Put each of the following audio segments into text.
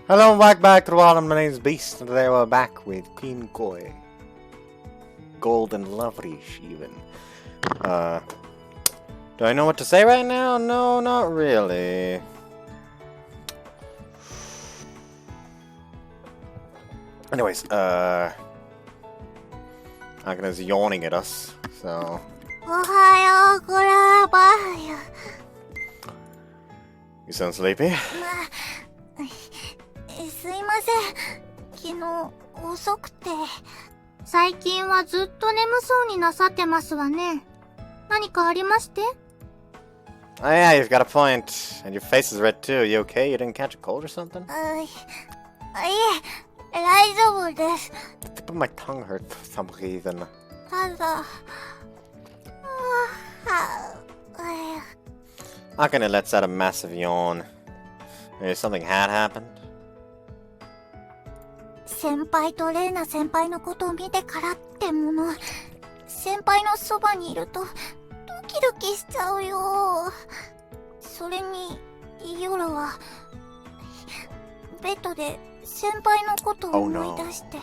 Hello and welcome back to the bottom. My name is Beast, and today we're back with Kinkoi. Gold and Loveriche, even. Do I know what to say right now? No, not really. Anyways, Agnes yawning at us, so... You sound sleepy? すいません。昨日遅くて。最近はずっと眠そうになさってますわね。何かありまして？ Oh yeah, you've got a point. And your face is red too. You okay? You didn't catch a cold or something? いえ、大丈夫です。 The tip of my tongue hurt for some reason. ただ、Akane lets out a massive yawn. Maybe something had happened? 先輩とレイナ先輩のことを見てからってもの。先輩のそばにいるとドキドキしちゃうよ。それに夜はベッドで先輩のことを思い出して、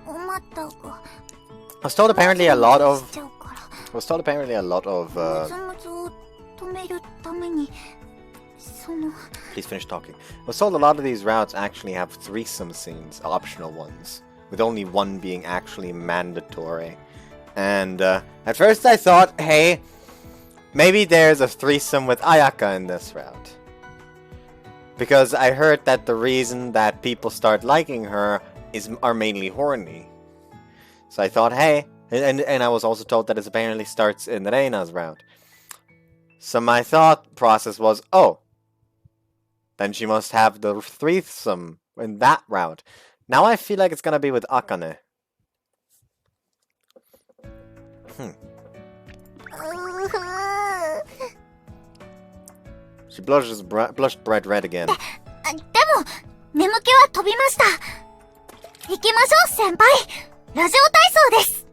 おまったが I was told apparently a lot of しちゃうから。ムズムズを止めるために。Please finish talking. I was told a lot of these routes actually have threesome scenes, optional ones, with only one being actually mandatory. And at first I thought, hey, maybe there's a threesome with Ayaka in this route. Because I heard that the reason that people start liking her are mainly horny. So I thought, hey, and I was also told that it apparently starts in Reina's route. So my thought process was, oh, then she must have the threesome in that route. Now I feel like it's gonna be with Akane. She blushed bright red again. でも、眠気は飛びました。行きましょう、先輩。ラジオ体操です。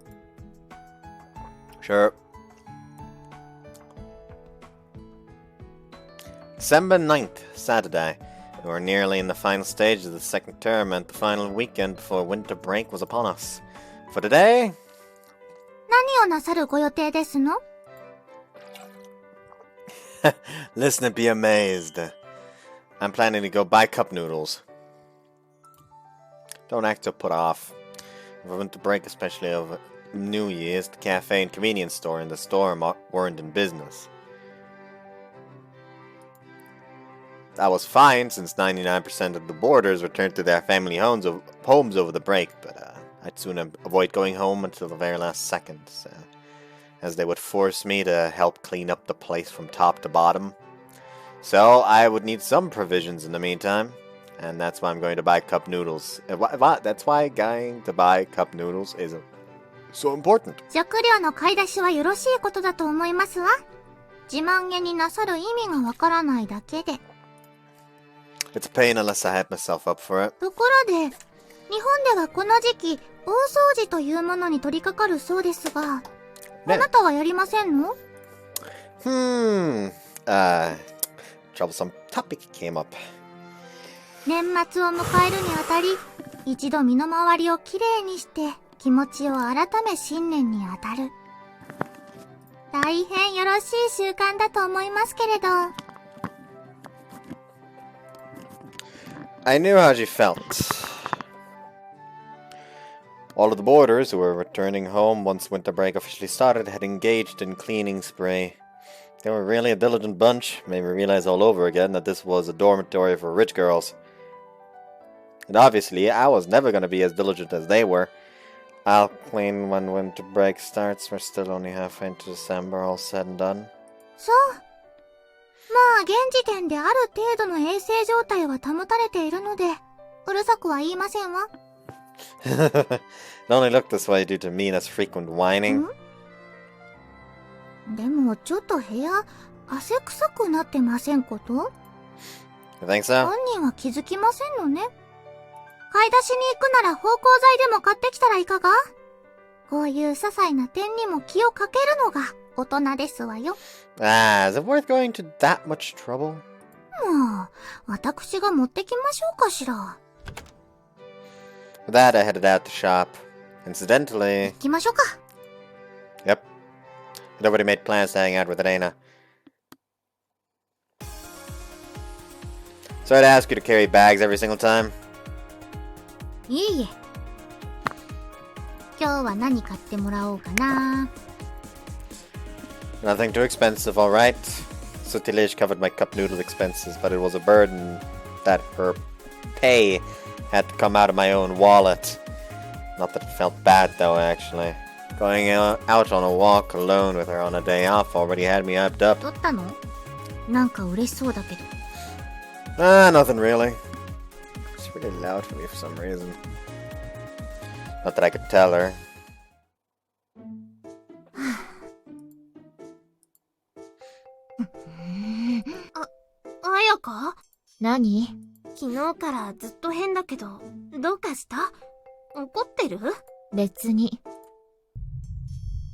Sure. December 9th, Saturday. We were nearly in the final stage of the second term and the final weekend before winter break was upon us. For today... 何をなさるご予定ですの？ Listen and be amazed. I'm planning to go buy cup noodles. Don't act so put off. For winter break, especially over New Year's, the cafe and convenience store in the store weren't in business. That was fine, since 99% of the boarders returned to their family homes over the break, but I'd soon avoid going home until the very last second, as they would force me to help clean up the place from top to bottom. So I would need some provisions in the meantime, and that's why I'm going to buy cup noodles. That's why going to buy cup noodles is so important. 食料の買い出しはよろしいことだと思いますわ。自慢げになさる意味がわからないだけで。It's a pain unless I hype myself up for it. ところで、日本ではこの時期、大掃除というものに取り掛かるそうですが、あなたはやりませんの？ Troublesome topic came up. 年末を迎えるにあたり、一度身の回りをきれいにして、気持ちを改め新年にあたる。大変よろしい習慣だと思いますけれど。I knew how she felt. All of the boarders who were returning home once winter break officially started had engaged in cleaning spree. They were really a diligent bunch, made me realize all over again that this was a dormitory for rich girls. And obviously, I was never going to be as diligent as they were. I'll clean when winter break starts. We're still only halfway into December, all said and done. そう。まあ、現時点である程度の衛生状態は保たれているので、うるさくは言いませんわ。It only looked this way due to Mina's frequent whining. でも、ちょっと部屋、汗臭くなってませんこと？ You think so? 本人は気づきませんのね。買い出しに行くなら芳香剤でも買ってきたらいかが？こういう些細な点にも気をかけるのが大人ですわよ。Is it worth going to that much trouble? もう、私が持ってきましょうかしら。With that, I headed out to shop. Incidentally... 行きましょうか。Yep. I'd already made plans to hang out with Reina. So I'd ask you to carry bags every single time? いえいえ。今日は何買ってもらおうかな。Nothing too expensive, alright. Sotilige covered my cup noodle expenses, but it was a burden that her pay had to come out of my own wallet. Not that it felt bad though, actually. Going out on a walk alone with her on a day off already had me hyped up. どったの？なんか嬉しそうだけど。Nothing really. It's really loud for me for some reason. Not that I could tell her. あやか？何？昨日からずっと変だけど、どうかした？怒ってる？別に。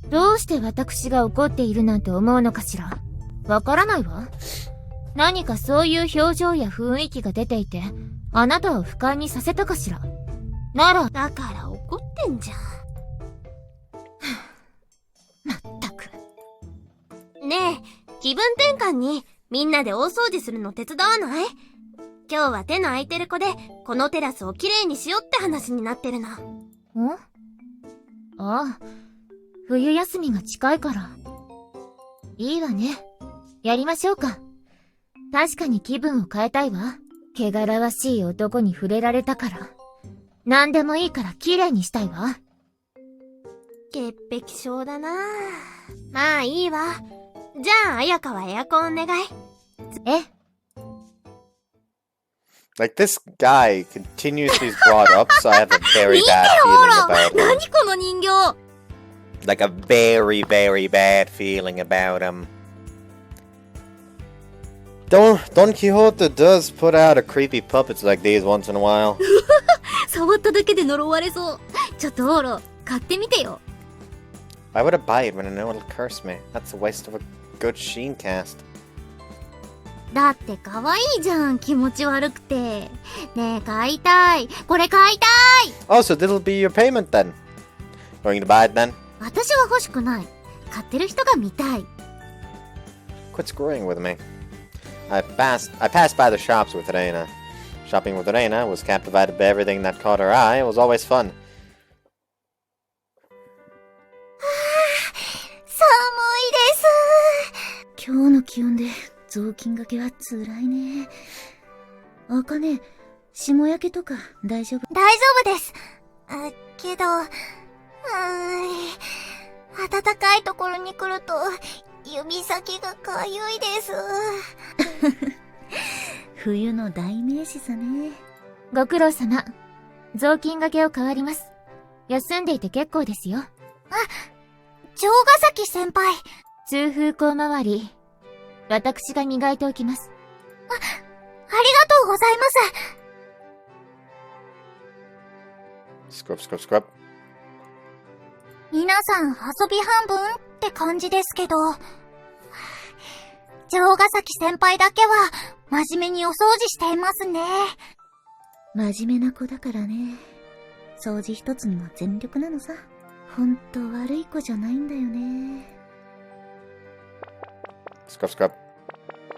どうして私が怒っているなんて思うのかしら？わからないわ。何かそういう表情や雰囲気が出ていて、あなたを不快にさせたかしら？なら、だから怒ってんじゃん。まったく。ねえ、気分転換にみんなで大掃除するの手伝わない？今日は手の空いてる子でこのテラスをきれいにしようって話になってるの。ん？ああ、冬休みが近いから。いいわね。やりましょうか。確かに気分を変えたいわ。汚らわしい男に触れられたから。何でもいいからきれいにしたいわ。潔癖症だな。まあいいわ。じゃあ綾香はエアコンお願い。えLike, this guy continuously is brought up, so I have a very bad feeling about him. 何この人形。 Like, a very, very bad feeling about him. Don Quixote does put out a creepy puppets like these once in a while. 触っただけで呪われそう。ちょっとオーロ、買ってみてよ。Why would I buy it when I know it'll curse me? That's a waste of a good Sheen cast. だって可愛いじゃん、気持ち悪くて。ねえ、買いたい。これ買いたい。 Oh, so this'll be your payment then. Going to buy it then? 私は欲しくない。買ってる人が見たい。Quit screwing with me. I passed by the shops with Reina. Shopping with Reina was captivated by everything that caught her eye. It was always fun. 寒いです。今日の気温で雑巾がけは辛いね。あかね、霜焼けとか大丈夫？大丈夫です。けど、暖かいところに来ると指先がかゆいです。冬の代名詞さね。ご苦労様。雑巾がけを代わります。休んでいて結構ですよ。城ヶ崎先輩。通風口周り、私が磨いておきます。ありがとうございます。Scrub, scrub, scrub. 皆さん遊び半分って感じですけど、城ヶ崎先輩だけは真面目にお掃除していますね。真面目な子だからね。掃除一つにも全力なのさ。ほんと悪い子じゃないんだよね。Scrub, scrub.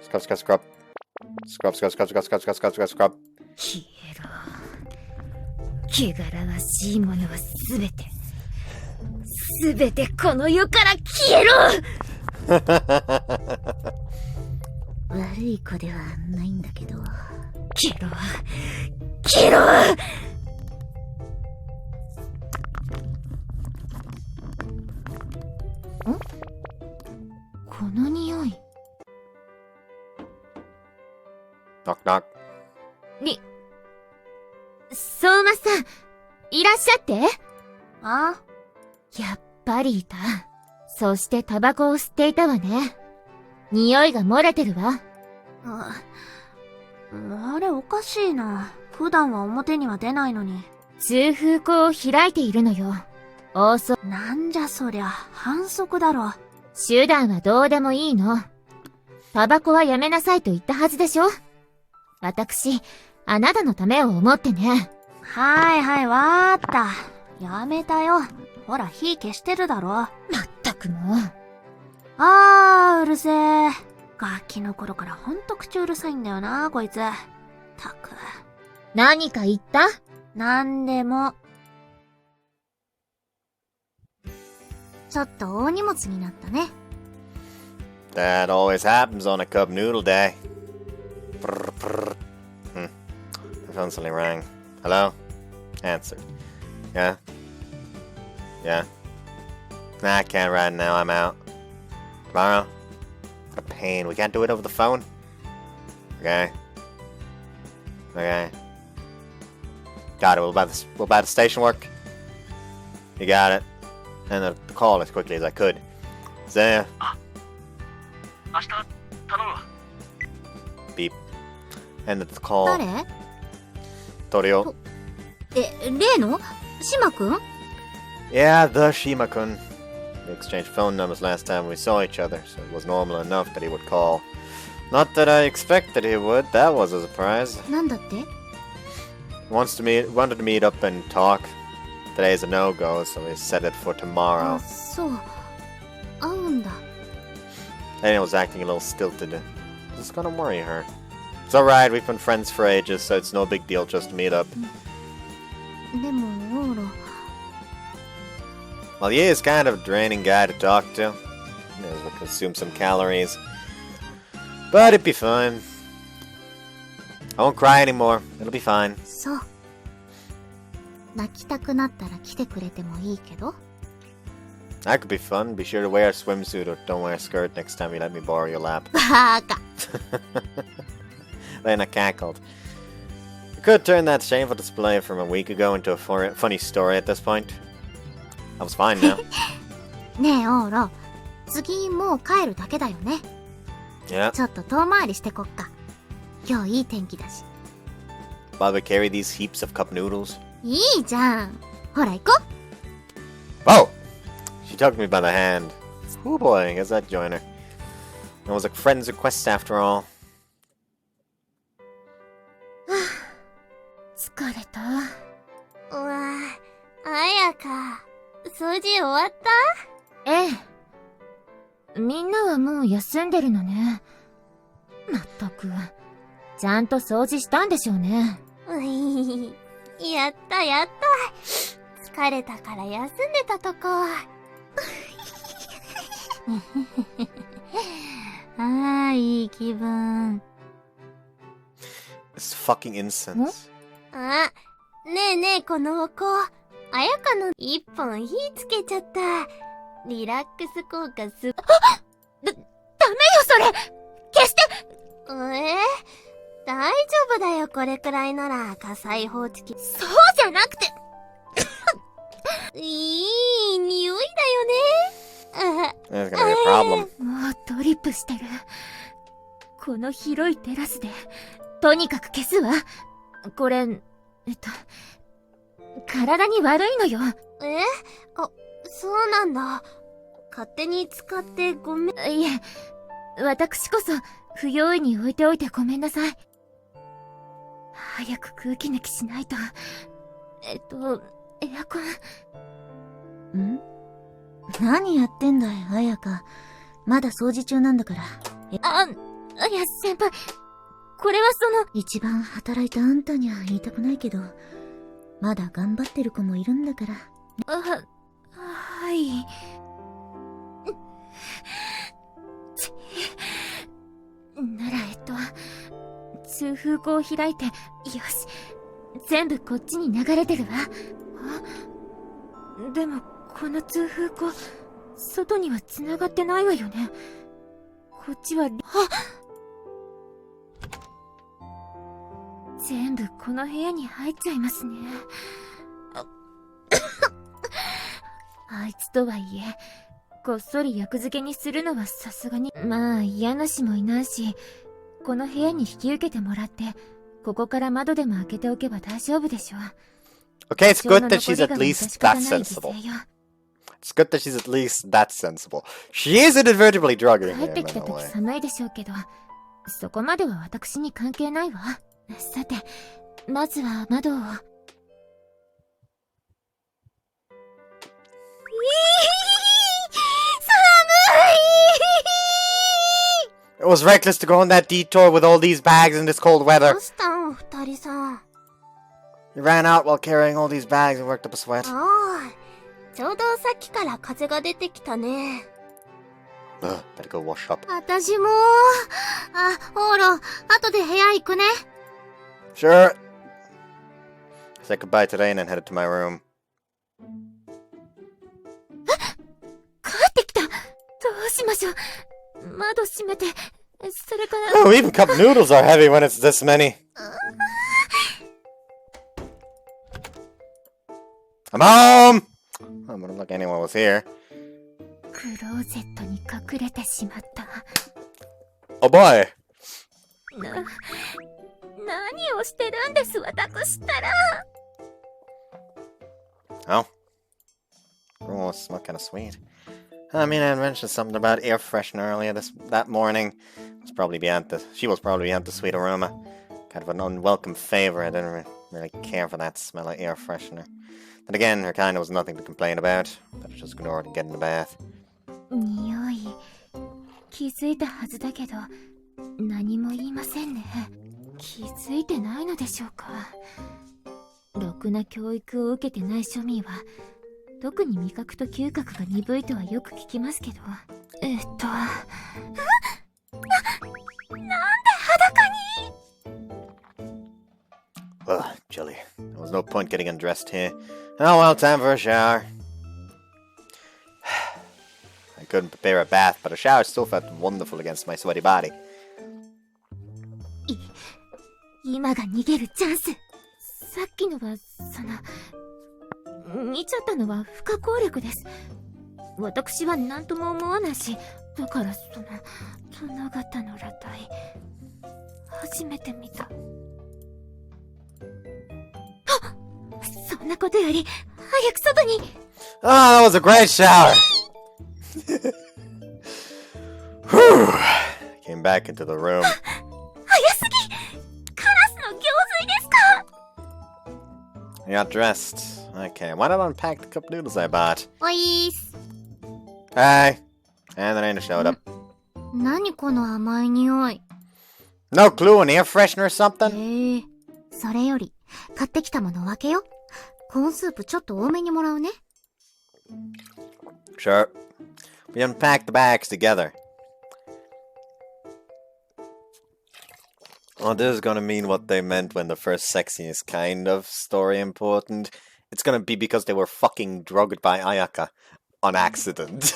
Scrub, scrub, scrub. Scrub, scrub, scrub, scrub, scrub, scrub, scrub, scrub, scrub. 消えろ。汚らわしいものはすべてこの世から消えろ。悪い子ではないんだけど。消えろ。この匂い。Knock, knock. 相馬さん、いらっしゃって。あ？やっぱりいた。そしてタバコを吸っていたわね。匂いが漏れてるわ。あれおかしいな。普段は表には出ないのに。通風口を開いているのよ。なんじゃそりゃ、反則だろ。手段はどうでもいいの。タバコはやめなさいと言ったはずでしょ。私、あなたのためを思ってね。はいはい、わーった。やめたよ。ほら、火消してるだろ。まったくもう。うるせえ。ガキの頃からほんと口うるさいんだよな、こいつ。たく。何か言った？なんでも。ちょっと大荷物になったね。That always happens on a cup noodle day. Brr, brr. The phone suddenly rang. Hello? Answered. Yeah? Yeah? Nah, I can't right now, I'm out. Tomorrow? What a pain, we can't do it over the phone? Okay. Okay. Got it, we'll buy the station work. You got it. And the call as quickly as I could. There. Beep. Ended the call. 誰？ Torio. 例の？島くん？ Yeah, the Shima-kun. We exchanged phone numbers last time we saw each other, so it was normal enough that he would call. Not that I expected he would, that was a surprise. なんだって？ Wanted to meet up and talk. Today's a no-go, so we set it for tomorrow. そう。会うんだ。Dana was acting a little stilted. This is gonna worry her. It's alright, we've been friends for ages, so it's no big deal just to meet up. でも、オーロ。Well, he is kind of a draining guy to talk to. He will consume some calories. But it'd be fine. I won't cry anymore. It'll be fine. そう。泣きたくなったら来てくれてもいいけど。That could be fun. Be sure to wear a swimsuit or don't wear a skirt next time you let me borrow your lap. バカ。Lena cackled. You could turn that shameful display from a week ago into a funny story at this point. I was fine now. ねえ、オーロ。次、もう帰るだけだよね。Yeah. ちょっと遠回りしてこっか。今日いい天気だし。While we carry these heaps of cup noodles. いいじゃん。ほら行こう。 Oh! She took me by the hand. Oh boy, I guess I'd join her. It was a friend's request after all. 疲れた。うわぁ、あやか。掃除終わった？ええ。みんなはもう休んでるのね。まったく。ちゃんと掃除したんでしょうね。うい、やったやった。疲れたから休んでたとこ。ああ、いい気分。It's fucking incense. あ、ねえねえ、このお香。あやかの一本火つけちゃった。リラックス効果す。ダメよそれ。消して。大丈夫だよ、これくらいなら火災報知器。そうじゃなくて。いい匂いだよね。There's gonna be a problem. もうトリップしてる。この広いテラスで、とにかく消すわ。これ、体に悪いのよ。あ、そうなんだ。勝手に使ってごめん。いえ、私こそ不用意に置いておいてごめんなさい。早く空気抜きしないと。エアコン。ん？何やってんだい、あやか。まだ掃除中なんだから。いや、先輩。これは一番働いたあんたには言いたくないけど、まだ頑張ってる子もいるんだから。はい。なら、通風口を開いて、よし。全部こっちに流れてるわ。でも、この通風口、外には繋がってないわよね。こっちは、全部この部屋に入っちゃいますね。あいつとはいえ、こっそり役付けにするのはさすがに。まあ、家主もいないし、この部屋に引き受けてもらって、ここから窓でも開けておけば大丈夫でしょう。Okay, it's good that she's at least that sensible. It's good that she's at least that sensible. She is inadvertently drugging 帰っ him てき in た a 時 way. 寒いでしょうけど、そこまでは私に関係ないわ。さて、まずは窓を。It was reckless to go on that detour with all these bags in this cold ど weather. うしたん二人さん。 You ran out while carrying all these bags and worked up a sweat. ああ、ちょうどさっきから風が出てきたね。Better go wash up. 私も。あ、オーロ、後で部屋行くね。Sure. I said goodbye to Reina and headed to my room. 帰ってきた。どうしましょう。窓閉めて、それから。Oh, even cup noodles are heavy when it's this many. I'm home! I wouldn't look anyone was here. クローゼットに隠れてしまった。Oh boy! 何をしてるんです、私ったら。Oh. Oh, it smelled kind of sweet. I mean, I had mentioned something about air freshener earlier that morning. She was probably beyond the sweet aroma. Kind of an unwelcome favor. I didn't really care for that smell of air freshener. Then again, her kind was nothing to complain about. Better just ignore it and get in the bath. 匂い、気づいたはずだけど、何も言いませんね。気づいてないのでしょうか。ろくな教育を受けてない庶民は、特に味覚と嗅覚が鈍いとはよく聞きますけど。なんで裸にUgh, chilly. There was no point getting undressed here. Oh well, time for a shower. I couldn't prepare a bath, but a shower still felt wonderful against my sweaty body. 今が逃げるチャンス。さっきのは、見ちゃったのは不可抗力です。私は何とも思わないし、だから殿方の裸体、初めて見た。そんなことより、早く外に。Oh, that was a great shower! Whew. I came back into the room. 早すぎ！カラスの行水ですか？ I got dressed. Okay, why not unpack the cup noodles I bought? おいーす。 Hi. And then Reina showed up. 何この甘い匂い。 No clue, an air freshener or something? それより、買ってきたもの分けよ。コーンスープちょっと多めにもらうね。Sure. We unpacked the bags together. Well, this is gonna mean what they meant when the first sex scene is kind of story important. It's gonna be because they were fucking drugged by Ayaka on accident.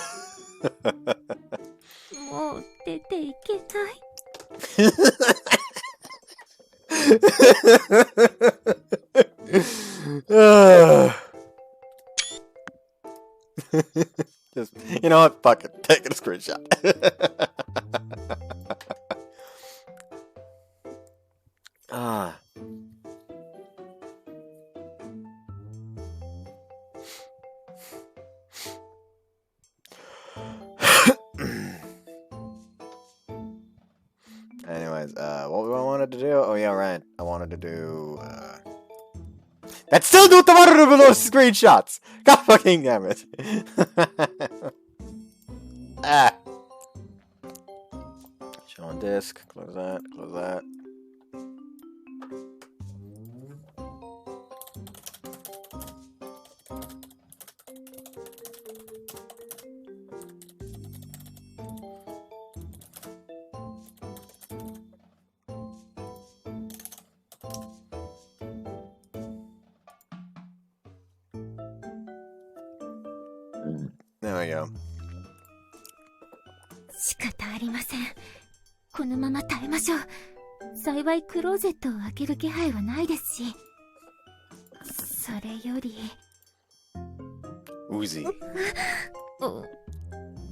もう出ていけない。Just, you know what? Fuck it. Take a screenshot. Anyways, what I wanted to do? Oh yeah, right. I wanted to do, That's still not the one of those screenshots! God fucking damn it. Ah. Show on disk. Close that. Close that. There we go. 仕方ありません。このまま耐えましょう。幸いクローゼットを開ける気配はないですし。それより。Uzi.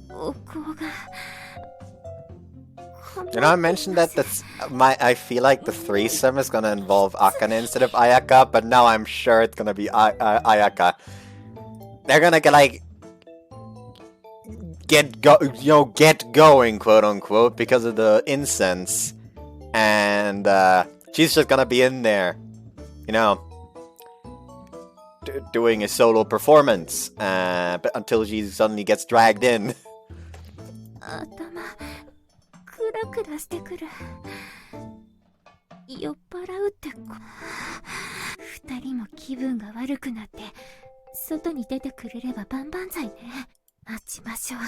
お香が。You know, I mentioned that I feel like the threesome is gonna involve Akane instead of Ayaka, but now I'm sure it's gonna be Ayaka. They're gonna get going, quote unquote, because of the incense, and She's just gonna be in there, you know, doing a solo performance, but until she suddenly gets dragged in. 頭クラクラしてくる。酔っ払うって二人も気分が悪くなって外に出てくれれば万々歳ね。待ちましょう。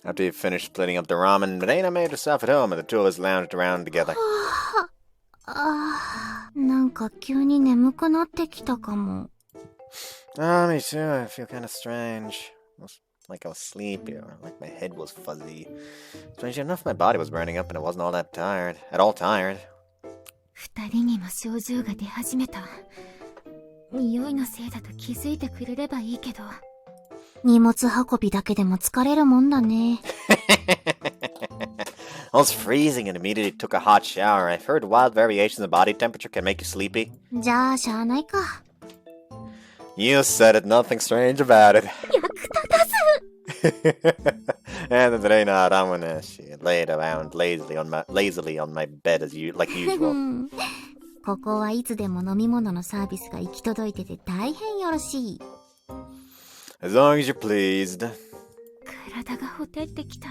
After you finished splitting up the ramen, Reina made herself at home and the two of us lounged around together. なんか急に眠くなってきたかも。Oh, me too. I feel kind of strange. Like I was sleepy or like my head was fuzzy. Strangely enough, my body was burning up and I wasn't all that tired. At all tired. 二人にも症状が出始めた。匂いのせいだと気づいてくれればいいけど。荷物運びだけでも疲れるもんだね。I was freezing and immediately took a hot shower. I've heard wild variations in body temperature can make you sleepy. じゃあ、しゃあないか。You said it, nothing strange about it. 役立たず。 And then Reina Ramone, she laid around lazily on my bed like usual. ここはいつでも飲み物のサービスが行き届いてて大変よろしい。As long as you're pleased. 体がほてってきた。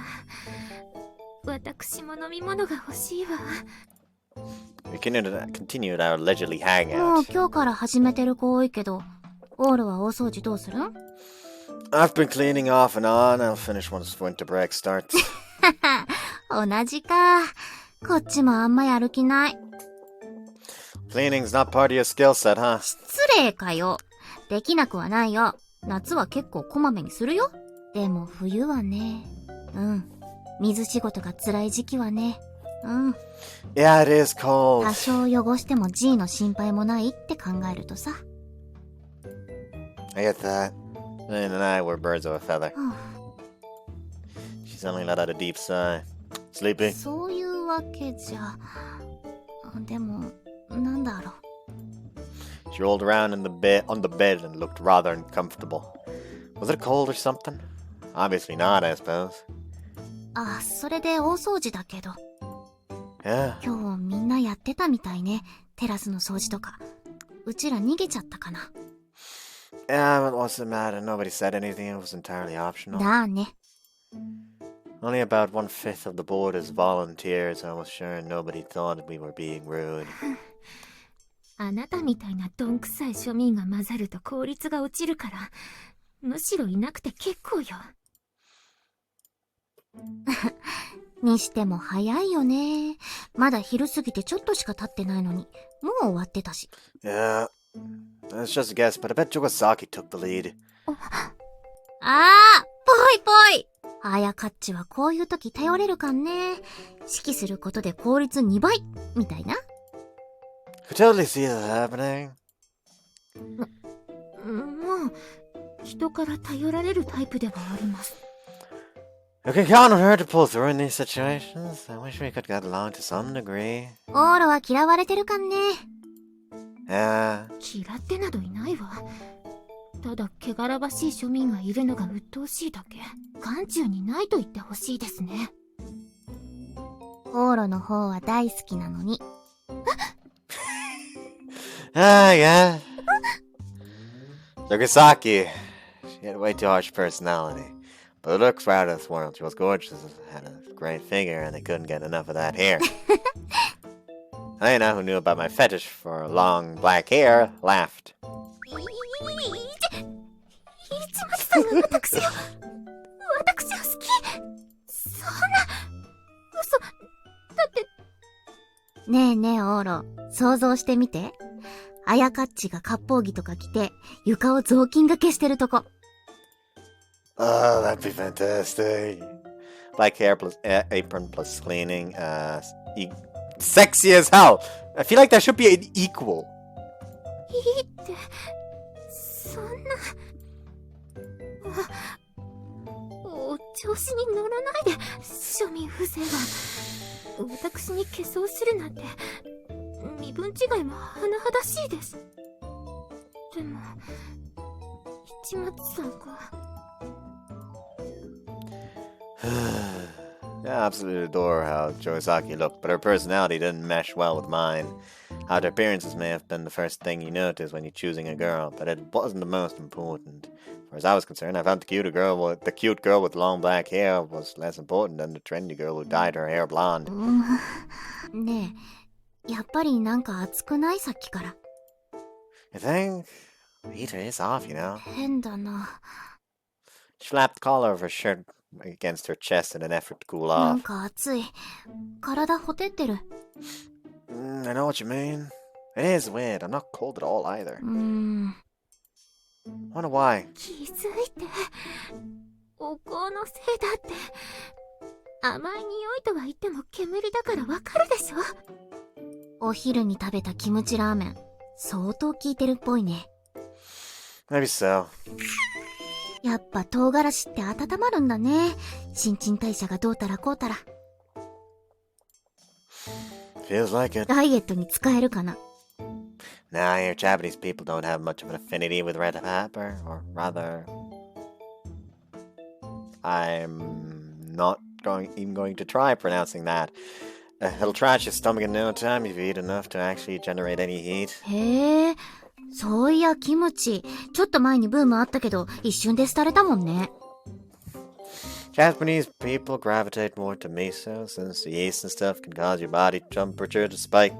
私も飲み物が欲しいわ。We continued our leisurely hangout. もう今日から始めてる子多いけど、オールは大掃除どうするん？ I've been cleaning off and on. I'll finish once winter break starts. 同じか。こっちもあんまやる気ない。Cleaning's not part of your skill set, huh? 失礼かよ。できなくはないよ。夏は結構こまめにするよ。でも冬はね。うん。水仕事が辛い時期はね。うん。Yeah, it is cold. 多少汚しても G の心配もないって考えるとさ。I get that. Jane and I were birds of a feather. She suddenly let out a deep sigh. Sleepy? そういうわけじゃ。でも、なんだろう。She rolled around on the bed and looked rather uncomfortable. Was it a cold or something? Obviously not, I suppose. あ、それで大掃除だけど。Yeah. 今日みんなやってたみたいね。テラスの掃除とか。うちら逃げちゃったかな。Yeah, but what's the matter? Nobody said anything. It was entirely optional. だね。Only about 1/5 of the board is volunteers. I was sure nobody thought we were being rude. あなたみたいなどんくさい庶民が混ざると効率が落ちるから、むしろいなくて結構よ。にしても早いよね。まだ昼過ぎてちょっとしか経ってないのに、もう終わってたし。Yeah, that's just a guess, but I bet Yogasaki took the lead. ぽいぽい。あやかっちはこういう時頼れるかんね。指揮することで効率2倍みたいな。Could totally see that happening. もう人から頼られるタイプではあります。You can count on her to pull through in these situations. I wish we could get along to some degree. オーロは嫌われてるかんね。Yeah. 嫌ってなどいないわ。ただ汚らわしい庶民がいるのが鬱陶しいだけ。眼中にないと言ってほしいですね。オーロの方は大好きなのに。Yeah. Yogasaki. She had way too harsh personality. But looks were out of this world. She was gorgeous, had a great figure, and they couldn't get enough of that hair. Elena, who knew about my fetish for long black hair, laughed. 市松さんが私を好き。そんな嘘だって。ねえねえオーロ、想像してみて。あやかっちが割烹着とか着て床を雑巾がけしてるとこ。Oh, that'd be fantastic. Black hair plus apron plus cleaning. Sexy as hell. I feel like that should be an equal. いいって、そんな。お調子に乗らないで、庶民風情が。私に化粧するなんて、身分違いも甚だしいです。でも、市松さんが。I absolutely adore how Joisaki looked, but her personality didn't mesh well with mine. How her appearances may have been the first thing you notice when you're choosing a girl, but it wasn't the most important. As far as I was concerned, I found the cute girl with long black hair was less important than the trendy girl who dyed her hair blonde. ねえ、やっぱりなんか熱くないさっきから。You think? The heater is off, you know. 変だな。She slapped the collar of her shirt against her chest in an effort to cool なん off. か暑い。体ほてってる。I know what you mean. It is weird. I'm not cold at all either. Wonder why. 気づいて。お香のせいだって。甘い匂いとは言っても煙だからわかるでしょ。お昼に食べたキムチラーメン、相当効いてるっぽいね。Maybe so. やっぱ唐辛子って温まるんだね。新陳代謝がどうたらこうたら。Feels like it. ダイエットに使えるかな。Nah, your Japanese people don't have much of an affinity with red pepper, or rather... I'm not even going to try pronouncing that. It'll trash your stomach in no time if you eat enough to actually generate any heat. へえ、そういやキムチ、ちょっと前にブームあったけど、一瞬で廃れたもんね。Japanese people gravitate more to miso since the yeast and stuff can cause your body temperature to spike.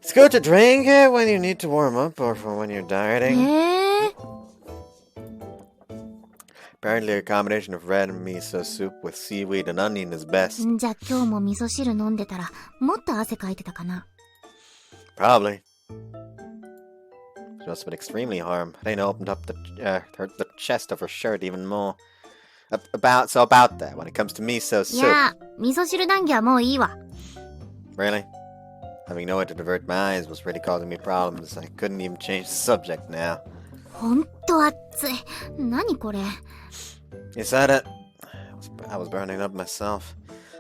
It's good to drink it when you need to warm up or for when you're dieting. へえ。Apparently a combination of red miso soup with seaweed and onion is best. じゃあ今日も味噌汁飲んでたら、もっと汗かいてたかな。Probably. She must have been extremely harmed. Reina opened up the chest of her shirt even more. About that, when it comes to miso い soup. や、味噌汁談義はもういいわ。Really? Having nowhere to divert my eyes was really causing me problems. I couldn't even change the subject now. ほんと熱い。何これ。You said it. I was burning up myself.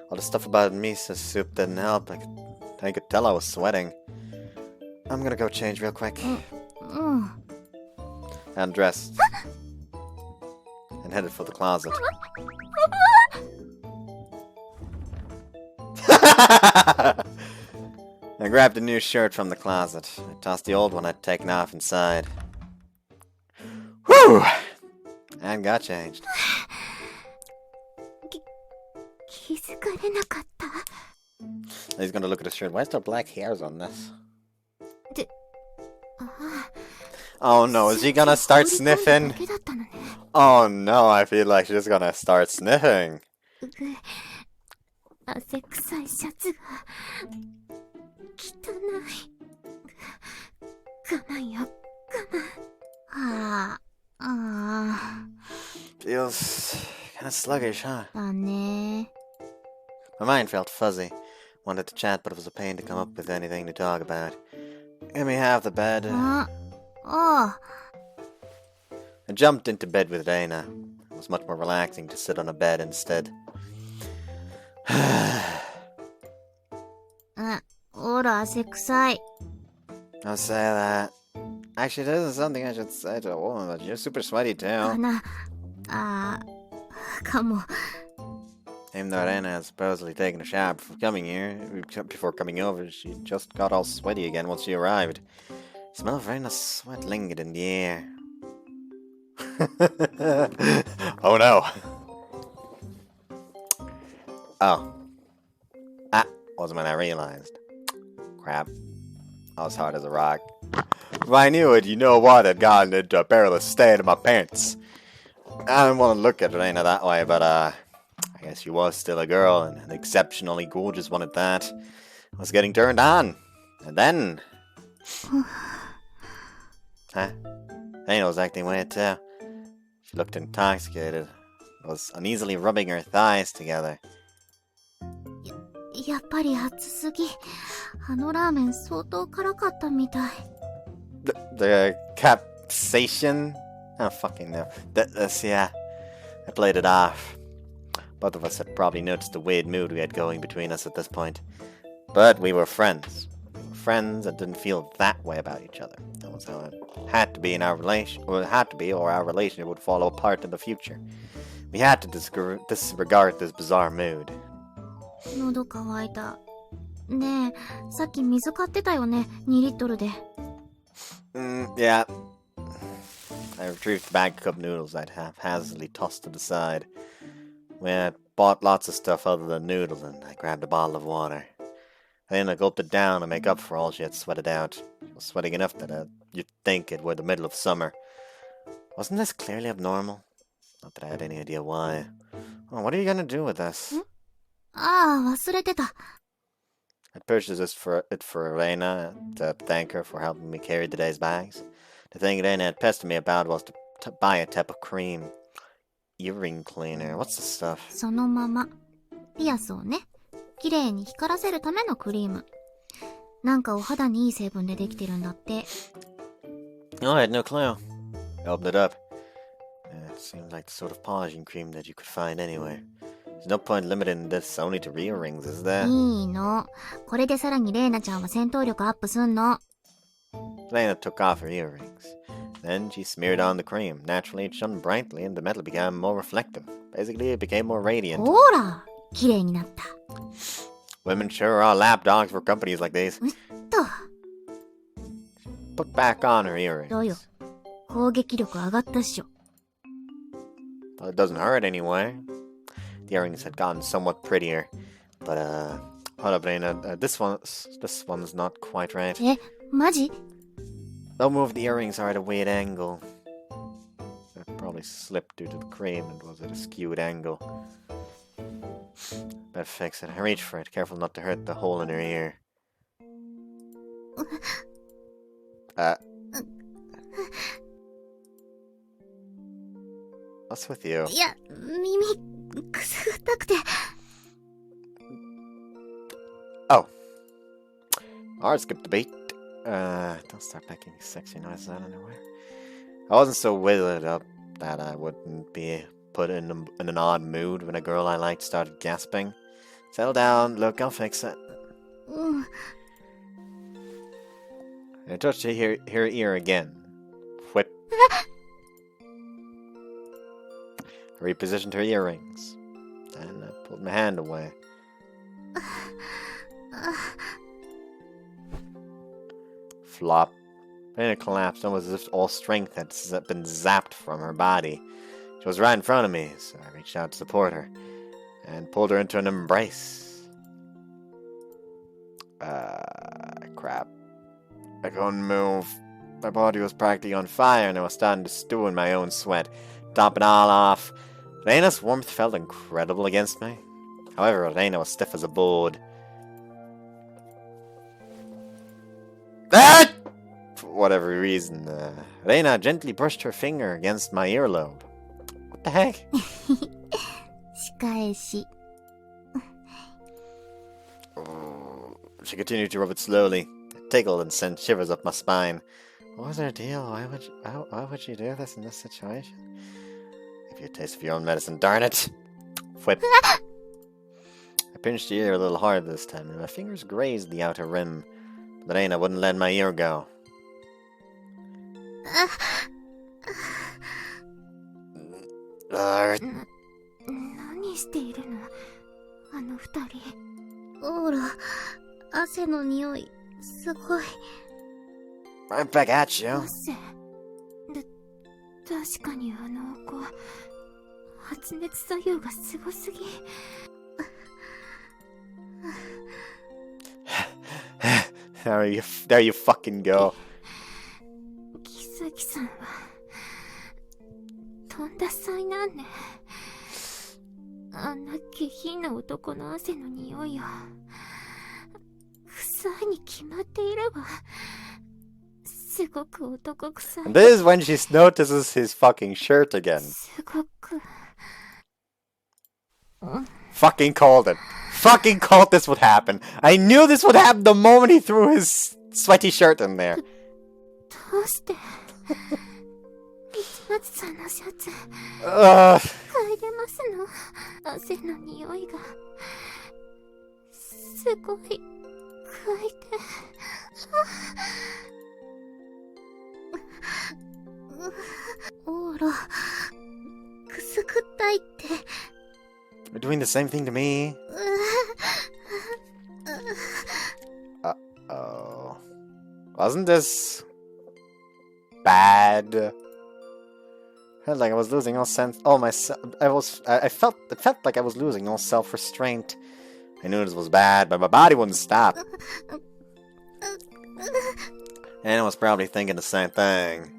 All the stuff about miso soup didn't help. I could tell I was sweating. I'm gonna go change real quick. うん。And dressed. And headed for the closet. I grabbed a new shirt from the closet. I tossed the old one I'd taken off inside. Whew! And got changed. 気づかれなかった。He's gonna look at his shirt. Why is there black hairs on this? Oh no, is he gonna start sniffing? Oh no, I feel like she's gonna start sniffing. 汗臭いシャツが汚い。我慢よ、我慢。はあ、Feels kinda sluggish, huh? だね。My mind felt fuzzy. Wanted to chat, but it was a pain to come up with anything to talk about. Let me have the bed. ああ。I jumped into bed with Reina. It was much more relaxing to sit on a bed instead. ほら、汗臭い。 I'll say that. Actually, this is something I should say to a woman, but you're super sweaty too. かも。 Even though Reina had supposedly taken a shower before coming over, she just got all sweaty again once she arrived. The smell of Reina's sweat lingered in the air. Oh no. Oh. That wasn't when I realized. Crap. I was hard as a rock. If I knew it, you know what, I'd gotten into a perilous state of my pants. I didn't want to look at Reina that way, but I guess she was still a girl, and an exceptionally gorgeous one at that. I was getting turned on. And then... Huh? Reina was acting weird too. She looked intoxicated. Was uneasily rubbing her thighs together. やっぱり熱すぎ。あのラーメン相当辛かったみたい。The capsation? I don't fucking know. Yeah. I played it off. Both of us had probably noticed the weird mood we had going between us at this point. But we were friends. We were friends and didn't feel that way about each other. That was how it had to be in our relation, or it had to be, or our relationship would fall apart in the future. We had to disregard this bizarre mood. 喉乾いた。ねえ、さっき水買ってたよね、2リットルで。Yeah. I retrieved the bag of cup noodles I'd haphazardly tossed to the side. We had bought lots of stuff other than noodles, and I grabbed a bottle of water. Then I gulped it down to make up for all she had sweated out. She was sweating enough that you'd think it were the middle of summer. Wasn't this clearly abnormal? Not that I had any idea why. Oh, what are you gonna do with this? ああ、忘れてた。I'd purchased it for Reina to thank her for helping me carry today's bags. The thing Reina had pestered me about was to buy a tub of cream. Earring cleaner. What's the stuff? そのまま。ピアスをね、綺麗に光らせるためのクリーム。なんかお肌にいい成分でできてるんだって。Oh, I had no clue. I opened it up. It seemed like the sort of polishing cream that you could find anywhere. There's no point limiting this only to earrings, is there? いいの。これでさらにレイナちゃんは戦闘力アップすんの。Reina took off her earrings. Then she smeared on the cream. Naturally, it shone brightly and the metal became more reflective. Basically, it became more radiant. ほら、綺麗になった。Women sure are lapdogs for companies like these. と。Put back on her どうよ。 earrings. 攻撃力上がったっしょ。Well, it doesn't hurt anyway. The earrings had gotten somewhat prettier. But, hold up, Reina. This one's not quite right. え、マジ？ They'll move the earrings are at a weird angle. They probably slipped due to the cream and was at a skewed angle. Better fix it. I reach for it, careful not to hurt the hole in her ear. What's with you? いや、耳、くすぐったくて。Oh. Alright, skip the beat. Don't start making sexy noises out of nowhere. I wasn't so withered up that I wouldn't be put in an odd mood when a girl I liked started gasping. Settle down, look, I'll fix it. うん。 I touched her ear again. Whip. I repositioned her earrings. Then I pulled my hand away. Flop. Reina collapsed almost as if all strength had been zapped from her body. She was right in front of me, so I reached out to support her and pulled her into an embrace. Crap. I couldn't move. My body was practically on fire and I was starting to stew in my own sweat. Top it all off. Reina's warmth felt incredible against me. However, Reina was stiff as a board. Ah! For whatever reason, Reina gently brushed her finger against my earlobe. What the heck? 仕返し。 She continued to rub it slowly. It tickled and sent shivers up my spine. What was her deal? Why would you do this in this situation? Give you a taste of your own medicine, darn it! Whip. I pinched the ear a little harder this time, and my fingers grazed the outer rim. But Reina wouldn't let my ear go. Uh, 何しているの？あの二人。ほら、汗の匂い、すごい。right back at you. 汗。確かにあの子、発熱作用がすごすぎ。There you fucking go. キサキさんはとんだ災難ね。あんな下品な男の汗の匂いよ。臭いに決まっているわ。すごく男臭い。 And this is when she notices his fucking shirt again. すごく。Fucking called it. Fucking called this would happen. I knew this would happen the moment he threw his sweaty shirt in there. どうして市松さんのシャツ嗅いでますの。汗の匂いがすごい嗅いで。ほら、くすぐったいって。You're doing the same thing to me. Uh-oh. Wasn't this bad? I felt like I was losing all sense. It felt like I was losing all self-restraint. I knew this was bad, but my body wouldn't stop. And I was probably thinking the same thing.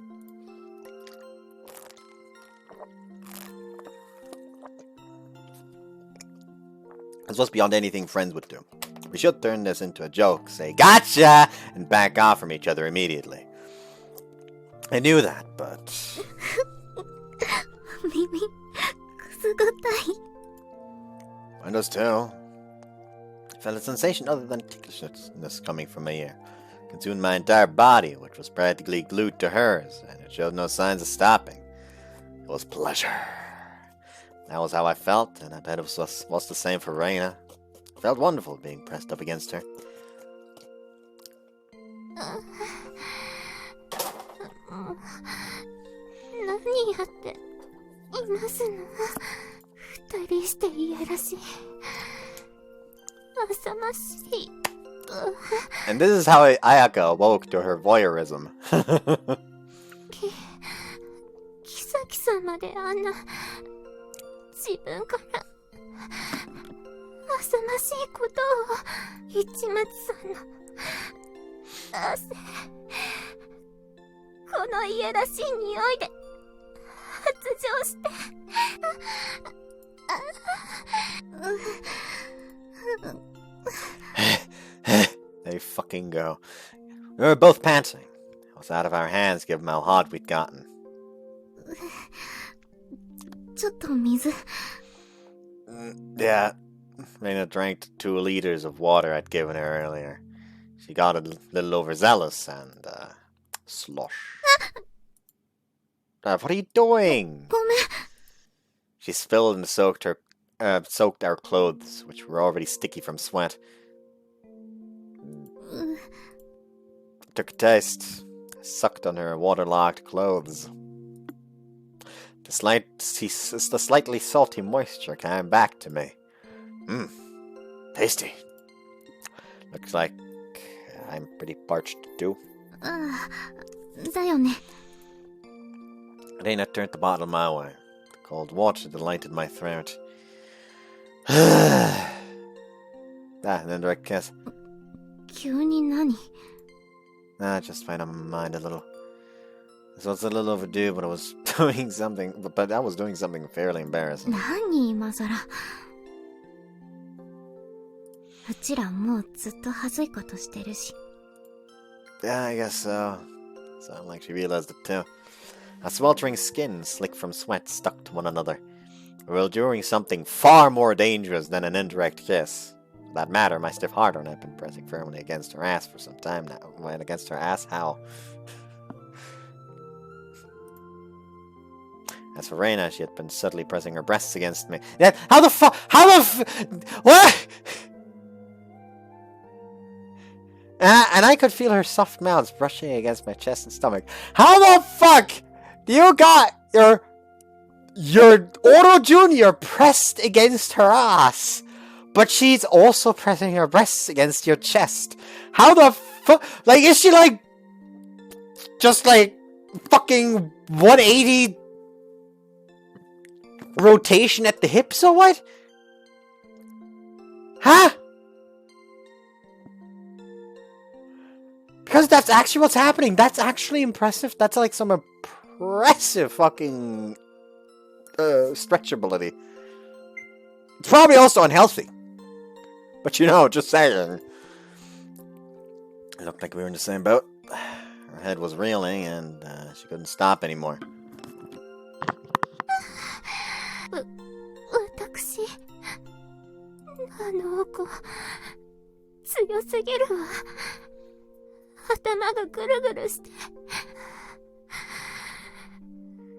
This was beyond anything friends would do. We should turn this into a joke, say "gotcha!" and back off from each other immediately. I knew that, but... Mine does too. I felt a sensation other than ticklishness coming from my ear. It consumed my entire body, which was practically glued to hers, and it showed no signs of stopping. It was pleasure. That was how I felt, and I bet it was the same for Reina. It felt wonderful being pressed up against her. 何やっていますの？二人していやらしい。浅ましい。And this is how Ayaka awoke to her voyeurism. キサキサまであんな自分から浅ましいことを市松さんの汗このいやらしい匂いで発情して There you fucking go. We were both panting. It was out of our hands given how hot we'd gotten. ちょっと水 Yeah, Reina drank 2 liters of water I'd given her earlier. She got a little overzealous and, slosh. What are you doing? ごめん She spilled and soaked our clothes, which were already sticky from sweat. Took a taste. I sucked on her waterlogged clothes. The slightly salty moisture came back to me. Tasty. Looks like I'm pretty parched too. だよね Reina turned the bottle my way. The cold water delighted my throat. An indirect kiss. 急に何 Just made up my mind a little. This was a little overdue, but I was doing something. But I was doing something fairly embarrassing. 何今さらうちらもうずっと恥ずいことしてるし Yeah, I guess so. Sounded like she realized it too. Our sweltering skin, slick from sweat, stuck to one another. We were enduring something far more dangerous than an indirect kiss. For that matter, my stiff hard-on had been pressing firmly against her ass for some time now. When against her ass? How? As for Reina, she had been subtly pressing her breasts against me. Yeah, what? And I could feel her soft mouths brushing against my chest and stomach. How the fuck do you got your Oro Jr. pressed against her ass, but she's also pressing her breasts against your chest? How the fuck? Like, is she like just like fucking 180 rotation at the hips or what? Huh? Because that's actually what's happening. That's actually impressive. That's like some impressive fucking stretchability. It's probably also unhealthy. But you know, just saying. It looked like we were in the same boat. Her head was reeling and she couldn't stop anymore. 私あの子強すぎるわ頭がぐるぐるして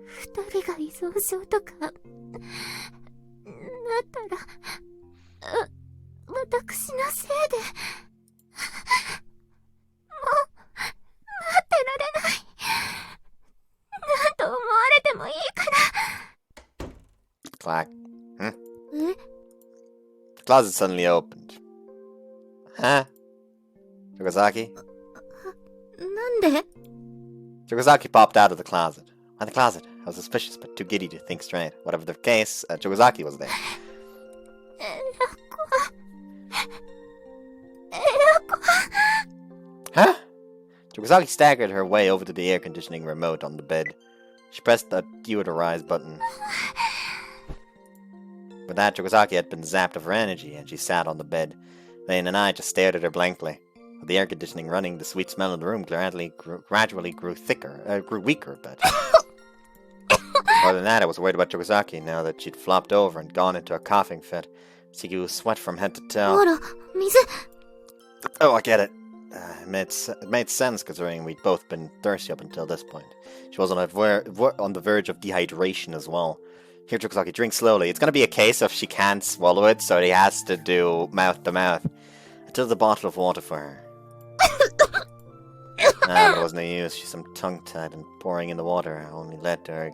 二人が依存症とかなったら私のせいでもう待ってられないなんと思われてもいいから Clack. え closet suddenly opened. Huh? Chokozaki? なんで Chokozaki popped out of the closet. Why the closet? I was suspicious, but too giddy to think straight. Whatever the case, Chokozaki was there. Huh? Chokozaki staggered her way over to the air conditioning remote on the bed. She pressed the deodorize button. With that, Chokozaki had been zapped of her energy, and she sat on the bed. Lane and I just stared at her blankly. With the air conditioning running, the sweet smell in the room gradually grew weaker, but... More than that, I was worried about Chokozaki now that she'd flopped over and gone into a coughing fit. Siki was sweat from head to toe. ほら、水 Oh, I get it. It made sense considering we'd both been thirsty up until this point. She was on the verge of dehydration as well. Here, Chokozaki, drink slowly. It's gonna be a case of she can't swallow it, so he has to do mouth to mouth. I took the bottle of water for her. There was no use. She's some tongue-tied, and pouring in the water only led to her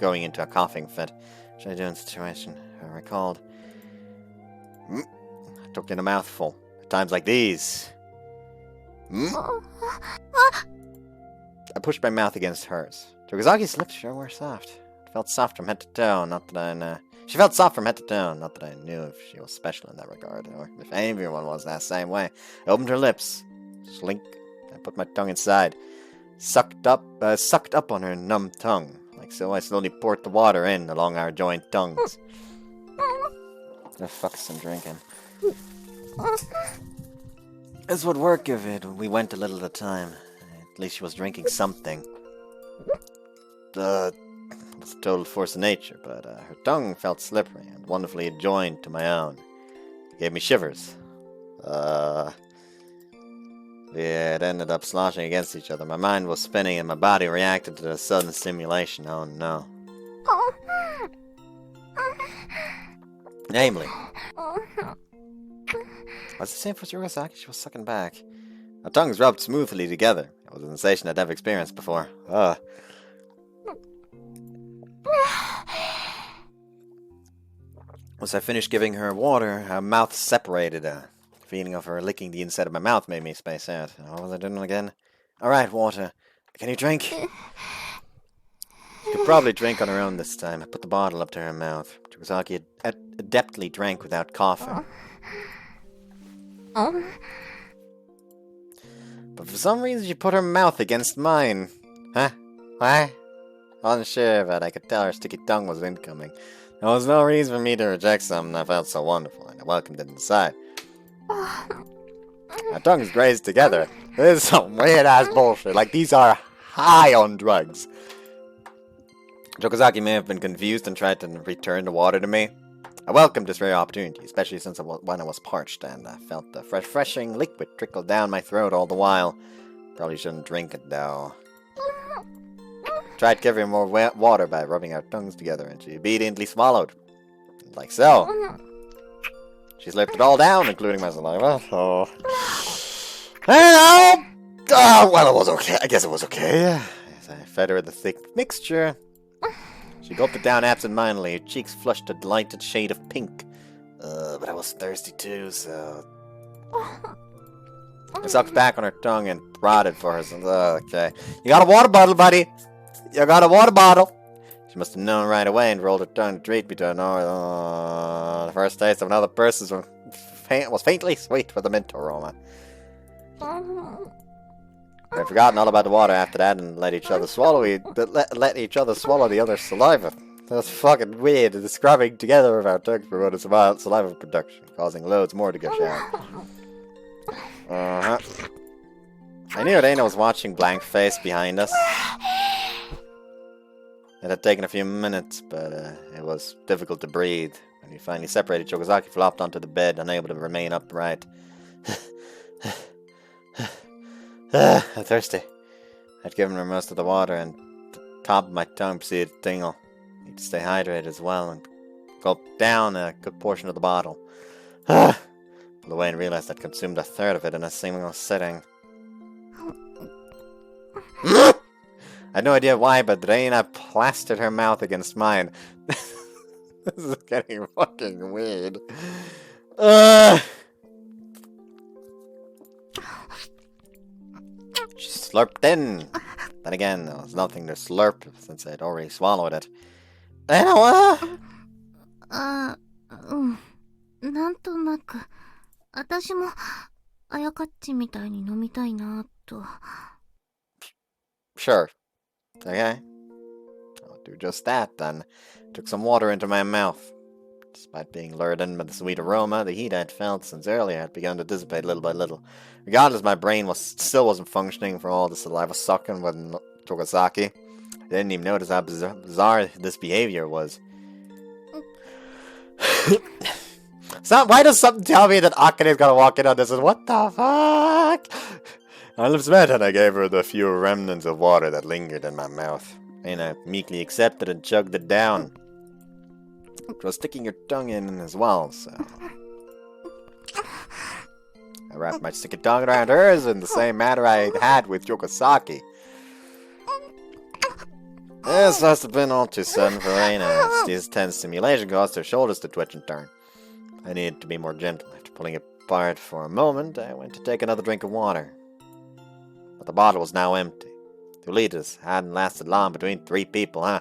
going into a coughing fit. What should I do in the situation? I recalled. I took in a mouthful. At times like these. I pushed my mouth against hers. Chokozaki's lips sure were soft. It felt soft from head to toe, not that I She felt soft from head to toe, not that I knew if she was special in that regard, or if everyone was that same way. I opened her lips. Slink. I put my tongue inside. Sucked up on her numb tongue. Like so, I slowly poured the water in along our joint tongues. The fuck's some drinking. This would work if we went a little at a time. At least she was drinking something. It was a total force of nature, but her tongue felt slippery and wonderfully adjoined to my own. It gave me shivers. We had ended up sloshing against each other. My mind was spinning and my body reacted to the sudden stimulation. Oh no. Namely. What's the same for Chokozaki? She was sucking back. Our tongues rubbed smoothly together. It was a sensation I'd never experienced before. Once I finished giving her water, her mouth separated. The feeling of her licking the inside of my mouth made me space out. What was I doing again? Alright, water. Can you drink? She could probably drink on her own this time. I put the bottle up to her mouth. Chokozaki adeptly drank without coughing. But for some reason she put her mouth against mine. Huh? Why? I wasn't sure, but I could tell her sticky tongue was incoming. There was no reason for me to reject something I felt so wonderful, and I welcomed it inside. Our tongues grazed together. This is some weird-ass bullshit. Like, these are high on drugs. Chokozaki may have been confused and tried to return the water to me. I welcomed this very opportunity, especially since when I was parched, and I felt the refreshing liquid trickle down my throat all the while. Probably shouldn't drink it, though. Tried giving her more water by rubbing our tongues together, and she obediently swallowed. Like so. She slurped it all down, including my saliva. Oh. Hello! Oh, well, it was okay. I guess it was okay. As I fed her the thick mixture, she gulped it down absent-mindedly. Her cheeks flushed a delighted shade of pink. But I was thirsty too, so... I sucked back on her tongue and prodded for her. Okay. You got a water bottle, buddy! You got a water bottle! She must have known right away and rolled her tongue to treat me to an the first taste of another person's was faintly sweet with a mint aroma. I'd forgotten all about the water after that and let each other swallow the other's saliva. That's fucking weird. The scrubbing together of our tongues promoted saliva production, causing loads more to gush out. I knew Reina was watching blank face behind us. It had taken a few minutes, but it was difficult to breathe. When we finally separated, Chokozaki flopped onto the bed, unable to remain upright. I'm thirsty. I'd given her most of the water, and the top of my tongue proceeded to tingle. Need to stay hydrated as well, and gulped down a good portion of the bottle. Pulled away and realized I'd consumed a third of it in a single sitting. I had no idea why, but Reina plastered her mouth against mine. This is getting fucking weird. She slurped in. Then again, there was nothing to slurp since I'd already swallowed it. Reina, what? なんとなく、私も、あやかっちみたいに飲みたいなと。Sure. Okay. I'll do just that then. Took some water into my mouth. Despite being lured in by the sweet aroma, the heat I'd felt since earlier had begun to dissipate little by little. Regardless, my brain still wasn't functioning from all the saliva sucking with Togasaki. I didn't even notice how bizarre this behavior was. Why does something tell me that Akane's gonna walk in on this and what the fuck? Our lips met and I gave her the few remnants of water that lingered in my mouth. Reina meekly accepted and chugged it down. It was sticking your tongue in as well, so... I wrapped my sticky tongue around hers in the same manner I had with Yogasaki. This must have been all too sudden for Reina, as this tense stimulation caused her shoulders to twitch and turn. I needed to be more gentle. After pulling it apart for a moment, I went to take another drink of water. But the bottle was now empty. 2 liters hadn't lasted long between 3 people, huh?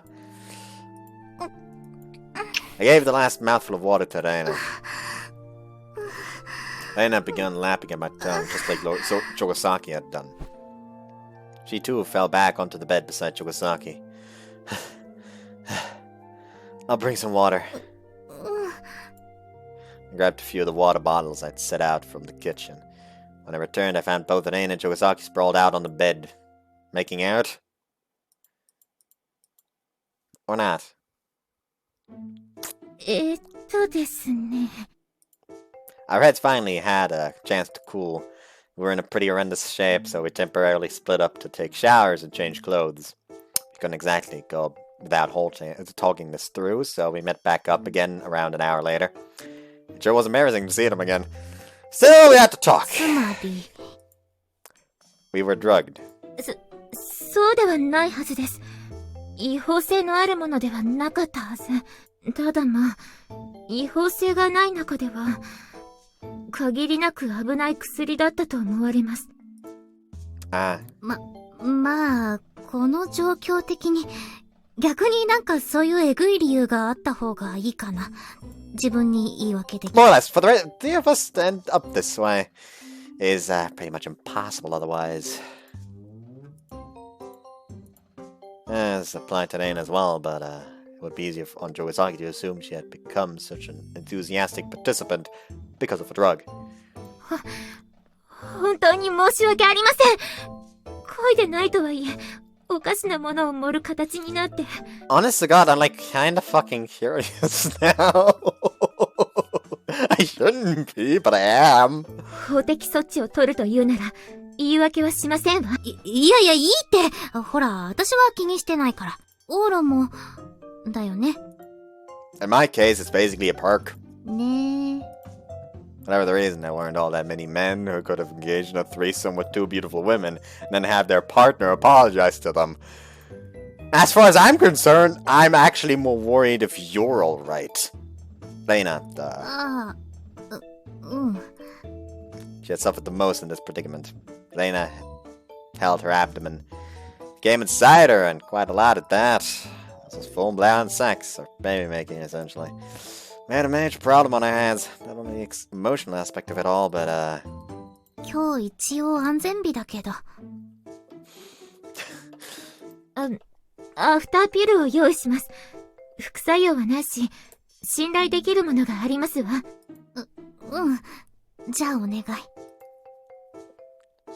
I gave the last mouthful of water to Reina. Reina began lapping at my tongue, just like Chogasaki had done. She too fell back onto the bed beside Chogasaki. I'll bring some water. I grabbed a few of the water bottles I'd set out from the kitchen. When I returned, I found both Reina and Chogasaki sprawled out on the bed. Making out? Or not? ですね。Our heads finally had a chance to cool. We were in a pretty horrendous shape, so we temporarily split up to take showers and change clothes. We couldn't exactly go without talking this through, so we met back up again around an hour later. It sure was embarrassing to see them again. Still, we had to talk. We were drugged. そうではないはずです。違法性のあるものではなかったはず。ただまあ、違法性がない中では、限りなく危ない薬だったと思われます。まあ、この状況的に、逆になんかそういうえぐい理由があった方がいいかな。自分に言い訳できる。More or less, for the three of us to end up this way is pretty much impossible otherwise. This applied to Reina as well, but it would be easier on Chogasaki to assume she had become such an enthusiastic participant because of a drug. 本当に申し訳ありません。恋でないとはいえ、おかしなものを盛る形になって。Honest to God, I'm like kinda fucking curious now. I shouldn't be, but I am. 法的措置を取るというなら、言い訳はしませんわ。いや、いいって。ほら、私は気にしてないから。オーラも、だよね。In my case, it's basically a perk. ねえ。Whatever the reason, there weren't all that many men who could have engaged in a threesome with 2 beautiful women and then have their partner apologize to them. As far as I'm concerned, I'm actually more worried if you're alright. Reina, she had suffered the most in this predicament. Reina held her abdomen, came inside her, and quite a lot at that. This was full-blown sex, or baby-making, essentially. We had a major problem on our hands. Not only the emotional aspect of it all, but, 今日一応安全日だけど。アフターピルを用意します。副作用はないし、信頼できるものがありますわ。じゃあお願い。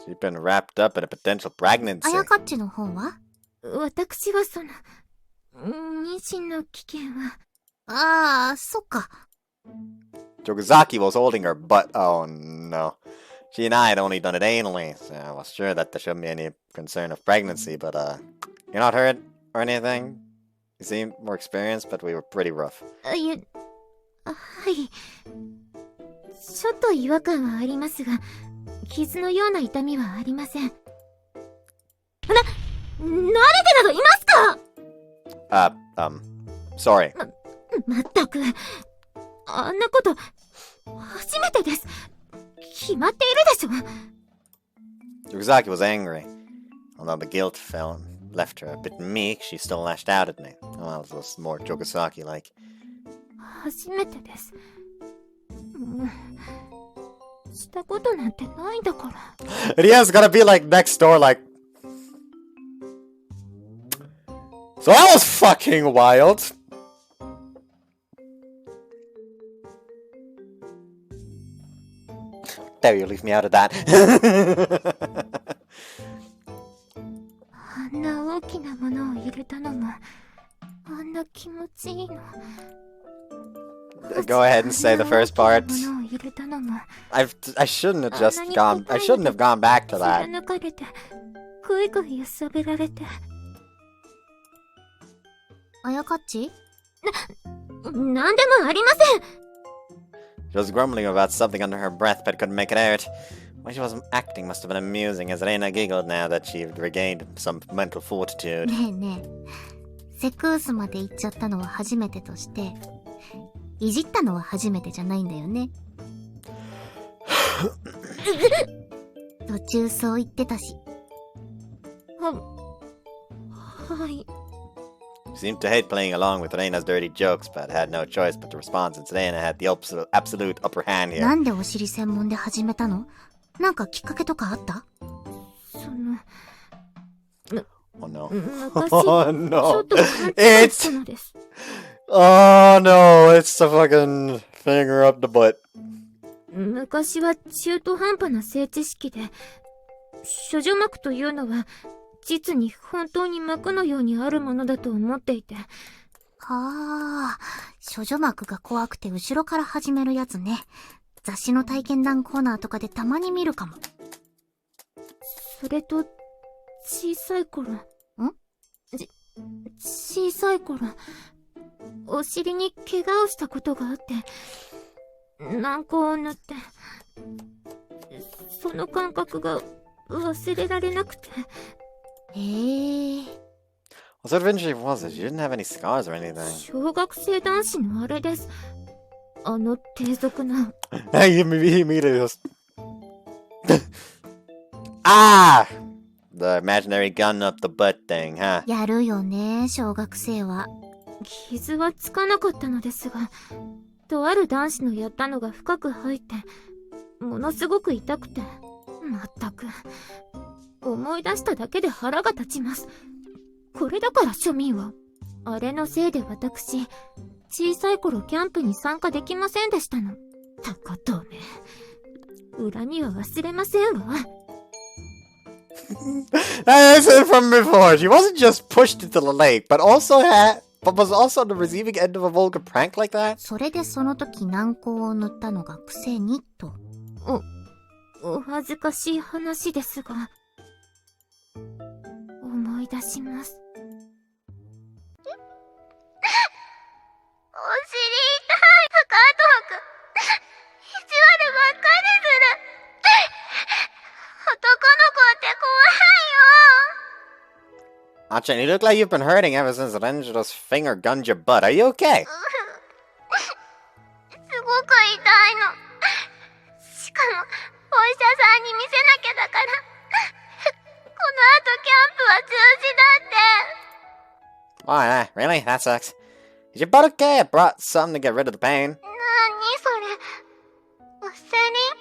she'd been wrapped up in a potential pregnancy. あやかっちの方は？私は妊娠の危険は。ああ、そっか。Chogasaki was holding her butt. Oh no. She and I had only done it anally, so I was sure that there shouldn't be any concern of pregnancy, but you're not hurt or anything? You seem more experienced, but we were pretty rough. はい。ちょっと違和感はありますが、傷のような痛みはありません。慣れてなどいますか？Sorry. まったく、あんなこと、初めてです。決まっているでしょ。Yukazaki was angry. Although the guilt left her a bit meek, she still lashed out at me. Well, it was more Yukazaki-like. 初めてです。したことなんてないんだから。And yeah, it's gonna be like next door, like. So that was fucking wild. Dare you leave me out of that? あんな大きなものを入れたのも、あんな気持ちいいの。Go ahead and say the first part. I shouldn't have just gone. I shouldn't have gone back to that. あやかっち？なんでもありません。 She was grumbling about something under her breath, but couldn't make it out. Why she wasn't acting must have been amusing, as Reina giggled now that she had regained some mental fortitude. ねえねえ、セクースまで行っちゃったのは初めてとして、いじったのは初めてじゃないんだよね。途中そう言ってたし。はい。She seemed to hate playing along with Reina's dirty jokes, but had no choice but to respond since Reina had the absolute upper hand here. なんでお尻専門で始めたの？なんかきっかけとかあった？ Oh no. 昔、 Oh ちょ no. っと勘違いしたのです。 Oh no, it's the fucking finger up the butt. 昔は中途半端な性知識で、処女膜というのは、実に本当に膜のようにあるものだと思っていて。ああ、処女膜が怖くて後ろから始めるやつね。雑誌の体験談コーナーとかでたまに見るかも。それと、小さい頃。小さい頃、お尻に怪我をしたことがあって、軟膏を塗って、その感覚が忘れられなくて。へえ。What sort of injury was it? You didn't have any scars or anything. 小学生男子のあれです。あの低俗な。He immediately just. Ah! The imaginary gun up the butt thing, huh? やるよね、小学生は。傷はつかなかったのですが、とある男子のやったのが深く入って、ものすごく痛くて、まったく。思い出しただけで腹が立ちます。これだから庶民は。あれのせいで私、小さい頃キャンプに参加できませんでしたの。たことめ。恨みは忘れませんわ。I said from before, she wasn't just pushed into the lake, but was also on the receiving end of a vulgar prank like that? それでその時軟膏を塗ったのが癖にと。お恥ずかしい話ですが、思い出します。お尻痛い。スカート履く。意地悪ばっかりする。男の子って怖いよ。Achan, you look like you've been hurting ever since Renjiro's finger gunned your butt. Are you okay? すごく痛いの。しかも、お医者さんに見せなきゃだから。この後キャンプは中止だって。Why, really? That sucks. Is your butt okay? I brought something to get rid of the pain. なにそれ。ワセリン？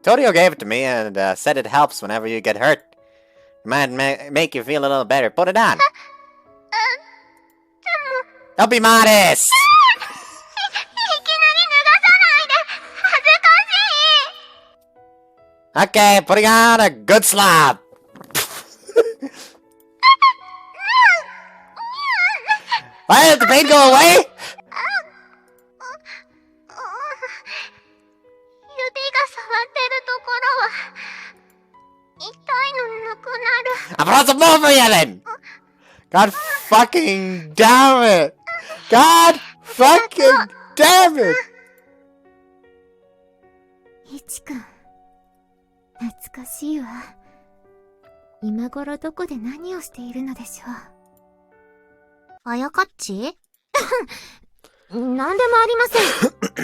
Torio gave it to me and said it helps whenever you get hurt. It might make you feel a little better. Put it on. でも。Don't be modest! いきなり脱がさないで。恥ずかしい。 Okay, putting on a good slap. Why did the pain go away? 指が触ってるところは痛いのなくなる。 I brought some more for you then. God fucking damn it. God fucking damn it. いちくん、懐かしいわ。今頃どこで何をしているのでしょう。あやかっち？なんでもありませ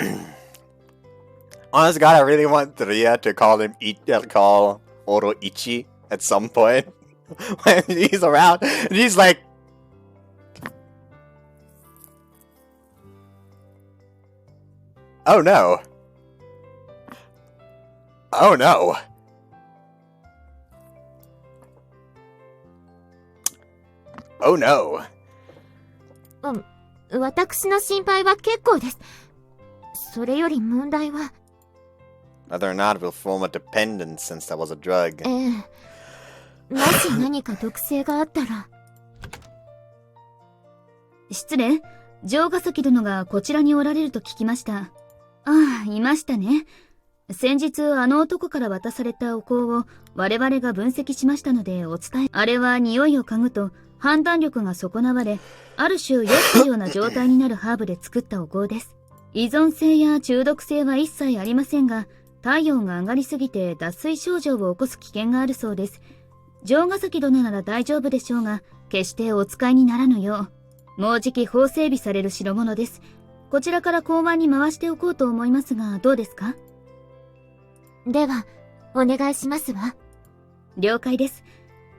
ん。Honest God, I really want Ria to call Oro Ichi at some point when he's around. And he's like, oh no. Oh no. Oh no. 私の心配は結構です。それより問題は。Whether or not it will form a dependence since that was a drug. もし何か毒性があったら。失礼、城ヶ崎殿がこちらにおられると聞きました。ああ、いましたね。先日あの男から渡されたお香を我々が分析しましたのでお伝え。あれは匂いを嗅ぐと判断力が損なわれ、ある種酔ったような状態になるハーブで作ったお香です。依存性や中毒性は一切ありませんが、体温が上がりすぎて脱水症状を起こす危険があるそうです。城ヶ崎殿なら大丈夫でしょうが、決してお使いにならぬよう。もうじき法整備される代物です。こちらから公安に回しておこうと思いますが、どうですか？では、お願いしますわ。了解です。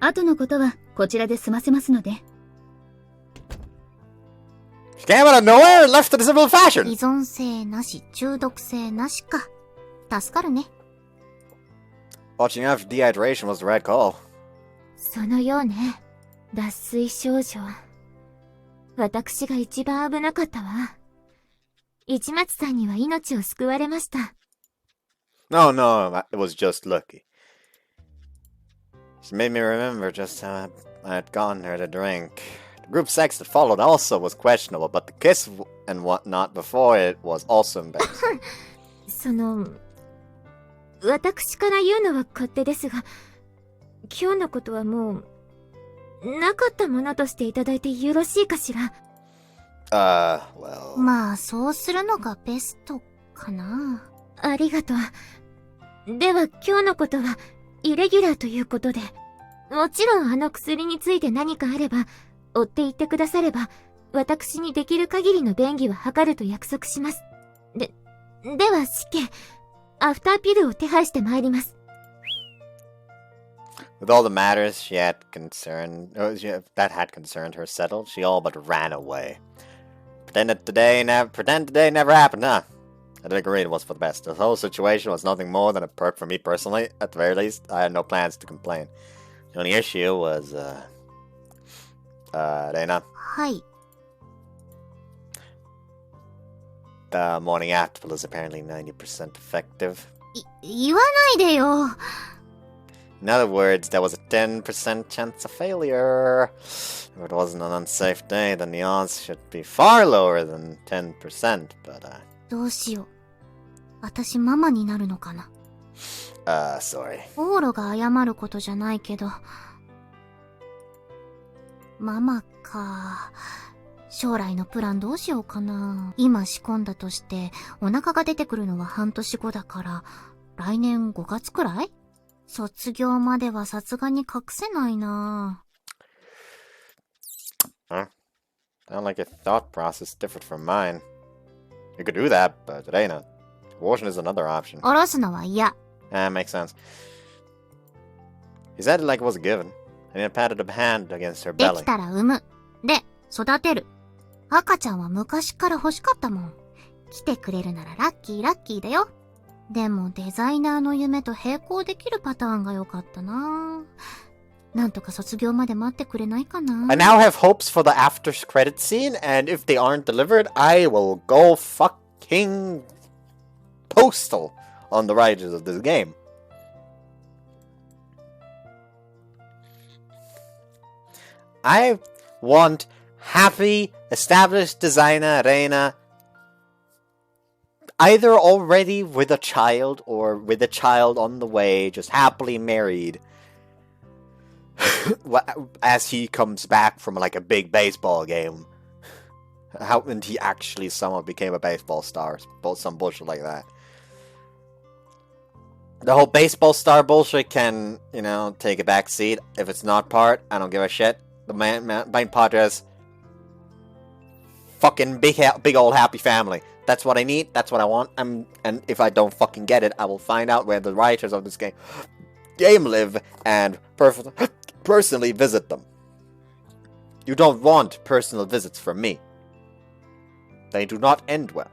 後のことはこちらで済ませますので。She came out of nowhere and left in a simple fashion. 依存性なし、中毒性なしか。助かるね。Watching out for dehydration was the right call. そのようね。脱水症状。私が一番危なかったわ。市松さんには命を救われました。No, it was just lucky. She made me remember just how I had gotten her to drink. The group sex that followed also was questionable, but the kiss and whatnot before it was also embarrassing. 私から言うのは勝手ですが、今日のことはもう、なかったものとしていただいてよろしいかしら。well... まあ、そうするのがベストかな。ありがとう。では今日のことは、イレギュラーということで、もちろんあの薬について何かあれば、追って言ってくだされば、私にできる限りの便宜は図ると約束します。では死刑、アフターピルを手配してまいります。With all the matters that had concerned her settled, she all but ran away. Pretend today never happened, huh? I did agree it was for the best. The whole situation was nothing more than a perk for me personally. At the very least, I had no plans to complain. The only issue was, Reina. はい。The morning after pill is apparently 90% effective. 言わないでよ。In other words, there was a 10% chance of failure. If it wasn't an unsafe day, then the odds should be far lower than 10%, but, どうしよう。私ママになるのかな。sorry. オーロが謝ることじゃないけど。ママか。将来のプランどうしようかな。今仕込んだとして、お腹が出てくるのは半年後だから、来年5月くらい？卒業まではさすがに隠せないな。Huh? Sound like your thought process differed from mine. You could do that, but Reina, abortion is another option. 下ろすのは嫌。Makes sense. He said it like it was a given, and he patted a hand against her で belly. きたら産む。で、育てる。赤ちゃんは昔から欲しかったもん。来てくれるならラッキーだよ。でもデザイナーの夢と並行できるパターンが良かったな。なんとか卒業まで待ってくれないかな。I now have hopes for the after credit scene, and if they aren't delivered, I will go fucking postal on the writers of this game. I want happy, established designer Reina, either already with a child or with a child on the way, just happily married, as he comes back from like a big baseball game. And he actually somehow became a baseball star, some bullshit like that. The whole baseball star bullshit can, take a back seat. If it's not part, I don't give a shit. The main part is fucking big old happy family. That's what I need. That's what I want. And if I don't fucking get it, I will find out where the writers of this game live and personally visit them. You don't want personal visits from me. They do not end well.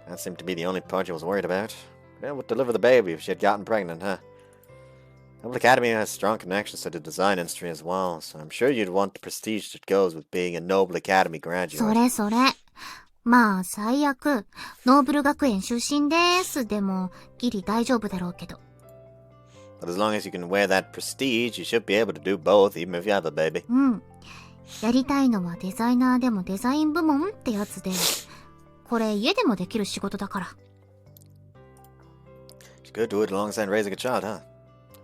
That seemed to be the only part she was worried about. It would deliver the baby if she had gotten pregnant, huh? Noble Academy has strong connections to the design industry as well, so I'm sure you'd want the prestige that goes with being a Noble Academy graduate. それそれ。まあ、最悪、ノーブル学園出身です。でも、ギリ大丈夫だろうけど。But as long as you can wear that prestige, you should be able to do both, even if you have a baby. うん。やりたいのはデザイナーでもデザイン部門ってやつで、これ家でもできる仕事だから。You could do it alongside raising a child, huh?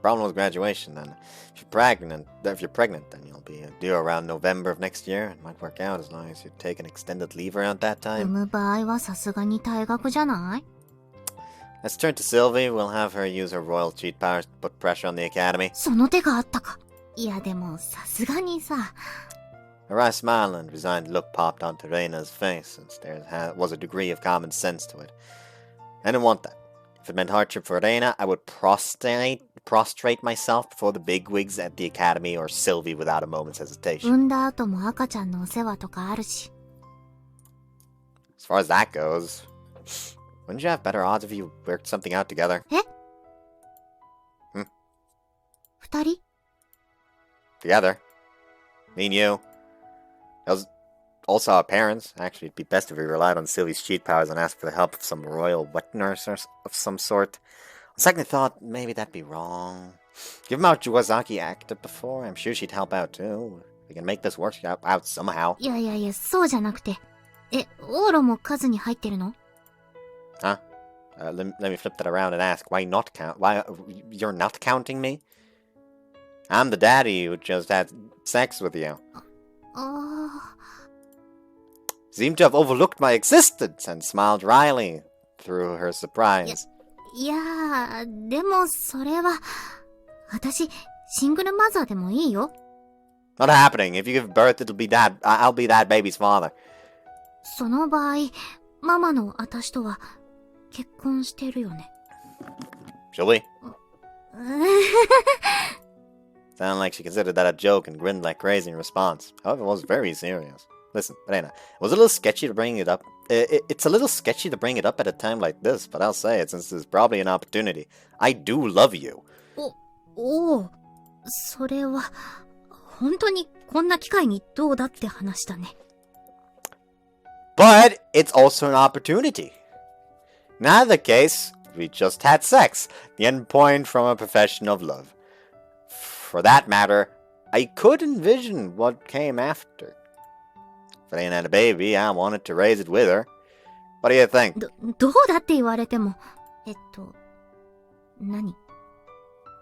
Problem with graduation, then. If you're pregnant, then you'll be due around November of next year. It might work out as long as you take an extended leave around that 産 time. む場合はさすがに退学じゃない？ Let's turn to Sylvie. We'll have her use her royal cheat powers to put pressure on the academy. その手があったか。いやでもさすがにさ。A wry smile and resigned look popped onto Reina's face, since there was a degree of common sense to it. I didn't want that. If it meant hardship for Reina, I would prostrate myself before the bigwigs at the academy or Sylvie without a moment's hesitation. 産んだ後も赤ちゃんのお世話とかあるし。As far as that goes, wouldn't you have better odds if you worked something out together? え？ 二人？ Together. Me and you. Also our parents. Actually, it'd be best if we relied on Sylvie's cheat powers and asked for the help of some royal wet nurse of some sort. On second thought, maybe that'd be wrong. Given how Juwazaki acted before, I'm sure she'd help out too. We can make this work out somehow. いやいやいや、そうじゃなくて。オーロも数に入ってるの？ Huh? Let me flip that around and ask, why you're not counting me? I'm the daddy who just had sex with you. ああ。 Seemed to have overlooked my existence and smiled wryly through her surprise. いやー、でもそれは、私、シングルマザーでもいいよ。Not happening. If you give birth, I'll be that baby's father. その場合、ママの私とは、結婚してるよね。Shall we? Sounded like she considered that a joke and grinned like crazy in response. However, it was very serious. Listen, Reina, it was a little sketchy to bring it up. It's a little sketchy to bring it up at a time like this, but I'll say it since there's probably an opportunity. I do love you. おう、それは、本当にこんな機会にどうだって話だね。But it's also an opportunity. In either case, we just had sex, the end point from a profession of love. For that matter, I could envision what came after. If Reina had a baby, I wanted to raise it with her. What do you think? どうだって言われても、何？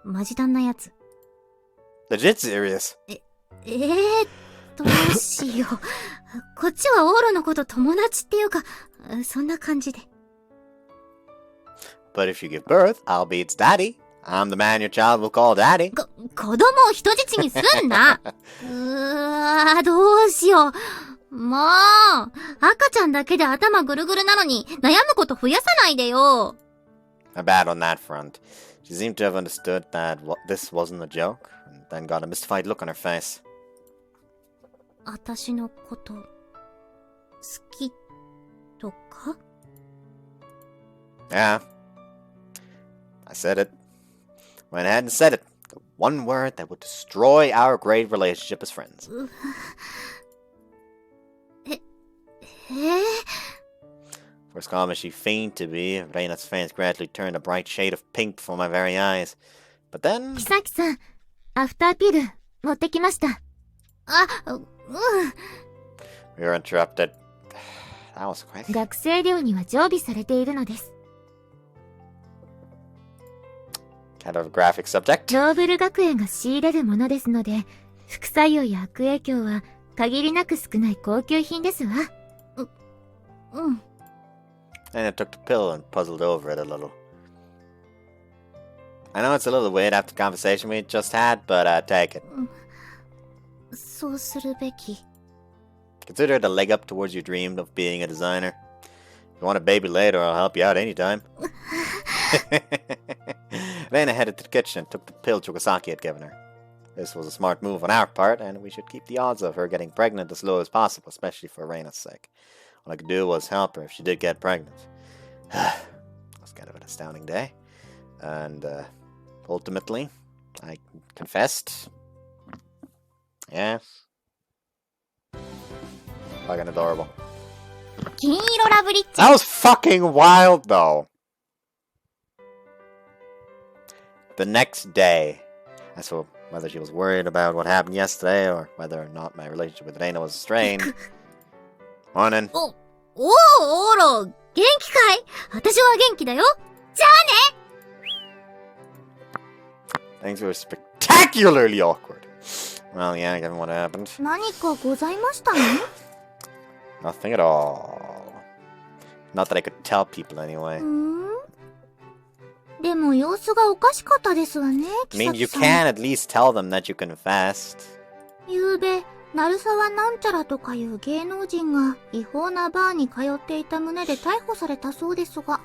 マジ旦那やつ。Legit serious. どうしよう。こっちはオーロのこと友達っていうか、そんな感じで。But if you give birth, I'll be its daddy. I'm the man your child will call daddy. 子供を人質にすんな。どうしよう。もう、赤ちゃんだけで頭ぐるぐるなのに悩むこと増やさないでよ。My bad on that front. She seemed to have understood that this wasn't a joke, and then got a mystified look on her face. 私のこと、好きとか？ Yeah. I said it. Went ahead and said it. The one word that would destroy our great relationship as friends. For as calm as she feigned to be, Reina's face gradually turned a bright shade of pink before my very eyes. But then... キサキさん、アフターピル、持ってきました。We were interrupted. That was quick. 学生寮には常備されているのです。Kind of a graphic subject. ノーブル学園が仕入れるものですので、副作用や悪影響は限りなく少ない高級品ですわ。And I took the pill and puzzled over it a little. I know it's a little weird after the conversation we just had, but take it. そそうするべき。 Consider it a leg up towards your dream of being a designer. If you want a baby later, I'll help you out anytime. Reina headed to the kitchen and took the pill Chugasaki had given her. This was a smart move on our part, and we should keep the odds of her getting pregnant as low as possible, especially for Reina's sake. All I could do was help her if she did get pregnant. It was kind of an astounding day. And, ultimately, I confessed. Yes. Fucking adorable. 金色ラブリッチ。 That was fucking wild, though. The next day, as for whether she was worried about what happened yesterday or whether or not my relationship with Reina was strained. Morning. おら、元気かい？私は元気だよ。じゃあね。 Things were spectacularly awkward. Well, yeah, given what happened. 何かございましたの？ Nothing at all. Not that I could tell people anyway. でも様子がおかしかったですわね、 I mean, キ you サキさん。 can at least tell them that you confessed. ゆうべ、鳴沢なんちゃらとかいう芸能人が違法なバーに通っていた旨で逮捕されたそうですが、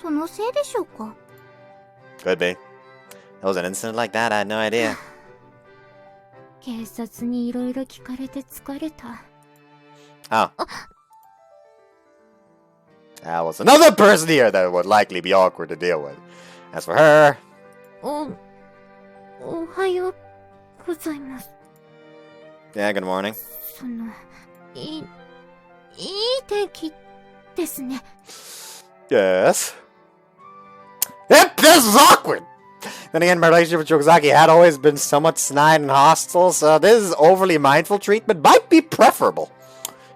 そのせいでしょうか？ Could be. There was an incident like that, I had no idea. 警察にいろいろ聞かれて疲れた。 Oh. That was another person here that would likely be awkward to deal with. As for her... おはようございます。 Yeah, good morning. その、いい天気ですね。 Yes. Yep, this is awkward! Then again, my relationship with Chugasaki had always been somewhat snide and hostile, so this overly mindful treatment might be preferable.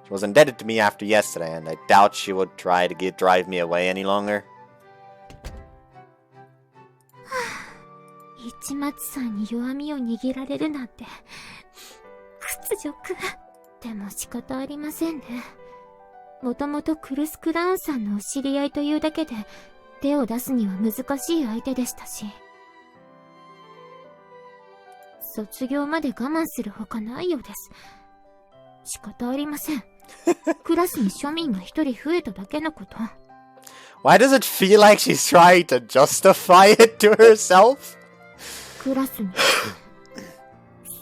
She was indebted to me after yesterday, and I doubt she would try to drive me away any longer. 市松さんに弱みを握られるなんて、屈辱。でも仕方ありませんね。もともとクルス・クラウンさんのお知り合いというだけで、手を出すには難しい相手でしたし。卒業まで我慢するほかないようです。仕方ありません。クラスに庶民が一人増えただけのこと。Why does it feel like she's trying to justify it to herself? クラスに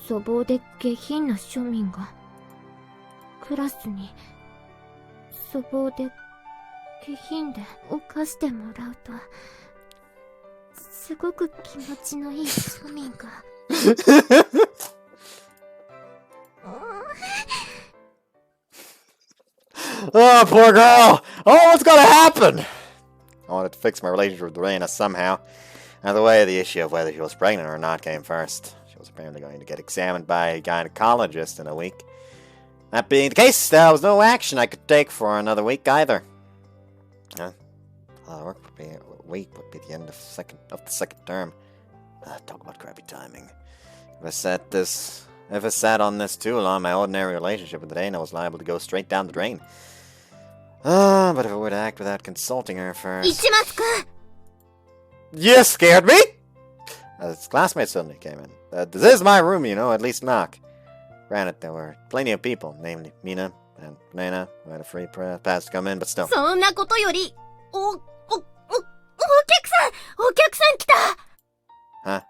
粗暴で下品な庶民がクラスに粗暴で下品で犯してもらうとすごく気持ちのいい庶民がOh, poor girl! Oh, what's gonna happen? I wanted to fix my relationship with Reina somehow. Either way, the issue of whether she was pregnant or not came first. She was apparently going to get examined by a gynecologist in a week. That being the case, there was no action I could take for another week either. Work would be the end of the second term. Talk about crappy timing. If I sat on this too long, my ordinary relationship with Reina was liable to go straight down the drain. But if I were to act without consulting her first... 市松くん You scared me? His classmate suddenly came in. This is my room, you know, at least knock. Granted, there were plenty of people, namely Mina and Reina, who had a free pass to come in, but still. そんなことより、お客さん来た Huh?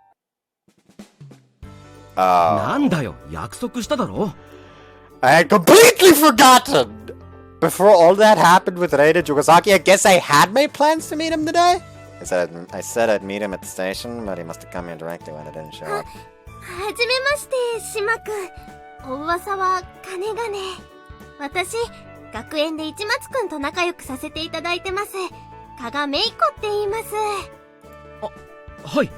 なんだよ、約束しただろ I had completely forgotten! Before all that happened with Reina Chugasaki, I guess I had made plans to meet him today? I said I'd meet him at the station, but he must have come here directly when I didn't show up. はじめまして、島くん。お噂は、金がね。私、学園で市松くんと仲良くさせていただいてます。加賀芽衣子って言います。はい、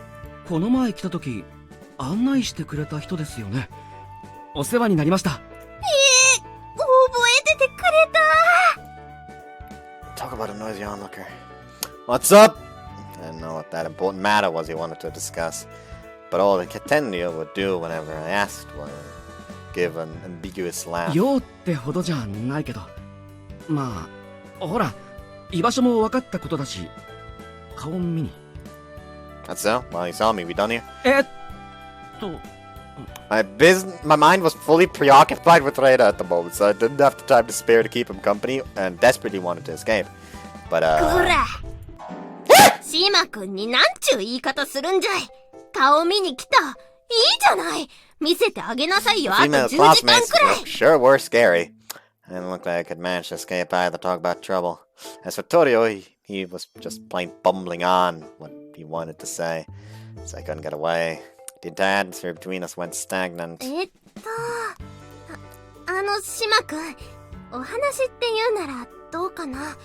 この前来た時、案内してくれた人ですよね。お世話になりました。覚えててくれた。 Talk about a noisy onlooker. What's up? I didn't know what that important matter was he wanted to discuss, but all the Ketenryo would do whenever I asked was give an ambiguous laugh. 用ってほどじゃないけど、まあ、ほら、居場所も分かったことだし、顔見に。That's so? Well, you saw me, we done here? My mind was fully preoccupied with Reina at the moment, so I didn't have the time to spare to keep him company, and desperately wanted to escape. But, こら島くんになんちゅう言い方するんじゃい。顔見に来た。いいじゃない。見せてあげなさいよ。あと10 female 時間 classmates くらい。 sure were scary. I didn't look like I could manage to escape either. Talk about trouble. As for Torio, he was just plain bumbling on what he wanted to say, so I couldn't get away. The entire atmosphere between us went stagnant. 島くん、お話って言うならどうかな。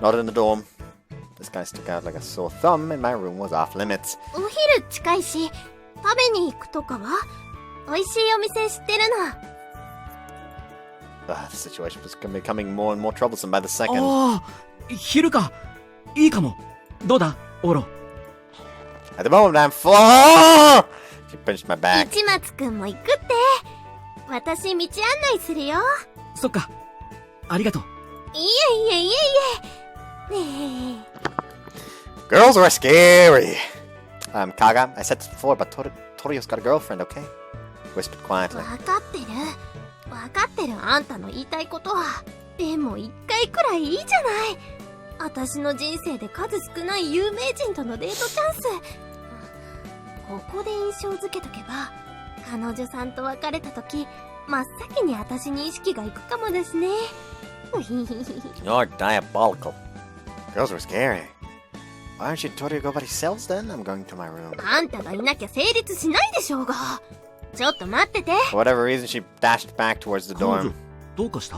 Not in the dorm. This guy stuck out like a sore thumb, and my room was off limits. お昼近いし、食べに行くとかは？美味しいお店知ってるの。The situation was becoming more and more troublesome by the second. ああ、昼か。いいかも。どうだ、オロ。At the moment, I'm full. Oh! She pinched my back. 市松くんも行くって。私道案内するよ。そっか。ありがとう。いえいえいえいえ。ねえ。 Girls were scary. Kaga, I said this before, but Torio's got a girlfriend, okay? Whispered quietly. わかってる。わかってるあんたの言いたいことは。でも一回くらいいいじゃない。私の人生で数少ない有名人とのデートチャンス。ここで印象づけとけば、彼女さんと別れた時、真っ先に私に意識がいくかもですね。You're diabolical. Girls were scary. Why aren't you Torio go by yourselves then? I'm going to my room. あんたがいなきゃ成立しないでしょうが。ちょっと待ってて。 For whatever reason, she dashed back towards the 彼女 dorm. どうかした？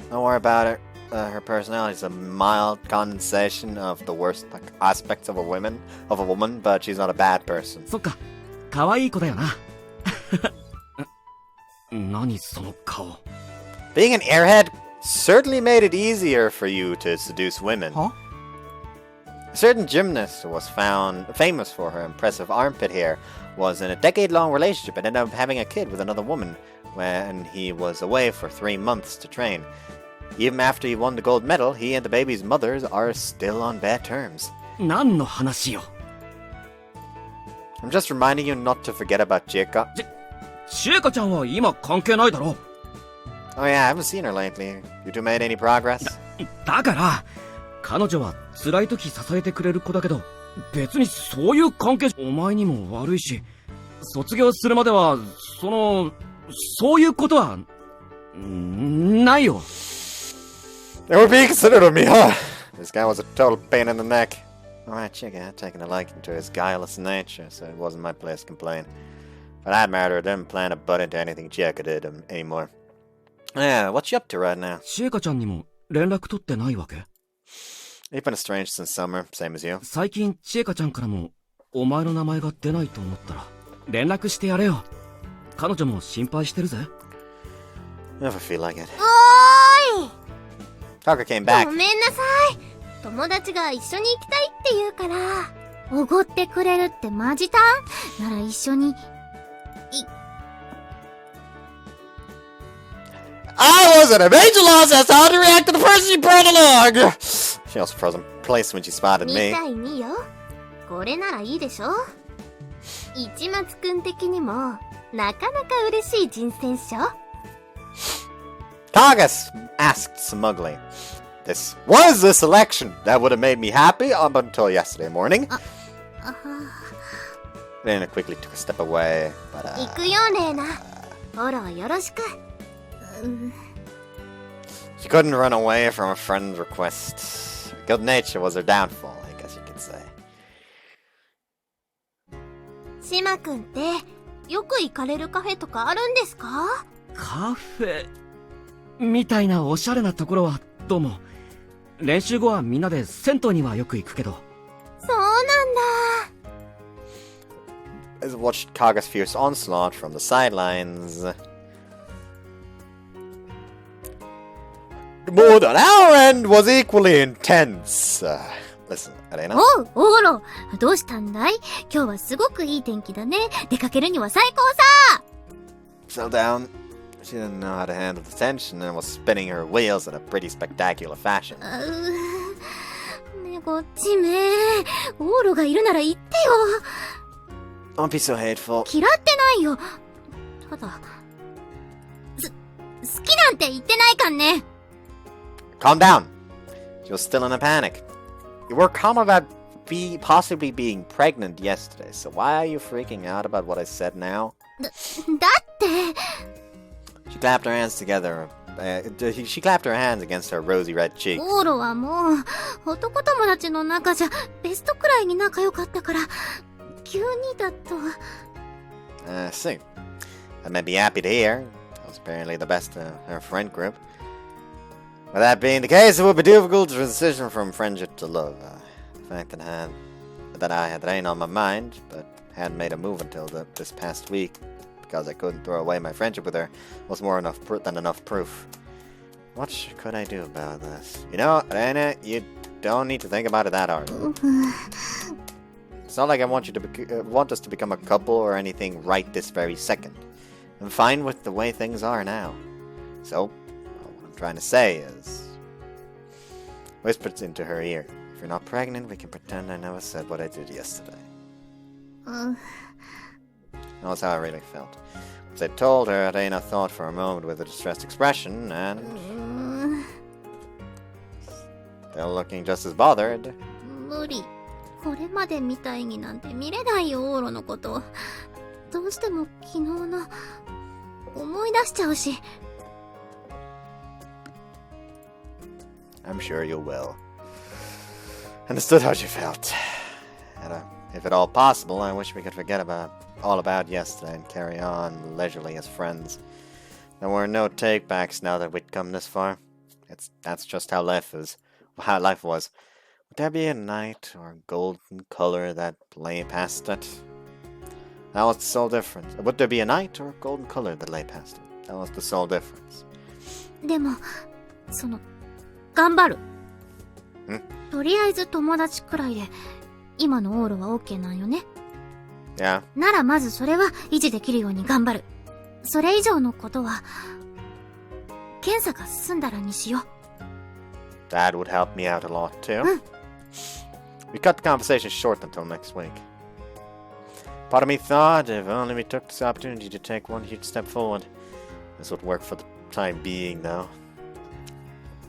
Don't worry about it. Her personality is a mild condensation of the worst aspects of a woman, but she's not a bad person. そっか。可愛い子だよな。何その顔。Being an airhead certainly made it easier for you to seduce women. Huh? A certain gymnast who was found famous for her impressive armpit hair was in a decade-long relationship and ended up having a kid with another woman when he was away for 3 months to train. Even after he won the gold medal, he and the baby's mothers are still on bad terms. 何の話よ。I'm just reminding you not to forget about Chieka. シエカちゃんは今関係ないだろ。 Oh yeah, I haven't seen her lately. You two made any progress? だから、彼女は辛い時支えてくれる子だけど、別にそういう関係、お前にも悪いし、卒業するまでは、そういうことは、ないよ。They were being considerate of me, huh? This guy was a total pain in the neck. Alright, Chieka had taken a liking to his guileless nature, so it wasn't my place to complain. But I'd married her, didn't plan to butt into anything Chieka did anymore. Yeah, what's she up to right now? シエカちゃんにも連絡取ってないわけ？ They've been estranged since summer, same as you. 最近シエカちゃんからもお前の名前が出ないと思ったら連絡してやれよ。彼女も心配してるぜ。 Never feel like it. おーい。 Tucker came back. ごめんなさい。友達が一緒に行きたいって言うから。おごってくれるってマジたん？なら一緒に。I was at a major loss as to how to react to the person she brought along. She also froze in place when she spotted み me. たいによ。これならいいでしょ。市松くん的にもなかなか嬉しい人選っしょ。 Kagas asked smugly. This was the selection that would have made me happy up until yesterday morning. Then I quickly took a step away, but 行くよレイナ。フォローよろしく。she couldn't run away from a friend's request. Good nature was her downfall, I guess you could say. 島くんってよく行かれるカフェとかあるんですか？カフェみたいなおしゃれなところはどうも。練習後はみんなで銭湯にはよく行くけど。そうなんだ。 As I watched Kaga's fierce onslaught from the sidelines. The mood on our end was equally intense. Listen, Reina. おう、オーロ。どうしたんだい？今日はすごくいい天気だね。出かけるには最高さ。 Settle down. She didn't know how to handle the tension and was spinning her wheels in a pretty spectacular fashion. ねこっちめ。オーロがいるなら言ってよ。Don't be so hateful. 嫌ってないよ。ただ、好きなんて言ってないかんね。Calm down. You're still in a panic. You were calm about possibly being pregnant yesterday, so why are you freaking out about what I said now? だって。She clapped her hands together. She clapped her hands against her rosy red cheek. オーロはもう、男友達の中じゃベストくらいに仲良かったから、急にだと。See. I may be happy to hear. It was apparently the best of her friend group. With that being the case, it would be difficult to transition from friendship to love. The fact that I had Reina on my mind, but hadn't made a move until this past week, because I couldn't throw away my friendship with her, was more than enough proof. What could I do about this? You know, Reina, you don't need to think about it that hard. It's not like I want you to want us to become a couple or anything right this very second. I'm fine with the way things are now. So, what I'm trying to say is... Whispered into her ear. If you're not pregnant, we can pretend I never said what I did yesterday. That's how I really felt. As I told her, Reina thought for a moment with a distressed expression, and... Still looking just as bothered. 無理。これまでみたいになんて見れないよ、オーロのこと。どうしても昨日の思い出しちゃうし。I'm sure you will. Understood how she felt. If at all possible, I wish we could forget all about yesterday and carry on leisurely as friends. There were no take-backs now that we'd come this far. That's just how life was. Would there be a night or a golden color that lay past it? That was the sole difference. Would there be a night or a golden color that lay past it? That was the sole difference. でも、頑張る。とりあえず友達くらいで、今のオーロは OK なんよね。Yeah. ならまずそれは維持できるように頑張る。それ以上のことは、検査が済んだらにしよう。That would help me out a lot too. We cut the conversation short until next week. Part of me thought if only we took this opportunity to take one huge step forward, this would work for the time being, though.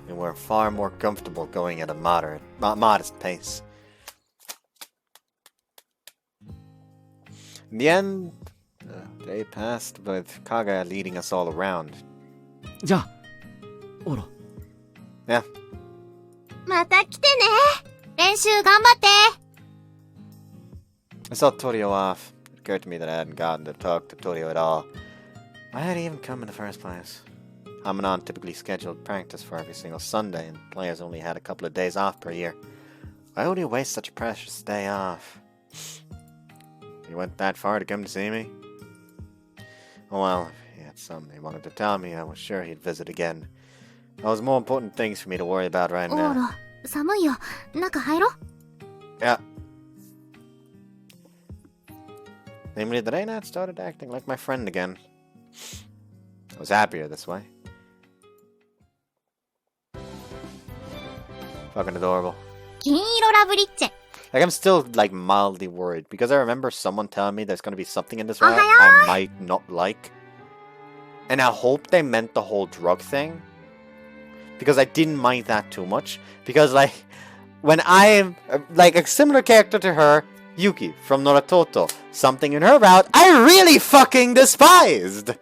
We were far more comfortable going at a modest pace. In the end, the day passed with Kaga leading us all around. じゃあ、オーロ。Yeah. また来てね。練習頑張って。I saw Torio off. It occurred to me that I hadn't gotten to talk to Torio at all. Why had he even come in the first place? Hamanon typically scheduled practice for every single Sunday, and players only had a couple of days off per year. Why would he waste such a precious day off? He went that far to come to see me? Oh well, if he had something he wanted to tell me, I was sure he'd visit again. There was more important things for me to worry about right オーロ、 now. 寒いよ。中入ろ。Yeah. Namely, that Reina had started acting like my friend again. I was happier this way. Fucking adorable. 金色ラブリッチェ。 Like, I'm still, like, mildly worried, because I remember someone telling me there's gonna be something in this route I might not like. And I hope they meant the whole drug thing. Because I didn't mind that too much. Because, like, when I'm, like, a similar character to her, Yuki from Noratoto, something in her route I really fucking despised!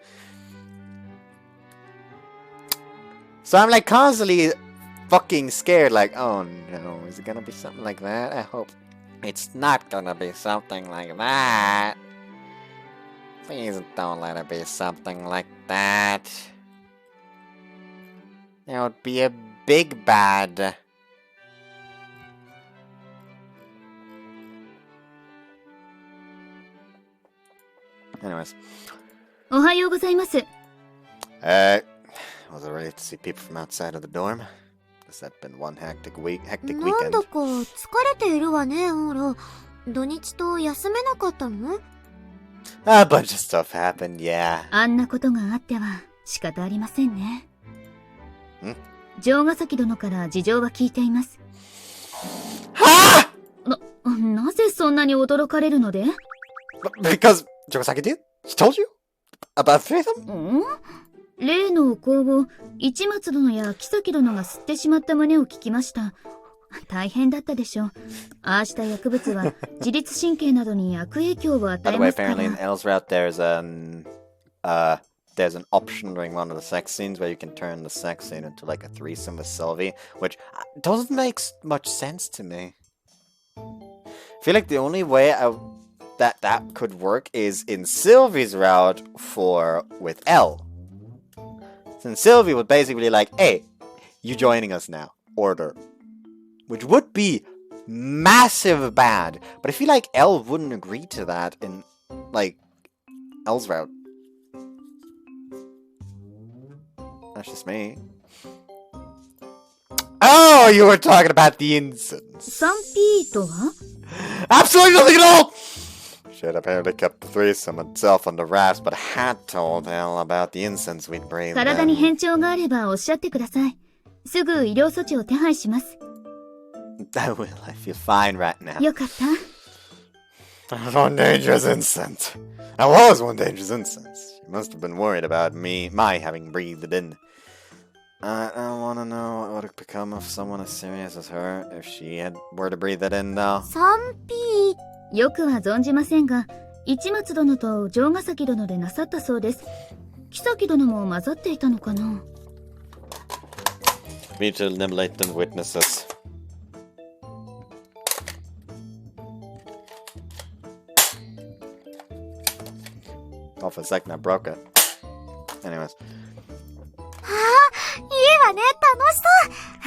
So I'm, like, constantly fucking scared, like, oh no, is it gonna be something like that? I hope it's not gonna be something like that. Please don't let it be something like that. It would be a big bad. Anyways. おはようございます。Was it relief to see people from outside of the dorm? This had been one hectic なん weekend. だか疲れているわね、オーロ。土日と休めなかったの？ A bunch of stuff happened, yeah. あんなことがあっては仕方ありませんね。城ヶ崎殿から事情は聞いています。はなぜそんなに驚かれるので？ Because Jokosaki did? She told you? About three of them? 例のお香を市松殿や妃殿が吸ってしまった旨を聞きました。大変だったでしょう。ああした薬物は自律神経などに悪影響を与 By え the way, ますから。 apparently in L's route there's an option during one of the sex scenes where you can turn the sex scene into like a threesome with Sylvie, which doesn't make much sense to me. I feel like the only way that could work is in Sylvie's route with L. Since Sylvie was basically like, hey, you joining us now. Order. Which would be massive bad. But I feel like L wouldn't agree to that in, like, L's route. That's just me. Oh, you were talking about the incense. 3P とは Absolutely nothing at all! She had apparently kept the threesome itself on the wraps, but had told L about the incense we'd breathe 体に in. 変調があればおっしゃってください。すぐ医療措置を手配します。 I will. I feel fine right now. よかった。 That was one dangerous incense. That was one dangerous incense. She must have been worried about my having breathed it in. I don't want to know what would have become of someone as serious as her if she were to breathe it in, though. 3P よくは存じませんが、市松殿と城ヶ崎殿でなさったそうです。妃殿も混ざっていたのかな。 Mutual eliminate the witnesses. Oh, for a second I broke it. Anyways. いいわね、楽し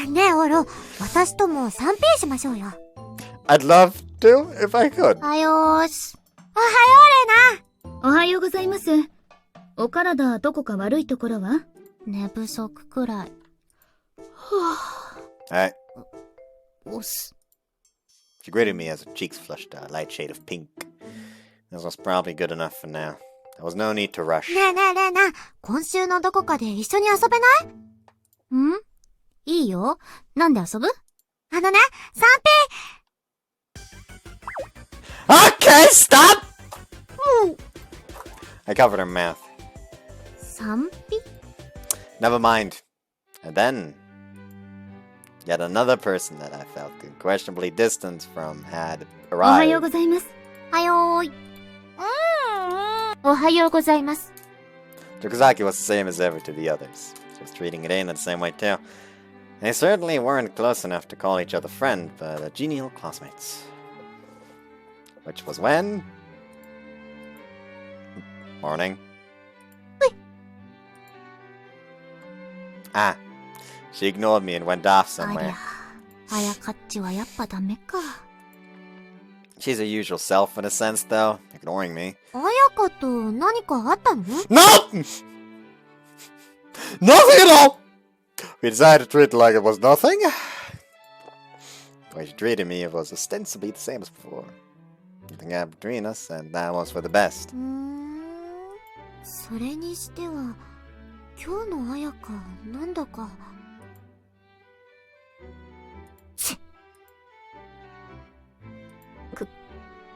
そう。ねえ、オロ、私とも 3P しましょうよ。I'd love to, if I could. はよーし。おはよう、レナ。おはようございます。お体どこか悪いところは？寝不足くらい。Alright. おす。 She greeted me as her cheeks flushed a light shade of pink. This was probably good enough for now. There was no need to rush. ねえねえレナ、今週のどこかで一緒に遊べない？ん？いいよ。なんで遊ぶ？あのね、Okay, stop! I covered her mouth. 3P? Never mind. And then, yet another person that I felt unquestionably distant from had おはよう arrived. ございます。はよーい。おはようございます。 Tokuzaki was the same as ever to the others. She was treating Reina the same way too. They certainly weren't close enough to call each other friend, but genial classmates. Which was when? Morning. Ah, she ignored me and went off あり somewhere. ゃ、あやかっちはやっぱダメか。 She's her usual self in a sense, though, ignoring me. あやかと何かあったの？ No! Nothing at all! We decided to treat it like it was nothing. The way she treated me was ostensibly the same as before. Nothing happened between us, and that was for the best. それにしては、今日のあやか、なんだか。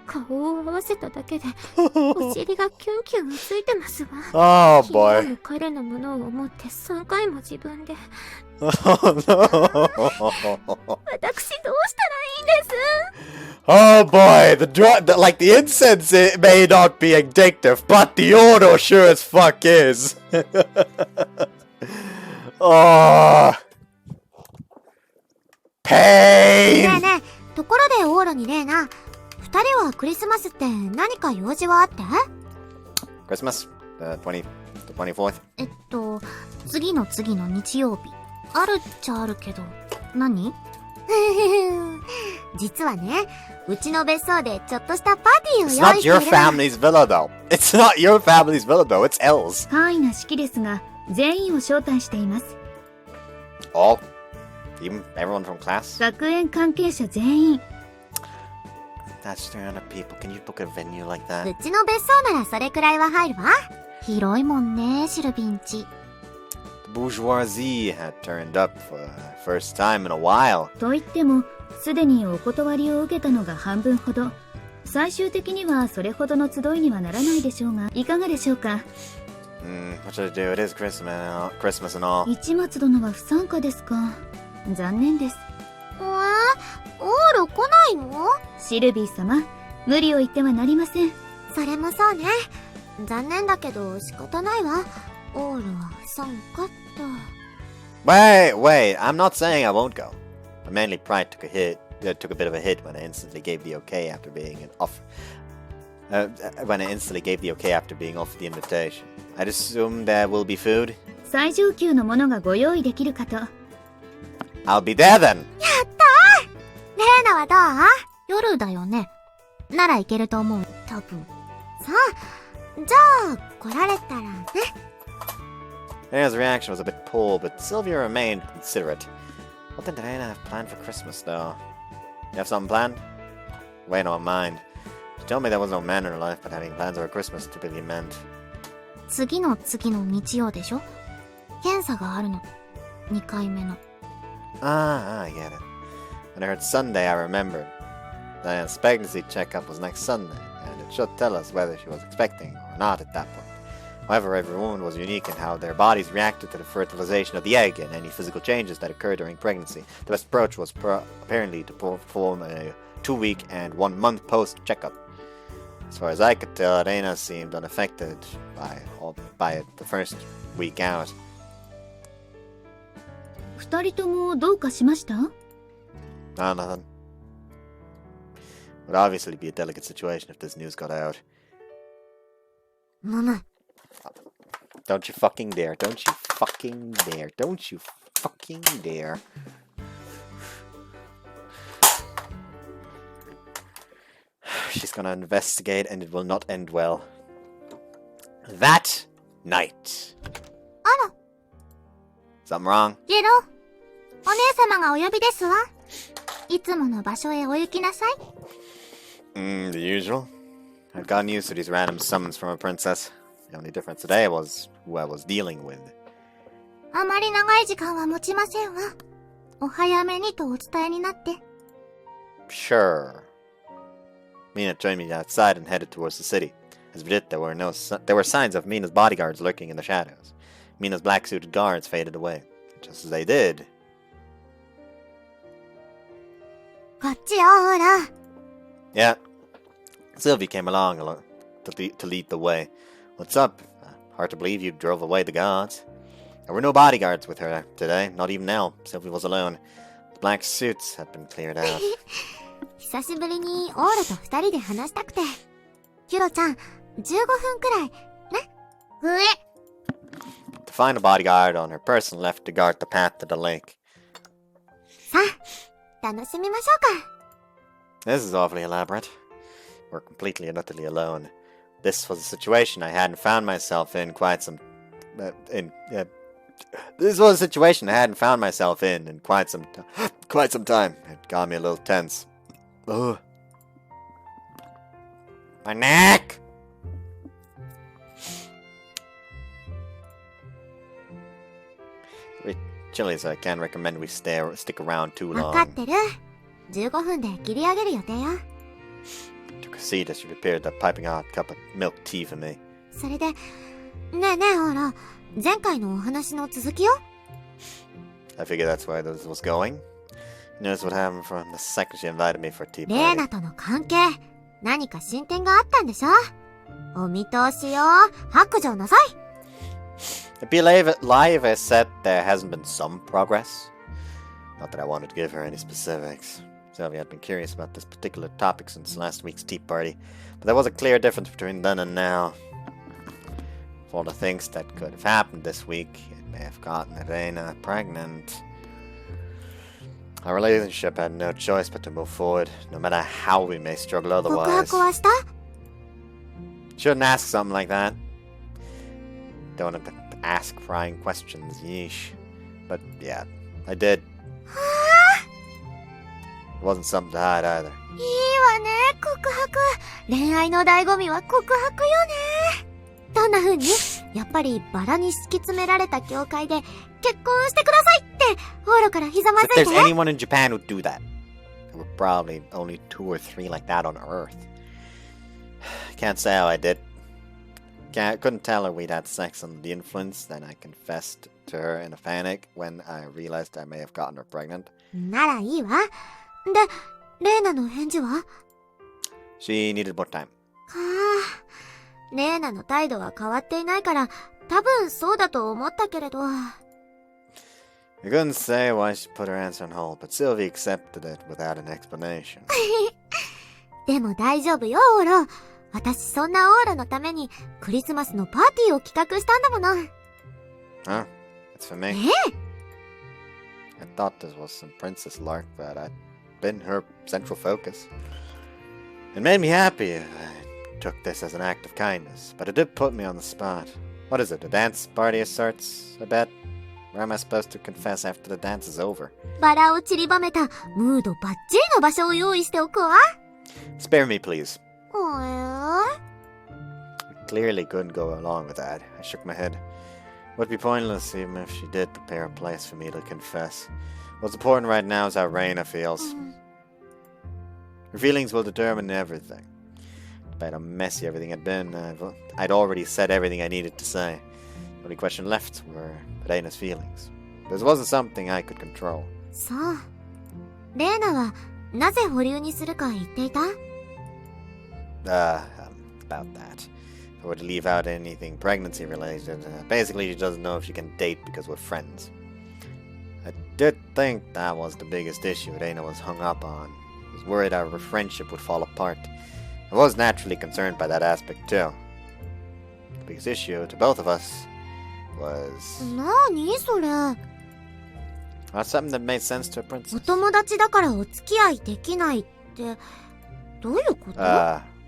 顔を合わせただけで、お尻がキュンキュンついてますわ。 Oh 昨日 boy. も彼のものを思って3回も自分で。 Oh no. 私どうしたらいいんです？ Oh boy, like the incense, it may not be addictive, but the odor sure as fuck is. Oh. ねえ Pain! ねえ、ところでオーロにレーナ、二人はクリスマスって何か用事はあって？ Christmas, the 24th. 次の次の日曜日。あるっちゃあるけど、何？実はね、うちの別荘でちょっとしたパーティーを It's 用 not 意してる your family's villa though. It's not your family's villa though, it's L's. 簡易な式ですが、全員を招待しています。 All? Even everyone from class? 学園関係者全員。 That's 300 people. Can you book a venue like that? うちの別荘ならそれくらいは入るわ。広いもんね、シルビンチ。 The bourgeoisie had turned up for the first time in a while. と言っても、すでにお断りを受けたのが半分ほど。最終的にはそれほどの集いにはならないでしょうが、いかがでしょうか。What should I do? It is Christmas and all. 市松殿は不参加ですか。残念です。オール来ないの？シルビー様、無理を言ってはなりません。それもそうね。残念だけど仕方ないわ。オールは不参加と。Wait, I'm not saying I won't go. But mainly pride took a bit of a hit when I instantly gave the okay after being off the invitation. I'd assume there will be food. 最上級のものがご用意できるかと。I'll be there then! やったー！レーナはどう？夜だよね。ならいけると思う。多分。さあ、じゃあ、来られたらね。Reina's reaction was a bit poor, but Sylvia remained considerate. What did Reina have planned for Christmas, though? You have something planned? Wait, no, mine. She told me there was no man in her life, but having plans over Christmas typically meant. 次の日曜でしょ？検査があるの。2回目の。I get it. When I heard Sunday, I remembered. Diana's pregnancy checkup was next Sunday, and it should tell us whether she was expecting or not at that point. However, every woman was unique in how their bodies reacted to the fertilization of the egg and any physical changes that occurred during pregnancy. The best approach was apparently to perform a 2-week and 1-month post-checkup. As far as I could tell, Reina seemed unaffected by it the first week out. 二人ともどうかしました？ No, nothing. Would obviously be a delicate situation if this news got out. むむ。Don't you fucking dare. Don't you fucking dare. Don't you fucking dare. She's gonna investigate and it will not end well. That night. あら、 Something wrong? ゲロ。お姉様がお呼びですわ。いつもの場所へお行きなさい。The usual. I've gotten used to these random summons from a princess. The only difference today was who I was dealing with. あまり長い時間は持ちませんわ。お早めにとお伝えになって。Sure. Mina joined me outside and headed towards the city. As we did, there were signs of Mina's bodyguards lurking in the shadows. Mina's black-suited guards faded away. Just as they did. こっちよ、ほら。 Yeah. Sylvie came along to lead the way. What's up? Hard to believe you drove away the guards. There were no bodyguards with her today, not even Nell. Sylvie was alone. The black suits had been cleared out. 久しぶりにオールと2人で話したくて。キュロちゃん、15分くらい、ね。うえ。 To find a bodyguard on her person left to guard the path to the lake. さあ、楽しみましょうか。This is awfully elaborate. We're completely and utterly alone. This was a situation I hadn't found myself in quite some time. It got me a little tense. Ugh. My neck! It's chilly, so I can't recommend we stick around too わかっ long. てる。15分で切り上げる予定よ。Took a seat as she prepared a piping hot cup of milk tea for me. それで、ねえねえほら、前回のお話の続きよ。I figured that's where this was going. You notice what happened from the second she invited me for a tea レー party. ナとの関係、何か進展があったんでしょ？お見通しよ。白状なさい。It'd be a lie if I said there hasn't been some progress. Not that I wanted to give her any specifics. Sylvia had been curious about this particular topic since last week's tea party, but there was a clear difference between then and now. Of all the things that could have happened this week, it may have gotten Reina pregnant. Our relationship had no choice but to move forward, no matter how we may struggle 告 otherwise. 白はした？ Shouldn't ask something like that. Don't have to ask prying questions, yeesh. But yeah, I did. It wasn't something to hide either. いいわね、告白。恋愛の醍醐味は告白よね。どんな風に？やっぱりバラに敷き詰められた教会で結婚してくださいってオールからひざまず If いて。 there's anyone in Japan who'd do that, there were probably only 2 or 3 like that on Earth. Can't say how I did. Couldn't tell her we'd had sex under the influence. Then I confessed to her in a panic when I realized I may have gotten her pregnant. ならいいわ。で、レイナの返事は？ She needed more time. レイナの態度は変わっていないから、多分そうだと思ったけれど。I couldn't say why she put her answer on hold, but Sylvie accepted it without an explanation. でも大丈夫よ、オーロ。私そんなオーロのためにクリスマスのパーティーを企画したんだもの。Huh? That's for me. え？ I thought this was some princess lark, but I'd been her central focus. It made me happy. I took this as an act of kindness, but it did put me on the spot. What is it, a dance party of sorts, I bet? Where am I supposed to confess after the dance is over? バラを散りばめたムードバッチリの場所を用意しておくわ。Spare me, please. I Clearly couldn't go along with that. I shook my head. Would be pointless even if she did prepare a place for me to confess. What's important right now is how Reina feels. Her feelings will determine everything. Despite how messy everything had been, I'd already said everything I needed to say. The only question left were Reina's feelings. This wasn't something I could control. そう。レイナはなぜ保留にするか言っていた？ About that. If I were to leave out anything pregnancy related, basically she doesn't know if she can date because we're friends. I did think that was the biggest issue Reina was hung up on. I was worried our friendship would fall apart. I was naturally concerned by that aspect too. The biggest issue to both of us was... なにそれ？ something that made sense to a お princess. 友達だからお付き合いできないってどういうこと？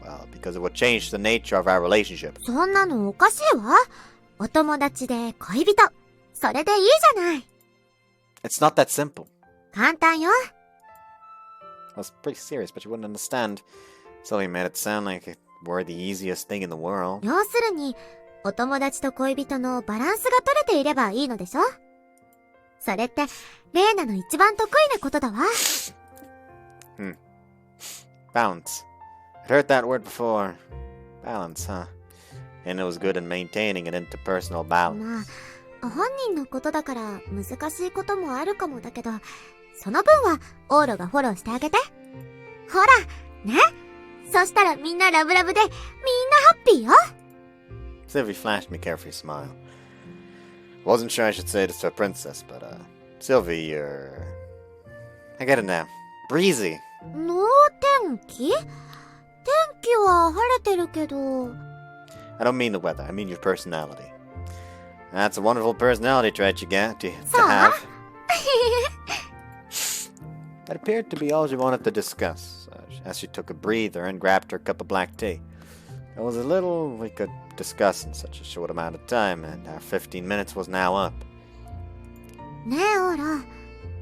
Well, because it would change the nature of our relationship. そんなのおかしいわ。お友達で恋人。それでいいじゃない。 It's not that simple. 簡単よ。 I was pretty serious, but you wouldn't understand. Sylvie made it sound like it were the easiest thing in the world. 要するに、お友達と恋人のバランスが取れていればいいのでしょ？それって、レイナの一番得意なことだわ。Balance. I'd heard that word before. Balance, huh? And it was good in maintaining an interpersonal balance. まあ、本人のことだから難しいこともあるかもだけど、その分はオーロがフォローしてあげて。ほら、ね？そしたらみんなラブラブで、みんなハッピーよ。 Sylvie flashed me a carefree smile. Wasn't sure I should say this to a princess, but, Sylvie, you're... I get it now. Breezy. 能天気？天気は晴れてるけど。 I don't mean the weather, I mean your personality. That's a wonderful personality trait you get to have. That appeared to be all she wanted to discuss, as she took a breather and grabbed her cup of black tea. There was a little we could discuss in such a short amount of time, and our 15 minutes was now up. ねえ、オーロ。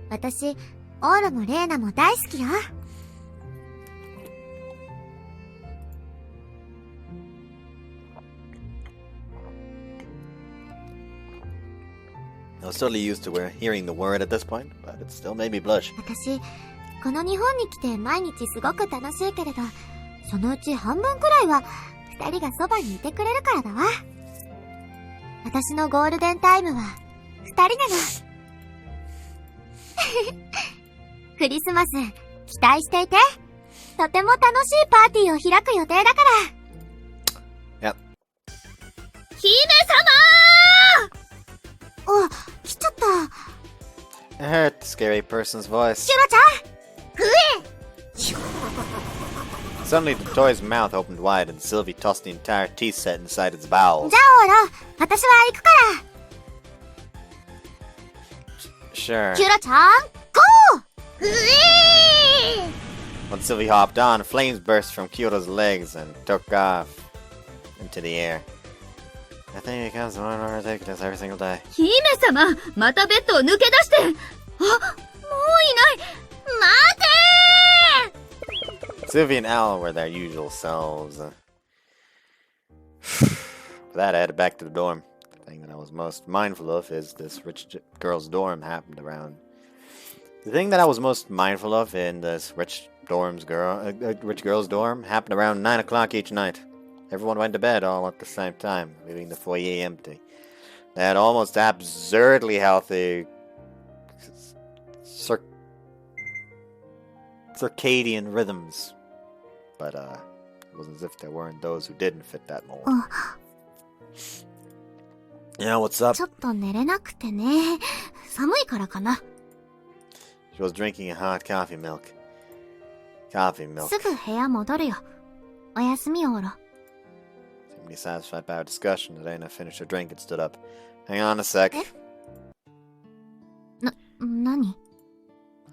私、オーロもレイナも大好きよ。I was totally used to hearing the word at this point, but it still made me blush. 私、この日本に来て毎日すごく楽しいけれど、そのうち半分くらいは二人がそばにいてくれるからだわ。私のゴールデンタイムは二人なの。クリスマス、期待していて。とても楽しいパーティーを開く予定だから。Yep. 姫あ、来ちゃった。 I heard the scary person's voice. シュラちゃん、 Suddenly the toy's mouth opened wide and Sylvie tossed the entire tea set inside its bowels. じゃあオーロ、私は行くから。 Sure. シュラちゃん、ゴー！ When Sylvie hopped on, flames burst from Kyoto's legs and took off into the air. I think it becomes more and more ridiculous every single day. 姫様、またベッドを抜け出して。あ、もういない。待て Sylvie and Al were their usual selves. For that, I headed back to the dorm. The thing that I was most mindful of is this rich girl's dorm happened around. The thing that I was most mindful of in this rich girl's dorm happened around 9 o'clock each night. Everyone went to bed all at the same time, leaving the foyer empty. They had almost absurdly healthy circadian rhythms. But it wasn't as if there weren't those who didn't fit that mold. Yeah, what's up? ちょっと寝れなくてね。寒いからかな。 She was drinking a hot coffee milk. Coffee milk. すぐ部屋戻るよ。おやすみ、オーロ。 Seemingly satisfied by our discussion, Reina finished her drink and stood up. Hang on a sec. 何?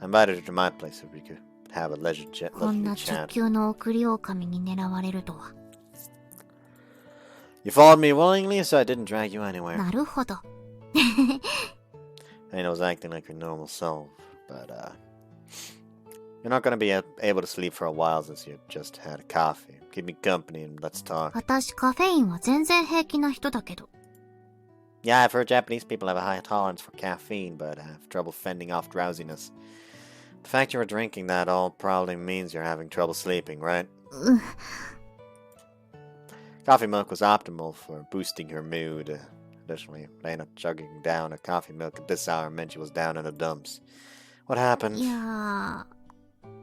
I invited her to my place so we could have a leisurely こんな chat. 直球の送り狼に狙われるとは。 You followed me willingly, so I didn't drag you anywhere. なるほど。 Reina was acting like her normal self, but you're not gonna be able to sleep for a while since you just had a coffee. Keep me company and let's talk. 私カフェインは全然平気な人だけど。 Yeah, I've heard Japanese people have a high tolerance for caffeine, but have trouble fending off drowsiness. The fact you were drinking that all probably means you're having trouble sleeping, right? Coffee milk was optimal for boosting her mood. Additionally, Reina chugging down a coffee milk at this hour meant she was down in the dumps. What happened? いやー、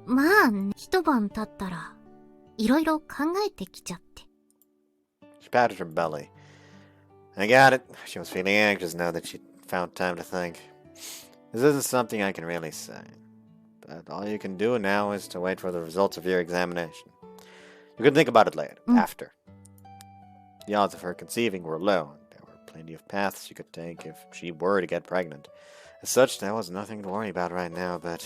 まあ、一晩経ったら、いろいろ考えてきちゃって。 She patted her belly. I got it. She was feeling anxious now that she'd found time to think. This isn't something I can really say. But all you can do now is to wait for the results of your examination. You can think about it later, after. The odds of her conceiving were low, and there were plenty of paths she could take if she were to get pregnant. As such, there was nothing to worry about right now, but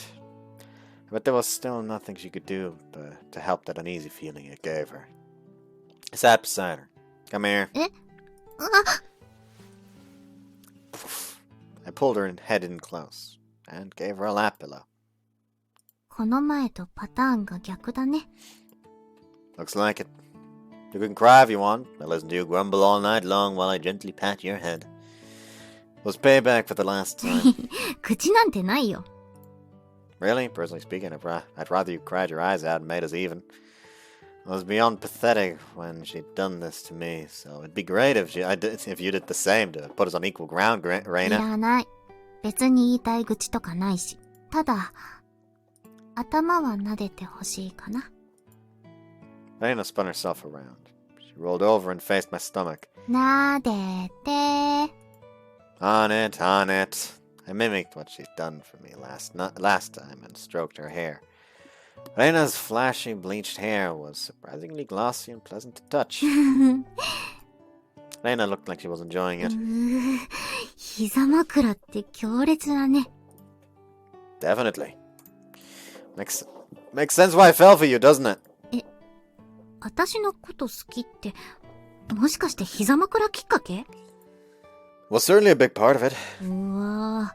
there was still nothing she could do to help that uneasy feeling it gave her. I sat beside her. Come here. I pulled her head in close, and gave her a lap pillow. この前とパターンが逆だね。 Looks like it. You can cry if you want. I'll listen to you grumble all night long while I gently pat your head. It was payback for the last time. 口なんてないよ。 Really? Personally speaking, I'd rather you cried your eyes out and made us even. It was beyond pathetic when she'd done this to me, so it'd be great if you did the same to put us on equal ground, い Reina. らない。別に言いたい愚痴とかないし。ただ、頭は撫でてほしいかな。 Reina spun herself around. She rolled over and faced my stomach. 撫でて。 On it, on it. I mimicked what she'd done for me last time and stroked her hair. Reina's flashy bleached hair was surprisingly glossy and pleasant to touch. Reina looked like she was enjoying it. 膝枕って強烈だね。 Definitely. Makes sense why I fell for you, doesn't it? 私のこと好きって、もしかして膝枕きっかけ？ Well, certainly a big part of it. うわ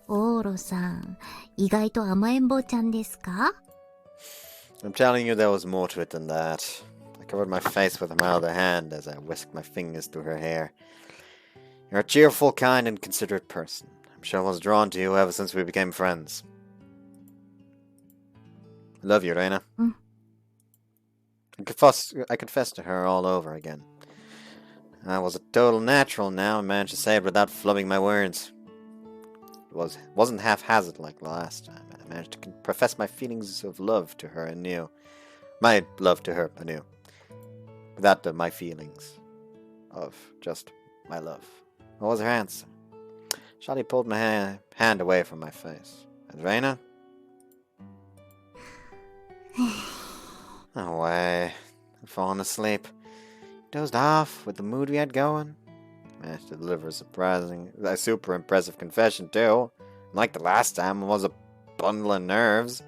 ぁ、オーロさん、意外と甘えん坊ちゃんですか？ I'm telling you there was more to it than that. I covered my face with my other hand as I whisked my fingers through her hair. You're a cheerful, kind, and considerate person. I'm sure I was drawn to you ever since we became friends. I love you, Reina. I confessed to her all over again. I was a total natural now and managed to say it without flubbing my words. It wasn't haphazard like last time. I managed to profess my feelings of love to her anew. My love to her anew. Without my feelings of just my love. What was her answer? Charlie pulled my hand away from my face. And Reina? No way. I'd fallen asleep. Dozed off with the mood we had going. Managed to deliver a super impressive confession too. Like the last time, it was a bundle of nerves.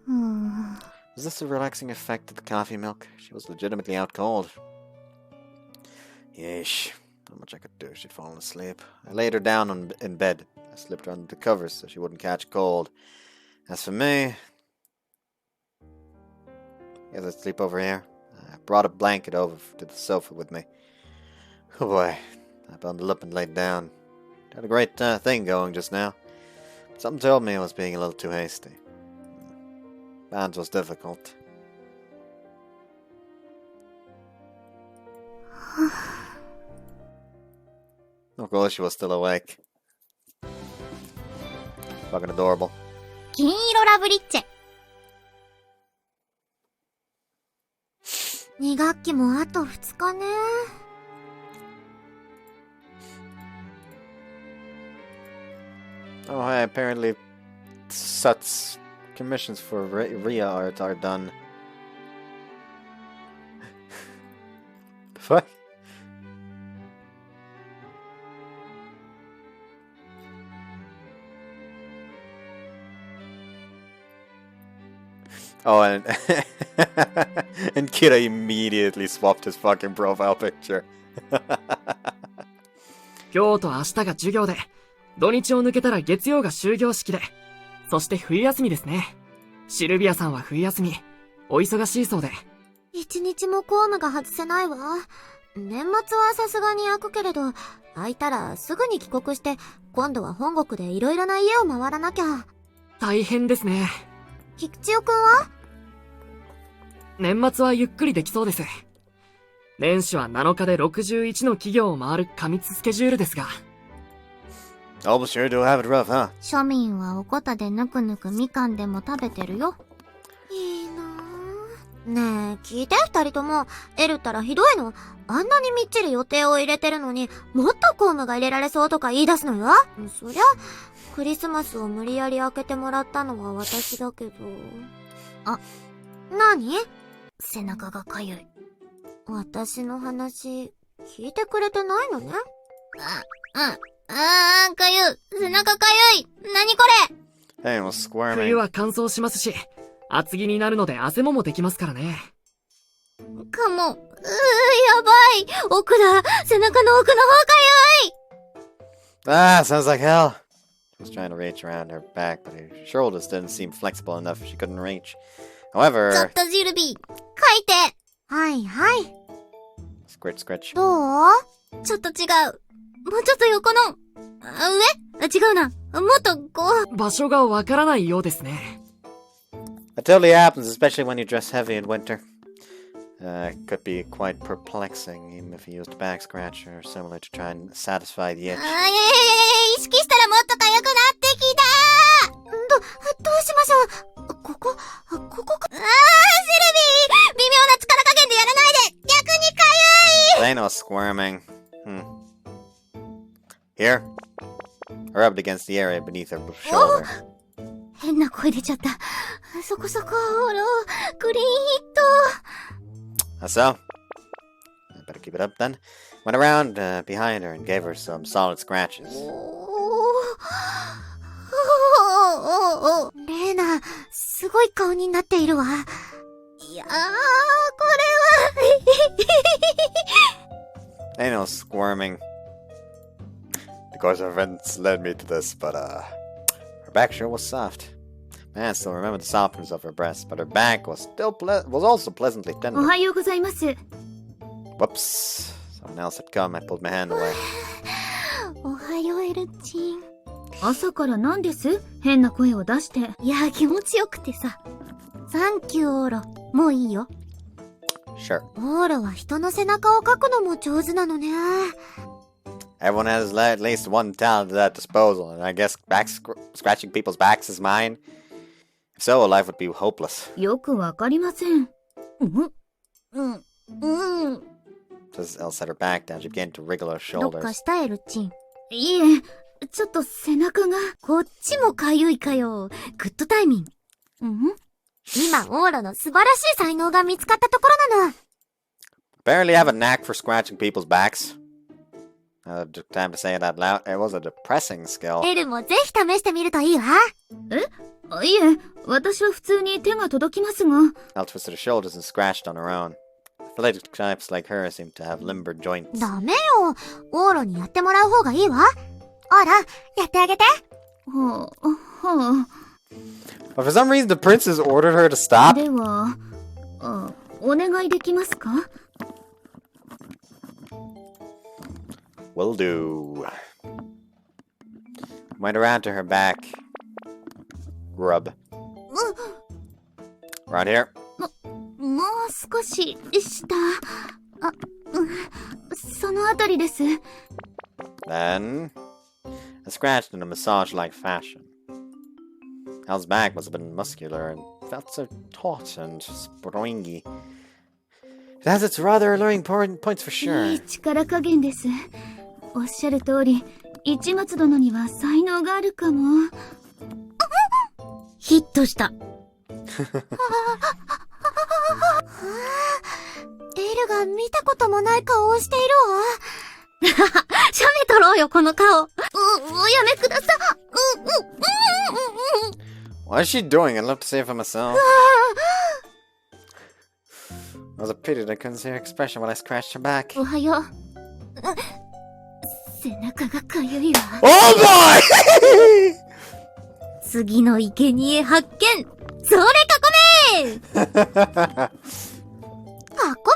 Was this a relaxing effect of the coffee milk? She was legitimately out cold. Yeesh. Not much I could do. She'd fallen asleep. I laid her down in bed. I slipped her under the covers so she wouldn't catch cold. As for me, I guess I'd sleep over here. I brought a blanket over to the sofa with me. Oh boy. I bundled up and laid down. Had a great thing going just now. But something told me I was being a little too hasty. Balance was difficult. Oh, cool, she was still awake. Fucking adorable. 金色ラブリッチェ。2学期もあと2日ね。Oh, hey, apparently Sut's commissions for Ria art are done. The fuck? Oh, and and Kira immediately swapped his fucking profile picture. 今日と明日が授業で、土日を抜けたら月曜が終業式で、そして冬休みですね。シルビアさんは冬休み、お忙しいそうで。一日も公務が外せないわ。年末はさすがに開くけれど、開いたらすぐに帰国して、今度は本国でいろいろな家を回らなきゃ。大変ですね。菊千代くんは？年末はゆっくりできそうです。年始は7日で61の企業を回る過密スケジュールですが。Oh, but sure do have it rough, huh? 庶民はおこたでぬくぬくみかんでも食べてるよ。いいなぁ。ねえ、聞いて二人とも。エルったらひどいの。あんなにみっちり予定を入れてるのに、もっと公務が入れられそうとか言い出すのよ。そりゃ、クリスマスを無理やり開けてもらったのは私だけど。あ、なに？背中がかゆい。私の話、聞いてくれてないのね。かゆい。背中かゆい。なにこれ？ Hey, was squirming. 冬は乾燥しますし、厚着になるので汗もできますからね。かも。やばい。奥だ。背中の奥の方か Ah, sounds like hell. She was trying to reach around her back, but her shoulders didn't seem flexible enough. She couldn't reach. ゆい。ちょ However, っとジルビー、書いて。はいはい。scritch, scritch. どう？ちょっと違う。もうちょっと横の。上？違うな。もっとこう。場所がわからないようですね。It totally happens, especially when you dress heavy in winter. It could be quite perplexing, even if you used a back scratcher or similar to try and satisfy the itch. 意識したらもっと痒くなってきた。どうしましょう。ここか。シルビー、微妙な力加減でやらないで。逆に痒い。 Leno squirming. Here? I rubbed against the area beneath her shoulder. 変な声出ちゃった。そこそこ、クリーンヒット。So? I better keep it up then. Went around behind her and gave her some solid scratches. レーナ、すごい顔になっているわ。いやー、これは。Leno squirming. The course of events led me to this, but her back sure was soft. Man, I still remember the softness of her breast, but her back was also pleasantly お tender. はようございます。 Whoops. Someone else had come. I pulled my hand away. おはよう、エルチン。朝から何です？変な声を出して。いや、気持ちよくてさ。サンキュー、オーロ。もういいよ。Sure. オーロは人の背中を描くのも上手なのね。Everyone has at least one talent at their disposal, and I guess scratching people's backs is mine. If so, life would be hopeless. よくわかりません。Says Elle set her back down. She began to wriggle her どっか shoulders. したエルチン。いえ、ちょっと背中が。こっちもかゆいかよ。グッドタイミング。今、オーロの素晴らしい才能が見つかったところなの。Apparently, I have a knack for scratching people's backs. Time to say it out loud. It was a depressing skill. エルもぜひ試してみるといいわ。いえ、私は普通に手が届きますが。Elle twisted her shoulders and scratched on her own. Athletic types like her seem to have limber joints. ダメよ。オーロにやってもらう方がいいわ。オーロ、やってあげて。はあ。But for some reason, the princess ordered her to stop. では、お願いできますか？ Will do. Went around to her back. Rub. Right here. もう少し下。そのあたりです。Then, I scratched in a massage-like fashion. Al's back must have been muscular and felt so taut and springy. It has its rather alluring points for い sure. い力加減です。おっしゃる通り、市松殿には才能があるかも。ヒットした。エルが見たこともない顔をしているわ。写メ撮ろうよ、この顔。おやめくださ。What is she doing? I'd love to see it for myself. It was a pity that I couldn't see her expression when I scratched her back. おはよう。背中がかゆいわ。Oh boy! 次の生贄発見。それかこめーかこ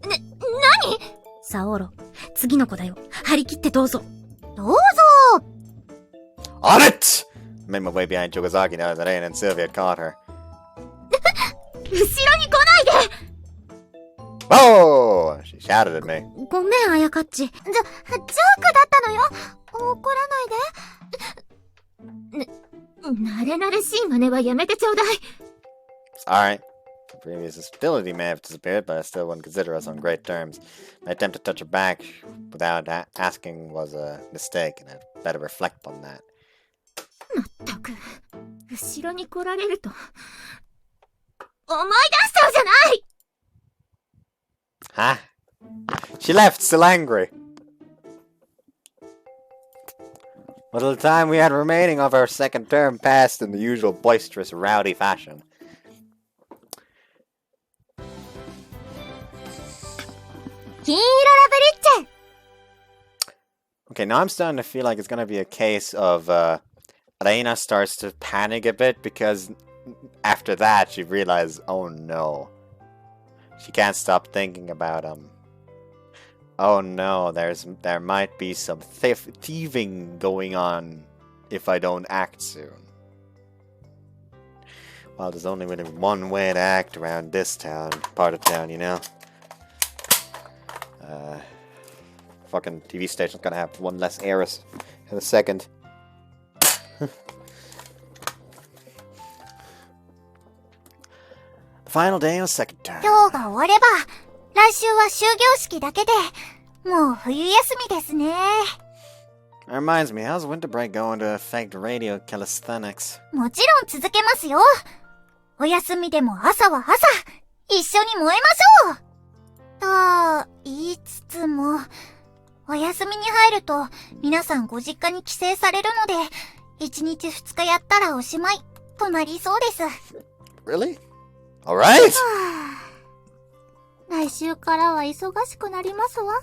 めーなにサオロ、次の子だよ。張り切ってどうぞ。どうぞ On it! I made my way behind Chogazaki now that Reina and Sylvia had caught her. 後ろに来ないで Oh! She shouted at me. ごめん、あやかっち。ジョークだったのよ。怒らないで。慣れ慣れしい真似はやめてちょうだい。It's alright. The previous hostility may have disappeared, but I still wouldn't consider us on great terms. My attempt to touch her back without asking was a mistake, and I'd better reflect on that. まったく、後ろに来られると、思い出しちゃうじゃない Huh? She left, still angry. What little time we had remaining of our second term passed in the usual boisterous, rowdy fashion. Okay, now I'm starting to feel like it's gonna be a case of, Reina starts to panic a bit because after that she realizes, oh no. She can't stop thinking about, oh no, there might be some thieving going on if I don't act soon. Well, there's only really one way to act around this town, part of town, you know? Fucking TV station's gonna have one less heiress in a second. The final day of second term. 今日が終われば、来週は終業式だけで、もう冬休みですね。That reminds me, how's winter break going to affect radio calisthenics? もちろん続けますよ。お休みでも朝は朝、一緒に燃えましょうと言いつつも、お休みに入ると皆さんご実家に帰省されるので、1日2日やったらおしまいとなりそうです。Really? Alright! 来週からは忙しくなりますわ。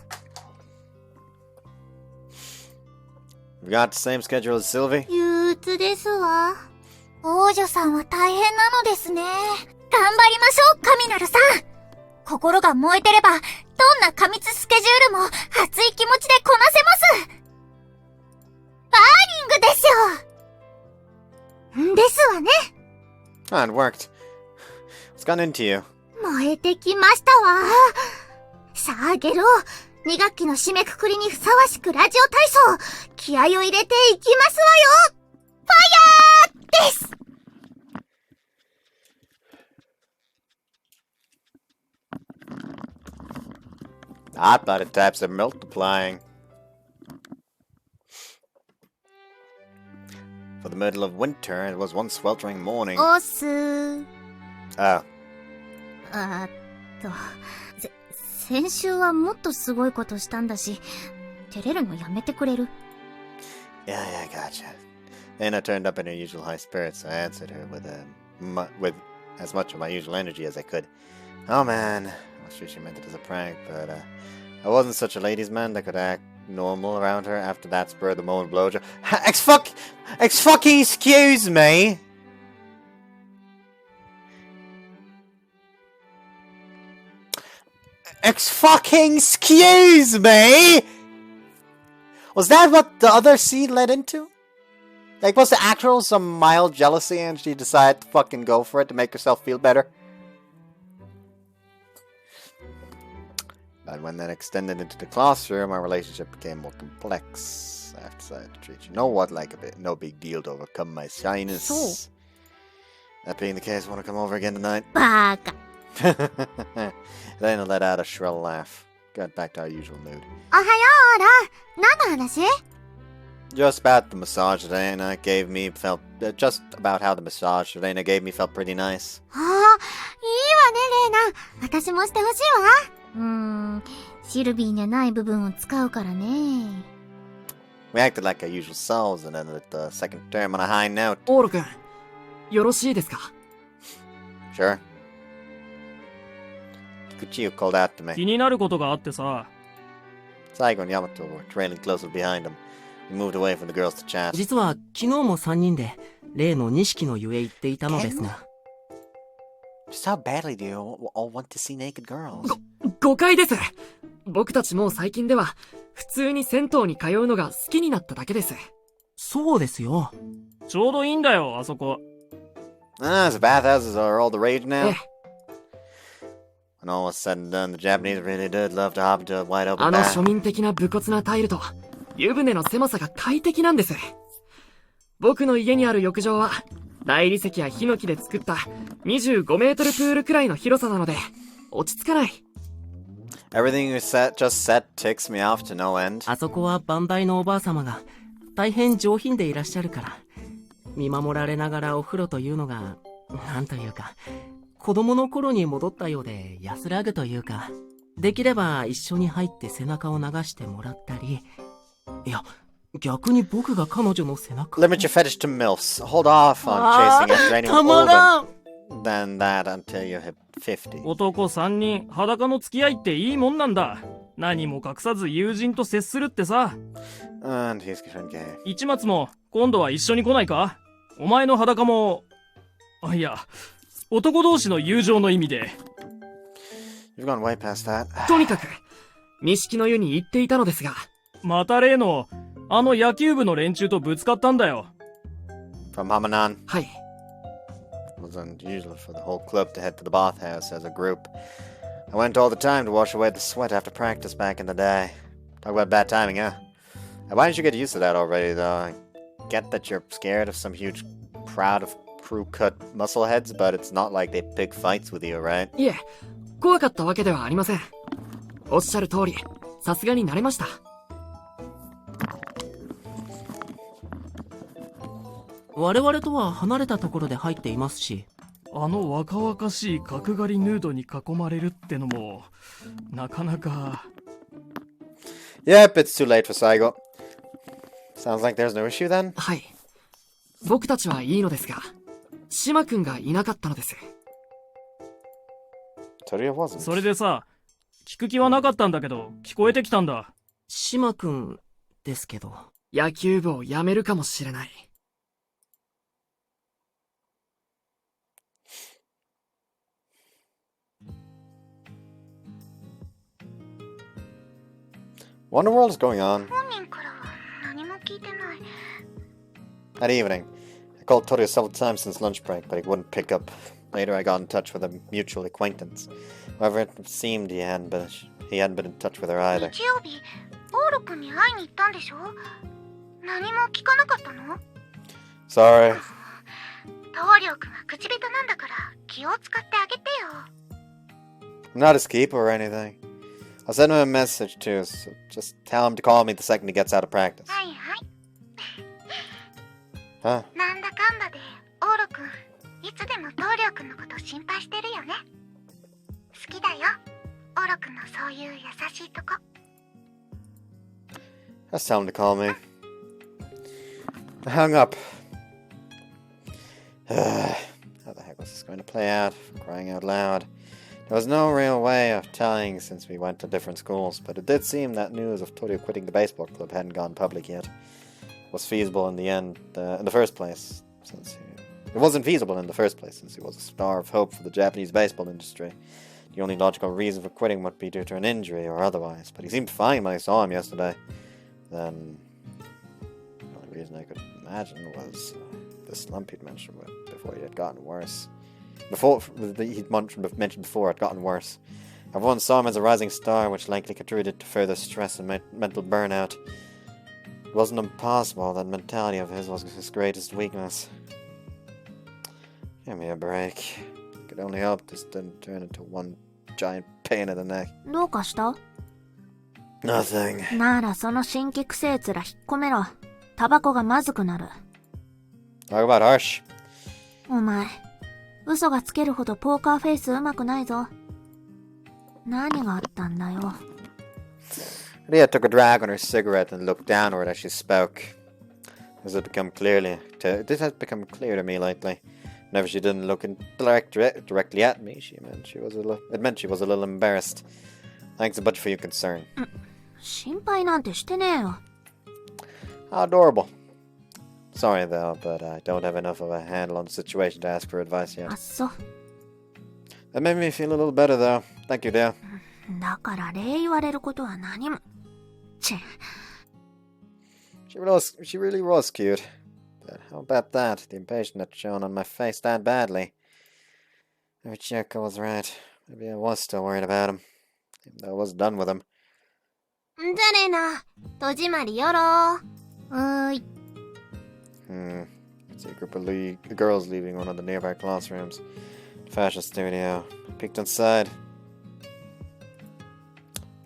We got the same schedule as Sylvie? 憂鬱ですわ。王女さんは大変なのですね。頑張りましょう、カミナルさん。心が燃えてれば、どんな過密スケジュールも熱い気持ちでこなせます。バーニングですよ。ですわね。Ah, it worked. What's gone into you? 燃えてきましたわ。さあ、ゲロ。2学期の締めくくりにふさわしくラジオ体操、気合を入れていきますわよ。ファイヤーです。Hot blooded types are multiplying. For the middle of winter, it was one sweltering morning. おすー。Oh. 先週はもっとすごいことしたんだし、照れるのやめてくれる？ Yeah, gotcha. Anna turned up in her usual high spirits, so I answered her with as much of my usual energy as I could. Oh man, I'm sure she meant it as a prank, but I wasn't such a ladies' man that could act normal around her after that spur of the moment blowjob. Excuse me! Excuse me! Was that what the other scene led into? Like, was the actual some mild jealousy and she decided to fucking go for it to make herself feel better? But when that extended into the classroom, our relationship became more complex. I have decided to treat you no big deal to overcome my shyness. So? That being the case, want to come over again tonight? バーカ。 Elena let out a shrill laugh. Got back to our usual mood. おはよう、ラ。何の話？ Just about the massage Elena gave me felt... just about how the massage Elena gave me felt pretty nice. ああ、いいわね、レイナ。私もしてほしいわ。シルビーにはない部分を使うからね。We acted like our usual selves and ended the second term on a high note. オーロ君、よろしいですか？ Sure. Kikuchiyo called out to 気 me. になることがあってさ。 Saigo and Yamato were trailing closely behind him. We moved away from the girls to chat. 実は昨日も3人で例の錦の湯へ行っていたのですが。 Just how badly do you all want to see naked girls? 誤解です。僕たちもう最近では普通に銭湯に通うのが好きになっただけです。そうですよ。ちょうどいいんだよ、あそこ。So bathhouses are all the rage now? ええ。 When all was said and done, the Japanese really did love to hop into a wide open あの bath. 庶民的な武骨なタイルと湯船の狭さが快適なんです。僕の家にある浴場は大理石やヒノキで作った25メートルプールくらいの広さなので落ち着かない。 Everything you just said ticks me off to no end. あそこは番台のおばあ様が大変上品でいらっしゃるから見守られながらお風呂というのがなんというか子供の頃に戻ったようで安らぐというかできれば一緒に入って背中を流してもらったりいや逆に僕が彼女の背中 Limit your fetish to MILFs. Hold off on chasing after た anyone まらん older than that until you hit 50. 男3人、裸の付き合いっていいもんなんだ。何も隠さず友人と接するってさ。And he's getting gay. 市松も今度は一緒に来ないか？お前の裸も、いや、男同士の友情の意味で。You've gone way past that. とにかく錦の湯に行っていたのですがまた例の、あの野球部の連中とぶつかったんだよ。 From Hamanan. はい It was unusual for the whole club to head to the bathhouse as a group. I went all the time to wash away the sweat after practice back in the day. Talk about bad timing, huh? Why didn't you get used to that already, though? I get that you're scared of some huge crowd of crew-cut muscleheads, but it's not like they pick fights with you, right? いえ怖かったわけではありませんおっしゃる通りさすがに慣れました我々とは離れたところで入っていますしあの若々しい角刈りヌードに囲まれるってのも、なかなか。 Yep, it's too late for Saigo. Sounds like there's no issue then? はい僕たちはいいのですが島君がいなかったのです Toria wasn't. それでさ、聞く気はなかったんだけど、聞こえてきたんだ。島君ですけど野球部を辞めるかもしれない What in the world is going on? 本人からは何も聞いてない。 That evening, I called Toria several times since lunch break, but he wouldn't pick up. Later, I got in touch with a mutual acquaintance. However, it seemed he hadn't been in touch with her either. 日曜日、オーロ君に会いに行ったんでしょ？何も聞かなかったの？ Sorry. 棟梁君は口下手なんだから気を使ってあげてよ。 I'm not his keeper or anything. I'll send him a message too, so just tell him to call me the second he gets out of practice. はいはい。 Huh? なんだかんだで、オーロ君、いつでも棟梁君のこと心配してるよね。好きだよ、オーロ君のそういう優しいとこ。 Just tell him to call me. I hung up. How the heck was this going to play out? For crying out loud. There was no real way of telling since we went to different schools, but it did seem that news of Torio quitting the baseball club hadn't gone public yet. It was feasible in the end, in the first place, since it wasn't feasible in the first place, since he was a star of hope for the Japanese baseball industry. The only logical reason for quitting would be due to an injury or otherwise, but he seemed fine when I saw him yesterday. Then, the only reason I could imagine was the slump he'd mentioned before he had gotten worse. He'd mentioned before had gotten worse. I've once saw him as a rising star, which likely contributed to further stress and mental burnout. It wasn't impossible that mentality of his was his greatest weakness. Give me a break. I could only hope this didn't turn into one giant pain in the neck. どうかした？ Nothing. ならその新規癖つら引っ込めろ。タバコがまずくなる。Talk about harsh. お前、嘘がつけるほどポーカーフェイスうまくないぞ。何があったんだよ。Leah took a drag on her cigarette and looked downward as she spoke. This has become clear to me lately. Whenever she didn't look directly at me, it meant she was a little embarrassed. Thanks a bunch for your concern. 心配なんてしてねえよ。 How adorable. Sorry though, but I don't have enough of a handle on the situation to ask for advice yet. あっそ。 That made me feel a little better though. Thank you, dear. だから礼言われることは何も。チェ。 She really was cute. But how about that? The impatience that's shown on my face that badly. Maybe Chieko was right. Maybe I was still worried about him. Even though I was done with him. じゃねえな。戸締まりよろ。はーい。I see a group of girls leaving one of the nearby classrooms. The fashion studio. I peeked inside.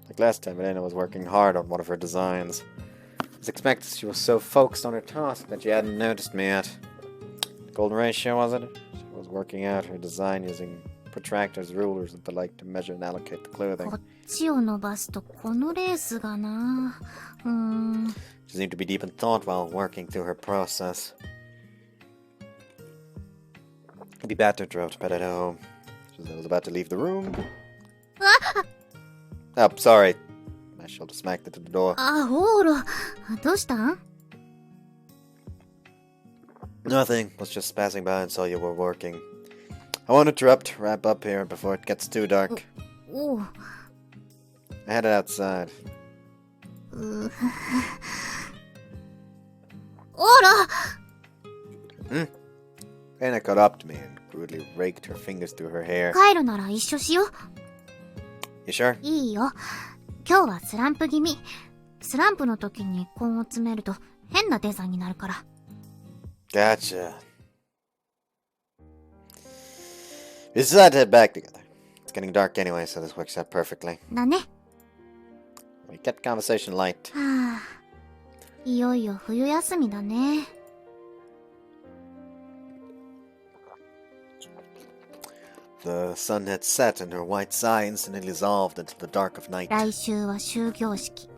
Like last time, Elena was working hard on one of her designs. I was expected she was so focused on her task that she hadn't noticed me yet. Golden ratio, was it? She was working out her design using protractors, rulers, and the like to measure and allocate the clothing. こっちを伸ばすとこのレースがな。She seemed to be deep in thought while working through her process. It'd be bad to interrupt, but at home. I was about to leave the room. Oh, sorry. My shoulder smacked into the door. あ、オーロ。どうしたん？ Nothing. Was just passing by and saw you were working. I won't interrupt. Wrap up here before it gets too dark. おう。 I headed outside. オーロ。 Anna caught up to me and crudely raked her fingers through her hair. 帰るなら一緒しよう。 You sure? いいよ。今日はスランプ気味。スランプの時に根を詰めると変なデザインになるから。 Gotcha. We decided to head back together. It's getting dark anyway, so this works out perfectly. だね。 We kept conversation light. はあ。いよいよ冬休みだね。 The sun had set and her white sky instantly dissolved into the dark of night. 来週は終業式。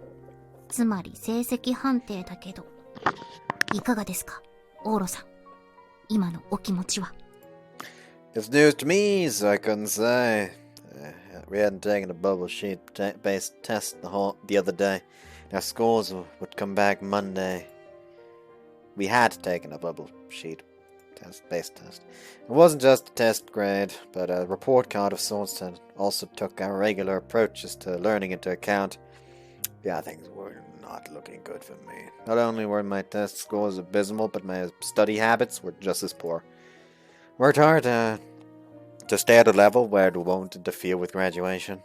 つまり成績判定だけど。いかがですか、オーロさん。今のお気持ちは。 It's news to me, so I couldn't say. We hadn't taken a bubble sheet-based test the other day. Our scores would come back Monday. We had taken a bubble sheet-based test. It wasn't just a test grade, but a report card of sorts that also took our regular approaches to learning into account. Yeah, things were not looking good for me. Not only were my test scores abysmal, but my study habits were just as poor. Worked hard to stay at a level where it won't interfere with graduation.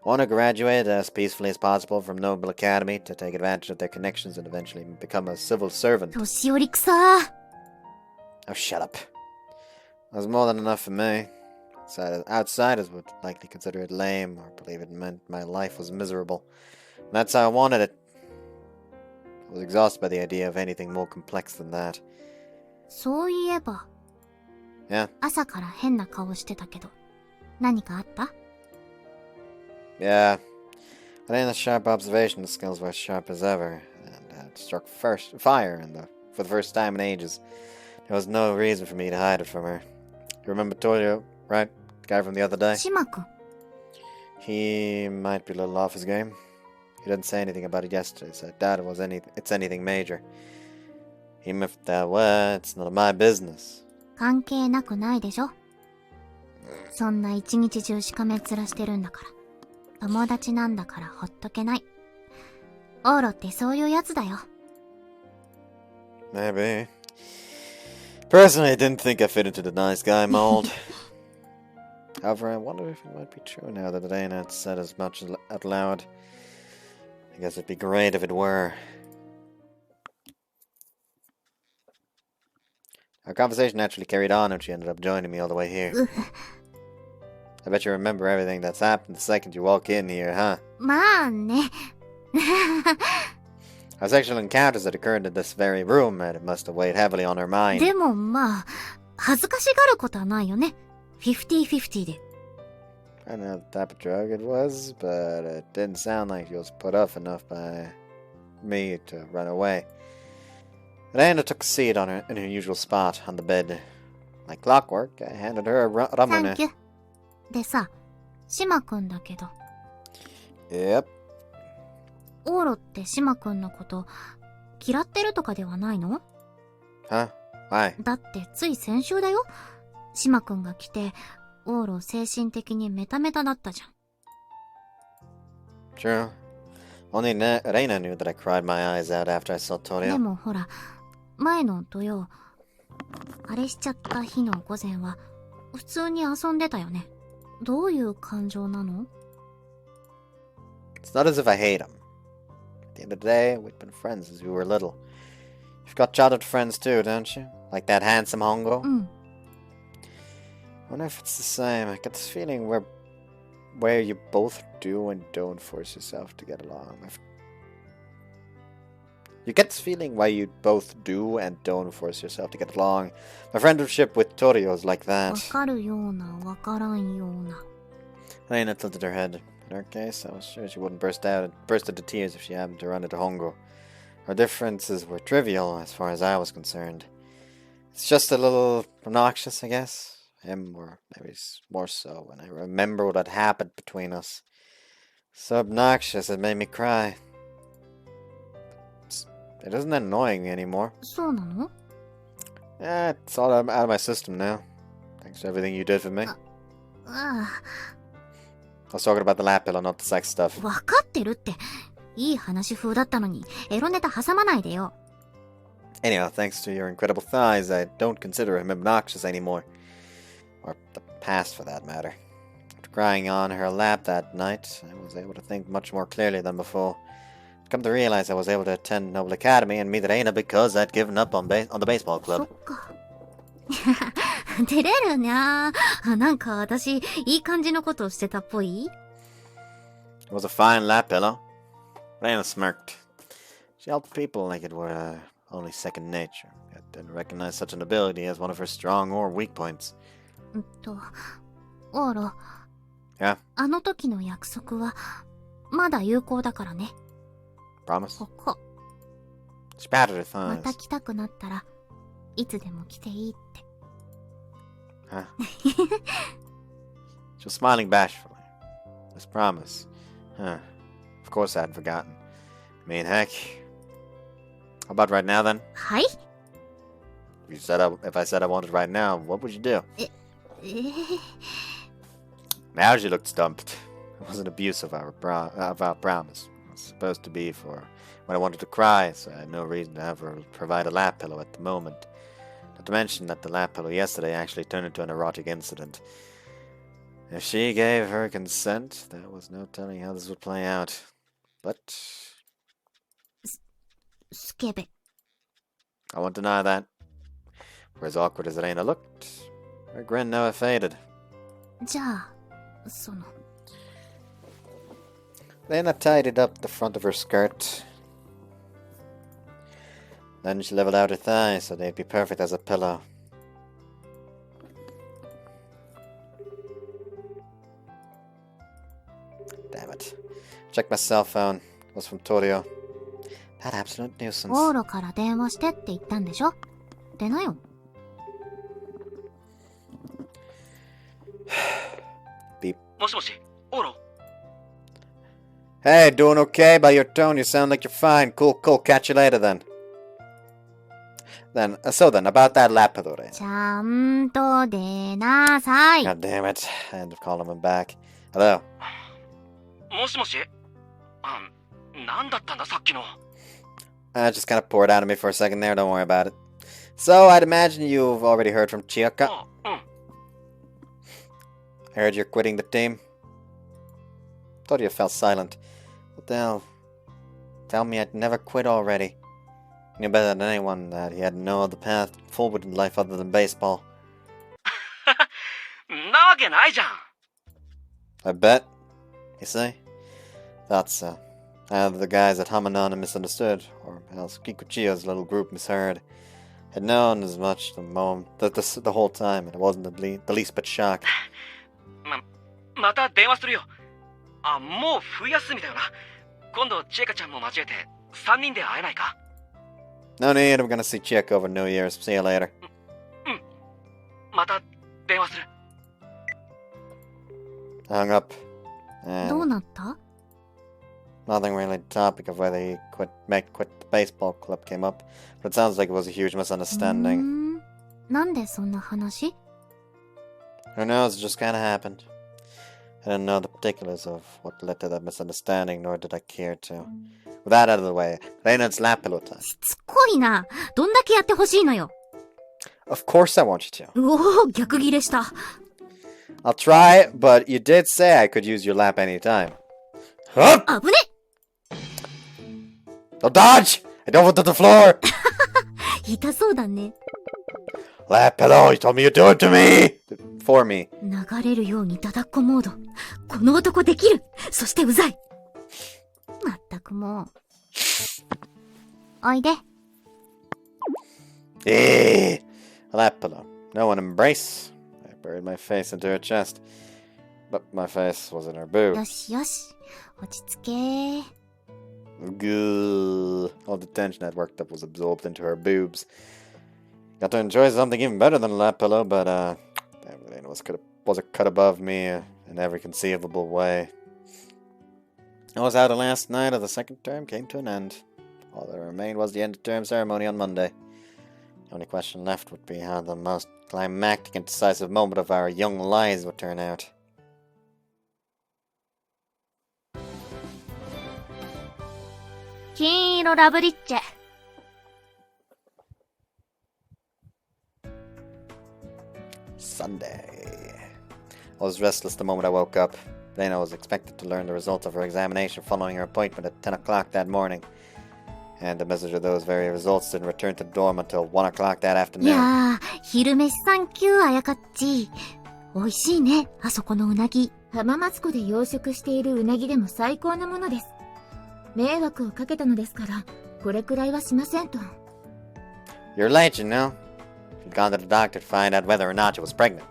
I want to graduate as peacefully as possible from Noble Academy to take advantage of their connections and eventually become a civil servant. 年寄りくさー。 Oh, shut up. That was more than enough for me. Outsiders would likely consider it lame or believe it meant my life was miserable. And that's how I wanted it. I was exhausted by the idea of anything more complex than that. そういえば。 Yeah? 朝から変な顔してたけど。何かあった？ Yeah. I think the sharp observation skills were as sharp as ever, and had struck fire for the first time in ages. There was no reason for me to hide it from her. You remember Toyo, right? The guy from the other day? 島君。 He might be a little off his game. He didn't say anything about it yesterday, so I doubt it's anything major. Even if that were, it's none of my business. 関係なくないでしょ。そんな一日中しかめっ面してるんだから。友達なんだからほっとけない。オーロってそういうやつだよ。 Maybe. Personally, I didn't think I fit into the nice guy mold. However, I wonder if it might be true now that Reina had said as much out loud. I guess it'd be great if it were. Our conversation naturally carried on and she ended up joining me all the way here. I bet you remember everything that's happened the second you walk in here, huh? まあね。 Our sexual encounters that occurred in this very room, and it must have weighed heavily on her mind. でもまあ、恥ずかしがることはないよね。50-50で。I don't know the type of drug it was, but it didn't sound like she was put off enough by me to run away. Reina took a seat in her usual spot on the bed. Like clockwork, I handed her a ramen. サンキュー。でさ、島くんだけど。 Yep. オーロって島くんのこと嫌ってるとかではないの？ Huh? Why? だってつい先週だよ。島くんが来て、オーロ精神的にメタメタだったじゃん。 True. Only Reina knew that I cried my eyes out after I saw で Torio. もほら、前の土曜、あれしちゃった日の午前は、普通に遊んでたよね。どういう感情なの？ It's not as if I hate him. At the end of the day, we'd been friends since we were little. You've got childhood friends too, don't you? Like that handsome Hongo? うん。 I wonder if it's the same. I get this feeling where you both do and don't force yourself to get along. You get this feeling why you both do and don't force yourself to get along. My friendship with Torio is like わ that. かるような、わからんような。 Reina tilted her head. In her case, I was sure she wouldn't burst into tears if she happened to run into Hongo. Our differences were trivial as far as I was concerned. It's just a little obnoxious, I guess. Him, or maybe more so, when I remember what had happened between us. So obnoxious it made me cry. It isn't annoying me anymore. そうなの？ It's all out of my system now. Thanks to everything you did for me. ああ、 I was talking about the lap pillow, not the sex stuff. わかってるって。いい話風だったのに、エロネタ挟まないでよ。 Anyhow, thanks to your incredible thighs, I don't consider him obnoxious anymore. Or the past, for that matter. After crying on her lap that night, I was able to think much more clearly than before. I'd come to realize I was able to attend Noble Academy and meet Reina because I'd given up on the baseball そ club. っか。照れるにゃー。なんか私、いい感じのことをしてたっぽい？ It was a fine lap pillow. Reina smirked. She helped people like it were only second nature, yet didn't recognize such an ability as one of her strong or weak points. オーロ。Yeah? あの時の約束は、まだ有効だからね。 Promise? ここ。 She patted her ま thighs. た来たくなったら、いつでも来ていいって。 Huh? She was smiling bashfully. This promise. Huh. Of course I hadn't forgotten. I mean, heck. How about right now, then? はい？ If I said I wanted right now, what would you do? え Now she looked stumped. It was an abuse of our promise. It was supposed to be for when I wanted to cry, so I had no reason to have her provide a lap pillow at the moment. Not to mention that the lap pillow yesterday actually turned into an erotic incident. If she gave her consent, there was no telling how this would play out. But スケベ。 I won't deny that. For as awkward as Reina looked, her grin never faded. じゃあ、その。 Reina tidied up the front of her skirt. Then she leveled out her thighs so they'd be perfect as a pillow. Damn it. Checked my cell phone. It was from Torio. That absolute nuisance. オーロから電話してって言ったんでしょ？出なよ。 Beep. もしもし、オーロ。 Hey, doing okay? By your tone, you sound like you're fine. Cool, cool. Catch you later then. So then, about that lap pillow, Reina. ちゃんと出なさい。 God damn it. I ended up calling him back. Hello. もしもし。なんだったんださっきの。Just kind of poured out of me for a second there. Don't worry about it. So, I'd imagine you've already heard from Chioka. うん。heard you're quitting the team. Thought you fell silent. What the hell? Tell me I'd never quit already. You knew better than anyone that he had no other path forward in life other than baseball. なわけないじゃん。 I bet. You see? Thought so. Either the guys at Hamanon had misunderstood, or else Kikuchiyo's little group misheard. Had known as much the whole time, and it wasn't the least bit shocked. また電話するよ。あ、もう冬休みだよな。今度千恵ちゃんも交えて3人で会えないか？ No need, I'm gonna see Chick over New Year's. See you later. うん。また電話する。 Hung up. どうなった？ Nothing really. The topic of whether he quit the baseball club came up, but it sounds like it was a huge misunderstanding. なんでそんな話？ Who knows, it just kinda happened. I didn't know the particulars of what led to that misunderstanding, nor did I care to. With that out of the way, Reina's lap pillow time. しつこいな。どんだけやってほしいのよ。 Of course I want you to. うおー、逆ギレした。I'll try, but you did say I could use your lap anytime. Huh? あぶね。 Don't dodge! I don't want to the floor! 痛そうだね。 Lap pillow, you told me you'd do it to me! For me. 流れるようにダダっこモード。この男できる。そしてうざい。まったくもう。おいで。A lap pillow. No one embrace. I buried my face into her chest. But my face was in her boob. よしよし。落ち着けー。 Gah. All the tension I'd worked up was absorbed into her boobs. Got to enjoy something even better than a lap pillow, but it was a cut above me in every conceivable way. I was out the last night of the second term came to an end. All that remained was the end of term ceremony on Monday. The only question left would be how the most climactic and decisive moment of our young lives would turn out. 金色ラブリッチェ。 Sunday. I was restless the moment I woke up. Reina was expected to learn the results of her examination following her appointment at 10 o'clock that morning. And the message of those very results didn't return to the dorm until 1 o'clock that い afternoon. やー、昼飯サンキューあやかっち。美味しいね、あそこのうなぎ。浜松湖で養殖しているうなぎでも最高なものです。迷惑をかけたのですから、これくらいはしませんと。 You're late, you know. She'd gone to the doctor to find out whether or not she was pregnant.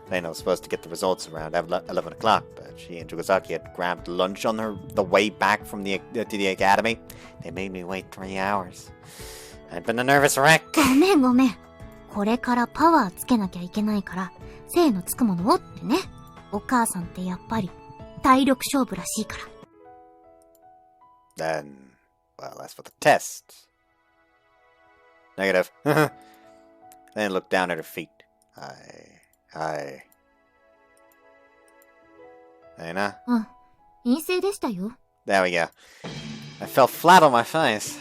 Reina was supposed to get the results around 11 o'clock, but she and Jugasaki had grabbed lunch on the way back from to the academy. They made me wait 3 hours. I'd been a nervous wreck. ごめんごめん。これからパワーつけなきゃいけないから、精のつくものをってね。お母さんってやっぱり体力勝負らしいから。 Then, well, as for the test... Negative. Then looked down at her feet. Reina? うん、陰性でしたよ。 There we go. I fell flat on my face.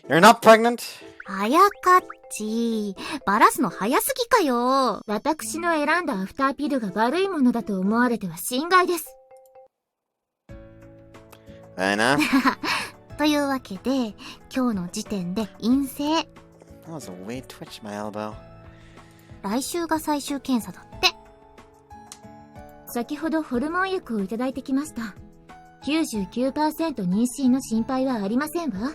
You're not pregnant? あやかっち。バラすの早すぎかよ。私の選んだアフターピルが悪いものだと思われては心外です。Reina? というわけで、今日の時点で陰性。That was a weird twitch, my elbow. 来週が最終検査だって。先ほどホルモン薬をいただいてきました。99% 妊娠の心配はありませんわ。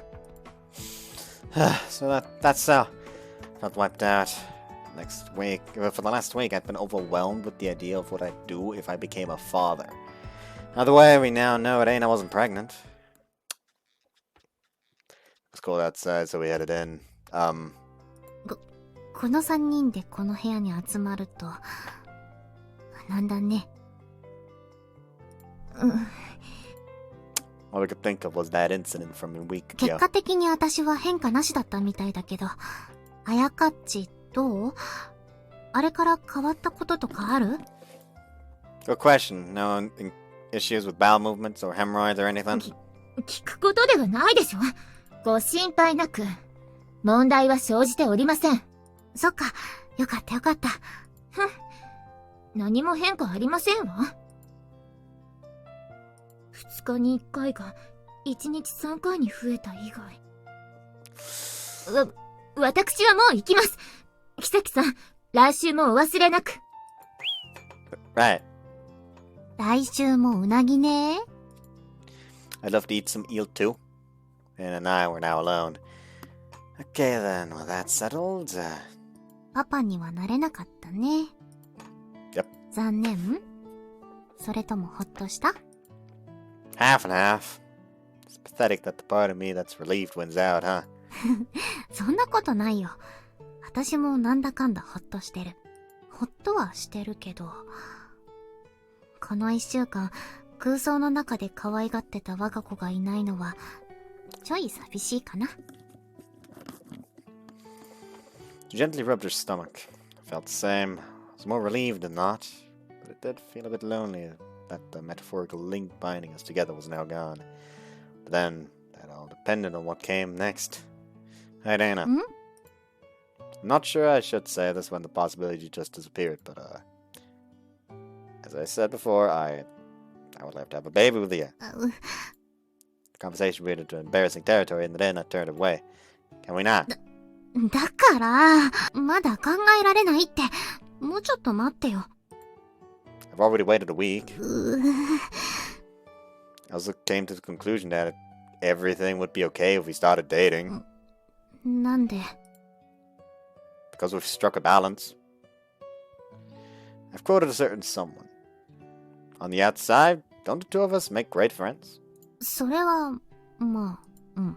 So that's so. Felt wiped out. Next week, for the last week, I've been overwhelmed with the idea of what I'd do if I became a father. Either way, we now know Reina wasn't pregnant. It's cold outside, so we headed in. この3人でこの部屋に集まると、なんだね。All we could think of was that incident from a week 結 ago. 果的に私は変化なしだったみたいだけど、あやかっちどう？あれから変わったこととかある？ Good question. No issues with bowel movements or hemorrhoids or anything? 聞くことではないでしょ。ご心配なく。問題は生じておりません。そっか、よかったよかった。ふん。何も変化ありませんわ。2日に1回が1日3回に増えた以外。私はもう行きます。キサキさん、来週もお忘れなく。Right. 来週もうなぎね。I'd love to eat some eel too. And and I were now alone. Okay then, well that's settled. パパにはなれなかったね。Yep. 残念？それともほっとした？ Half and half. It's pathetic that the part of me that's relieved wins out, huh? そんなことないよ。私もなんだかんだほっとしてる。ほっとはしてるけど、この1週間空想の中で可愛がってた我が子がいないのはちょい寂しいかな。She gently rubbed her stomach. I felt the same. I was more relieved than not, but it did feel a bit lonely that the metaphorical link binding us together was now gone. But then, that all depended on what came next. Hey, Dana. Hmm? I'm not sure I should say this when the possibility just disappeared, but, as I said before, I would like to have a baby with you. The conversation veered into embarrassing territory, and then I turned away. Can we not? だから、まだ考えられないって。もうちょっと待ってよ。I've already waited a week. I also came to the conclusion that everything would be okay if we started dating. なんで？ Because we've struck a balance. I've quoted a certain someone. On the outside, don't the two of us make great friends? それは、まあ、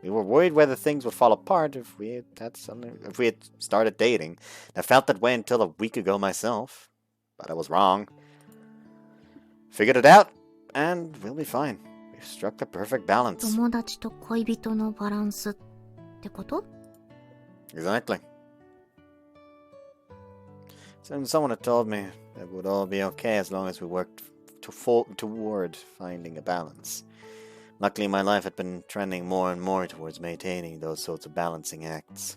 We were worried whether things would fall apart if we had started dating. I felt that way until a week ago myself. But I was wrong. Figured it out, and we'll be fine. We've struck the perfect balance. 友達と恋人のバランスってこと？ Exactly. So someone had told me that it would all be okay as long as we worked toward finding a balance. Luckily, my life had been trending more and more towards maintaining those sorts of balancing acts.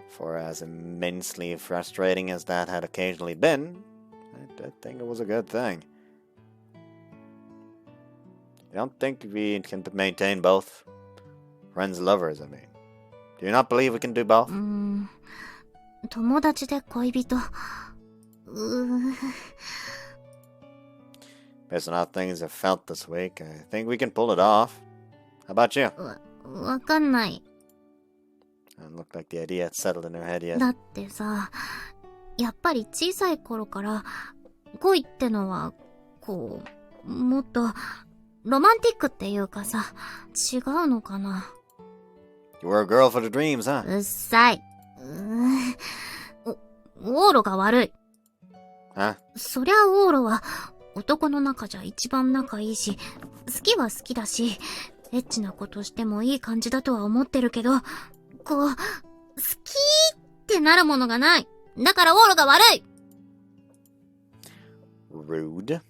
For as immensely frustrating as that had occasionally been, I did think it was a good thing. You don't think we can maintain both? Friends, lovers, I mean. Do you not believe we can do both? 友達で恋人。Based on how things have felt this week, I think we can pull it off. How about you? わかんない。It looked like the idea had settled in her head yet. だってさ、やっぱり小さい頃から恋ってのはこうもっとロマンティックっていうかさ、違うのかな。You were a girl for the dreams, huh? うっさい。オーロが悪い。Huh? そりゃオーロは男の中じゃ一番仲いいし、好きは好きだし、エッチなことしてもいい感じだとは思ってるけど、こう、好きってなるものがない。だからオーロが悪い。 Rude.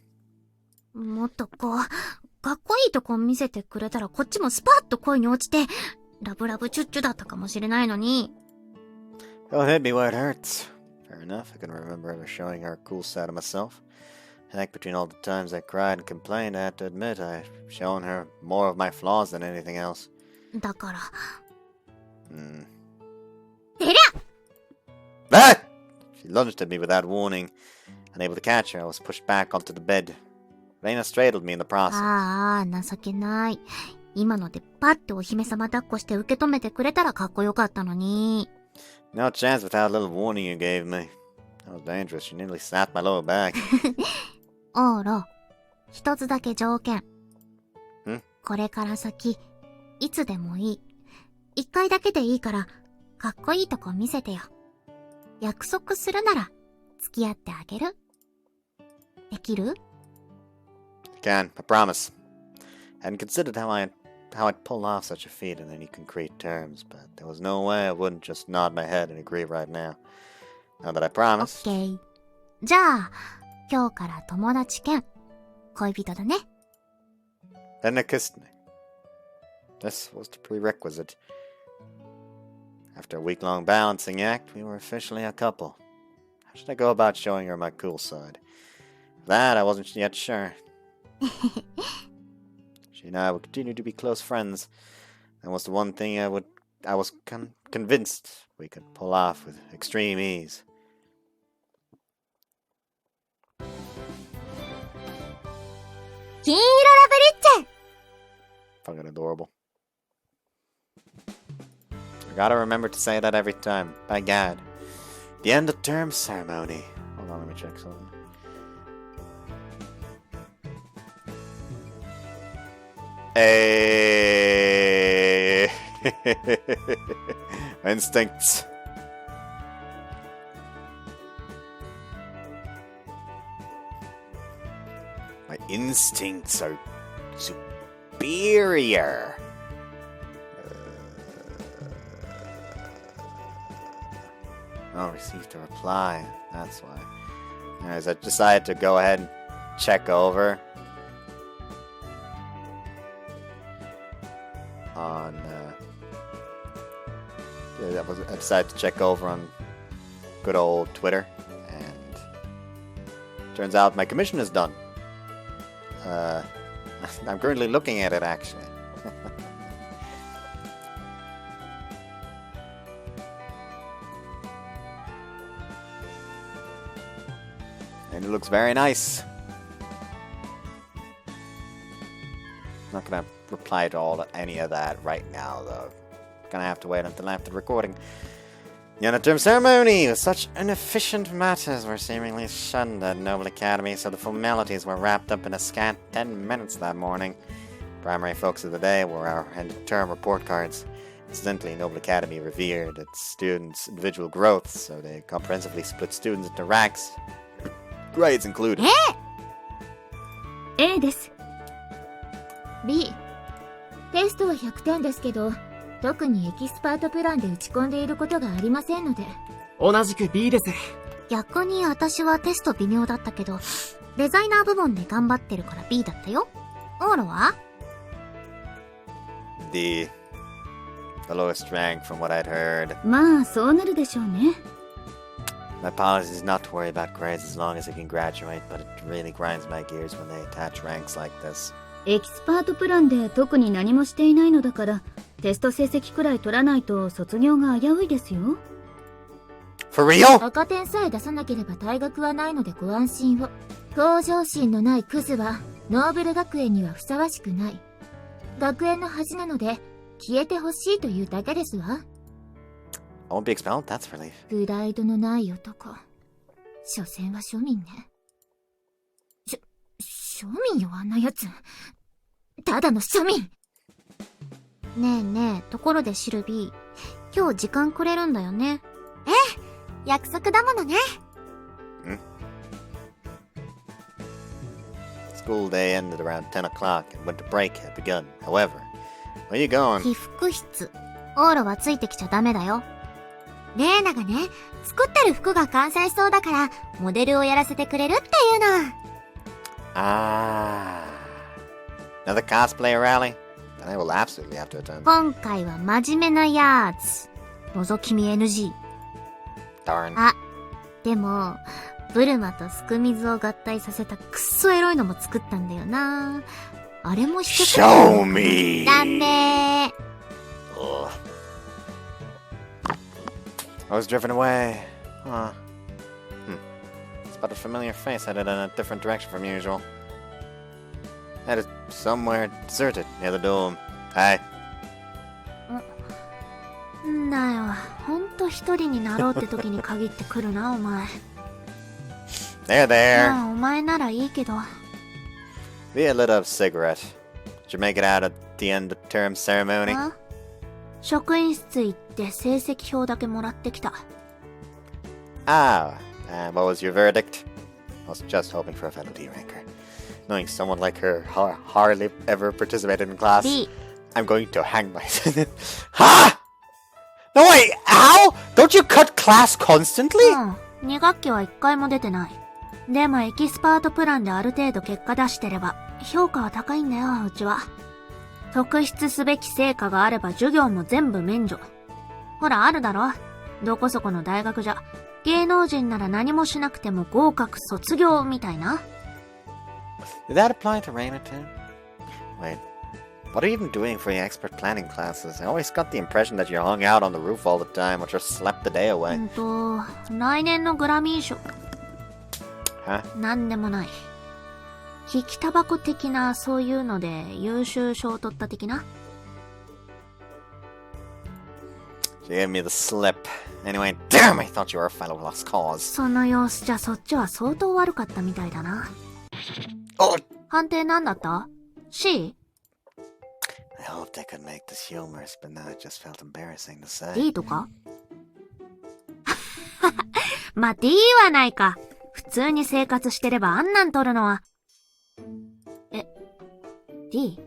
もっとこう、かっこいいとこ見せてくれたらこっちもスパッと恋に落ちて、ラブラブチュッチュだったかもしれないのに。Don't hit me where it hurts. Fair enough, I can remember ever showing her a cool side of myself. Heck, between all the times I cried and complained, I have to admit I've shown her more of my flaws than anything else. だから。てりゃ! Ah! She lunged at me without warning. Unable to catch her, I was pushed back onto the bed. Reina straddled me in the process. ああ、情けない。今のでパッてお姫様抱っこして受け止めてくれたらかっこよかったのに。No chance with that little warning you gave me. That was dangerous. She nearly snapped my lower back. オーロ、一つだけ条件。ん？これから先、いつでもいい。一回だけでいいから、かっこいいとこ見せてよ。約束するなら、付き合ってあげる。できる？ I can, I promise. I hadn't considered how I'd pull off such a feat in any concrete terms, but there was no way I wouldn't just nod my head and agree right now. Now that I promised. オッケー。じゃあ、今日から友達兼恋人だね。Then they kissed me. This was the prerequisite. After a week-long balancing act, we were officially a couple. should I go about showing her my cool side? That I wasn't yet sure. She and I would continue to be close friends. That was the one thing I was convinced we could pull off with extreme ease. Fucking adorable. I gotta remember to say that every time. By God. The end of term ceremony. Hold on, let me check something. Hey. Instincts. My instincts are superior. Oh, received a reply. That's why. Anyways, I decided to go ahead and check over on. I decided to check over on good old Twitter, and turns out my commission is done. I'm currently looking at it actually. And it looks very nice. Not gonna reply to any of that right now, though. Gonna have to wait until after the recording. The end-of-term ceremony with such inefficient matters were seemingly shunned at Noble Academy, so the formalities were wrapped up in a scant 10 minutes that morning. Primary focus of the day were our end-of-term report cards. Incidentally, Noble Academy revered its students' individual growth, so they comprehensively split students into ranks. Grades included. A です。B。テストは100点ですけど、特にエキスパートプランで打ち込んでいることがありませんので。同じく B です。逆に私はテスト微妙だったけど、デザイナー部門で頑張ってるから B だったよ。オーロは？ D. The lowest rank from what I'd heard. まあ、そうなるでしょうね。My policy is not to worry about grades as long as I can graduate, but it really grinds my gears when they attach ranks like this. エキスパートプランで特に何もしていないのだから、テスト成績くらい取らないと卒業が危ういですよ。For real? 赤点さえ出さなければ退学はないのでご安心を。向上心のないクズはノーブル学園にはふさわしくない。学園の恥なので消えてほしいというだけですわ。I won't be expelled? That's relief. プライドのない男。所詮は庶民ね。庶民よ、あんなやつ。ただの庶民。ねえねえ、ところでシルビー、今日時間くれるんだよね。ええ、約束だものね。School day ended around 10 o'clock and winter break had begun. However, where are you going? 被服室。オーロはついてきちゃダメだよ。レーナがね、作ってる服が完成しそうだから、モデルをやらせてくれるっていうの。Ah. Another cosplayer rally? Then I will absolutely have to attend. 今回は真面目なやつ。覗き見 NG。Darn. あ、でも、ブルマとスクミズを合体させたクッソエロいのも作ったんだよな。あれもしてくれ。Show me! ダメー。Ugh. I was driven away. Huh. But a familiar face headed in a different direction from usual. Headed somewhere deserted near the dome. Hi. んだよ、ほんと一人になろうって時に限って来るな、お前。There, there. まあ、お前ならいいけど。Via lit up cigarette. Did you make it out at the end of term ceremony? あ？職員室行って成績表だけもらってきた。Ah, and what was your verdict? I was just hoping for a fellow D-ranker. Knowing someone like her hardly ever participated in class, B. I'm going to hang myself. Ha! No wait, how? Don't you cut class constantly? うん、2学期は1回も出てない。でもエキスパートプランである程度結果出してれば、評価は高いんだよ、うちは。特筆すべき成果があれば授業も全部免除。ほら、あるだろ？どこそこの大学じゃ、芸能人なら何もしなくても合格卒業みたいな。Did that apply to Reina too? Wait, what are you even doing for your expert planning classes? I always got the impression that you hung out on the roof all the time or just slept the day away. 来年のグラミー賞。Huh? なんでもない。引きタバコ的な、そういうので優秀賞取った的な。She gave me the slip. Anyway, damn, I thought you were a fellow lost cause. その様子じゃそっちは相当悪かったみたいだな。Oh! 判定なんだった ?C? I hoped I could make this humorous, but now it just felt embarrassing to say. D とかまあ、D はないか。普通に生活してればあんなん取るのは。D?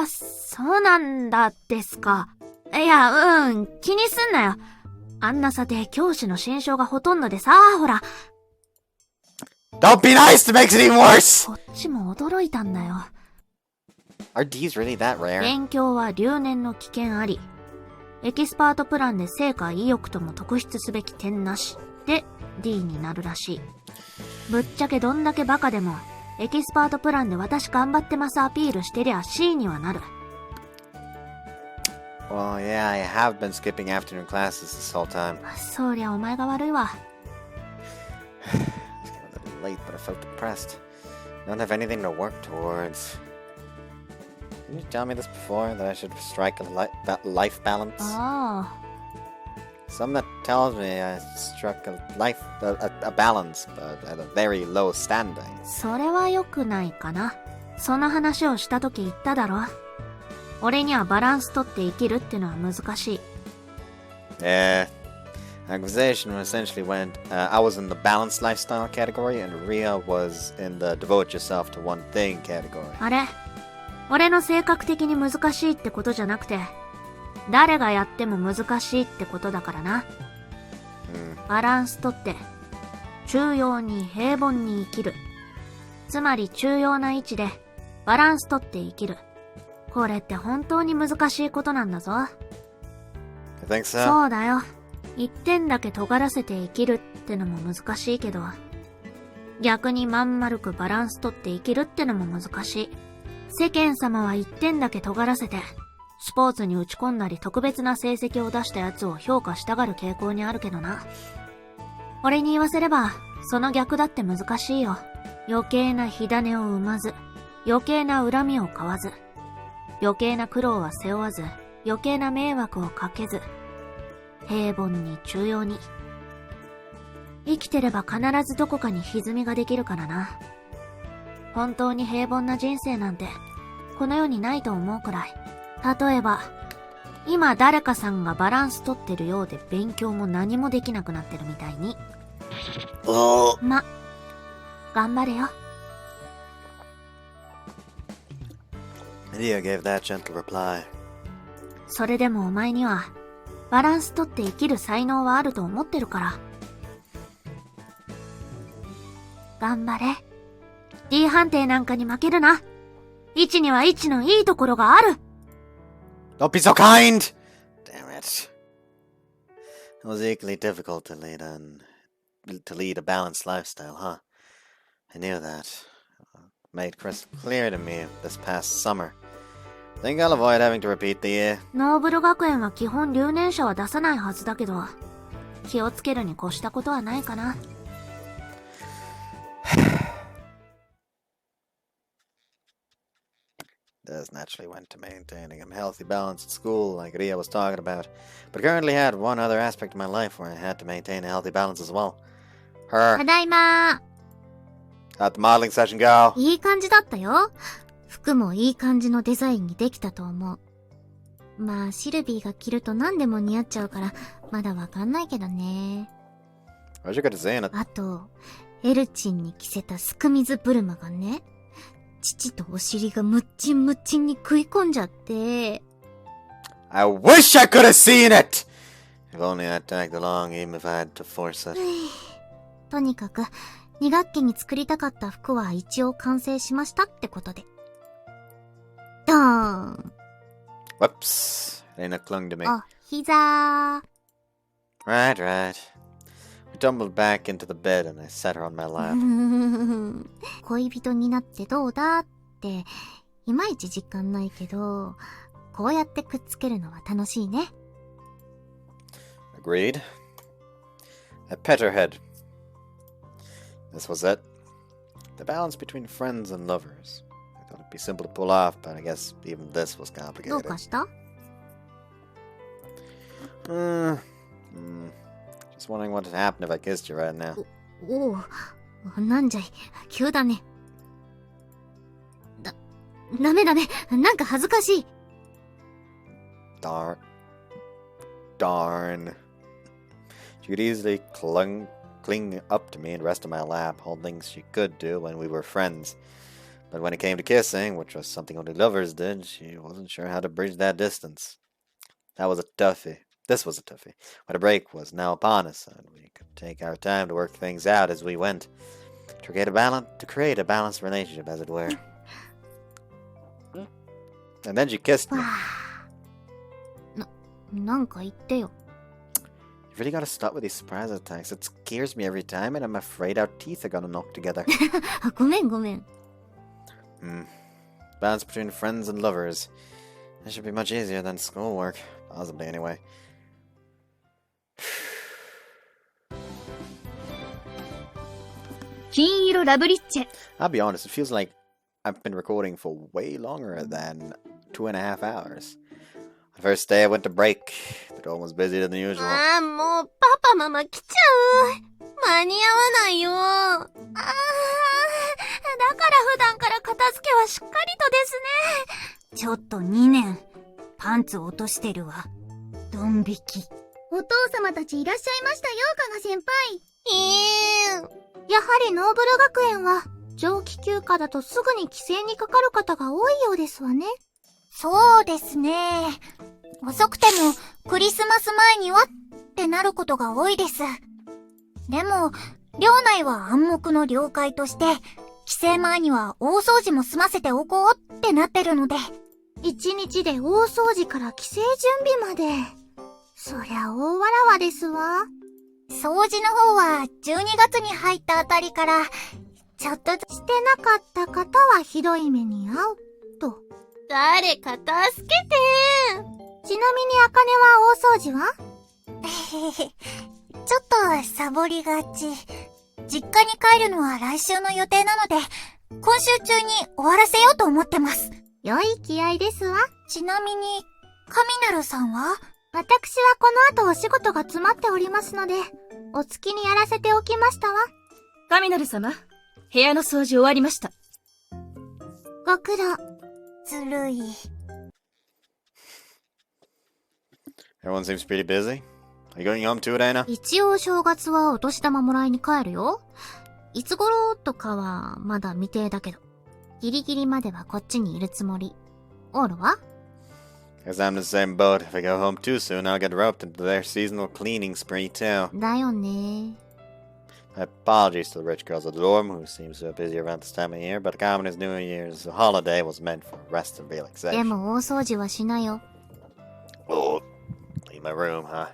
そうなんだですか。いや、気にすんなよ。あんな査定教師の心証がほとんどでさ、ほら。Don't be nice! It makes it even worse! こっちも驚いたんだよ。Are D's really that rare? 勉強は留年の危険あり。エキスパートプランで成果意欲とも特筆すべき点なし。で、D になるらしい。ぶっちゃけどんだけバカでも、エキスパートプランで私頑張ってますアピールしてりゃ C にはなる。Well, yeah, I have been skipping afternoon classes this whole time. そりゃお前が悪いわ。It's getting a little late, but I felt depressed. I don't have anything to work towards. Didn't you tell me this before, that I should strike a life balance? ああ。 Something that tells me I struck a balance, but at a very low standing. それは良くないかな。その話をした時言っただろ。俺にはバランス取って生きるってのは難しい。Yeah. Acquisition essentially went, I was in the balanced lifestyle category, and Ria was in the devote yourself to one thing category. あれ、俺の性格的に難しいってことじゃなくて、誰がやっても難しいってことだからな。バランスとって、中庸に平凡に生きる。つまり中庸な位置で、バランスとって生きる。これって本当に難しいことなんだぞ。You think so? そうだよ。一点だけ尖らせて生きるってのも難しいけど、逆にまん丸くバランスとって生きるってのも難しい。世間様は一点だけ尖らせて、スポーツに打ち込んだり特別な成績を出したやつを評価したがる傾向にあるけどな。俺に言わせれば、その逆だって難しいよ。余計な火種を生まず、余計な恨みを買わず、余計な苦労は背負わず、余計な迷惑をかけず、平凡に中庸に。生きてれば必ずどこかに歪みができるからな。本当に平凡な人生なんて、この世にないと思うくらい。例えば、今誰かさんがバランス取ってるようで勉強も何もできなくなってるみたいに。ま、頑張れよ。Ria gave that gentle reply. それでもお前には、バランス取って生きる才能はあると思ってるから。頑張れ。D 判定なんかに負けるな。1には1のいいところがある。Don't be so kind! Damn it. It was equally difficult to lead a balanced lifestyle, huh? I knew that. Made crystal clear to me this past summer. Think I'll avoid having to repeat the year. ノーブル学園は基本留年者は出さないはずだけど、気をつけるに越したことはないかな。Does naturally went to maintaining a healthy balance at school, like Ria was talking about, but currently had one other aspect of my life where I had to maintain a healthy balance as well. ただいまー。 How'd the modeling session go? いい感じだったよ。服もいい感じのデザインにできたと思う。まあ、シルビーが着ると何でも似合っちゃうから、まだわかんないけどね。What's you got to say in it? あと、エルチンに着せたスクミズブルマがね、父とお尻がムッチンムッチンに食い込んじゃって。I wish I could have seen it! If only I tagged along, even if I had to force it. とにかく、2学期に作りたかった服は一応完成しましたってことで。ドーン。 Whoops. Reina clung to me. お、膝ー。Right. We tumbled back into the bed and I sat her on my lap. 恋人になってどうだって、いまいち実感ないけど、こうやってくっつけるのは楽しいね。Agreed. I pet her head. This was it. The balance between friends and lovers. I thought it'd be simple to pull off, but I guess even this was どう complicated. かした？ Just wondering what would happen if I kissed you right now. おう、なんじゃい、急だね。ダメ、なんか恥ずかしい。Darn. She could easily cling up to me and rest on my lap, all things she could do when we were friends. But when it came to kissing, which was something only lovers did, she wasn't sure how to bridge that distance. That was a toughie. This was a toughie. But a break was now upon us, and we could take our time to work things out as we went. To create a balanced relationship, as it were. And then she kissed me. なんか言ってよ。 You really gotta stop with these surprise attacks. It scares me every time, and I'm afraid our teeth are gonna knock together. ごめん。Balance between friends and lovers. That should be much easier than schoolwork. Possibly, anyway. I'll be honest, it feels like I've been recording for way longer than 2.5 hours. The first day I went to break. The door was busier than usual. もう、パパママ来ちゃう。間に合わないよ。だから普段から片付けはしっかりとですね。ちょっと2年。パンツ落としてるわ。ドン引き。お父様たちいらっしゃいましたよ、加賀先輩。やはりノーブル学園は、長期休暇だとすぐに帰省にかかる方が多いようですわね。そうですね。遅くてもクリスマス前にはってなることが多いです。でも、寮内は暗黙の了解として、帰省前には大掃除も済ませておこうってなってるので。1日で大掃除から帰省準備まで。そりゃ大わらわですわ。掃除の方は12月に入ったあたりから、ちょっとしてなかった方はひどい目に遭うと。誰か助けて。ちなみにあかねは大掃除はちょっとサボりがち。実家に帰るのは来週の予定なので、今週中に終わらせようと思ってます。良い気合ですわ。ちなみに、カミナルさんは？私はこの後お仕事が詰まっておりますので、お月にやらせておきましたわ。カミナル様、部屋の掃除終わりました。ご苦労。ずるい。Everyone seems pretty busy. Are you going home too, Reina? 一応正月はお年玉もらいに帰るよ。いつ頃とかはまだ未定だけど、ギリギリまではこっちにいるつもり。オールは？ Guess I'm in the same boat. If I go home too soon, I'll get roped into their seasonal cleaning spree too. だよね。 My apologies to the rich girls of the dorm who seem so busy around this time of year, but the commonest New Year's holiday was meant for rest and で relaxation. も大掃除はしなよ。 Oh, leave my room, huh?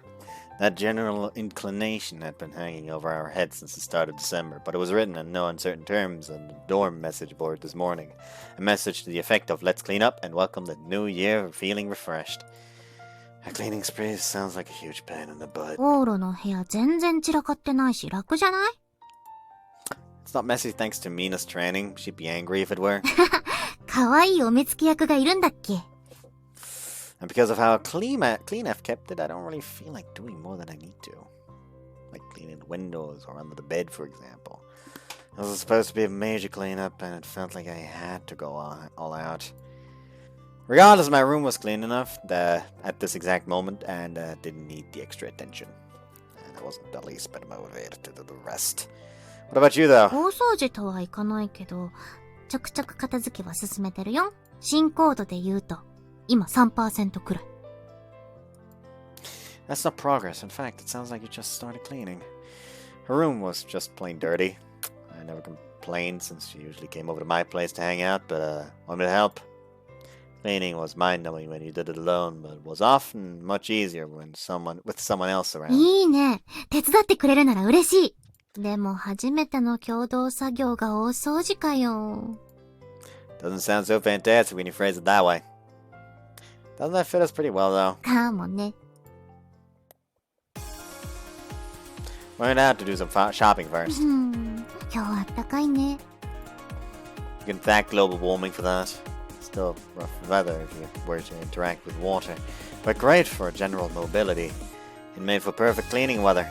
That general inclination had been hanging over our heads since the start of December, but it was written in no uncertain terms on the dorm message board this morning. A message to the effect of let's clean up and welcome the new year feeling refreshed. A cleaning spree sounds like a huge pain in the butt. オールの部屋全然散らかってないし楽じゃない？ It's not messy thanks to Mina's training. She'd be angry if it were. 可愛いお目付け役がいるんだっけ？ And because of how clean I've kept it, I don't really feel like doing more than I need to. Like cleaning the windows or under the bed, for example. It was supposed to be a major cleanup, and it felt like I had to go all out. Regardless, my room was clean enough at this exact moment, and didn't need the extra attention. And I wasn't the least bit motivated to do the rest. What about you, though? 大掃除とはいかないけど、ちょくちょく片付けは進めてるよ。進行度で言うと、今 3% くらい。That's not progress. In fact, it sounds like you just started cleaning. Her room was just plain dirty. I never complained since she usually came over to my place to hang out, but want me to help? Cleaning was mind-numbing when you did it alone, but was often much easier when with someone else around. いいね。手伝ってくれるなら嬉しい。でも初めての共同作業が大掃除かよ。Doesn't sound so fantastic when you phrase it that way. Doesn't that fit us pretty well, though? かもね。We're gonna have to do some shopping first. 今日はあったかいね。You can thank global warming for that. Still rough weather if you were to interact with water, but great for general mobility. It made for perfect cleaning weather.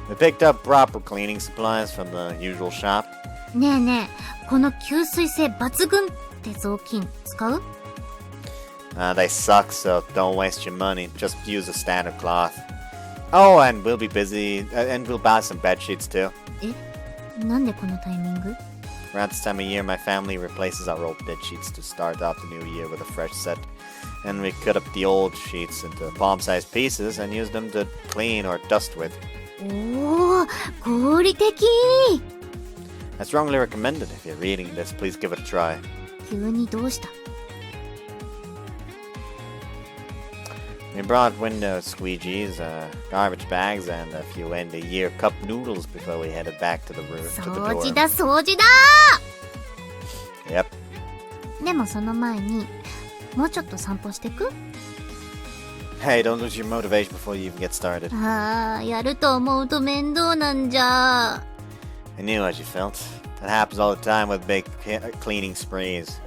We picked up proper cleaning supplies from the usual shop. ねえねえ、この吸水性抜群って雑巾使う？ They suck, so don't waste your money. Just use a standard cloth. Oh, and we'll be busy, and we'll buy some bed sheets too. なんでこのタイミング？ Around this time of year, my family replaces our old bed sheets to start off the new year with a fresh set. And we cut up the old sheets into palm-sized pieces and use them to clean or dust with. おー、合理的。 I strongly recommend it. If you're reading this, please give it a try. 急にどうした？ We brought window squeegees, garbage bags, and a few end-of-year cup noodles before we headed back to the room. 掃除だ掃除だ。 Yep. でもその前にもうちょっと散歩してく？ Hey, don't lose your motivation before you even get started. ああ、やると思うと面倒なんじゃ。 I knew how you felt. That happens all the time with big cleaning sprees.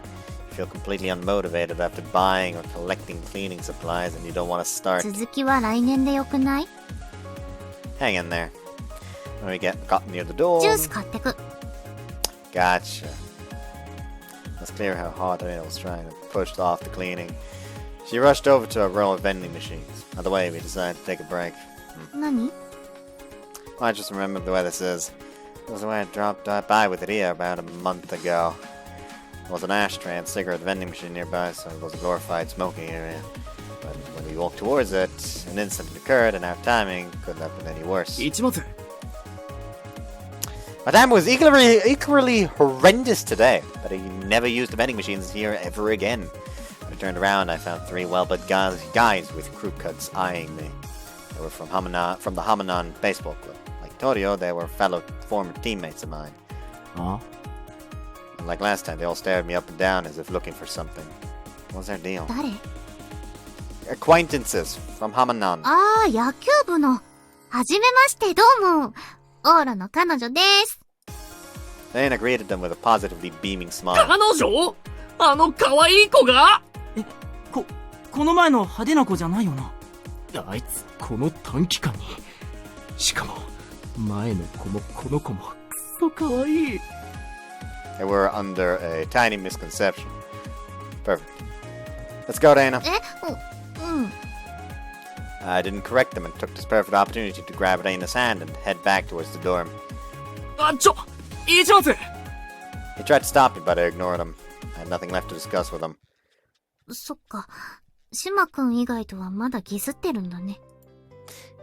You feel completely unmotivated after buying or collecting cleaning supplies and you don't want to start. 続きは来年でよくない？ Hang in there. When we got near the door... ジュース買ってく。 Gotcha. It's clear how hard I was trying to push off the cleaning. She rushed over to a row of vending machines. On the way, we decided to take a break. 何？ Well, I just remembered the way this is. It was the way I dropped by with Ria about a month ago. There was an ashtray and cigarette vending machine nearby, so it was a glorified smoking area. But when we walked towards it, an incident occurred, and our timing couldn't have been any worse. 一物 My time was equally horrendous today, but I never used the vending machines here ever again. When I turned around, I found three well-built guys with crew cuts eyeing me. They were from the Hamanan baseball club. Like Torio, they were fellow former teammates of mine. あ And like last time, they all stared me up and down as if looking for something. What was their deal? 誰？ Acquaintances from Hamanan. ああ、野球部の。はじめまして、どうも。オーラの彼女です。 Diana greeted them with a positively beaming smile. 彼女？あの可愛い子が？この前の派手な子じゃないよな。あいつ、この短期間に。しかも、前の子もこの子も、くそ可愛い。 They were under a tiny misconception. Perfect. Let's go, Diana. うん。 I didn't correct them and took this perfect opportunity to grab Reina's hand and head back towards the dorm. あ、一物 He tried to stop me, but I ignored him. I had nothing left to discuss with him. そっか。島くん以外とはまだギスってるんだね。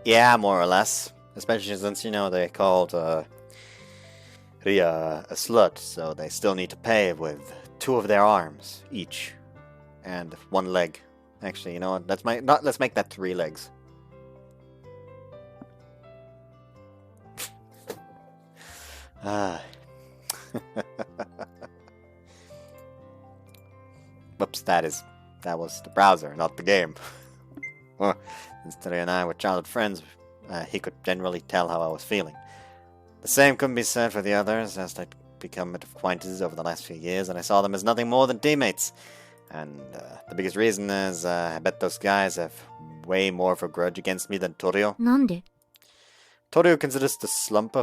Yeah, more or less. Especially since, they called Ria a slut, so they still need to pay with 2 of their arms each. And 1 leg. Actually, you know what? Let's make that 3 legs. Whoops, that was the browser, not the game. Since Terry and I were childhood friends, he could generally tell how I was feeling. The same couldn't be said for the others, as they'd become acquaintances over the last few years, and I saw them as nothing more than teammates. And the biggest reason is, I bet those guys have way more of a grudge against me than Torio. なんで？ Torio considers the slump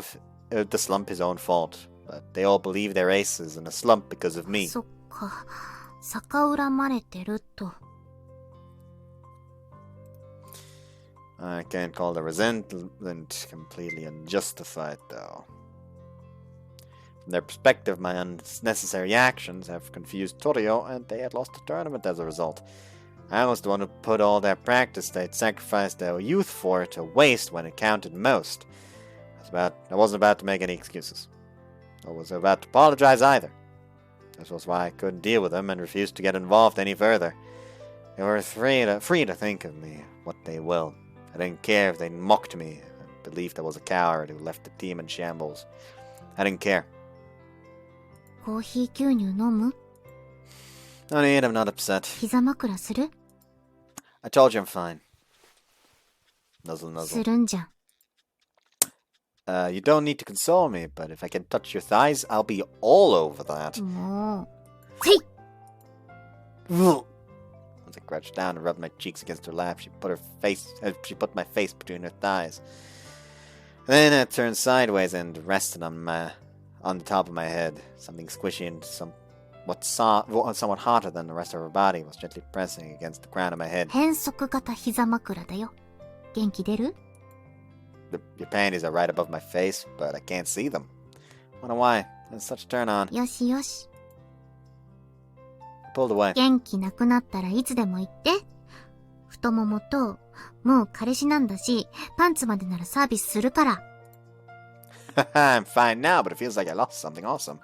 his own fault, but they all believe their ace is in a slump because of me. そっか。逆恨まれてると。 I can't call the resentment completely unjustified, though. From their perspective, my unnecessary actions have confused Torio, and they had lost the tournament as a result. I was the one who put all their practice they'd sacrificed their youth for to waste when it counted most. I wasn't about to make any excuses. I wasn't about to apologize either. This was why I couldn't deal with them and refused to get involved any further. They were free to think of me what they will. I didn't care if they mocked me and believed I was a coward who left the team in shambles. I didn't care. コーヒー牛乳飲む？ No need, I'm not upset. 膝枕する？ I told you I'm fine. Nuzzle, す nuzzle. るんじゃん。You don't need to console me, but if I can touch your thighs, I'll be all over that. もう。せい！ As I crouched down and rubbed my cheeks against her lap, she put my face between her thighs. Then I turned sideways and rested on the top of my head. Something squishy and somewhat hotter than the rest of her body was gently pressing against the crown of my head. 変則型膝枕だよ。元気出る？ Your panties are right above my face, but I can't see them. Wonder why. It's such a turn on. よしよし。 I pulled away. 元気なくなったらいつでも言って。太ももと、もう彼氏なんだし、パンツまでならサービスするから。I'm fine now, but it feels like I lost something awesome.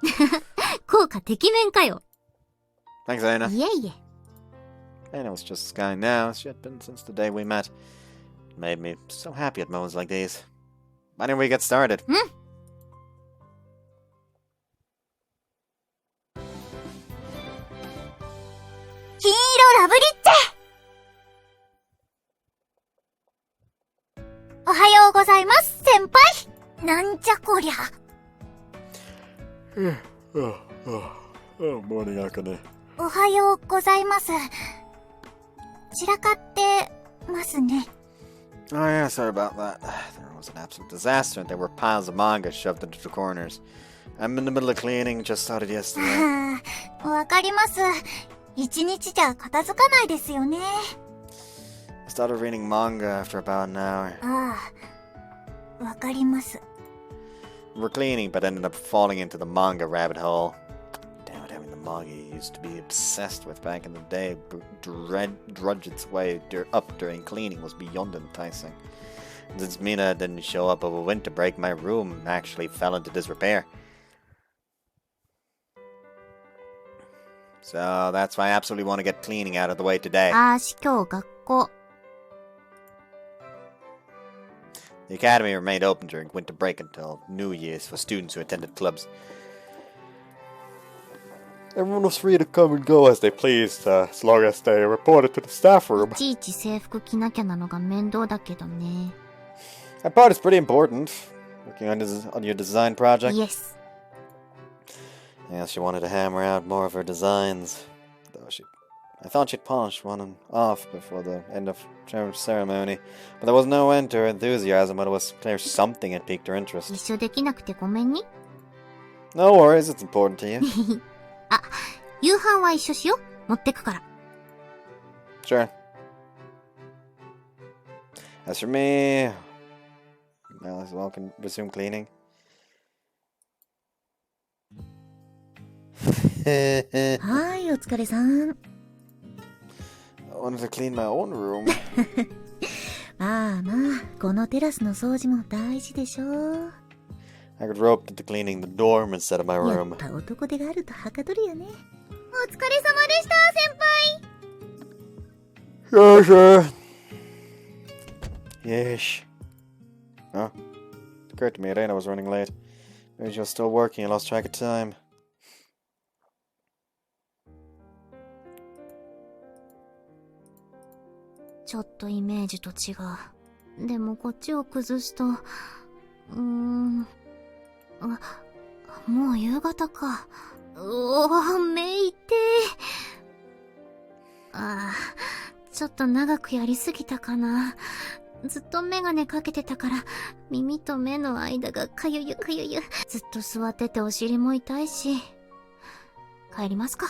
効果てきめんかよ。 Thanks, Reina. いえいえ。 Reina was just sky now. She had been since the day we met. It made me so happy at moments like these. Why don't we get started? うん。金色ラブリッチェ！おはようございます、先輩！なんじゃこりゃ。Morning, Akane. おはようございます。散らかってますね。Oh yeah, sorry about that. There was an absolute disaster and there were piles of manga shoved into the corners. I'm in the middle of cleaning, just started yesterday. わかります。一日じゃ片付かないですよね。I started reading manga after about an hour. ああ、わかります。 We're cleaning, but ended up falling into the manga rabbit hole. Damn it, having the manga you used to be obsessed with back in the day drudge its way up during cleaning was beyond enticing. And since Mina didn't show up over winter break, my room actually fell into disrepair. So that's why I absolutely want to get cleaning out of the way today. あーし、今日学校。 The academy remained open during winter break until New Year's for students who attended clubs. Everyone was free to come and go as they pleased, as long as they reported to the staff room. いちいち制服着なきゃなのが面倒だけどね。That part is pretty important. Working on your design project. Yes. Yeah, she wanted to hammer out more of her designs. I thought she'd polish one off before the end of ceremony, but there was no end to her enthusiasm, but it was clear something had piqued her interest. 一緒できなくてごめんに。 No worries, it's important to you. あ、夕飯は一緒しよう。持ってくから。 Sure. As for me, well, as well can resume cleaning. I はい、お疲れさん。 wanted to clean my own room. まあまあ、このテラスの掃除も大事でしょ。 I got roped into cleaning the dorm instead of my やっ room. ぱ男手があるとはかどるよね。お疲れ様でした、先輩。 Sure, sure. Yeesh. Huh? It occurred to me Reina was running late. Maybe she was still working and lost track of time. ちょっとイメージと違う。でもこっちを崩すと、もう夕方か。めいてちょっと長くやりすぎたかな。ずっとメガネかけてたから、耳と目の間がかゆゆかゆゆ。ずっと座っててお尻も痛いし。帰りますか。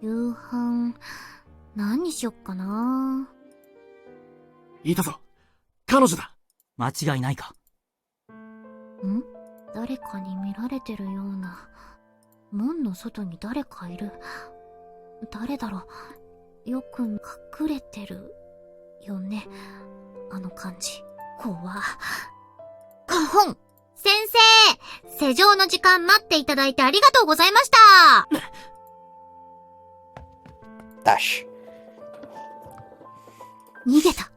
夕飯、何にしよっかな。いたぞ。彼女だ。間違いないか。ん？誰かに見られてるような。門の外に誰かいる。誰だろう。よく隠れてるよね。あの感じ。怖。カホン！先生！施錠の時間待っていただいてありがとうございました。Dash. 逃げた。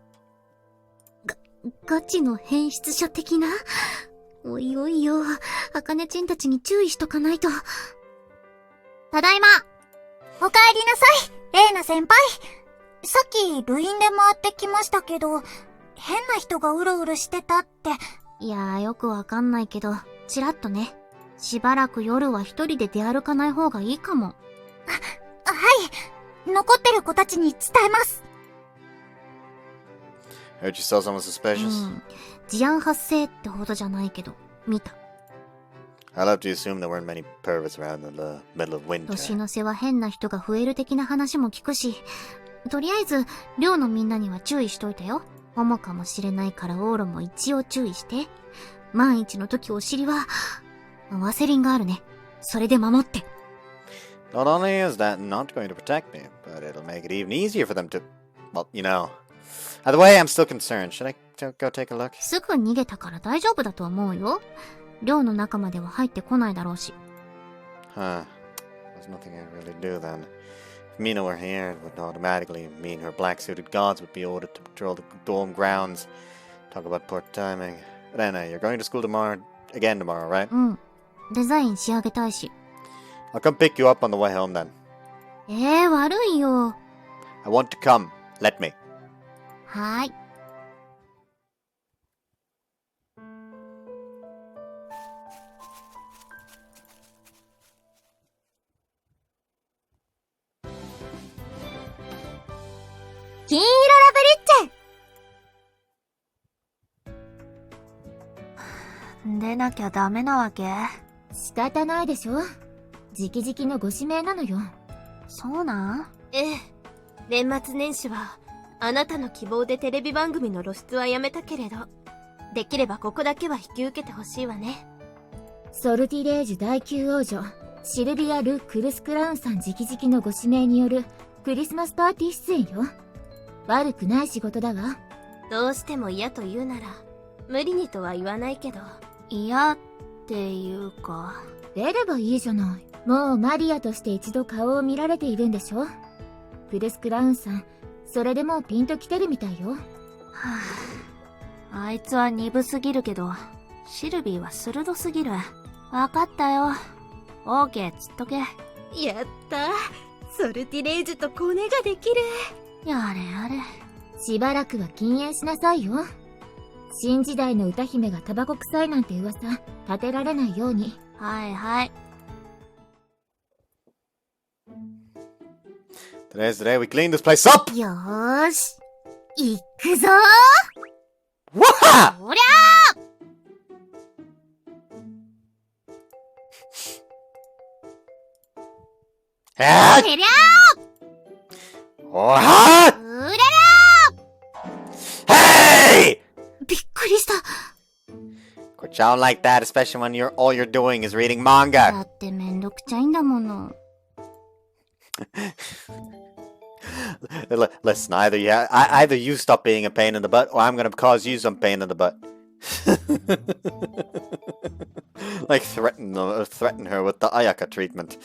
ガチの変質者的な？おいおいよ、あかねちんたちに注意しとかないと。ただいま。おかえりなさい、レイナ先輩。さっき、部員で回ってきましたけど、変な人がうろうろしてたって。いやー、よくわかんないけど、ちらっとね。しばらく夜は一人で出歩かない方がいいかも。はい。残ってる子たちに伝えます。Heard you saw someone suspicious? 事案発生ってほどじゃないけど、見た。I'll have to assume there weren't many perverts around in the middle of winter. 年の瀬は変な人が増える的な話も聞くし、とりあえず、寮のみんなには注意しといたよ。ホモかもしれないからオーロも一応注意して。万一の時お尻は、ワセリンがあるね。それで守って。Not only is that not going to protect me, but it'll make it even easier for them to... Well, you know. Either way, I'm still concerned. Should I go take a look? すぐ逃げたから大丈夫だと思うよ。寮の中までは入ってこないだろうし。Huh. There's nothing I really do then. If Mina were here, it would automatically mean her black-suited gods would be ordered to patrol the dome grounds. Talk about poor timing. Rena, you're going to school again tomorrow, right? デザイン仕上げたいし。I'll come pick you up on the way home then. 悪いよ。I want to come. Let me. はーい。金色ラブリッチェ。出なきゃダメなわけ？仕方ないでしょ。直々のご指名なのよ。そうなん？ええ。年末年始は、あなたの希望でテレビ番組の露出はやめたけれど、できればここだけは引き受けてほしいわね。ソルティレージュ第9王女、シルビア・ル・クルスクラウンさん直々のご指名によるクリスマスパーティー出演よ。悪くない仕事だわ。どうしても嫌と言うなら、無理にとは言わないけど。嫌っていうか。出ればいいじゃない。もうマリアとして一度顔を見られているんでしょ。クルスクラウンさん、それでもうピンときてるみたいよ。あいつは鈍すぎるけど、シルビーは鋭すぎる。わかったよ。オーケーつっとけ。やったソルティレージュとコネができる。やれやれ。しばらくは禁煙しなさいよ。新時代の歌姫がタバコ臭いなんて噂立てられないように。はいはい。Today's the day we clean this place up! よーし。行くぞー。わはおりゃーー！てりゃおはー！うれーHey! びっくりした。Quit shouting like that, especially when all you're doing is reading だ manga. ってめんどくちゃいんだもの。Listen, either you stop being a pain in the butt, or I'm gonna cause you some pain in the butt. Like threaten her with the Ayaka treatment.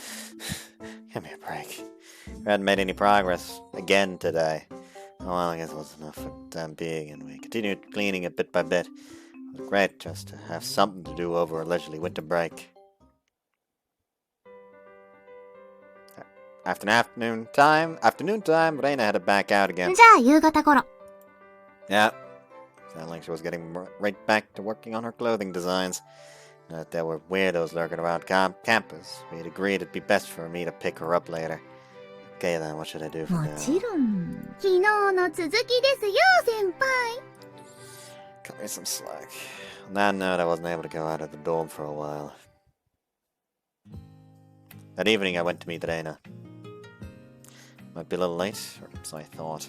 Give me a break. We hadn't made any progress again today. Oh well, I guess it was enough for the time being, and we continued cleaning it bit by bit. It was great just to have something to do over a leisurely winter break. After afternoon time, Reina headed back out again. じゃあ夕方頃。 Yeah, sounded like she was getting right back to working on her clothing designs. That there were weirdos lurking around campus. We'd agreed it'd be best for me to pick her up later. Okay then, what should I do from も now? ちろん。昨日の続きですよ、先輩。 Cut me some slack. On that note, I wasn't able to go out of the dorm for a while. That evening, I went to meet Reina. Might be a little late, or so I thought.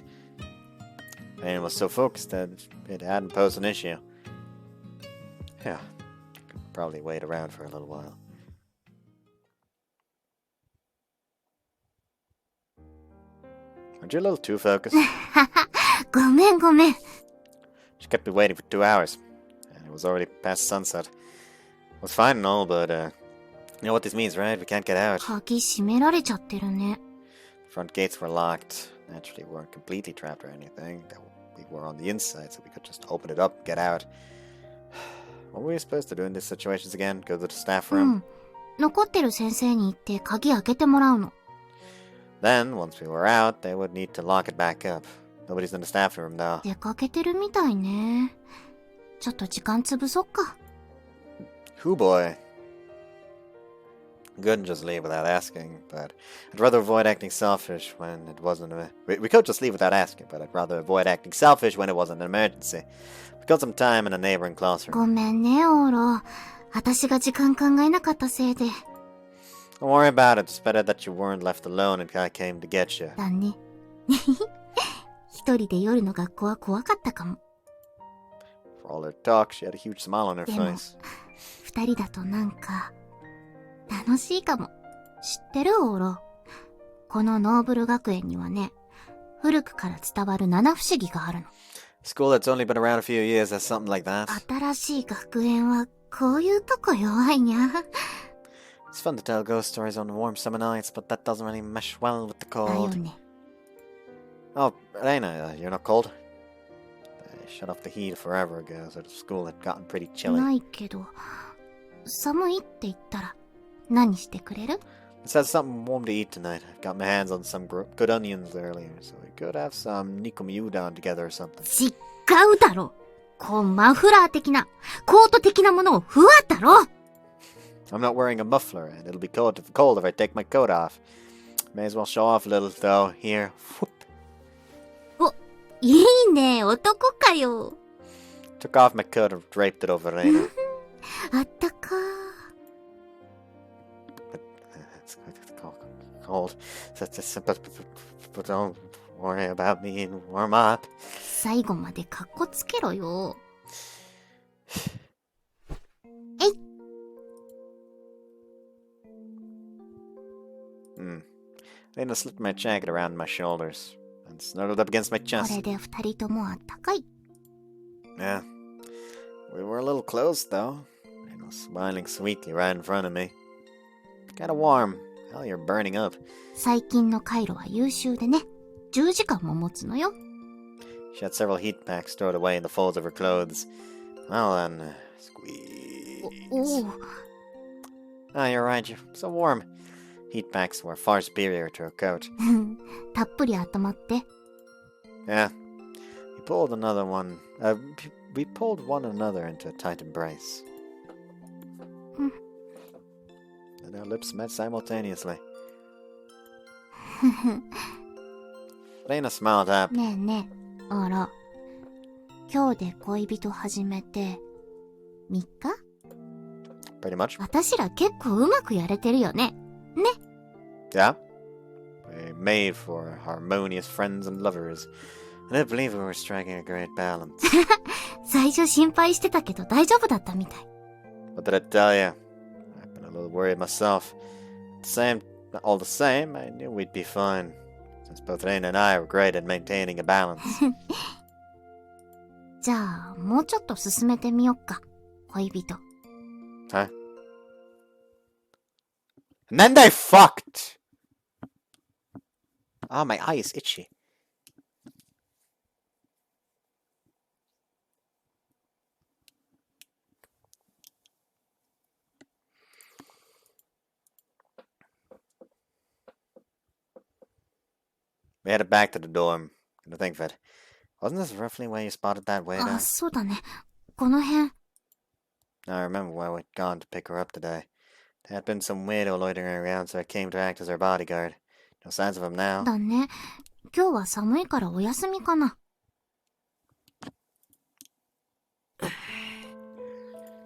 Reina was so focused that it hadn't posed an issue. Yeah, could probably wait around for a little while. Aren't you a little too focused? ごめんごめん。 She kept me waiting for 2 hours, and it was already past sunset. It's fine and all, but, you know what this means, right? We can't get out. 鍵閉められちゃってるね。Front gates were locked. Naturally, we weren't completely trapped or anything. We were on the inside, so we could just open it up, get out. What were we supposed to do in these situations again? Go to the staff う room? ん。残ってる先生に言って鍵開けてもらうの。Then, once we were out, they would need to lock it back up. Nobody's in the staff room, though. 出かけてるみたいね。ちょっと時間潰そっか。Who boy? Couldn't just leave without asking, but I'd rather avoid acting selfish when it wasn't we could just leave without asking, but I'd rather avoid acting selfish when it wasn't an emergency. We got some time in a neighboring classroom. ごめんね、オーロ。私が時間考えなかったせいで。Don't worry about it. It's better that you weren't left alone and I came to get you. だね。一人で夜の学校は怖かったかも。For all her talk, she had a huge smile on her でも、 face. 二人だとなんか、楽しいかも。知ってるオーロ。このノーブル学園にはね、古くから伝わる七不思議があるの。School that's only been around a few years has something like that. 新しい学園はこういうとこ弱いにゃ。It's fun to tell ghost stories on warm summer nights, but that doesn't really mesh well with the だよ cold. ね。 Oh, Reina, you're not cold? They shut off the heat forever ago, so the school had gotten pretty な chilly. いけど、寒いって言ったら何してくれる？ Let's have something warm to eat tonight. I've got my hands on some good onions earlier, so we could have some nikomiyu down together or something. 違うだろ。こうマフラー的な、コート的なものをふわっだろ。 I'm not wearing a muffler, and it'll be cold if I take my coat off. May as well show off a little, though. Here. Whoop. いいね、男かよ。 Took off my coat and draped it over Reina. あったかIt's cold. But don't worry about me and warm up. 最後までカッコつけろよ。えい。Reina slipped my jacket around my shoulders and snuggled up against my こ chest. れで二人ともあったかい。 Yeah. We were a little close, though. Reina was smiling sweetly right in front of me. Kinda warm. Hell, you're burning up. 最近のカイロは優秀でね。10時間も持つのよ。 She had several heat packs stored away in the folds of her clothes. Well then, squeeze. おお。 Ah, you're right. You're so warm. Heat packs were far superior to a coat. たっぷり温まって。 Yeah. We pulled another one. We pulled one another into a tight embrace. And our lips met simultaneously. Reina smiled up. ねえねえ、あら。今日で恋人始めて、3日？ Pretty much. 私ら結構うまくやれてるよね。ね。 Yeah. We made for harmonious friends and lovers. I didn't believe we were striking a great balance. 最初心配してたけど大丈夫だったみたい。 What did I tell you? I've been a little worried myself. All the same, I knew we'd be fine. Since both Reina and I were great at maintaining a balance. じゃあ、もうちょっと進めてみよっか。恋人。Huh? And then they fucked! Ah, my eye is itchy. We headed back to the dorm. To think of it. Wasn't this roughly where you spotted that waiter? あ、そうだね。この辺。 I remember where we'd gone to pick her up today. There had been some weirdo loitering around, so I came to act as her bodyguard. No signs of him now. だね。今日は寒いからお休みかな。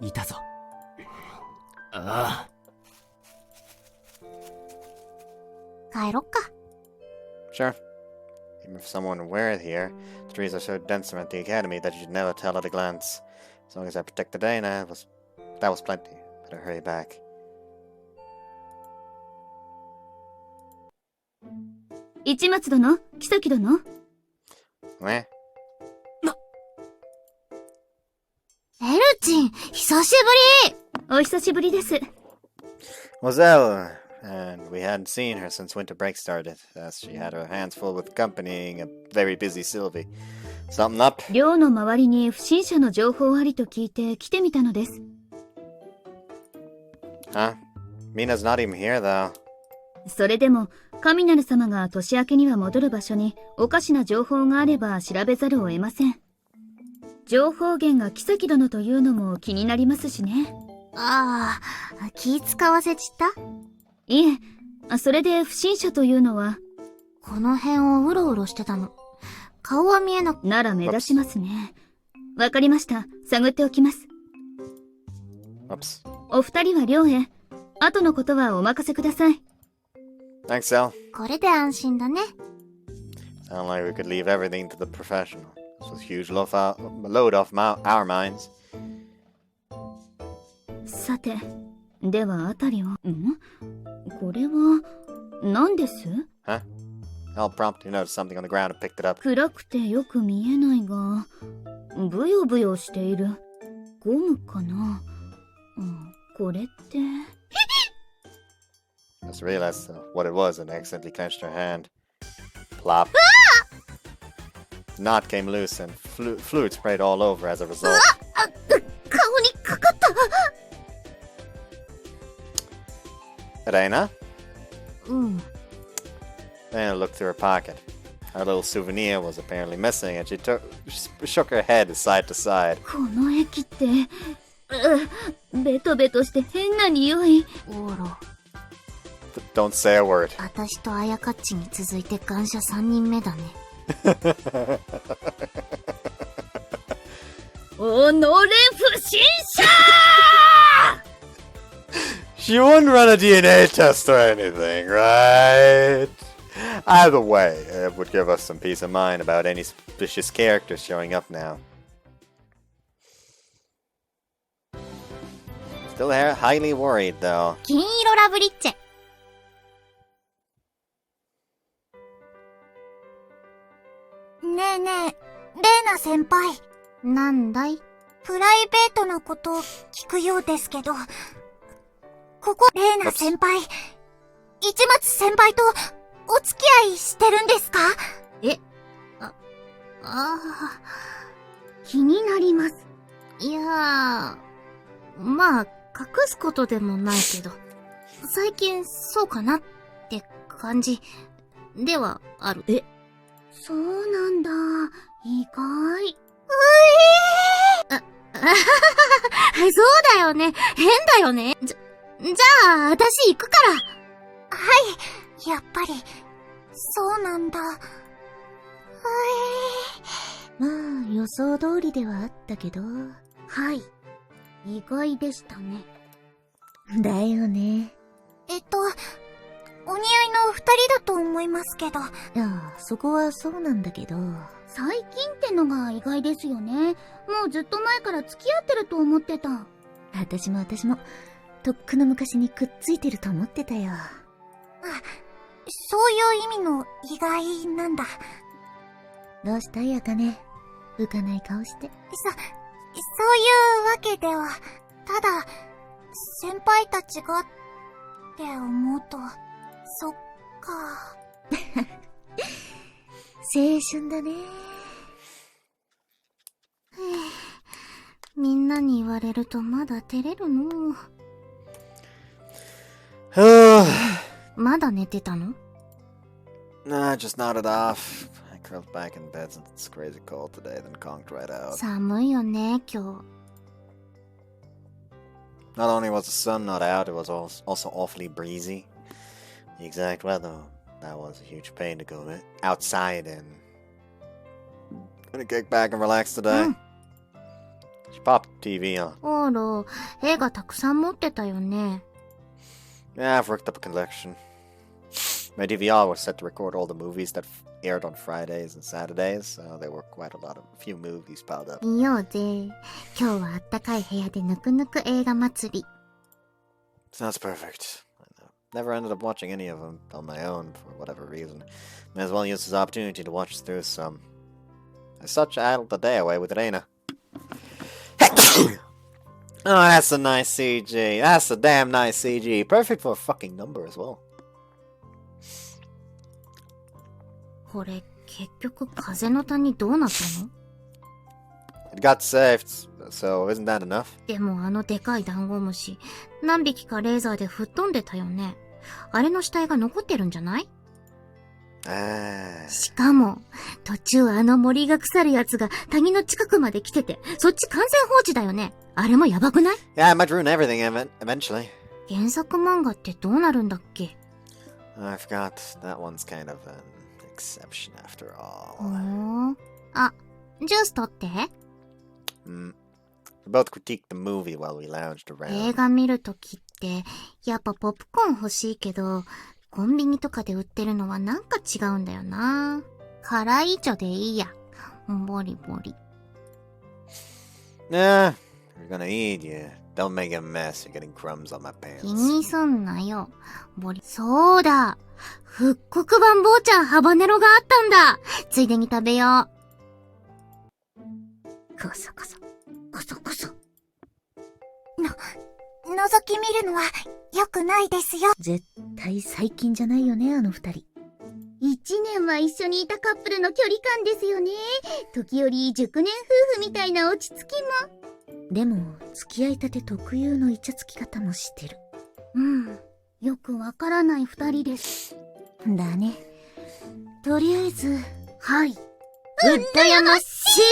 いたぞ。ああ。帰ろっか。 Sure. Even if someone were here, the trees are so dense around the academy that you'd never tell at a glance. As long as I protected Dana, that was plenty. Better hurry back. 市松殿、妃殿。Eh? エルチン、久しぶり。お久しぶりです。Moselle, and we hadn't seen her since winter break started, as she had her hands full with accompanying a very busy Sylvie. Something up? 寮の周りに不審者の情報ありと聞いて来てみたのです。Huh? Mina's not even here, though. それでも、神なる様が年明けには戻る場所におかしな情報があれば調べざるを得ません。情報源が妃殿というのも気になりますしね。ああ、気使わせちった？いえ、それで不審者というのは、この辺をうろうろしてたの。顔は見えなく。なら目立ちますね。わかりました。探っておきます。お二人は寮へ。後のことはお任せください。Thanks, Sal. これで安心だね。Sound like we could leave everything to the professional. This was a huge load off our minds. さて、ではあたりを、これは、何です？ Huh? I'll prompt you noticed something on the ground and picked it up. 暗くてよく見えないが、ブヨブヨしている。ゴムかな？これって。Just realized what it was and accidentally clenched her hand. Plop. Knot came loose and fluid sprayed all over as a result. 顔にかかった。Reina? うん。Reina looked through her pocket. Her little souvenir was apparently missing, and she shook her head side to side. この液って、ベトベトして変な匂い。おら。Don't say a word. 私とあやかっちに続いて感謝3人目だね。おのれ不審者！She wouldn't run a DNA test or anything, right? Either way, it would give us some peace of mind about any suspicious characters showing up now. Still highly worried, though. 金色ラブリッチェ。ねえねえ、レイナ先輩。なんだい？プライベートなことを聞くようですけど、ここ、レイナ先輩、市松先輩とお付き合いしてるんですか？気になります。いやー、まあ、隠すことでもないけど、最近そうかなって感じではある。そうなんだ。意外。そうだよね。変だよね。じゃあ、私行くから。はい。やっぱり、そうなんだ。まあ、予想通りではあったけど。はい。意外でしたね。だよね。お似合いの二人だと思いますけど。いや、そこはそうなんだけど。最近ってのが意外ですよね。もうずっと前から付き合ってると思ってた。私も、とっくの昔にくっついてると思ってたよ。そういう意味の意外なんだ。どうしたやかね。浮かない顔して。そういうわけでは、ただ、先輩たちが、って思うと、そっか。青春だね。みんなに言われるとまだ照れるの。まだ寝てたの？ Nah, just nodded off. I curled back in bed since it's crazy cold today, then conked right out. 寒いよね、今日。Not only was the sun not out, it was also awfully breezy. The exact weather, that was a huge pain to go outside in. Gonna kick back and relax today. She popped the TV on. あら、映画たくさん持ってたよね。Yeah, I've worked up a collection. My DVR was set to record all the movies that aired on Fridays and Saturdays, so there were quite a few movies piled up. 見ようぜ。今日はあったかい部屋でぬくぬく映画祭り。Sounds perfect. I never ended up watching any of them on my own for whatever reason. May as well use this opportunity to watch through some. As such, I idled the day away with Reina. Oh, that's a nice CG. That's a damn nice CG. Perfect for a fucking number as well. これ、結局風の谷どうなったの？ It got saved, so isn't that enough? でもあのでかいダンゴムシ、何匹かレーザーで吹っ飛んでたよね。あれの死体が残ってるんじゃない？しかも、途中あの森が腐るやつが谷の近くまで来てて、そっち完全放置だよね。あれもやばくない？ Yeah, it might ruin everything eventually. 原作漫画ってどうなるんだっけ？ I forgot. That one's kind of an exception after ほ all. ー。あ、ジュース取って。We both critiqued the movie while we lounged 映 around. 画見るときって、やっぱポップコーン欲しいけど、コンビニとかで売ってるのはなんか違うんだよな。辛いチョでいいや。ボリボリ。Nah, you're gonna eat, you. Don't make a mess. You're getting crumbs on my 気 pants. にすんなよ。ボリ。そうだ。復刻版坊ちゃんハバネロがあったんだ。ついでに食べよう。こそこそ。こそこそ。覗き見るのは良くないですよ。絶対最近じゃないよね、あの二人。一年は一緒にいたカップルの距離感ですよね。時折熟年夫婦みたいな落ち着きも。でも、付き合いたて特有のイチャつき方もしてる。よくわからない二人です。だね。とりあえず、はい。うっやましい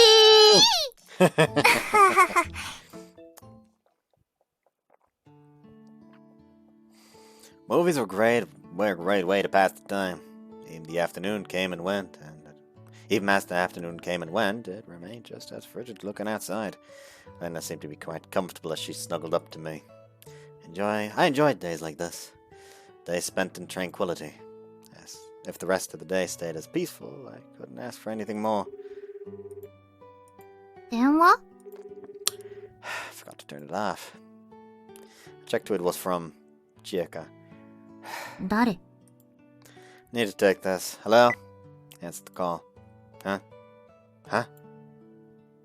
Movies were a great way to pass the time. Even the afternoon came and went, and even as the afternoon came and went, it remained just as frigid looking outside. Lena seemed to be quite comfortable as she snuggled up to me. I enjoyed days like this. Days spent in tranquility. Yes, if the rest of the day stayed as peaceful, I couldn't ask for anything more. 電話 I forgot to turn it off. I checked who it was from. Chieka. 誰？ Need to take this. Hello? Answer the call. Huh? Huh?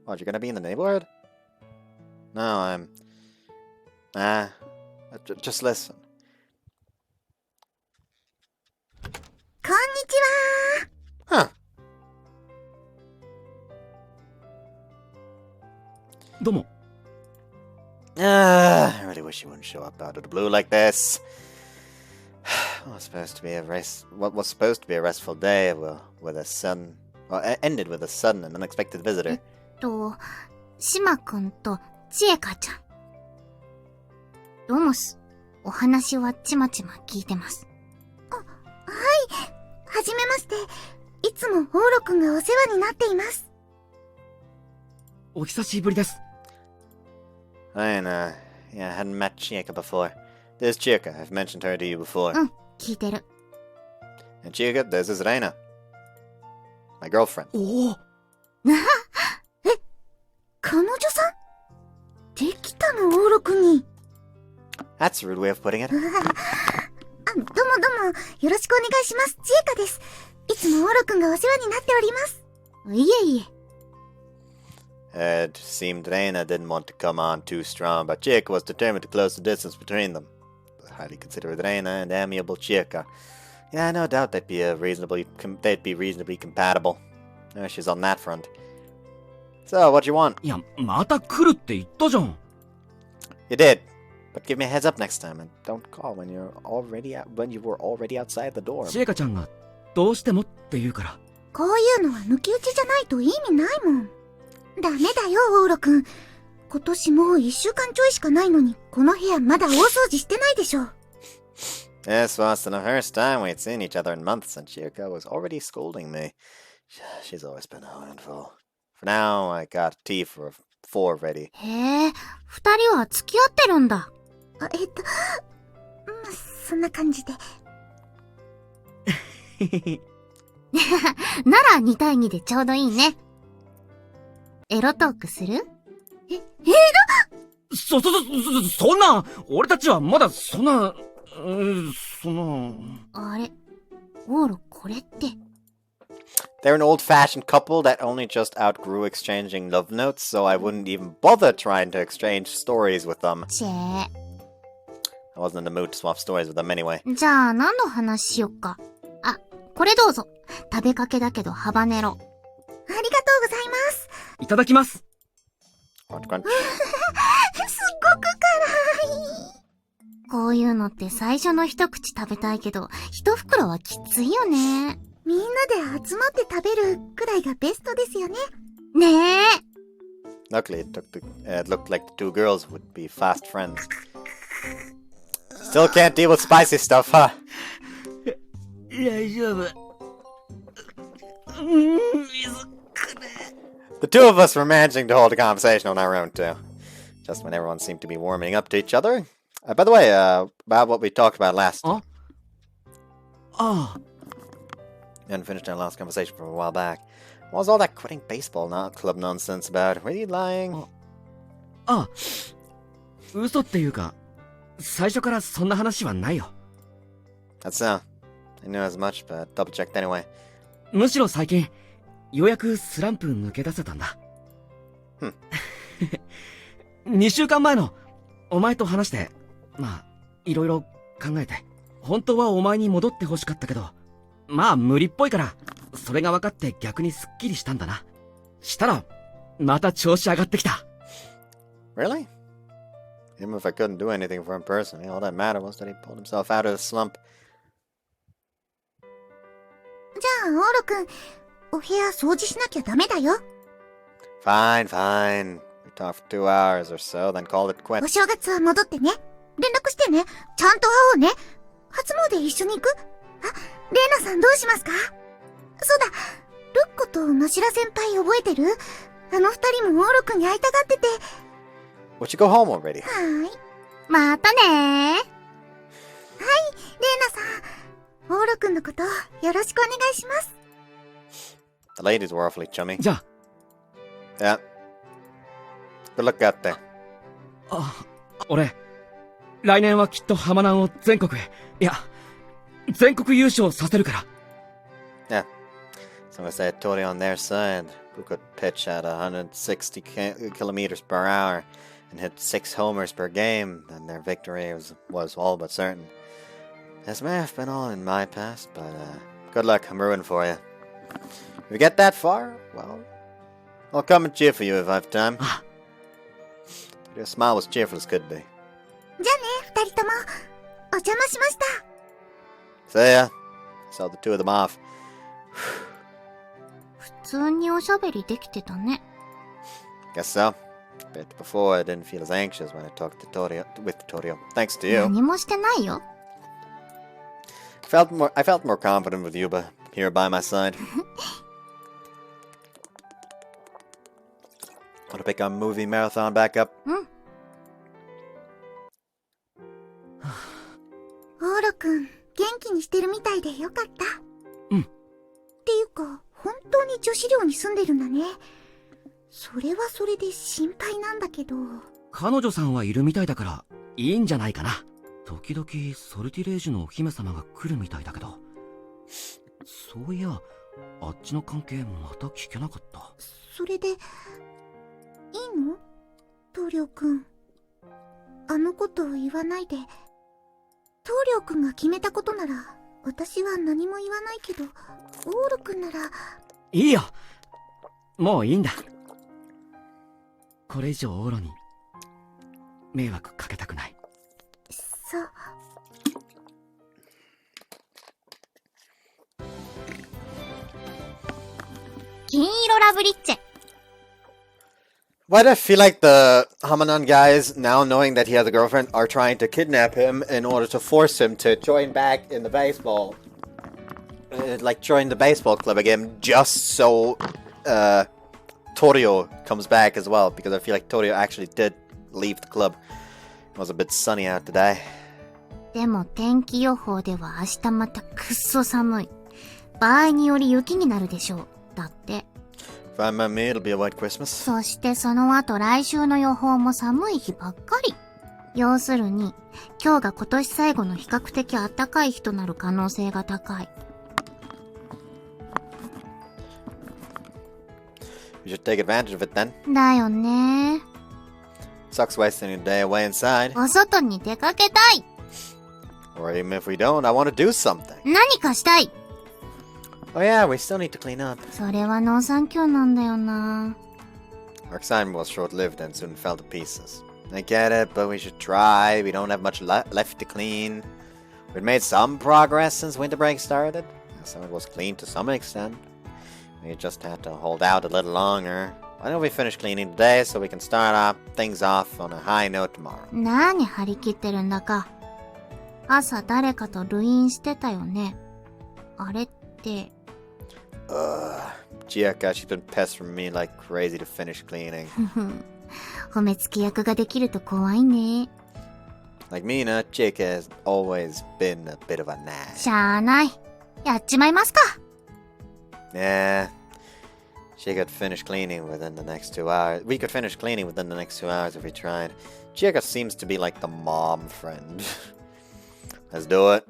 What, you're gonna be in the neighborhood? No, I'm... just listen. こんにちは。 Huh. どうも。 I really wish you wouldn't show up out of the blue like this. What was supposed to be a restful day ended with a sudden and unexpected visitor. 島くんとちえかちゃん。どうもす。お話はちまちま聞いてます。はじめまして。いつもオーロくんがお世話になっています。お久しぶりです。Yeah, I hadn't met Chieka before. This is Chieka. I've mentioned her to you before. 聞いてる。 And Chieka, this is Reina. My girlfriend. おお。彼女さんできたの、オーロくんに。That's a rude way of putting it. どうもどうも、よろしくお願いします。ちえかです。いつもオーロくんがお世話になっております。いえいえ。 It seemed Reina didn't want to come on too strong, but Chieka was determined to close the distance between them. The highly considerate Reina and amiable Chieka. Yeah, no doubt they'd be reasonably compatible. She's on that front. So, what you want? いや、また来るって言ったじゃん。You did, but give me a heads up next time, and don't call when you were already outside the door. ちえかちゃんがどうしてもって言うから。こういうのは抜き打ちじゃないと意味ないもん。ダメだよ、オーロくん。今年もう1週間ちょいしかないのに、この部屋まだ大掃除してないでしょ。This was the first time we'd seen each other in months, and Chieka was already scolding me. She's always been a handful. For now, I got tea for 4 ready. へえ、二人は付き合ってるんだ。そんな感じで。なら2対2でちょうどいいね。エロトークする？そんな、俺たちはまだそんな、あれ、オーロこれって。They're an old-fashioned couple that only just outgrew exchanging love notes, so I wouldn't even bother trying to exchange stories with them. チェ I wasn't in the mood to swap stories with them anyway. じゃあ何の話しよっか。あ、これどうぞ。食べかけだけどハバネロ。ありがとうございます。いただきます。Crunch, crunch. すっごく辛い。こういうのって最初の一口食べたいけど、一袋はきついよね。みんなで集まって食べるくらいがベストですよね。ねえ。Luckily, it looked like the two girls would be fast friends. Still can't deal with spicy stuff, huh? 大丈夫。The two of us were managing to hold a conversation on our own, too. Just when everyone seemed to be warming up to each other. By the way, about what we talked about last. Huh? Oh. We hadn't finished our last conversation from a while back. What was all that quitting baseball club nonsense about? Were you lying? あ、嘘っていうか、最初からそんな話はないよ。That's so. I knew as much, but double checked anyway. むしろ最近、ようやくスランプ抜け出せたんだ。2週間前の、お前と話して、まあ、いろいろ考えて、本当はお前に戻ってほしかったけど、まあ無理っぽいから、それが分かって逆にスッキリしたんだな。したら、また調子上がってきた。Really? Even if I couldn't do anything for him personally, all that mattered was that he pulled himself out of the slump. じゃあ、オーロくん、お部屋掃除しなきゃダメだよ。Fine, fine. We talked for 2 hours or so, then called it お quits. 正月は戻ってね。連絡してね。ちゃんと会おうね。初詣一緒に行く？あ、レイナさんどうしますか？そうだ、ルッコとマシラ先輩覚えてる？あの二人もオーロくんに会いたがってて。Would you go home already? はーい。またねー。はい、レイナさん。オーロくんのことよろしくお願いします。The ladies were awfully chummy. じゃあ。Yeah. Good luck out there. あ、俺、来年はきっと浜南を全国へ、いや、全国優勝させるから。Yeah. As long as they had Tori on their side, who could pitch at 160 kilometers per hour and hit 6 homers per game, then their victory was all but certain. This may have been all in my past, but good luck, I'm rooting for you. If you get that far, well, I'll come and cheer for you if I have time. Your smile was cheerful as could be. じゃあね、二人とも。お邪魔しました。See ya. Saw the two of them off. 普通におしゃべりできてたね。Guess so. But before, I didn't feel as anxious when I talked to with Torio. Thanks to you. 何もしてないよ。I felt more confident with you here by my side. Want to pick our movie marathon back up? うん。オーロくん、元気にしてるみたいでよかった。うん。っていうか、本当に女子寮に住んでるんだね。それはそれで心配なんだけど。彼女さんはいるみたいだから、いいんじゃないかな。時々、ソルティレージュのお姫様が来るみたいだけど。そういや、あっちの関係また聞けなかった。それで、いいの？棟梁くん。あのことを言わないで。棟梁くんが決めたことなら、私は何も言わないけど、オーロくんなら。いいよ！もういいんだ。これ以上オーロに、迷惑かけたくない。そう。金色ラブリッチェ。Why do I feel like the Hamanan guys, now knowing that he has a girlfriend, are trying to kidnap him in order to force him to join back in the baseball? Like, join the baseball club again, just so Torio comes back as well, because I feel like Torio actually did leave the club. It was a bit sunny out today. でも天気予報では明日またくっそ寒い。場合により雪になるでしょう。だって。Fine by me, it'll be a white Christmas. そしてその後来週の予報も寒い日ばっかり。要するに、今日が今年最後の比較的暖かい日となる可能性が高い。You should take advantage of it then. だよね。 Sucks wasting your day away inside. お外に出かけたい。 Or even if we don't, I want to do something. 何かしたい。 Oh yeah, we still need to clean up. それはノーサンキューなんだよな。 Our excitement was short-lived and soon fell to pieces. I get it, but we should try. We don't have much left to clean. We've made some progress since winter break started, so it was clean to some extent. We just had to hold out a little longer. Why don't we finish cleaning today so we can start things off on a high note tomorrow? 何張り切ってるんだか。朝誰かとルインしてたよね。あれって。Chiaka, she's been pestering me like crazy to finish cleaning. 褒めつけ役ができると怖いね。Like Mina, Chiaka has always been a bit of a nag. しゃーない。やっちまいますか。Yeah. She could finish cleaning within the next 2 hours. We could finish cleaning within the next 2 hours if we tried. Chiaka seems to be like the mom friend. Let's do it.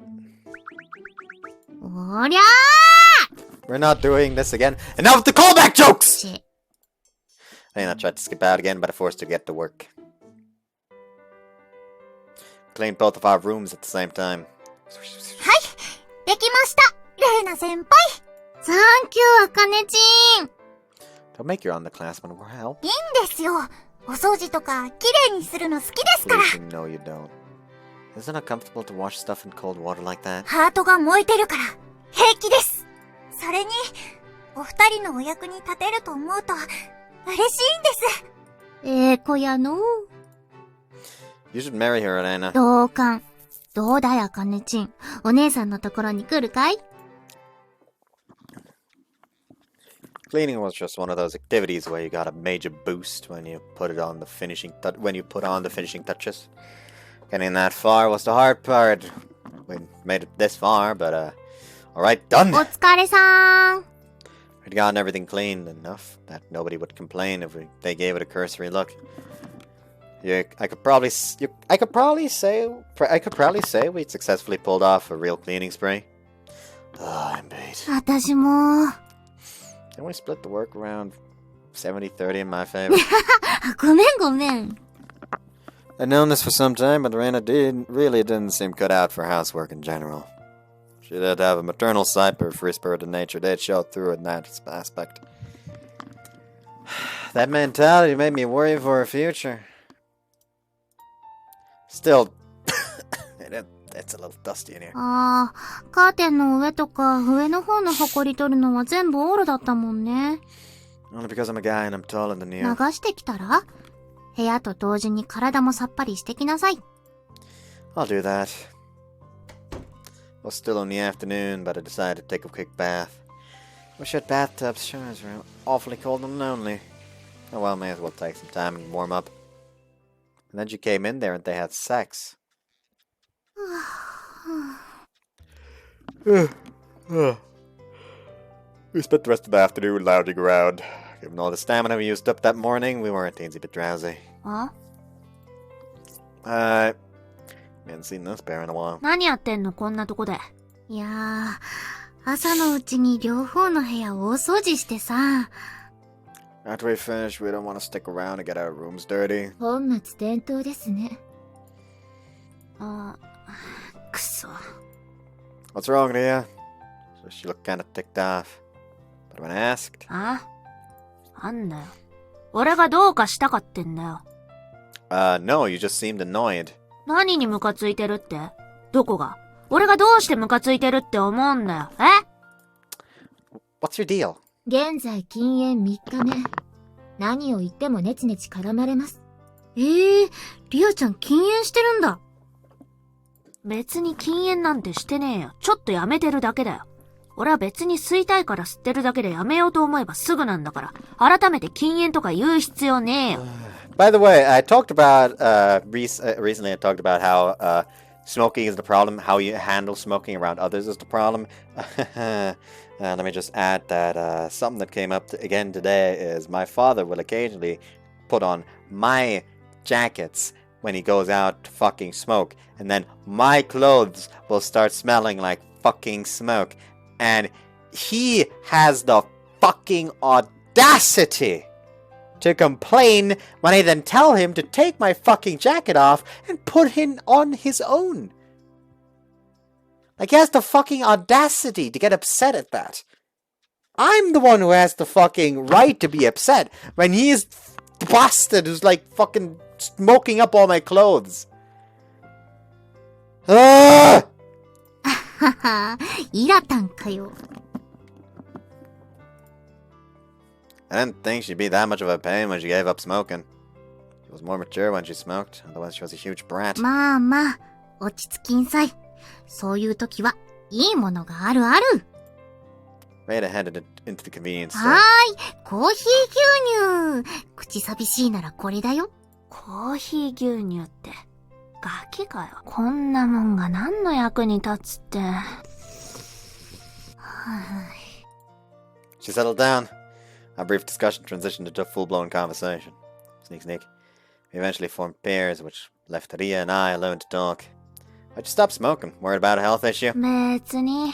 おりゃー We're not doing this again. Enough with the callback jokes! ち I tried to skip out again, but I forced to get to work. Cleaned both of our rooms at the same time. はいできましたレイナ先輩サンキュー、あかねちーん Don't make your underclassmen help. いいんですよお掃除とか綺麗にするの好きですから Please, no, you don't. Isn't it uncomfortable to wash stuff in cold water like that? ハートが燃えてるから平気ですそれにお二人のお役に立てると思うと嬉しいんです子やの You should marry her, Reina. 同感どうだいあかねちんお姉さんのところに来るかい Cleaning was just one of those activities where you got a major boost when you put on the finishing touches. Getting that far was the hard part. We made it this far, but alright, done! お疲れさーん We'd gotten everything cleaned enough that nobody would complain if they gave it a cursory look. Yeah, I could probably say we successfully pulled off a real cleaning spree. I'm beat. 私も Can we split the work around 70-30 in my favor? ごめんごめん I'd known this for some time, but Reina really didn't seem cut out for housework in general. She did have a maternal side, but her free-spirited nature did show through in that aspect. That mentality made me worry for her future. Still, it's a little dusty in here. ああ、カーテンの上とか上の方のホコリ取るのは全部オールだったもんね。Only because I'm a guy and I'm taller than 流 you. してきたら部屋と同時に体もさっぱりしてきなさい。I'll do that. It was still in the afternoon, but I decided to take a quick bath. Wish I had bathtubs. Showers were awfully cold and lonely. Oh well, may as well take some time and warm up. And then she came in there and they had sex. We spent the rest of the afternoon lounging around. Given all the stamina we used up that morning, we were a teensy bit drowsy. あ We hadn't seen this pair in a while. 何やってんのこんなとこで。いやー、朝のうちに両方の部屋大掃除してさ。 After we finish, we don't want to stick around and get our rooms dirty. 本末転倒ですね。あ、くそ。 What's wrong, Nia? So she looked kind of ticked off. But when asked... あなんだよ。俺がどうかしたかってんだよ。No, you just seemed annoyed. 何にムカついてるって？どこが？俺がどうしてムカついてるって思うんだよ。え？ What's your deal? 現在禁煙3日目。何を言ってもネチネチ絡まれます。リアちゃん禁煙してるんだ。別に禁煙なんてしてねえよ。ちょっとやめてるだけだよ。俺は別に吸いたいから吸ってるだけでやめようと思えばすぐなんだから、改めて禁煙とか言う必要ねえよ。By the way, I talked about, recently I talked about how, smoking is the problem, how you handle smoking around others is the problem. Let me just add that, something that came up again today is my father will occasionally put on my jackets when he goes out to fucking smoke, and then my clothes will start smelling like fucking smoke. And he has the fucking audacity to complain when I then tell him to take my fucking jacket off and put it on his own. Like, he has the fucking audacity to get upset at that. I'm the one who has the fucking right to be upset when he is the bastard who's like fucking smoking up all my clothes. Ah! はは、イラタンかよ。I didn't think she'd be that much of a pain when she gave up smoking. She was more mature when she smoked, otherwise she was a huge brat. まあまあ、落ち着きんさい。そういう時はいいものがあるある。Reina headed into the convenience store. はーい、コーヒー牛乳。口寂しいならこれだよ。コーヒー牛乳って、ガキかよ。こんなもんが何の役に立つって。She settled down. Our brief discussion transitioned into a full-blown conversation. Sneak, sneak. We eventually formed pairs, which left Ria and I alone to talk. Why'd you stop smoking? Worried about a health issue? 別に、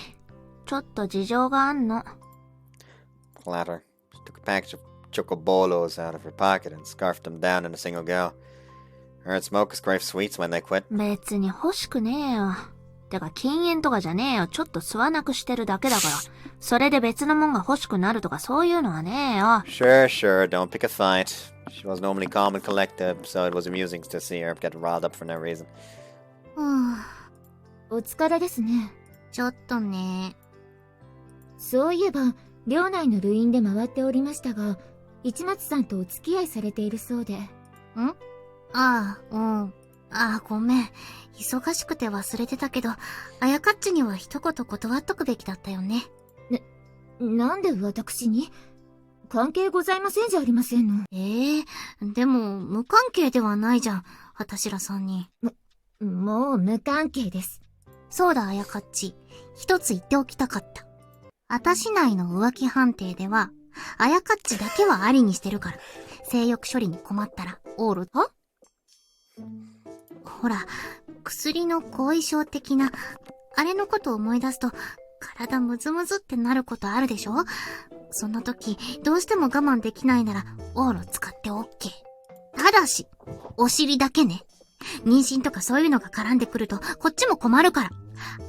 ちょっと事情があんの。Clatter. She took a package of chocobolos out of her pocket and scarfed them down in a single go. Heard smokers crave sweets when they quit. 別に欲しくねえよ。てか禁煙とかじゃねえよ。ちょっと吸わなくしてるだけだから。それで別のもんが欲しくなるとかそういうのはねえよ。Sure, sure, don't pick a fight. She was normally calm and collected, so it was amusing to see her get riled up for no reason. お疲れですね。ちょっとね。そういえば、寮内の部員で回っておりましたが、市松さんとお付き合いされているそうで。ああ、うん。ああ、ごめん。忙しくて忘れてたけど、あやかっちには一言断っとくべきだったよね。なんで私に？関係ございませんじゃありませんの。でも、無関係ではないじゃん。あたしらさんに。もう無関係です。そうだ、あやかっち。一つ言っておきたかった。あたし内の浮気判定では、あやかっちだけはありにしてるから。性欲処理に困ったら、オール、ほら、薬の後遺症的な、あれのことを思い出すと、体ムズムズってなることあるでしょ？その時、どうしても我慢できないなら、オール使って OK。ただし、お尻だけね。妊娠とかそういうのが絡んでくると、こっちも困るから。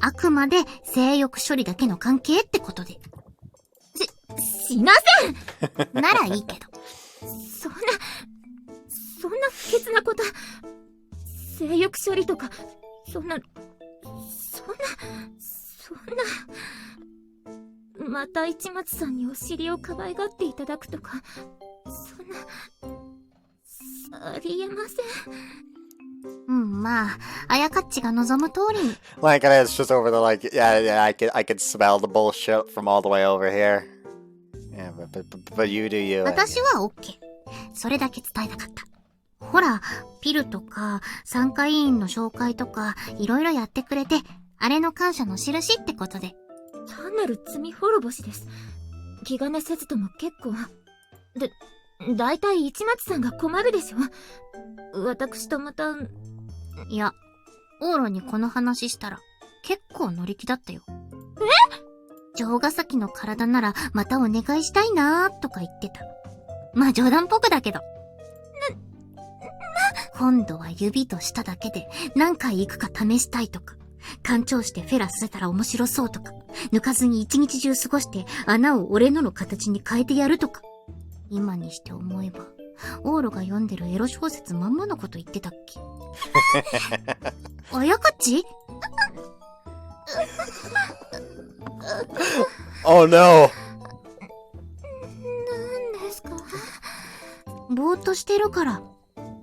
あくまで性欲処理だけの関係ってことで。しませんならいいけど。そんな不潔なこと、性欲処理とか、そんな、また市松さんにお尻を可愛がっていただくとか、ありえません。まあ、あやかっちが望む通りに。Like, it's just over there, like, yeah, I can smell the bullshit from all the way over here. Yeah, but you do you. 私は OK。それだけ伝えたかった。ほら、ピルとか、参加委員の紹介とか、いろいろやってくれて、あれの感謝の印ってことで。単なる罪滅ぼしです。気兼ねせずとも結構。だいたい市松さんが困るでしょ。私とまた。いや、オーロにこの話したら、結構乗り気だったよ。城ヶ崎の体なら、またお願いしたいなーとか言ってた。まあ冗談っぽくだけど。今度は指と舌だけで何回行くか試したいとか、干潮してフェラさせたら面白そうとか、抜かずに一日中過ごして穴を俺の形に変えてやるとか。今にして思えば、オーロが読んでるエロ小説まんまのこと言ってたっけ。あやかっちOh no! 何ですか？ぼーっとしてるから。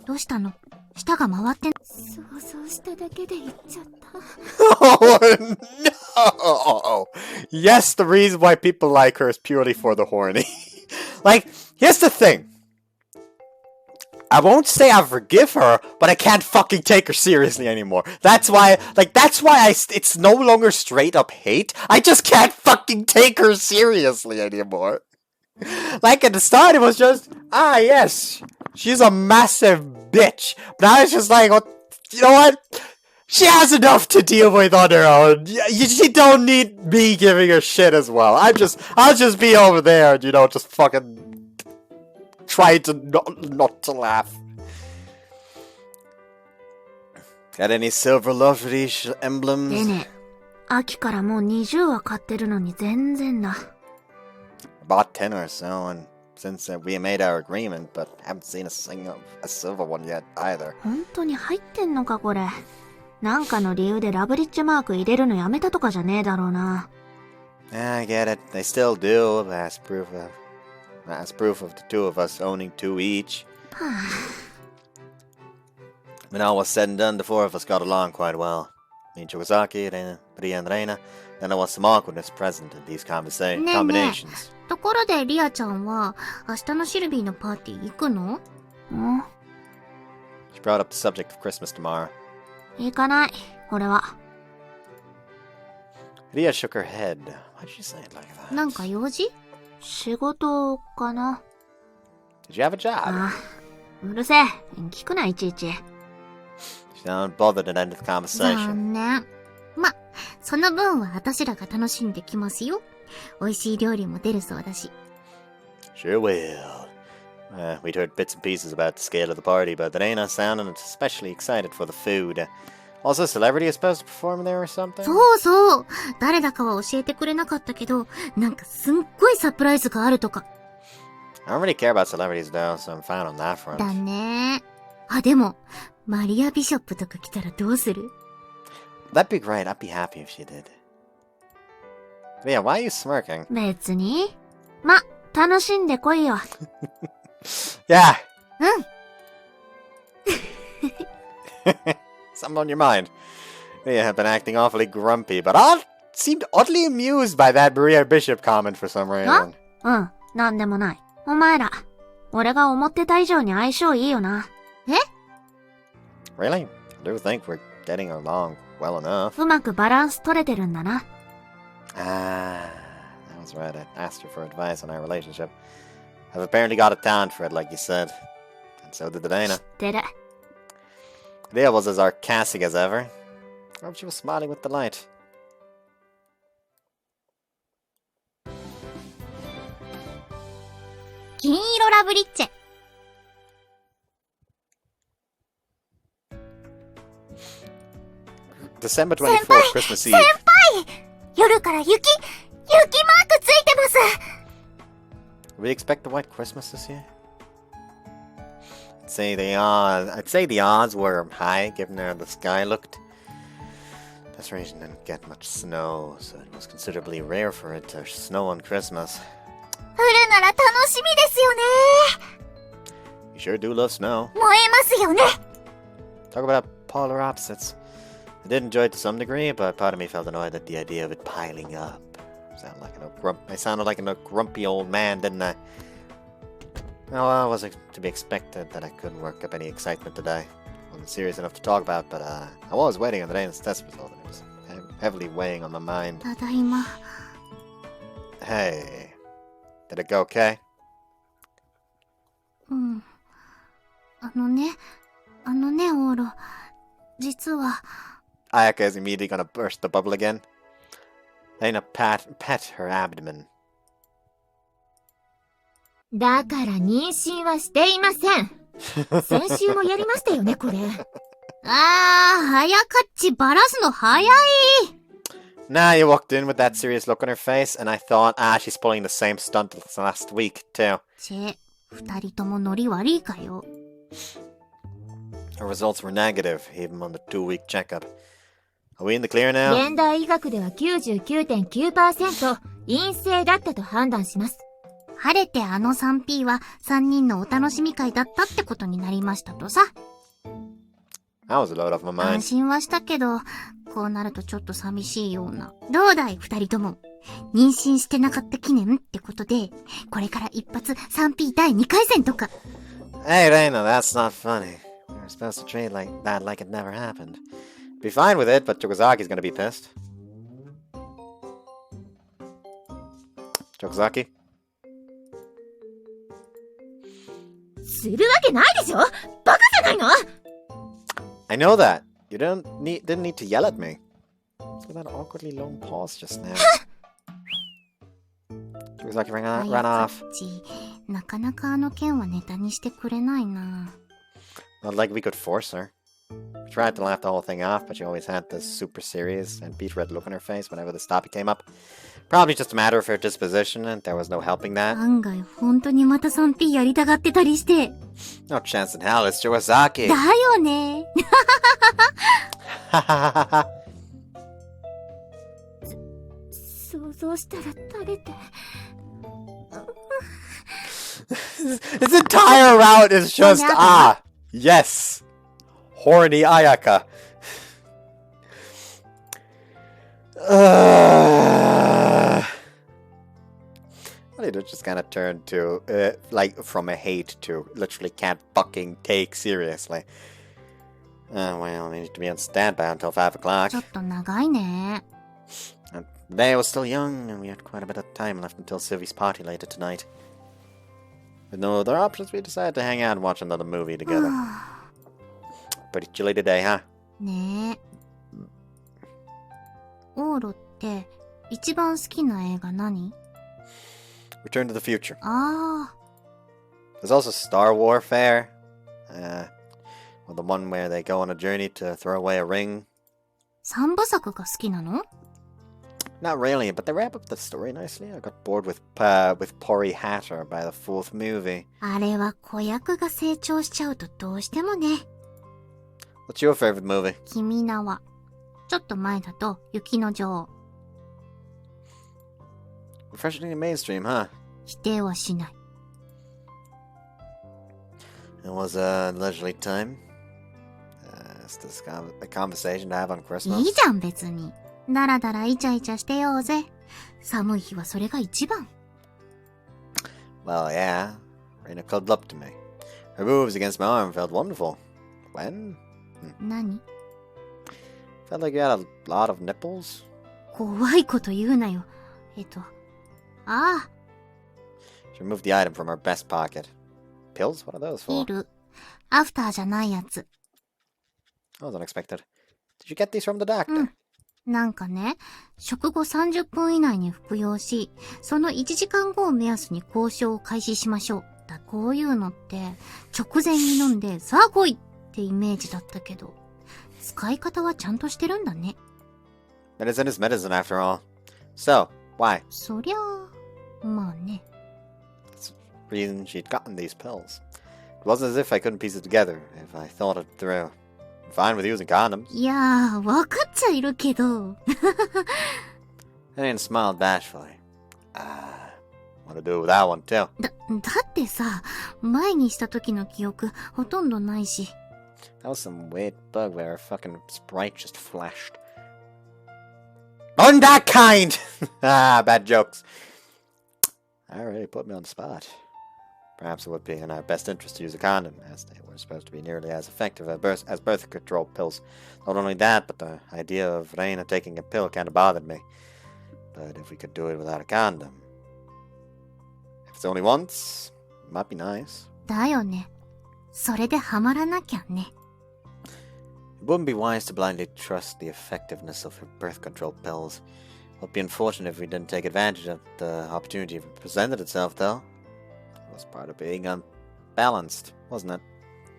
どうしたの？舌が回ってん。想像しただけで言っちゃった。Oh no! Yes, the reason why people like her is purely for the horny. Like, here's the thing. I won't say I forgive her, but I can't fucking take her seriously anymore. That's why it's no longer straight up hate. I just can't fucking take her seriously anymore. Like, at the start, it was just, yes, she's a massive bitch. But now it's just like, you know what? She has enough to deal with on her own. She don't need me giving her shit as well. I'll just be over there and, just fucking Try to not to laugh. Got any silver Loveriche で emblems? ね、秋からもう20は買ってるのに全然だ。 Bought 10 or so, and since we made our agreement, but haven't seen a silver one yet either. 本当に入ってんのかこれ。なんかの理由でラブリッチマーク入れるのやめたとかじゃねえだろうな。I get it. They still do, as proof of the two of us owning 2 each. When all was said and done, the 4 of us got along quite well. Me and Chokuzaki, Ria and Reina. Then there was some awkwardness present in these combinations. ところでリアちゃんは明日のシルビーのパーティー行くの？ん？ She brought up the subject of Christmas tomorrow. 行かない、俺は。Ria shook her head. Why'd she say it like that? なんか用事？仕事かな。 Did you have a job? あ、うるせえ。聞くな、いちいち。She sounded bothered and ended the conversation. 残念。ま、その分は私らが楽しんできますよ。美味しい料理も出るそうだし。Sure will. We'd heard bits and pieces about the scale of the party, but Reina sounded especially excited for the food. Also, a celebrity is supposed to perform there or something? そうそう。誰だかは教えてくれなかったけど、なんかすっごいサプライズがあるとか。I don't really care about celebrities though, so I'm fine on that front. だね。あ、でも、マリア・ビショップとか来たらどうする？ That'd be great. I'd be happy if she did. But yeah, why are you smirking? 別に。ま、楽しんでこいよ。Yeah! うん。 Something on your mind. Ria had been acting awfully grumpy, but seemed oddly amused by that Maria Bishop comment for some reason. うん、なんでもない。お前ら、俺が思ってた以上に相性いいよな。Really? I do think we're getting along well enough. うまくバランス取れてるんだな。That was right. I asked her for advice on our relationship. I've apparently got a talent for it, like you said. And so did Dana. 知ってる。Ria was as sarcastic as ever. I hope she was smiling with delight. 金色ラブリッチェ。December 24th, Christmas Eve. 夜から雪マークついてます。 We expect a white Christmas this year? I'd say the odds were high, given how the sky looked. This region didn't get much snow, so it was considerably rare for it to snow on Christmas. 降るなら楽しみですよね。 You sure do love snow. 燃えますよね。 Talk about polar opposites. I did enjoy it to some degree, but part of me felt annoyed at the idea of it piling up. I sounded like a grumpy old man, didn't I? Well, was it to be expected that I couldn't work up any excitement today? Wasn't serious enough to talk about, but I was waiting on the Dana's test result, and it was heavily weighing on my mind. ただいま。 Hey, did it go okay? うん。あのね、オーロ。実は。 Ayaka is immediately gonna burst the bubble again. Dana pet her abdomen. だから妊娠はしていません。先週もやりましたよね、これ。早かっちバラすの早い。 Nah, you walked in with that serious look on her face, and I thought, she's pulling the same stunt as last week, too. 二人ともノリ悪いかよ。 Her results were negative, even on the 2-week checkup. Are we in the clear now? 現代医学では 99.9% 陰性だったと判断します。晴れてあの 3P は3人のお楽しみ会だったってことになりましたとさ。That was a load off my mind. 安心はしたけど、こうなるとちょっと寂しいような。どうだい、二人とも。妊娠してなかった記念ってことで、これから一発 3P 第2回戦とか。Hey, Reina, that's not funny. We were supposed to treat that like it never happened. Be fine with it, but Chokozaki's gonna be pissed. Chokozaki? するわけないでしょ。バカじゃないの。 I know that. You didn't need to yell at me. Look at that awkwardly long pause just now. Chokozaki ran off. なかなかあの件はネタにしてくれないな。Not like we could force her. We tried to laugh the whole thing off, but she always had this super serious and beat red look on her face whenever this topic came up. Probably just a matter of her disposition, and there was no helping that. 案外本当にまた 3P やりたがってたりして。No chance in hell, it's Shiwazaki. だよね。想像したら垂れて。This entire route is just, yes. Horny Ayaka. It just kind of turned to, like, from a hate to literally can't fucking take seriously. Well, I need to be on standby until 5 o'clock. ちょっと長いね。And the day was still young, and we had quite a bit of time left until Sylvie's party later tonight. With no other options, we decided to hang out and watch another movie together. Pretty chilly today, huh? ねえ。オーロって一番好きな映画何？ Return to the Future. ああ。There's also Star Warfare. Well, the one where they go on a journey to throw away a ring. 三部作が好きなの？ Not really, but they wrap up the story nicely. I got bored with Pori Hatter by the 4th movie. あれは子役が成長しちゃうとどうしてもね。What's your favorite movie? 君名は。ちょっと前だと雪の女王。Refreshingly mainstream, huh? 否定はしない。It was a leisurely time. Is this a conversation to have on Christmas? いいじゃん別に。だらだらイチャイチャしてようぜ。寒い日はそれが一番。Well, yeah. Reina cuddled up to me. Her moves against my arm felt wonderful. When? 何？ Felt like you had a lot of nipples. 怖いこと言うなよ。ああ。 She removed the item from her best pocket. Pills? What are those い for? る。アフターじゃないやつ。That was unexpected. Did you get these from the doctor? うん。なんかね、食後30分以内に服用し、その1時間後を目安に交渉を開始しましょう。こういうのって、直前に飲んで、さあ来いってイメージだったけど、使い方はちゃんとしてるんだね。Medicine is medicine after all. So, why? そりゃあ、まあね。That's the reason she'd gotten these pills. It wasn't as if I couldn't piece it together if I thought it through. I'm fine with using condoms. いやー、わかっちゃいるけど。Jane smiled bashfully. Want to do it with that one too. だってさ、前にした時の記憶ほとんどないし。That was some weird bug where a fucking sprite just flashed. On that kind! Bad jokes. That really put me on the spot. Perhaps it would be in our best interest to use a condom, as they were supposed to be nearly as effective as birth control pills. Not only that, but the idea of Reina taking a pill kind of bothered me. But if we could do it without a condom... If it's only once, it might be nice. だよね。それでハマらなきゃね。It wouldn't be wise to blindly trust the effectiveness of her birth control pills. It would be unfortunate if we didn't take advantage of the opportunity that presented itself, though. It was part of being unbalanced, wasn't it?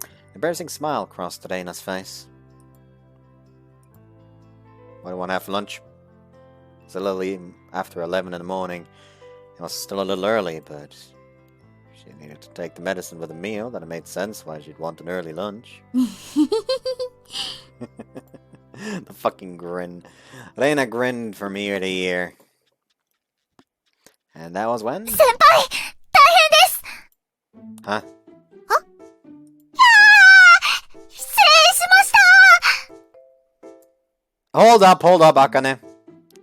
An embarrassing smile crossed Reina's face. What do you want to have for lunch? It's a little after 11 in the morning. It was still a little early, but she needed to take the medicine with a meal, then it made sense why she'd want an early lunch. The fucking grin. Reina grinned from ear to ear. And that was when? 先輩、大変です。 Huh? は？失礼しました。 Hold up, Akane.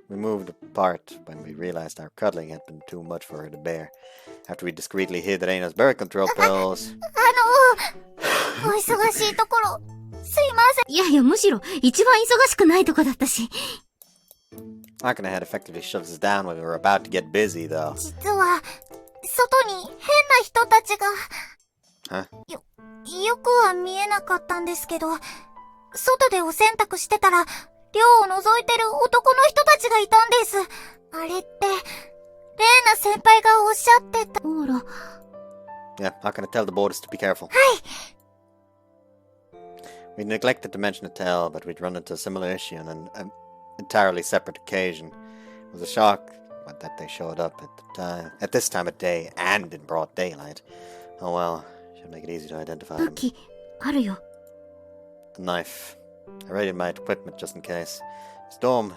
We moved apart when we realized our cuddling had been too much for her to bear. After we discreetly hid Reina's birth control pills. お忙しいところ、すいません。いやいや、むしろ一番忙しくないとこだったし。Akane had effectively shut us down when we were about to get busy, though. 実は、外に変な人たちが。Huh? よくは見えなかったんですけど、外でお洗濯してたら、寮を覗いてる男の人たちがいたんです。あれって、レーナ先輩がおっしゃってた。ほら、Yeah, how can I tell the boarders to be careful? We neglected to mention Attell, but we'd run into a similar issue on an entirely separate occasion. It was a shock that they showed up at this time of day and in broad daylight. Oh well, should make it easy to identify them. あるよ。 A knife. I raided my equipment just in case. His dome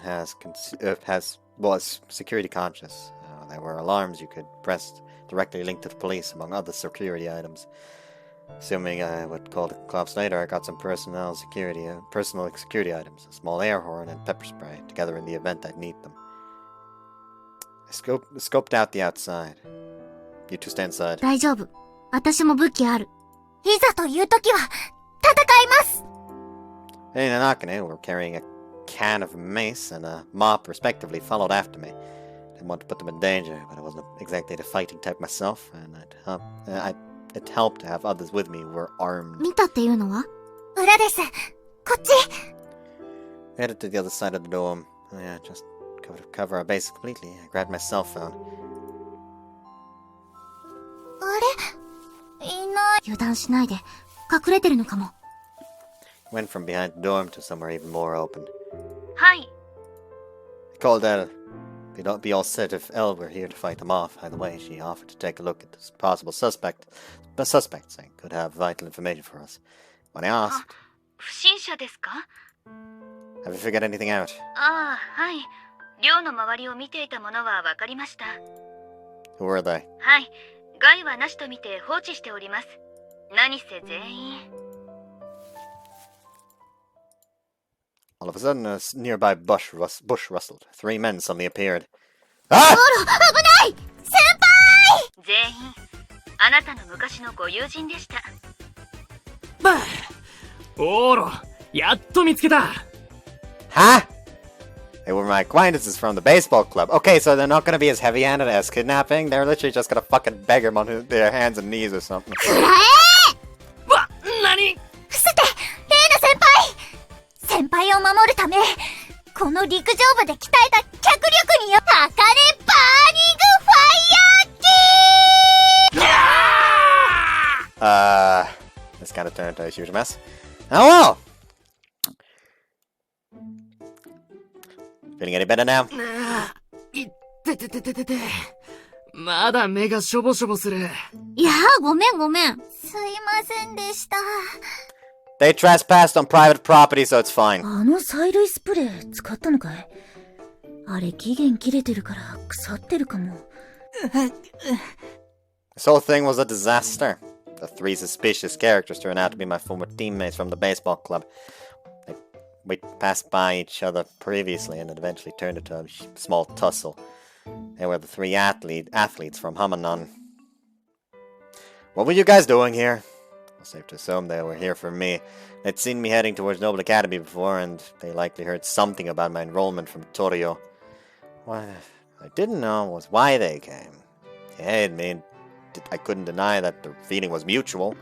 was security conscious. There were alarms you could press directly linked to the police, among other security items. Assuming I would call the cops later, I got some personal security items, a small air horn and pepper spray, together in the event I'd need them. I scoped out the outside. You two stay inside. 大丈夫。私も武器ある。いざという時は、戦います Hey, Nanakane were carrying a can of mace and a mop, respectively, followed after me. Didn't want to put them in danger, but I wasn't exactly the fighting type myself, and it helped to have others with me who were armed. 見たっていうのは裏です。こっち We headed to the other side of the dome. Oh yeah, just cover our base completely. I grabbed my cell phone. あれいない。油断しないで。隠れてるのかも。 Went from behind the dorm to somewhere even more open. はい。 I called Elle. Be all set if Elle were here to fight them off. Either way, she offered to take a look at this possible suspects saying could have vital information for us. When I asked, 不審者ですか have you figured anything out? ああ、はい。寮の周りを見ていたものは分かりました。 Who were they? はい。害はなしと見て放置しております。何せ全員。 All of a sudden, a nearby bush rustled. 3 men suddenly appeared. Ah! 危ない先輩全員、あなたの昔のご友人でした。ばあ、おーろ、やっと見つけた。Huh? They were my acquaintances from the baseball club. Okay, so they're not gonna be as heavy-handed as kidnapping. They're literally just gonna fucking beg him on their hands and knees or something. わ、何？伏せてレイナ先輩先輩を守るため、この陸上部で鍛えた脚力によって測れバーニングファイヤーキー This kind of turned into a huge mess. Oh well! Feeling any better now? いってててててて。まだ目がしょぼしょぼする。いやー、ごめん。すいませんでした。They trespassed on private property, so it's fine. あの催涙スプレー使ったのかい？あれ期限切れてるから腐ってるかも。This whole thing was a disaster. The 3 suspicious characters turned out to be my former teammates from the baseball club. We passed by each other previously and it eventually turned into a small tussle. They were the 3 athletes from Hamanon. What were you guys doing here? Well, safe to assume they were here for me. They'd seen me heading towards Noble Academy before, and they likely heard something about my enrollment from Torio. What I didn't know was why they came. I couldn't deny that the feeling was mutual.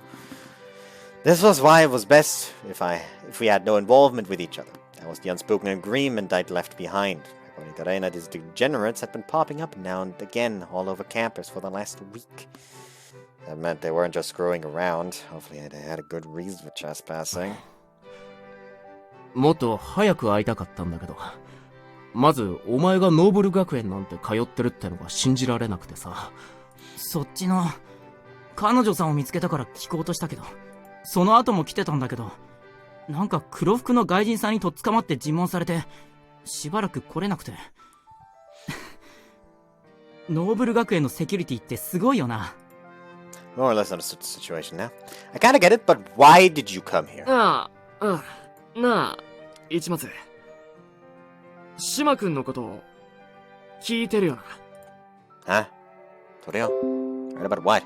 This was why it was best if we had no involvement with each other. That was the unspoken agreement I'd left behind. According to Reina, these degenerates had been popping up now and again all over campus for the last week. That meant they weren't just screwing around. Hopefully they had a good reason for trespassing. もっと早く会いたかったんだけど。まず、お前がノーブル学園なんて通ってるってのが信じられなくてさ。そっちの、彼女さんを見つけたから聞こうとしたけど、その後も来てたんだけど、なんか黒服の外人さんにとっ捕まって尋問されて、しばらく来れなくて。ノーブル学園のセキュリティってすごいよな。More or less understood the situation now. I kinda get it, but why did you come here? ああ、なあ、一松。島君のことを聞いてるよHuh? な。Torio? Heard about what?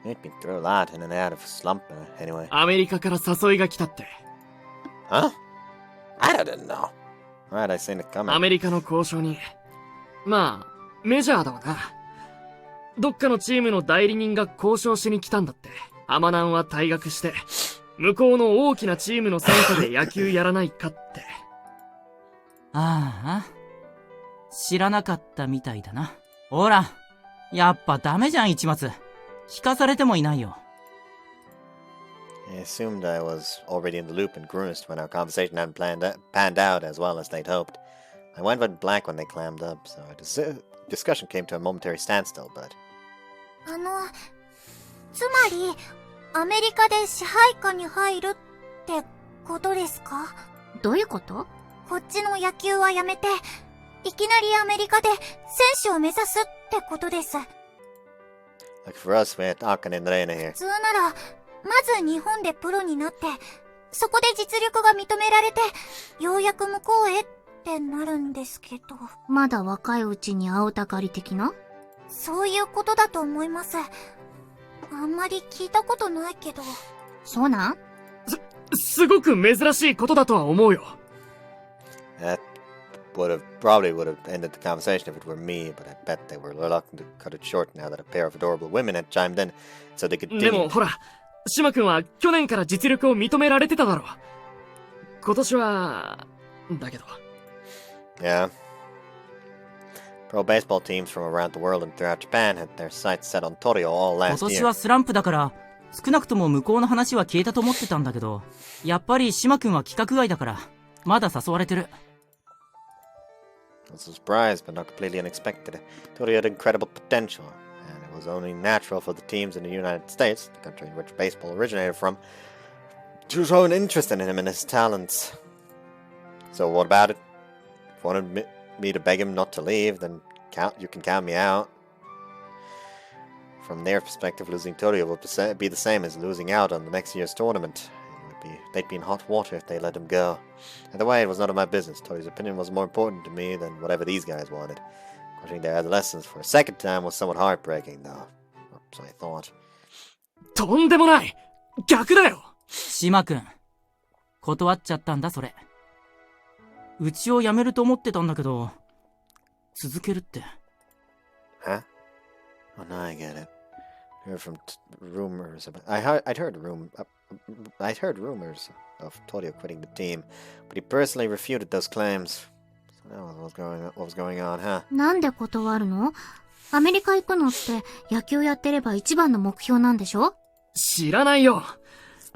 You've been through a lot in and out of a slump, anyway. アメリカから誘いが来たって。Huh? I didn't know. Right, I seen it coming. アメリカの交渉に。まあ、メジャーだわな。どっかのチームの代理人が交渉しに来たんだって。アマナンは退学して、向こうの大きなチームの選手で野球やらないかって。ああ、知らなかったみたいだな。ほら、やっぱダメじゃん、一松。聞かされてもいないよ。I assumed I was already in the loop and grimaced when our conversation hadn't panned out as well as they'd hoped. My mind went blank when they clammed up, so our discussion came to a momentary standstill, but... つまり、アメリカで支配下に入るってことですか？どういうこと？こっちの野球はやめて、いきなりアメリカで選手を目指すってことです。Like for us, we're talking in Reina here. 普通なら、まず日本でプロになって、そこで実力が認められて、ようやく向こうへってなるんですけど。まだ若いうちに青たかり的な？そういうことだと思います。あんまり聞いたことないけど。そうなん？すごく珍しいことだとは思うよ。That probably would have ended the conversation if it were me, but I bet they were reluctant to cut it short now that a pair of adorable women had chimed in, so they could. でもほら、島君は去年から実力を認められてただろう。今年はだけど。Yeah. Pro baseball teams from around the world and throughout Japan had their sights set on Torio all 今 last 年 year. はスランプだから、少なくとも向こうの話は消えたと思ってたんだけど、やっぱり島君は規格外だから、まだ誘われてる。I was surprised, but not completely unexpected. Torio had incredible potential, and it was only natural for the teams in the United States, the country in which baseball originated from, to show an interest in him and his talents. So what about it? If you wanted me to beg him not to leave, then you can count me out. From their perspective, losing Torio would be the same as losing out on the next year's tournament. They'd be in hot water if they let him go. Either way, it was none of my business. Torio's opinion was more important to me than whatever these guys wanted. Crushing their adolescence for a second time was somewhat heartbreaking, though. Or so I thought. とんでもない！逆だよ！島君、断っちゃったんだそれ。うちを辞めると思ってたんだけど、続けるって。Huh? Oh, now I get it. Heard from rumors about. I'd heard rumors of Torio quitting the team, but he personally refuted those claims. So that was what was going on, huh? なんで断るの？アメリカ行くのって野球やってれば一番の目標なんでしょ？知らないよ。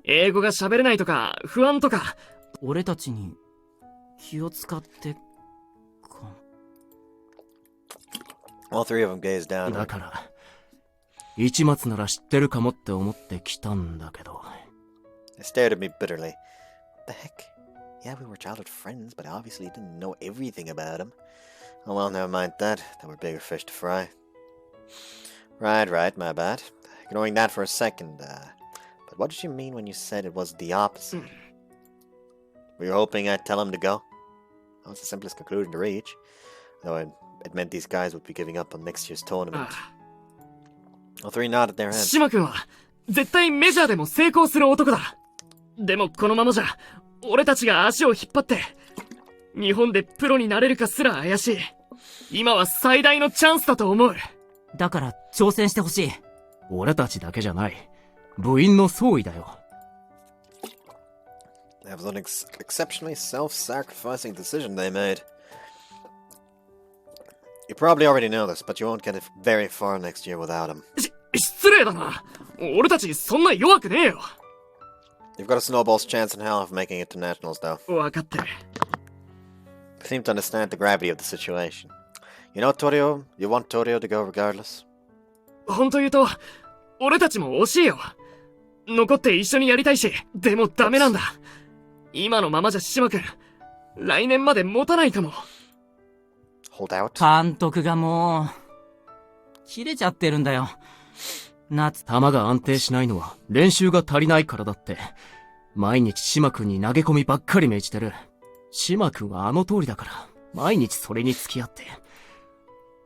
英語が喋れないとか不安とか。俺たちに気を使ってか。All three of them gazed down. だから。市松なら知ってるかもって思って来たんだけど。They stared at me bitterly. What the heck? Yeah, we were childhood friends, but I obviously didn't know everything about him. Oh well, never mind that. There were bigger fish to fry. Right, my bad. Ignoring that for a second, but what did you mean when you said it was the opposite? Were you hoping I'd tell him to go? That was the simplest conclusion to reach. Though it meant these guys would be giving up on next year's tournament. All three nodded their heads. 島君は絶対メジャーでも成功する男だ。でもこのままじゃ俺たちが足を引っ張って日本でプロになれるかすら怪しい。今は最大のチャンスだと思う。だから挑戦してほしい。俺たちだけじゃない。部員の総意だよ。That was an exceptionally self-sacrificing decision they made. You probably already know this, but you won't get it very far next year without him. 失礼だな。俺たちそんな弱くねえよ。You've got a snowball's chance in hell of making it to nationals, though. 分かってる。They seem to understand the gravity of the situation. You know, Torio, you want Torio to go regardless? 本当言うと、俺たちも惜しいよ。残って一緒にやりたいし、でもダメなんだ。今のままじゃ島君、来年まで持たないかも。Hold out? 監督がもう、切れちゃってるんだよ。球が安定しないのは練習が足りないからだって。毎日島君に投げ込みばっかり命じてる。島君はあの通りだから、毎日それに付き合って。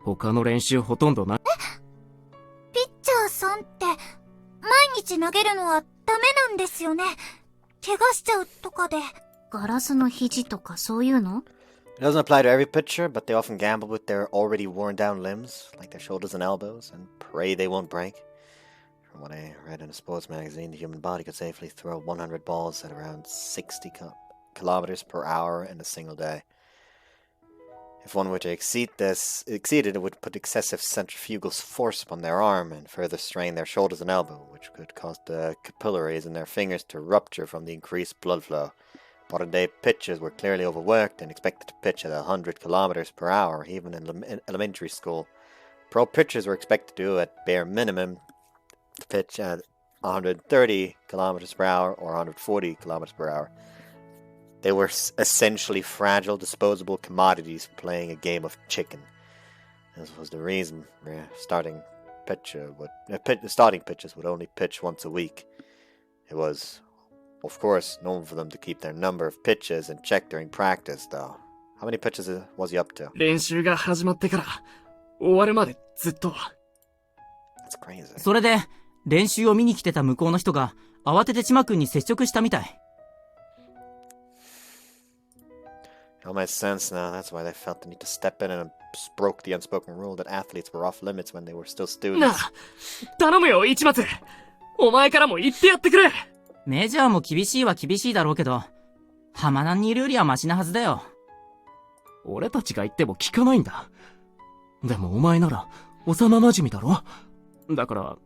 他の練習ほとんどない。ピッチャーさんって、毎日投げるのはダメなんですよね。怪我しちゃうとかで。ガラスの肘とかそういうの？ It doesn't apply to every pitcher, but they often gamble with their already worn down limbs, like their shoulders and elbows, and pray they won't break. From what I read in a sports magazine, the human body could safely throw 100 balls at around 60 kilometers per hour in a single day. If one were to exceed it would put excessive centrifugal force upon their arm and further strain their shoulders and elbow, which could cause the capillaries in their fingers to rupture from the increased blood flow. Modern-day pitchers were clearly overworked and expected to pitch at 100 kilometers per hour, even in elementary school. Pro pitchers were expected to do at bare minimum to pitch at 130 kilometers per hour or 140 kilometers per hour. They were essentially fragile, disposable commodities playing a game of chicken. This was the reason starting pitchers would only pitch once a week. It was, of course, known for them to keep their number of pitches in check during practice, though. How many pitches was he up to? 練習が始まってから終わるまでずっと。That's crazy. それで、練習を見に来てた向こうの人が、慌てて千葉くんに接触したみたい。It all makes sense now. That's why they felt the need to step in and broke the unspoken rule that athletes were off limits when they were still students. なあ、頼むよ、市松。お前からも言ってやってくれ。メジャーも厳しいは厳しいだろうけど、浜南にいるよりはマシなはずだよ。俺たちが言っても聞かないんだ。でもお前なら幼馴染だろ。だから、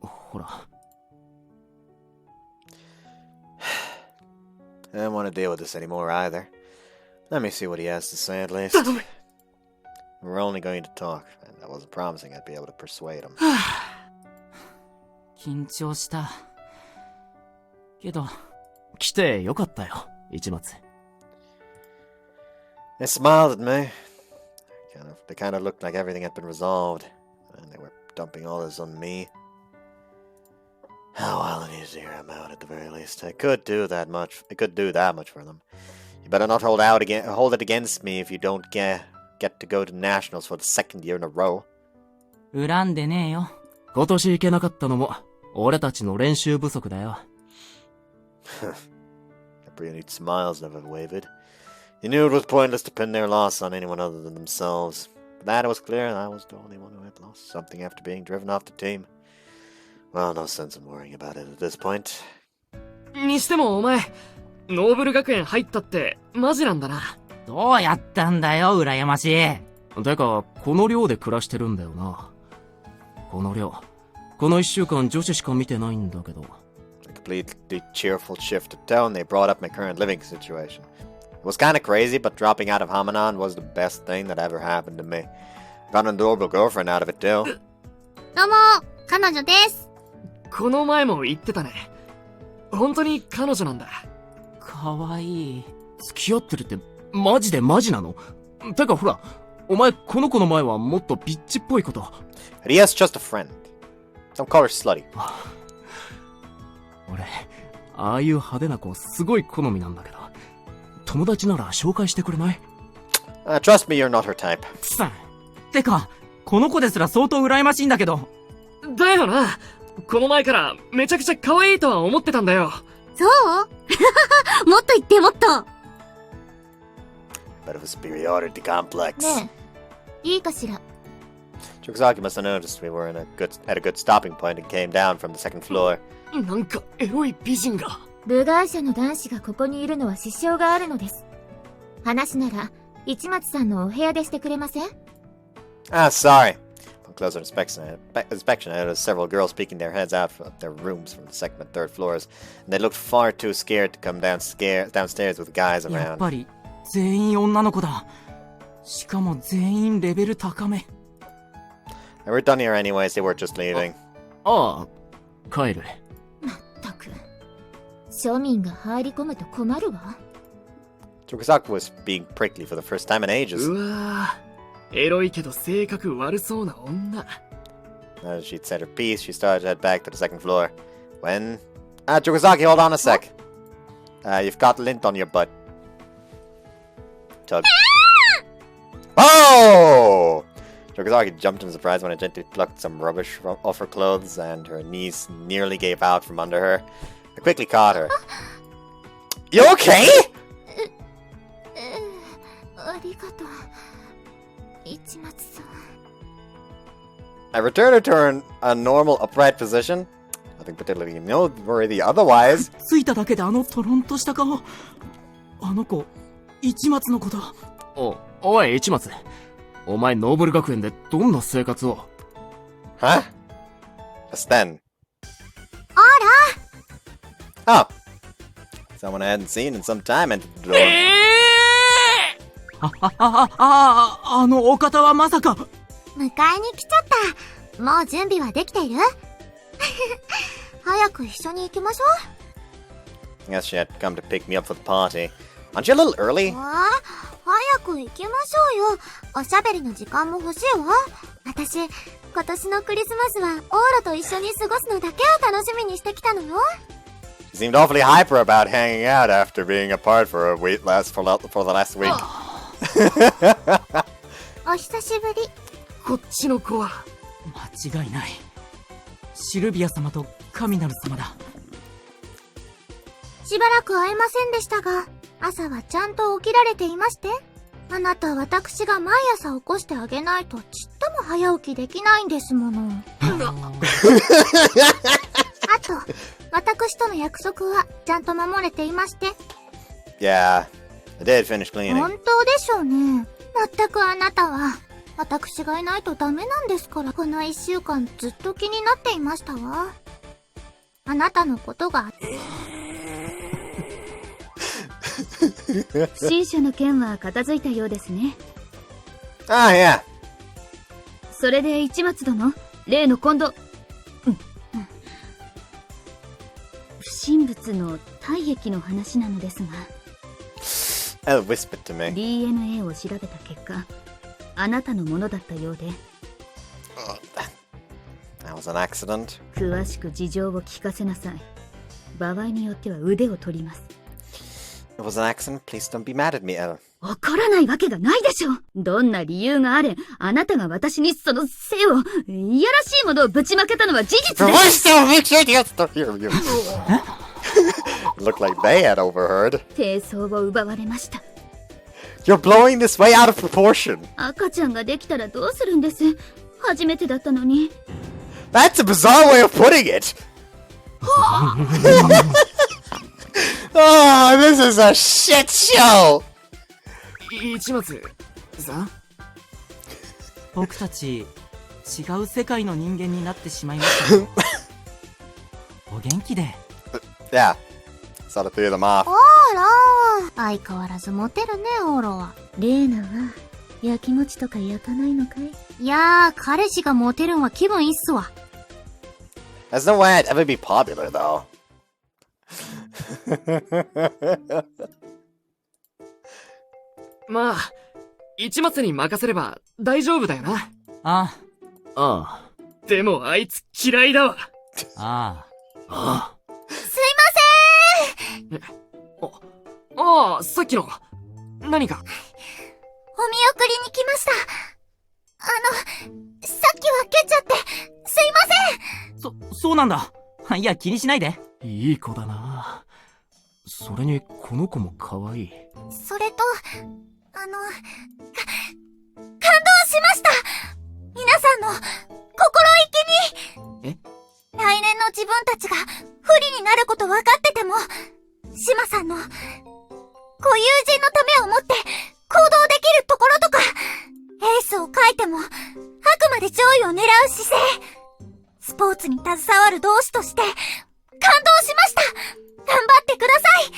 ほら。I don't want to deal with this anymore either. Let me see what he has to say at least. We're only going to talk, and I wasn't promising I'd be able to persuade him. 緊張した。けど、来てよかったよ、市松。They smiled at me. They kind of looked like everything had been resolved, and they were dumping all this on me. Oh, well, it is to hear him out at the very least. I could do that much. I could do that much for them. You better not hold it against me if you don't get to go to nationals for the second year in a row. 恨んでねえよ。今年行けなかったのも、俺たちの練習不足だよ。Brilliant smiles never wavered. You knew it was pointless to pin their loss on anyone other than themselves. But that it was clear I was the only one who had lost something after being driven off the team. Well, no sense in worrying about it at this point. にしてもお前、ノーブル学園入ったってマジなんだな。どうやったんだよ、羨ましい。てか、この寮で暮らしてるんだよな。この寮、この1週間女子しか見てないんだけど。A completely cheerful shift of tone, they brought up my current living situation. It was kind of crazy, but dropping out of Hamanan was the best thing that ever happened to me. I got an adorable girlfriend out of it too. どうも、彼女です。この前も言ってたね。本当に彼女なんだ。かわいい。付き合ってるってマジでマジなの？てかほら、お前この子の前はもっとビッチっぽいこと。But he has just a friend. Don't call her slutty. 俺、ああいう派手な子すごい好みなんだけど。友達なら紹介してくれない？ Trust me, you're not her type. てか、この子ですら相当羨ましいんだけど。だよな。この前からめちゃくちゃ可愛いとは思ってたんだよ。そうもっと言ってもっと。Bit of a superiority complex. ねえ、いいかしら。Chokuzaki must have noticed we were at a good stopping point and came down from the second floor. なんかエロい美人が。部外者の男子がここにいるのは支障があるのです。話なら、市松さんのお部屋でしてくれません？ Sorry. On closer inspection, I noticed several girls peeking their heads out of their rooms from the second and third floors, and they looked far too scared to come downstairs with guys around. やっぱり、全員女の子だ。しかも全員レベル高め。We're done here anyways, they were just leaving. ああ、帰る。まったく。庶民が入り込むと困るわ。Chokuzaki was being prickly for the first time in ages. うわぁ、エロいけど性格悪そうな女。Now that she'd said her piece, she started to head back to the second floor. When... Chokuzaki, hold on a sec. You've got lint on your butt. Tug. Oh! Chokuzaki jumped in surprise when I gently plucked some rubbish off her clothes, and her knees nearly gave out from under her. I quickly caught her. You okay? ありがとう、市松さん。I returned her to a normal upright position. Nothing particularly noteworthy otherwise. ついただけであのトロンとした顔。あの子、市松の子だ。あ、おい、市松。お前、ノーブル学園でどんな生活を？ Huh? Just then. あら Oh. Someone I hadn't seen in some time entered the door. あのお方はまさか。迎えに来ちゃった。もう準備はできている？早く一緒に行きましょ I guess she had come to pick me up for the party. Aren't you a little early? う。早く行きましょうよ。おしゃべりの時間も欲しいわ。私、今年のクリスマスはオーラと一緒に過ごすのだけを楽しみにしてきたのよ。She seemed awfully hyper about hanging out after being apart for the last week. お久しぶり。こっちの子は。間違いない。シルビア様とカミナル様だ。しばらく会えませんでしたが、朝はちゃんと起きられていまして。あなた、私が毎朝起こしてあげないとちっとも早起きできないんですもの。あと、私との約束はちゃんと守れていまして。Yeah, I did finish cleaning. 本当でしょうね。まったくあなたは、私がいないとダメなんですから。この1週間ずっと気になっていましたわ。あなたのことが。不審者の件は片付いたようですね。Ah, yeah. それで市松殿、例の今度、不審物の体液の話なのですが、Elle whispered to me. DNA を調べた結果、あなたのものだったようで。That was an accident. 詳しく事情を聞かせなさい。場合によっては腕を取ります。It was an accident. Please don't be mad at me, Elle. 怒らないわけがないでしょ。どんな理由があれ、あなたが私にその性を、いやらしいものをぶちまけたのは事実です。It looked like they had overheard. 低層を奪われました。You're blowing this way out of proportion. 赤ちゃんができたらどうするんです？初めてだったのに。That's a bizarre way of putting it. Oh, this is a shit show. 市松さん、僕たち違う世界の人間になってしまいましたね。お元気で。Yeah. Saw the three of them off. あら、相変わらずモテるね、オロは。レーナは、焼き餅とか焼かないのかい？いやー、彼氏がモテるんは気分いいっすわ。There's no way I'd ever be popular, though. まあ、市松に任せれば大丈夫だよな。ああ。でもあいつ嫌いだわ。ああ。すいませーん。ああ、さっきの。何か。お見送りに来ました。さっきは蹴っちゃって、すいません。そうなんだ。いや、気にしないで。いい子だな。それに、この子も可愛い。それと、感動しました。皆さんの、心意気に。来年の自分たちが、不利になること分かってても、島さんの、ご友人のためを思って、行動できるところとか、エースを書いても、あくまで上位を狙う姿勢。スポーツに携わる同志として、感動しました。頑張ってください。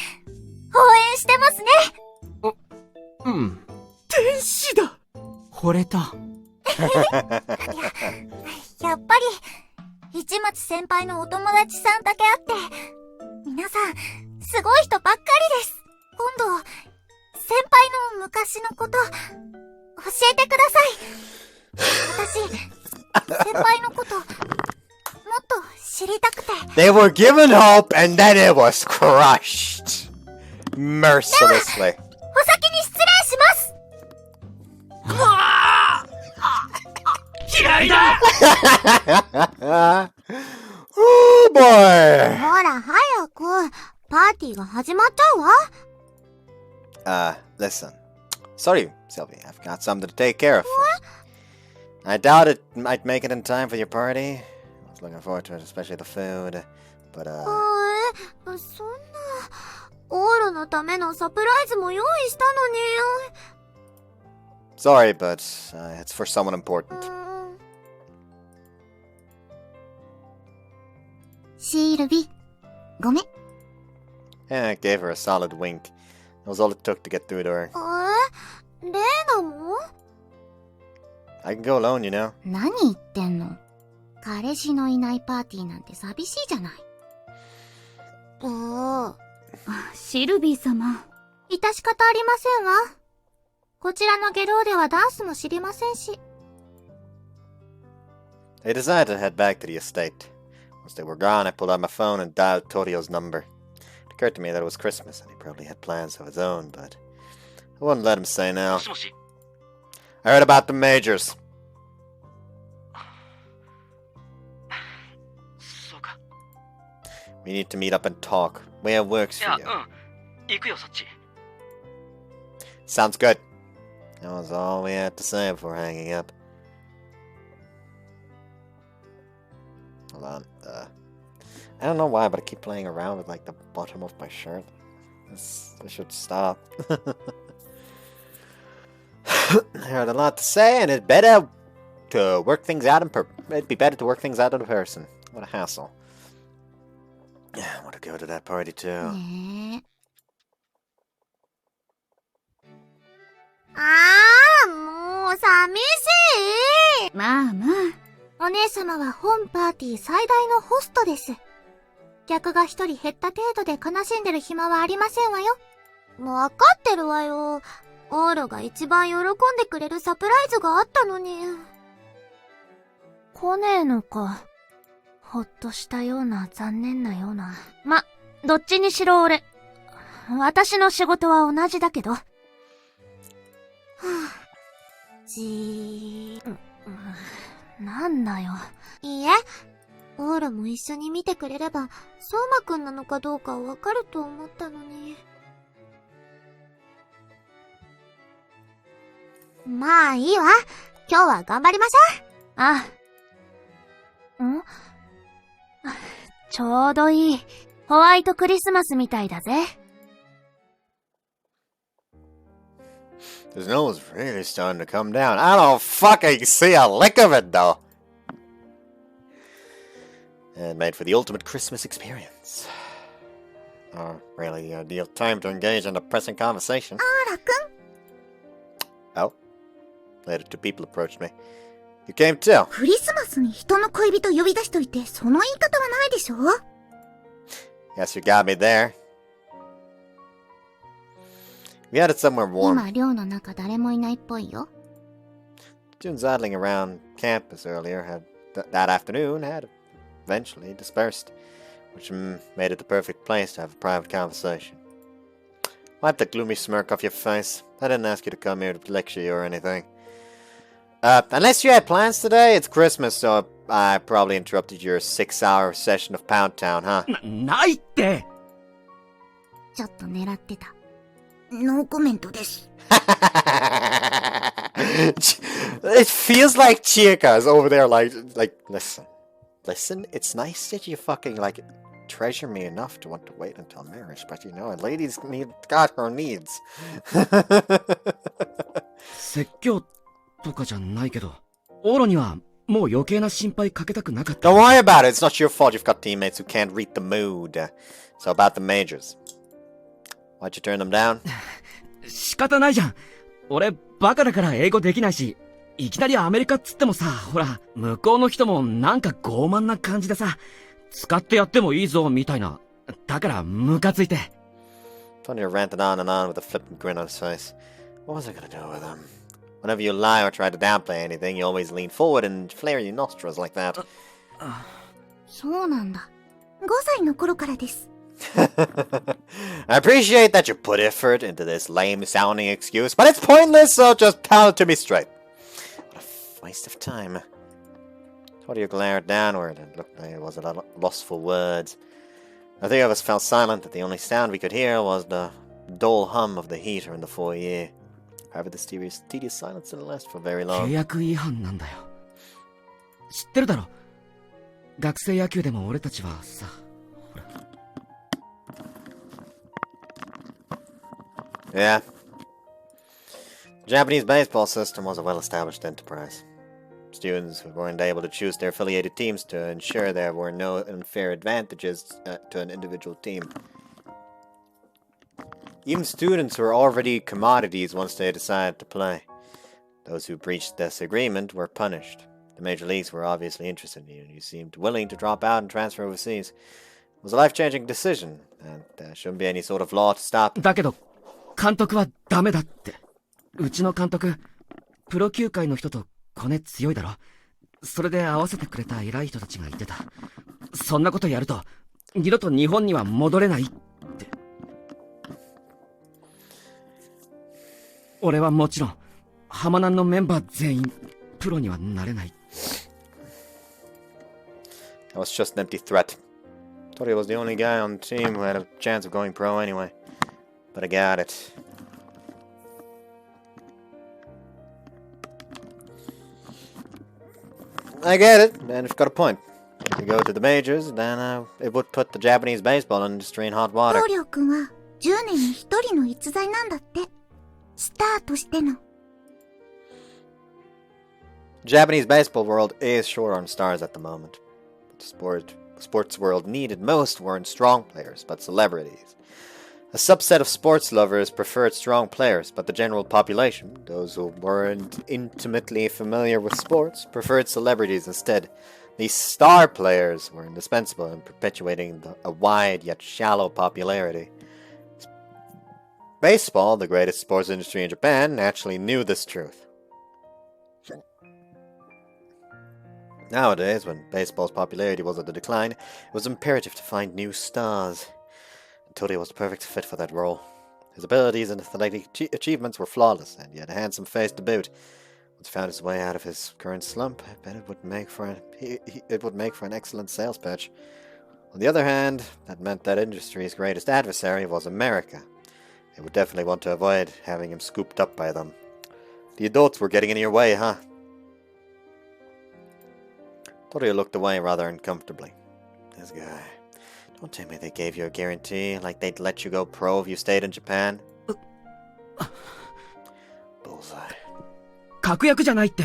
応援してますね。うん。天使だ。惚れた。やっぱり、市松先輩のお友達さんだけあって、皆さん、すごい人ばっかりです。今度、先輩の昔のこと、教えてください。私、先輩のこと、もっと知りたくて。They were given hope and then it was crushed. Mercilessly. お先に失礼します。嫌いだ。Oh boy. ほら、早く、パーティーが始まっちゃうわ。Listen. Sorry, Sylvie. I've got something to take care of. I doubt it might make it in time for your party. I was looking forward to it, especially the food. But, そんな、オールのためのサプライズも用意したのに。Sorry, but it's for someone important. シルビ、ごめん。Yeah, I gave her a solid wink. That was all it took to get through to her. レイナも I can go alone, you know. 何言ってんの？彼氏のいないパーティーなんて寂しいじゃない。シルビー様。致し方ありませんわ。こちらのゲローではダンスも知りませんし。They decided to head back to the estate. Once they were gone, I pulled out my phone and dialed Torio's number. It occurred to me that it was Christmas and he probably had plans of his own, but I wouldn't let him say no. I heard about the majors. We need to meet up and talk. Where works for you. Sounds good. That was all we had to say before hanging up. Hold on. I don't know why, but I keep playing around with like the bottom of my shirt. I should stop. I heard a lot to say, and it'd be better to work things out in person. What a hassle. I want to go to that party too. ねえ。もう寂しい。まあまあ。お姉様は本パーティー最大のホストです。客が一人減った程度で悲しんでる暇はありませんわよ。もうわかってるわよ。オーロが一番喜んでくれるサプライズがあったのに。来ねえのか。ほっとしたような残念なような。ま、どっちにしろ俺。私の仕事は同じだけど。はぁ、なんだよ。いいえ。オーラも一緒に見てくれれば、相馬くんなのかどうかわかると思ったのに。まあいいわ。今日は頑張りましょう。あ。ちょうどいい。ホワイトクリスマスみたいだぜ。The snow is really starting to come down. I don't fucking see a lick of it, though. And made for the ultimate Christmas experience. Or really the ideal time to engage in a pressing conversation. あらくん。Oh. Later, two people approached me. You came too. クリスマスに人の恋人呼び出しといて、その言い方はないでしょ？ Yes, you got me there. We had it somewhere warm. 今、寮の中誰もいないっぽいよ。Students idling around campus earlier that afternoon had eventually dispersed, which made it the perfect place to have a private conversation. Wipe the gloomy smirk off your face. I didn't ask you to come here to lecture you or anything. Unless you had plans today, it's Christmas, so I probably interrupted your 6-hour session of Pound Town, huh? ないって。ちょっと狙ってた。ノーコメントです。It feels like Chica is over there like, listen, it's nice that you fucking, treasure me enough to want to wait until marriage, but you know, a lady's got her needs. 説教とかじゃないけど、オーロにはもう余計な心配かけたくなかった。Don't worry about it, it's not your fault you've got teammates who can't read the mood. So about the majors. Why'd you turn them down? 仕方ないじゃん。俺、バカだから英語できないし、いきなりアメリカっつってもさ、ほら、向こうの人もなんか傲慢な感じでさ、使ってやってもいいぞ、みたいな。だから、ムカついて。Tony ranted on and on with a flippant grin on his face. What was I gonna do with him? Whenever you lie or try to downplay anything, you always lean forward and flare your nostrils like that. そうなんだ。5歳の頃からです。I appreciate that you put effort into this lame-sounding excuse, but it's pointless, so just tell it to me straight. What a waste of time. Claudia glared downward and looked like it was a loss for words. The three of us fell silent, that the only sound we could hear was the dull hum of the heater in the foyer. However, this tedious silence didn't last for very long. 契約違反なんだよ。知ってるだろ。学生野球でも俺たちはさ、ほら。Yeah. The Japanese baseball system was a well-established enterprise. Students weren't able to choose their affiliated teams to ensure there were no unfair advantages to an individual team. Even students were already commodities once they decided to play. Those who breached this agreement were punished. The major leagues were obviously interested in you, and you seemed willing to drop out and transfer overseas. It was a life-changing decision, and there shouldn't be any sort of law to stop it. だけど、監督はダメだって。うちの監督、プロ球界の人とコネ強いだろ。それで合わせてくれた偉い人たちが言ってた。そんなことやると、二度と日本には戻れないって。俺はもちろん、浜南のメンバー全員、プロにはなれない。That was just an empty threat. Thought he was the only guy on the team who had a chance of going pro anyway. But I got it. I get it, and you've got a point. If you go to the majors, then it would put the Japanese baseball industry in hot water. 棟梁くんは10年に1人の逸材なんだって。スターとしての。Japanese baseball world is short on stars at the moment. What the sports world needed most weren't strong players, but celebrities. A subset of sports lovers preferred strong players, but the general population, those who weren't intimately familiar with sports, preferred celebrities instead. These star players were indispensable in perpetuating a wide yet shallow popularity. Baseball, the greatest sports industry in Japan, naturally knew this truth. Nowadays, when baseball's popularity was at the decline, it was imperative to find new stars. Todi was the perfect fit for that role. His abilities and athletic achievements were flawless, and he had a handsome face to boot. Once he found his way out of his current slump, I bet it would make for an excellent sales pitch. On the other hand, that meant that industry's greatest adversary was America. They would definitely want to avoid having him scooped up by them. The adults were getting in your way, huh? Torio looked away rather uncomfortably. This guy. Don't tell me they gave you a guarantee, like they'd let you go pro if you stayed in Japan. Bullseye. 確約じゃないって、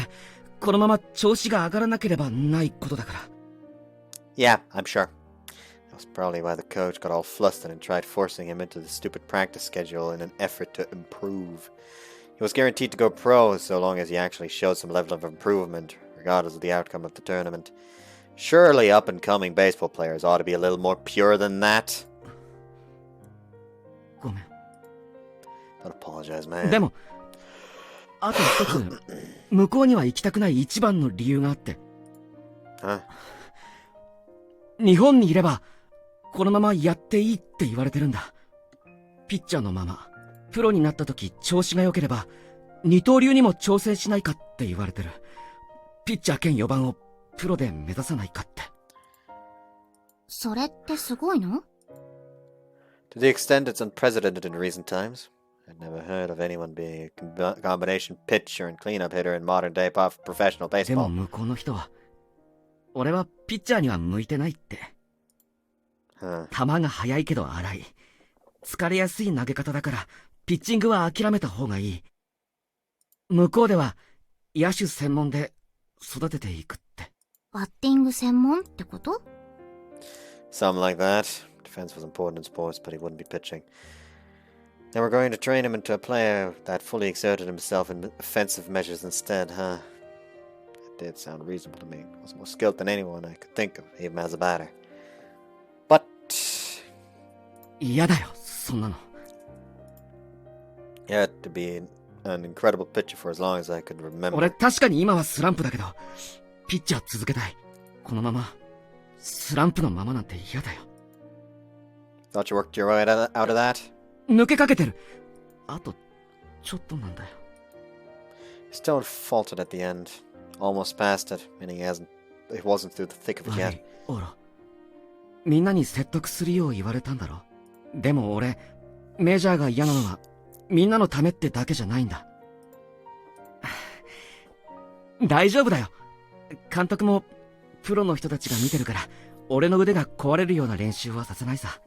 このまま調子が上がらなければないことだから。Yeah, I'm sure. That's probably why the coach got all flustered and tried forcing him into the stupid practice schedule in an effort to improve. He was guaranteed to go pro so long as he actually showed some level of improvement, regardless of the outcome of the tournament. Surely up-and-coming baseball players ought to be a little more pure than that. ごめん。 Don't apologize, man. でも、あと一つ、向こうには行きたくない一番の理由があって。Huh? 日本にいれば、このままやっていいって言われてるんだ。ピッチャーのまま、プロになった時調子が良ければ、二刀流にも挑戦しないかって言われてる。ピッチャー兼4番をプロで目指さないかって。それってすごいの？ To the extent it's unprecedented in recent times, I'd never heard of anyone being a combination pitcher and cleanup hitter in modern-day professional でも baseball. 向こうの人は、俺はピッチャーには向いてないって。Huh. 球が速いけど荒い。疲れやすい投げ方だから、ピッチングは諦めた方がいい。向こうでは、野手専門で育てていくって。バッティング専門ってこと？ Something like that. Defense was important in sports, but he wouldn't be pitching. They were going to train him into a player that fully exerted himself in offensive measures instead, huh? It did sound reasonable to me. He was more skilled than anyone I could think of, even as a batter. But... 嫌だよ、そんなの。He had to be an incredible pitcher for as long as I could remember. 俺確かに今はスランプだけど、ピッチャー続けたい。このまま、スランプのままなんて嫌だよ。Thought you worked your way out of that? 抜けかけてる。あと、ちょっとなんだよ。His tone faltered at the end. Almost past it, meaning he wasn't through the thick of it は yet. い、オロ。みんなに説得するよう言われたんだろ。でも俺、メジャーが嫌なのは、みんなのためってだけじゃないんだ。大丈夫だよ。監督も、プロの人たちが見てるから、俺の腕が壊れるような練習はさせないさ。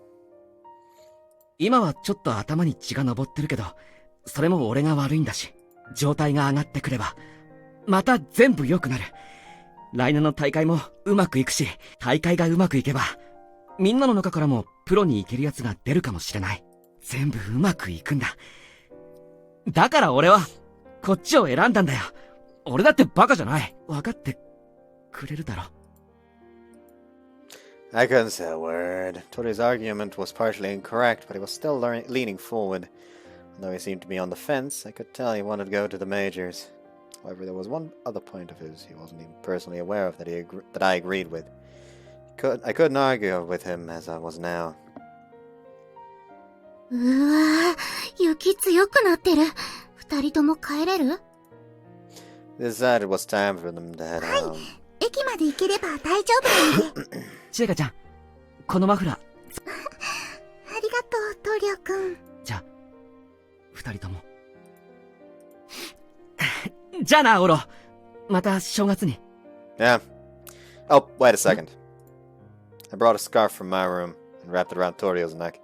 今はちょっと頭に血が上ってるけど、それも俺が悪いんだし。状態が上がってくれば、また全部良くなる。来年の大会もうまくいくし、大会がうまくいけば、みんなの中からもプロに行けるやつが出るかもしれない。全部うまくいくんだ。だから俺は、こっちを選んだんだよ。俺だってバカじゃない。分かってくれるだろ。I couldn't say a word. Tori's argument was partially incorrect, but he was still leaning forward. Though he seemed to be on the fence, I could tell he wanted to go to the majors. However, there was one other point of his he wasn't even personally aware of that I agreed with. I couldn't argue with him as I was now. うわぁ、雪強くなってる。二人とも帰れる？ They decided it was time for them to head home. 駅まで行ければ大丈夫なので。ちえかちゃん、このマフラー。ありがとう、トリオくん。じゃあ、二人とも。じゃあな、オロ。また正月に。Yeah. Oh, wait a second. I brought a scarf from my room and wrapped it around Torio's neck.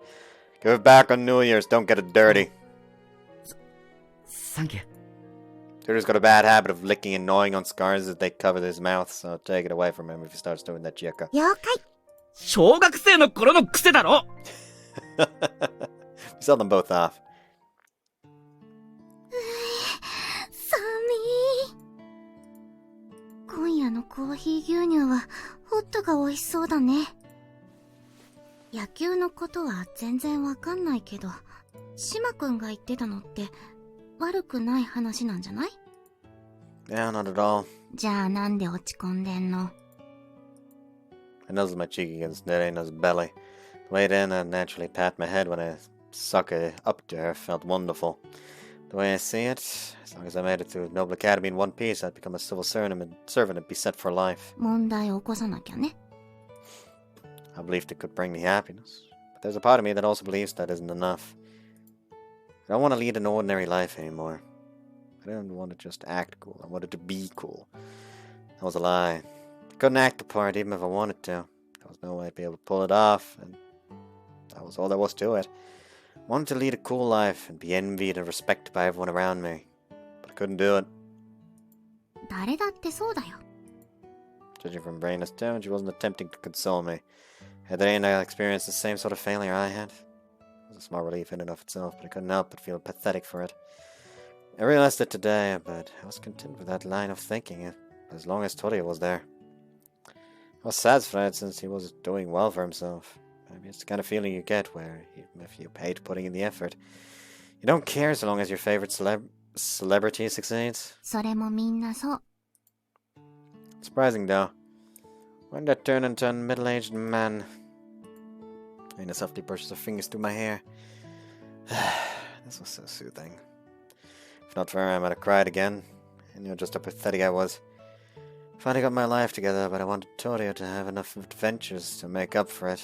Give it back on New Year's, don't get it dirty. Thank you. Torio's got a bad habit of licking and gnawing on scars as they cover his mouth, so take it away from him if he starts doing that, Chieka. 了解。小学生の頃の癖だろ。 We sell them both off. 寒い。今夜のコーヒー牛乳はホットが美味しそうだね。野球のことは全然わかんないけど、島くんが言ってたのって悪くない話なんじゃない？ Yeah, not at all. じゃあなんで落ち込んでんの？ I nuzzled my cheek against Nerena's belly. The way Rena naturally pat my head when I suck it up to her felt wonderful. The way I see it, as long as I made it to Noble Academy in one piece, I'd become a civil servant and be set for life. 問題を起こさなきゃね。I believed it could bring me happiness, but there's a part of me that also believes that isn't enough. I don't want to lead an ordinary life anymore. I didn't want to just act cool, I wanted to be cool. That was a lie. I couldn't act the part even if I wanted to. There was no way I'd be able to pull it off, and that was all there was to it. I wanted to lead a cool life and be envied and respected by everyone around me, but I couldn't do it. 誰だってそうだよ。 Judging from Reina's tone, she wasn't attempting to console me. Had Reina experienced the same sort of failure I had? It was a small relief in and of itself, but I couldn't help but feel pathetic for it. I realized it today, but I was content with that line of thinking, as long as Torio was there. I was satisfied since he was doing well for himself. Maybe it's the kind of feeling you get where, even if you hate putting in the effort, you don't care so long as your favorite celebrity succeeds. それもみんなそう。 Surprising though. When did I turn into a middle-aged man? Reina softly brushes her fingers through my hair. This was so soothing. If not for her, I might have cried again. I knew just how pathetic I was. Finally got my life together, but I wanted Torio to have enough adventures to make up for it.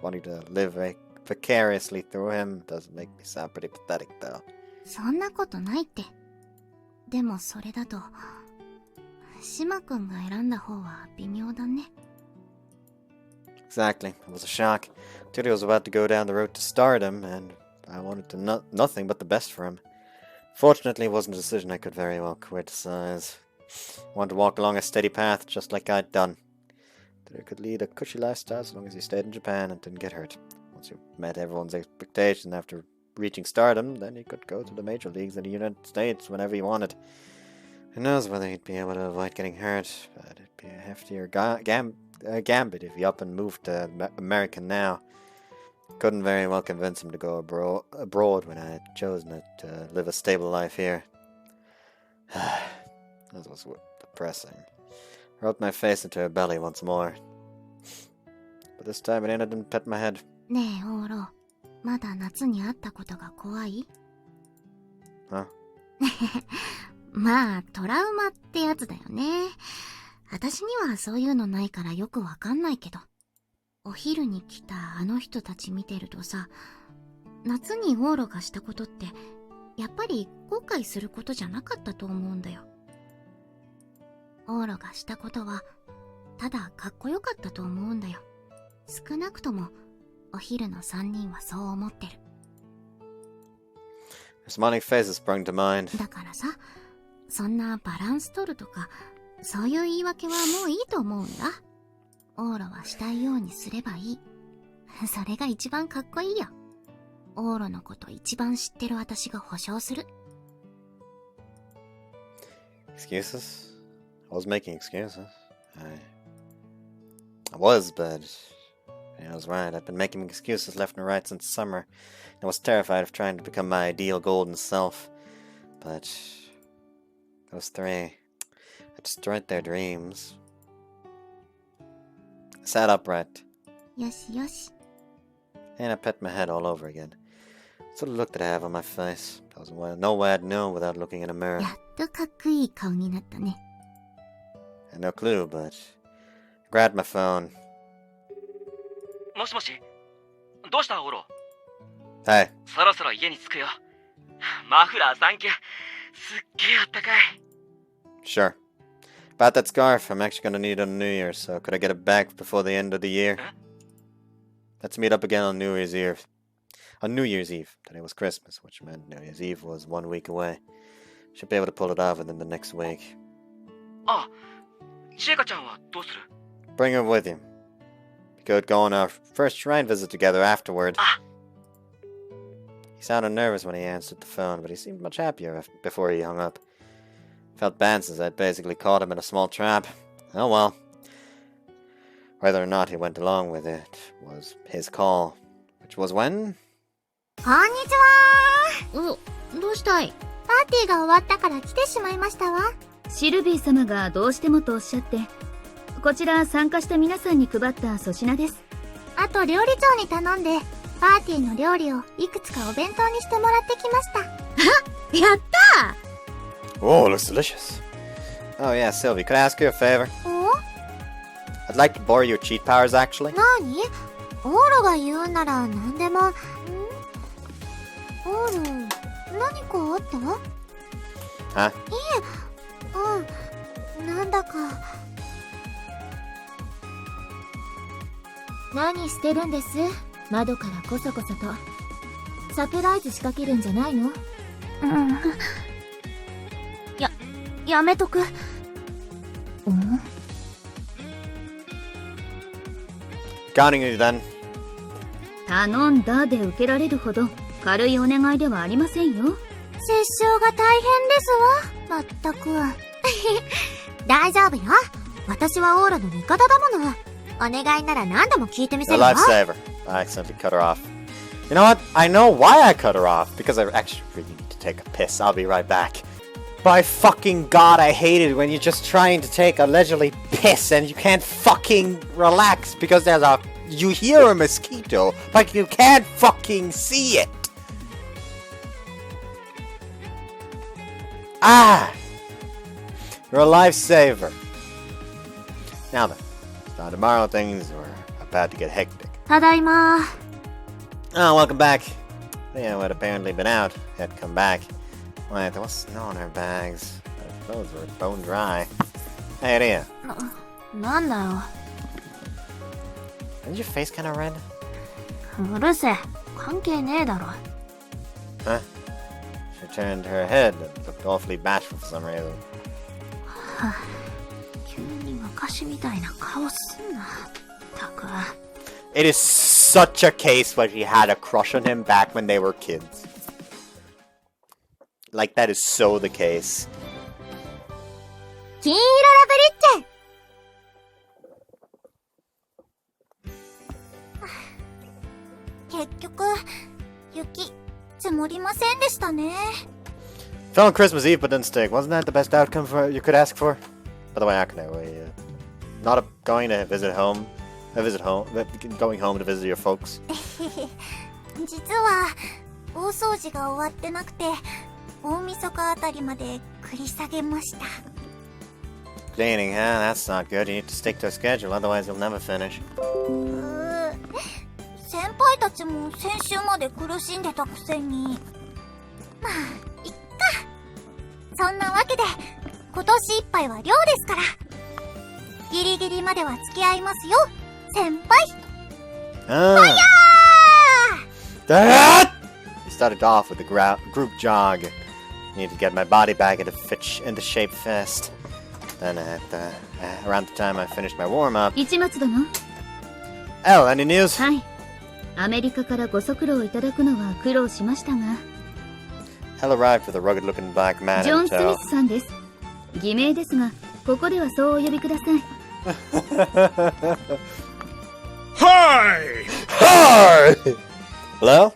Wanting to live vicariously through him does make me sound pretty pathetic though. そんなことないって。でもそれだと、島くんが選んだ方は微妙だね。 Exactly. It was a shock. Torio was about to go down the road to stardom, and I wanted to nothing but the best for him. Fortunately, it wasn't a decision I could very well criticize. I wanted to walk along a steady path just like I'd done. Torio could lead a cushy lifestyle as long as he stayed in Japan and didn't get hurt. Once he met everyone's expectations after reaching stardom, then he could go to the major leagues in the United States whenever he wanted. Who knows whether he'd be able to avoid getting hurt, but it'd be a heftier gambit if he up and moved to America now. Couldn't very well convince him to go abroad when I had chosen to live a stable life here. That was depressing. I rubbed my face into her belly once more. But this time Reina didn't pet my head. ねえ、オーロ。まだ夏に会ったことが怖い？ Huh? まあ、トラウマってやつだよね。私にはそういうのないからよくわかんないけど。お昼に来たあの人たち見てるとさ、夏にオーロがしたことって、やっぱり後悔することじゃなかったと思うんだよ。オーロがしたことは、ただかっこよかったと思うんだよ。少なくとも、お昼の3人はそう思ってる。smiling faces sprung to mind. だからさ、そんなバランス取るとか、そういう言い訳はもういいと思うんだ。オーロはしたいようにすればいい。それが一番かっこいいよ。オーロのこと一番知ってる私が保証する。Excuses? I was making excuses. I was, but yeah, I was right. I've been making excuses left and right since summer. I was terrified of trying to become my ideal golden self. But those three, I destroyed their dreams. I sat upright, よしよし。 and I pet my head all over again. So the look that I have on my face, there was no way I'd know without looking in a mirror. やっとかっこいい顔になったね。I had no clue, but I grabbed my phone. もしもし、どうしたオロ？ Hey, そろそろ家に着くよ。マフラーサンキュー。すっげえあったかい。 sure. About that scarf, I'm actually gonna need it on New Year's, so could I get it back before the end of the year? Let's meet up again on New Year's Eve. On New Year's Eve. Today was Christmas, which meant New Year's Eve was 1 week away. Should be able to pull it off within the next week. あ、千恵香ちゃんはどうする？ Bring her with you. Be good going our first shrine visit together afterward. He sounded nervous when he answered the phone, but he seemed much happier before he hung up. Felt bad since I'd basically caught him in a small trap. Oh well. Whether or not he went along with it was his call. Which was when? こんにちは。どうしたい？パーティーが終わったから来てしまいましたわ。シルビー様がどうしてもとおっしゃって、こちら参加した皆さんに配った粗品です。あと料理長に頼んで、パーティーの料理をいくつかお弁当にしてもらってきました。やった Oh, looks delicious. Oh yeah, Sylvie, could I ask you a favor? お I'd like to borrow your cheat powers, actually. なに？オーロが言うなら何でも。オーロ、何かあった？ Huh? なんだか。何してるんです？窓からこそこそと。サプライズ仕掛けるんじゃないの？やめとく。Counting you then. 頼んだで受けられるほど軽いお願いではありませんよ。折衝が大変ですわ。まったく。大丈夫よ。私はオーロの味方だもの。お願いなら何度も聞いてみせ The るわ。 lifesaver. I accidentally cut her off. You know what? I know why I cut her off. Because I actually really need to take a piss. I'll be right back. By fucking God, I hate it when you're just trying to take allegedly piss and you can't fucking relax because there's a... You hear a mosquito, but you can't fucking see it. Ah! You're a lifesaver. Now then. So tomorrow things were about to get hectic. ただいま。Oh, welcome back. Yeah, we'd apparently been out. Had come back. Wait, there was snow in our bags. Those were bone dry. Hey, Ria. なんだよ。 Isn't your face kind of red? うるせえ。関係ねえだろ。 Huh? She turned her head and looked awfully bashful for some reason. 急に昔みたいな顔すんな。ったく。 It is such a case where she had a crush on him back when they were kids. Like, that is so the case. 金色ラブリッチェ。結局、雪、積もりませんでしたね。 Fell on Christmas Eve but didn't stick. Wasn't that the best outcome you could ask for? By the way, Akane, not going to visit home? Going home to visit your folks? 実は、大掃除が終わってなくて、大晦日あたりまで繰り下げました。 Cleaning, huh? That's not good. You need to stick to a schedule, otherwise you'll never finish. 先輩たちも先週まで苦しんでたくせに。まあ、いっか。そんなわけで、今年いっぱいは寮ですから。ギリギリまでは付き合いますよ、先輩。Ah. Fire! started off with the group jog. Needed to get my body back into shape fast. Then around the time I finished my warm-up... 市松殿。 Oh, any news? はい。アメリカからご足労いただくのは苦労しましたが。Hell arrived with a rugged-looking black man ジョン・ in スミ tow. スさんです。偽名ですが、ここではそうお呼びください。Hi! Hi! Hello?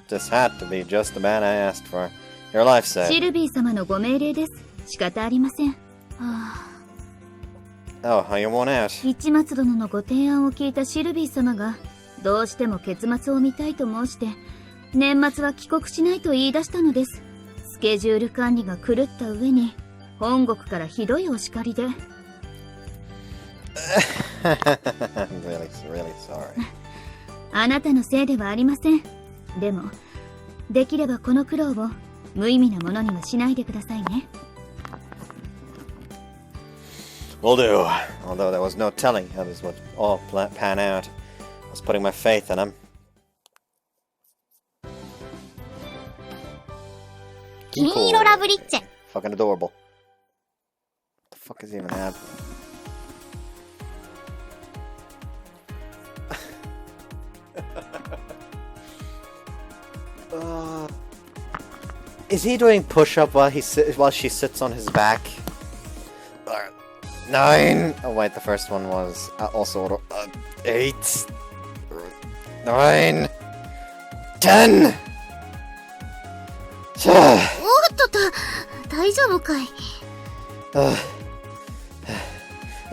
This had to be just the man I asked for. Your life シ saved. ルビー様のご命令です。仕方ありません。 Oh, how you want out? 市松殿のご提案を聞いたシルビー様が、どうしても結末を見たいと申して、年末は帰国しないと言い出したのです。スケジュール管理が狂った上に、本国からひどいお叱りで。really sorry. あなたのせいではありません。でも、できればこの苦労を無意味なものにはしないでくださいね。Will do. Although there was no telling how this would all pan out. I was putting my faith in him. 金色ラブリッチェ。 Fucking adorable. What the fuck is he even have? Is he doing push-up while she sits on his back? 9. Oh wait, the first one was also 8. 9. 10. おっとと、大丈夫かい？ I'm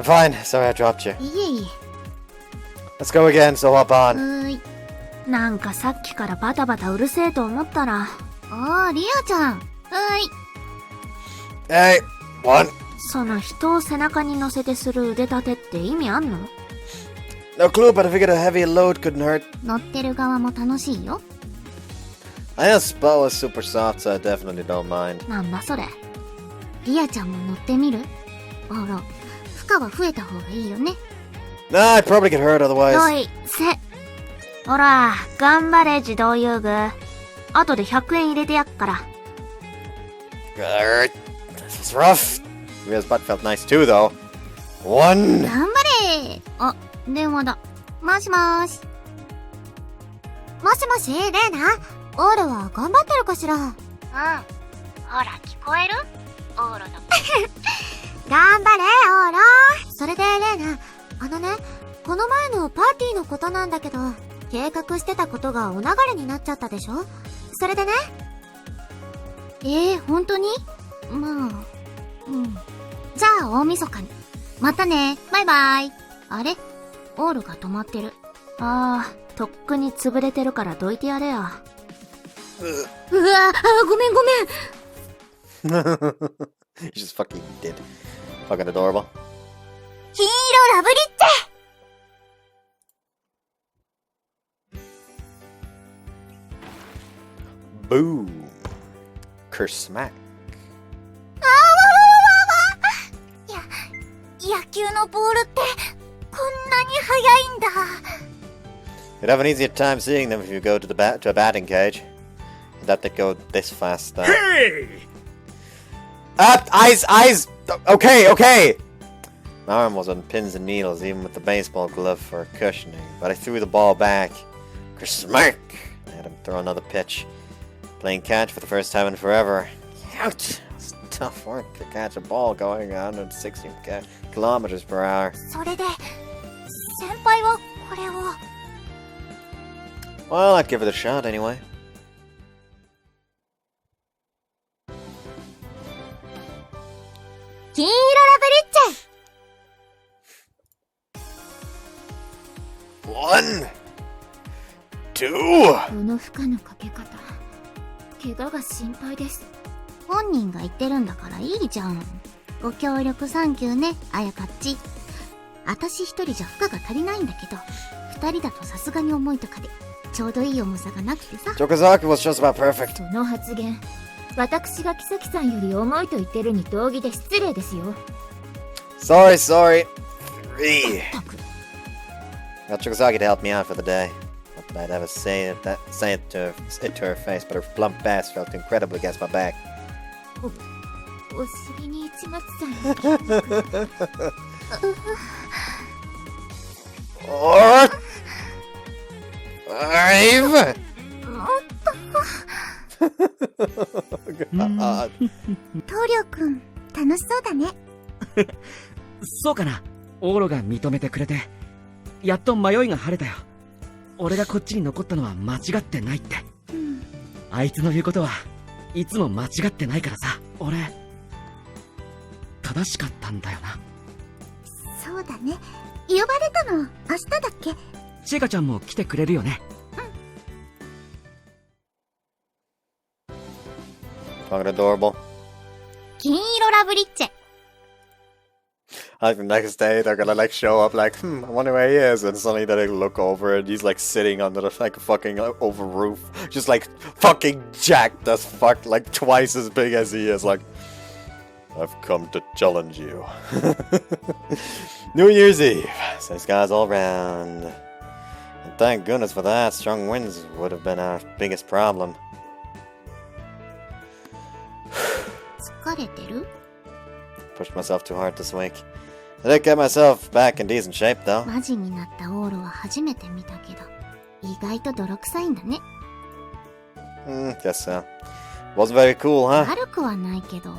fine. Sorry I dropped you. いえいえ。 Let's go again, so hop on. ーい。なんかさっきからバタバタうるせえと思ったら。ああ、リアちゃん。Hey, one. その人を背中に乗せてする腕立てって意味あんの？ No clue, but I figured a heavy load couldn't hurt. 乗ってる側も楽しいよ。 I know Spo is super soft, so I definitely don't mind. なんだそれ。リアちゃんも乗ってみる？ほら、負荷は増えた方がいいよね。Nah, I'd probably get hurt otherwise. おい、ほら、頑張れ自動遊具。後で100円入れてやっから。This was rough. Ria's butt felt nice too, though. 1. 頑張れ。あ、電話だ。もしもーし。もしもし、レイナ。オーラは頑張ってるかしら？うん。ほら、聞こえる？オーラだ。頑張れ、オーラ。それで、レイナ。この前のパーティーのことなんだけど、計画してたことがお流れになっちゃったでしょ？それでね。本当に？まあ、うん。じゃあ、大晦日に。またね。バイバイ。あれ？オールが止まってる。ああ、とっくに潰れてるからどいてやれよ。うわあ、ごめんごめん。You just fucking did. Fucking adorable. 金色ラブリッチェ。Boom. Curse smack. 野球のボールってこんなに速いんだ。 You'd have an easier time seeing them if you go to a batting cage. I doubt they'd go this fast though. Hey! Eyes! Okay! My arm was on pins and needles, even with the baseball glove for cushioning, but I threw the ball back. Smack! I had him throw another pitch. Playing catch for the first time in forever. Ouch! It's tough work to catch a ball going 160 kilometers per hour. それで、先輩はこれを。 Well, I'd give it a shot anyway. King Loveriche! 1, 2. この負荷のかけ方、怪我が心配です。本人が言ってるんだからいいじゃん。ご協力サンキューね、あやかっち。私一人じゃ負荷が足りないんだけど、二人だとさすがに重いとかで、ちょうどいい重さがなくてさ。Jokazaki was just about perfect. その発言、私がキサキさんより重いと言ってるに同義で失礼ですよ。Sorry. 3. ったく。 Got Jokazaki to help me out for the day. I'd ever say it to her face, but her plump ass felt incredible against my back. お尻に市松さん Or... Five! God. 棟梁くん、楽しそうだね。そうかな。オーロが認めてくれて、やっと迷いが晴れたよ。俺がこっちに残ったのは間違ってないって。あいつの言うことはいつも間違ってないからさ。俺、正しかったんだよな。そうだね。呼ばれたの明日だっけ？チェカちゃんも来てくれるよね。Fucking adorable. 金色ラブリッチェ。 Like the next day, they're gonna like show up like, I wonder where he is, and suddenly they look over and he's like sitting under the like fucking over roof, just like fucking jacked as fuck, like twice as big as he is. Like, I've come to challenge you. New Year's Eve, sunny skies all around. And thank goodness for that. Strong winds would have been our biggest problem. 疲れてる？ Pushed myself too hard this week. I did get myself back in decent shape, though. マジになったオーロは初めて見たけど、意外と泥臭いんだね。Guess so. Wasn't very cool, huh? 悪くはないけど、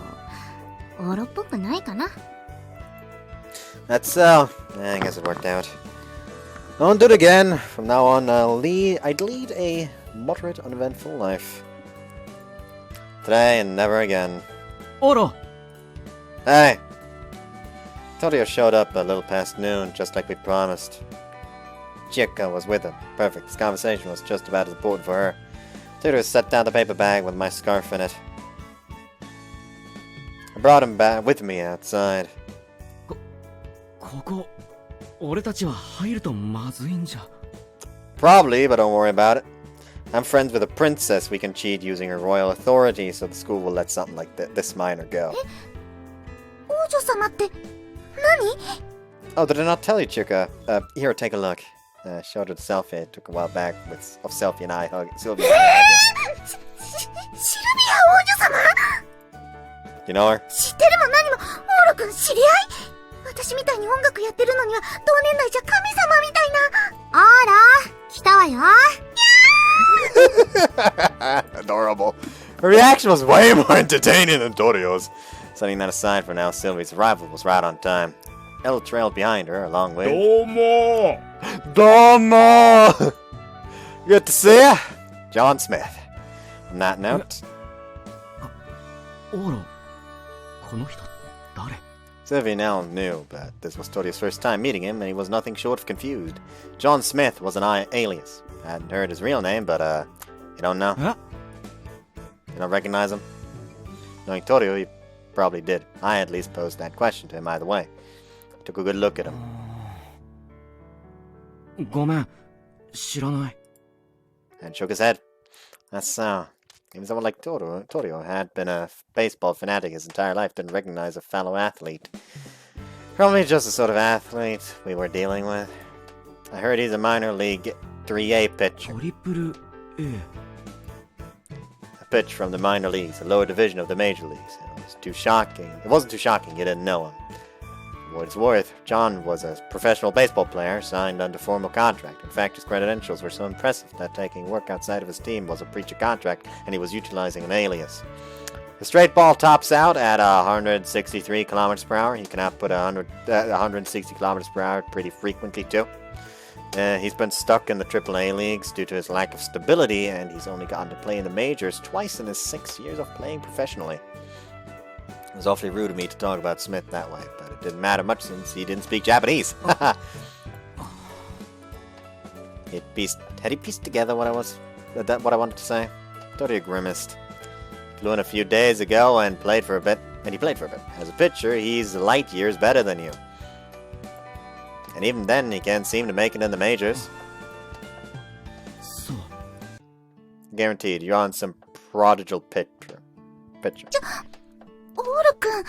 オーロっぽくないかな。That's so. I guess it worked out. I won't do it again. From now on, I'd lead a moderate, uneventful life. Today and never again. オーロ Hey! Torio showed up a little past noon, just like we promised. Chica was with him. Perfect. This conversation was just about as important for her. Torio set down the paper bag with my scarf in it. I brought him back with me outside. ここ、俺たちは入るとまずいんじゃ。 Probably, but don't worry about it. I'm friends with a princess. We can cheat using her royal authority, so the school will let something like this minor go. 王女様って何？ Oh, did I not tell you, Chica? Here, take a look. Showed her the selfie I took a while back of Selfie and I hugging. Sylvia and I hugging. シルビア王女様？ You know her? 知ってるも何も、オーロくん知り合い？私みたいに音楽やってるのには同年代じゃ神様みたいな。オーロ、来たわよ。Adorable. Her reaction was way more entertaining than Torio's. Setting that aside for now, Sylvie's arrival was right on time. Elle trailed behind her, along with... Domo! Domo! Good to see ya. John Smith. On that note... オーロ、この人誰？ Sylvie now knew that this was Torio's first time meeting him, and he was nothing short of confused. John Smith was an alias. I hadn't heard his real name, but, you don't know? Huh? You don't recognize him? Knowing Torio, you probably did. I at least posed that question to him either way. Took a good look at him. ごめん、知らない。 And shook his head. That's so. Even someone like Torio had been a baseball fanatic his entire life, didn't recognize a fellow athlete. Probably just the sort of athlete we were dealing with. I heard he's a minor league 3A pitcher. トリプル A。 A pitch from the minor leagues, the lower division of the major leagues. It was too shocking. It wasn't too shocking, you didn't know him. For what it's worth, John was a professional baseball player, signed under formal contract. In fact, his credentials were so impressive that taking work outside of his team was a breach of contract, and he was utilizing an alias. The straight ball tops out at 163 kilometers per hour. He can output 160 kilometers per hour pretty frequently, too. He's been stuck in the AAA leagues due to his lack of stability, and he's only gotten to play in the majors twice in his 6 years of playing professionally. It was awfully rude of me to talk about Smith that way, but it didn't matter much since he didn't speak Japanese. Had he pieced together what I wanted to say? Torio grimaced. Flew in a few days ago and played for a bit. As a pitcher, he's light years better than you. And even then, he can't seem to make it in the majors. So. Guaranteed, you're on some prodigal pitcher. オーロくん。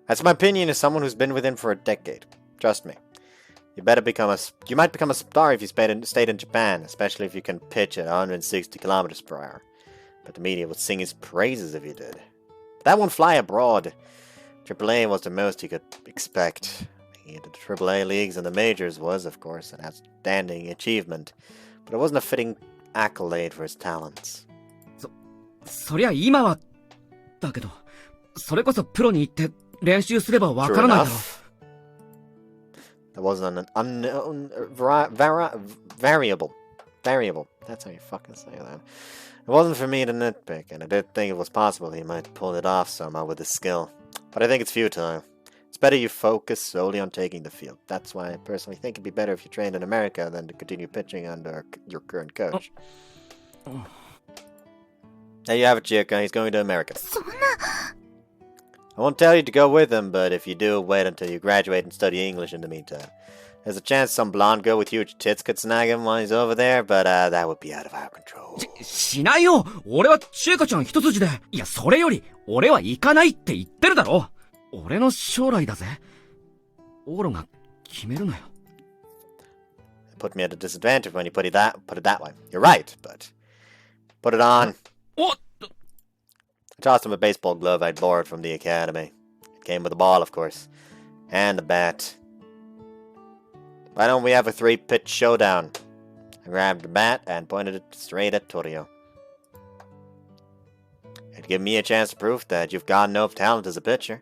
That's my opinion as someone who's been with him for a decade. Trust me. You might become a star if you stayed in Japan, especially if you can pitch at 160 kilometers per hour. But the media would sing his praises if you did. But that won't fly abroad. AAA was the most you could expect. Making it to the AAA leagues and the majors was, of course, an outstanding achievement. But it wasn't a fitting accolade for his talents. そりゃ今はだけど、それこそプロに行って練習すればわからないだろう。That wasn't an unknown variable. That's how you fucking say that. It wasn't for me to nitpick, and I did think it was possible he might pull it off somehow with his skill. But I think it's futile. It's better you focus solely on taking the field. That's why I personally think it'd be better if you trained in America than to continue pitching under your current coach. There you have it, Chica. He's going to America. I won't tell you to go with him, but if you do, wait until you graduate and study English in the meantime. There's a chance some blonde girl with huge tits could snag him while he's over there, but that would be out of our control. しないよ。俺はチエカちゃん一筋で。いや、それより、俺は行かないって言ってるだろ。俺の将来だぜ。オーロが決めるなよ。Put me at a disadvantage when you put it that way. You're right, but put it on. What? I tossed him a baseball glove I'd borrowed from the academy. It came with a ball, of course, and a bat. Why don't we have a 3-pitch showdown? I grabbed the bat and pointed it straight at Torio. It'd give me a chance to prove that you've got enough talent as a pitcher.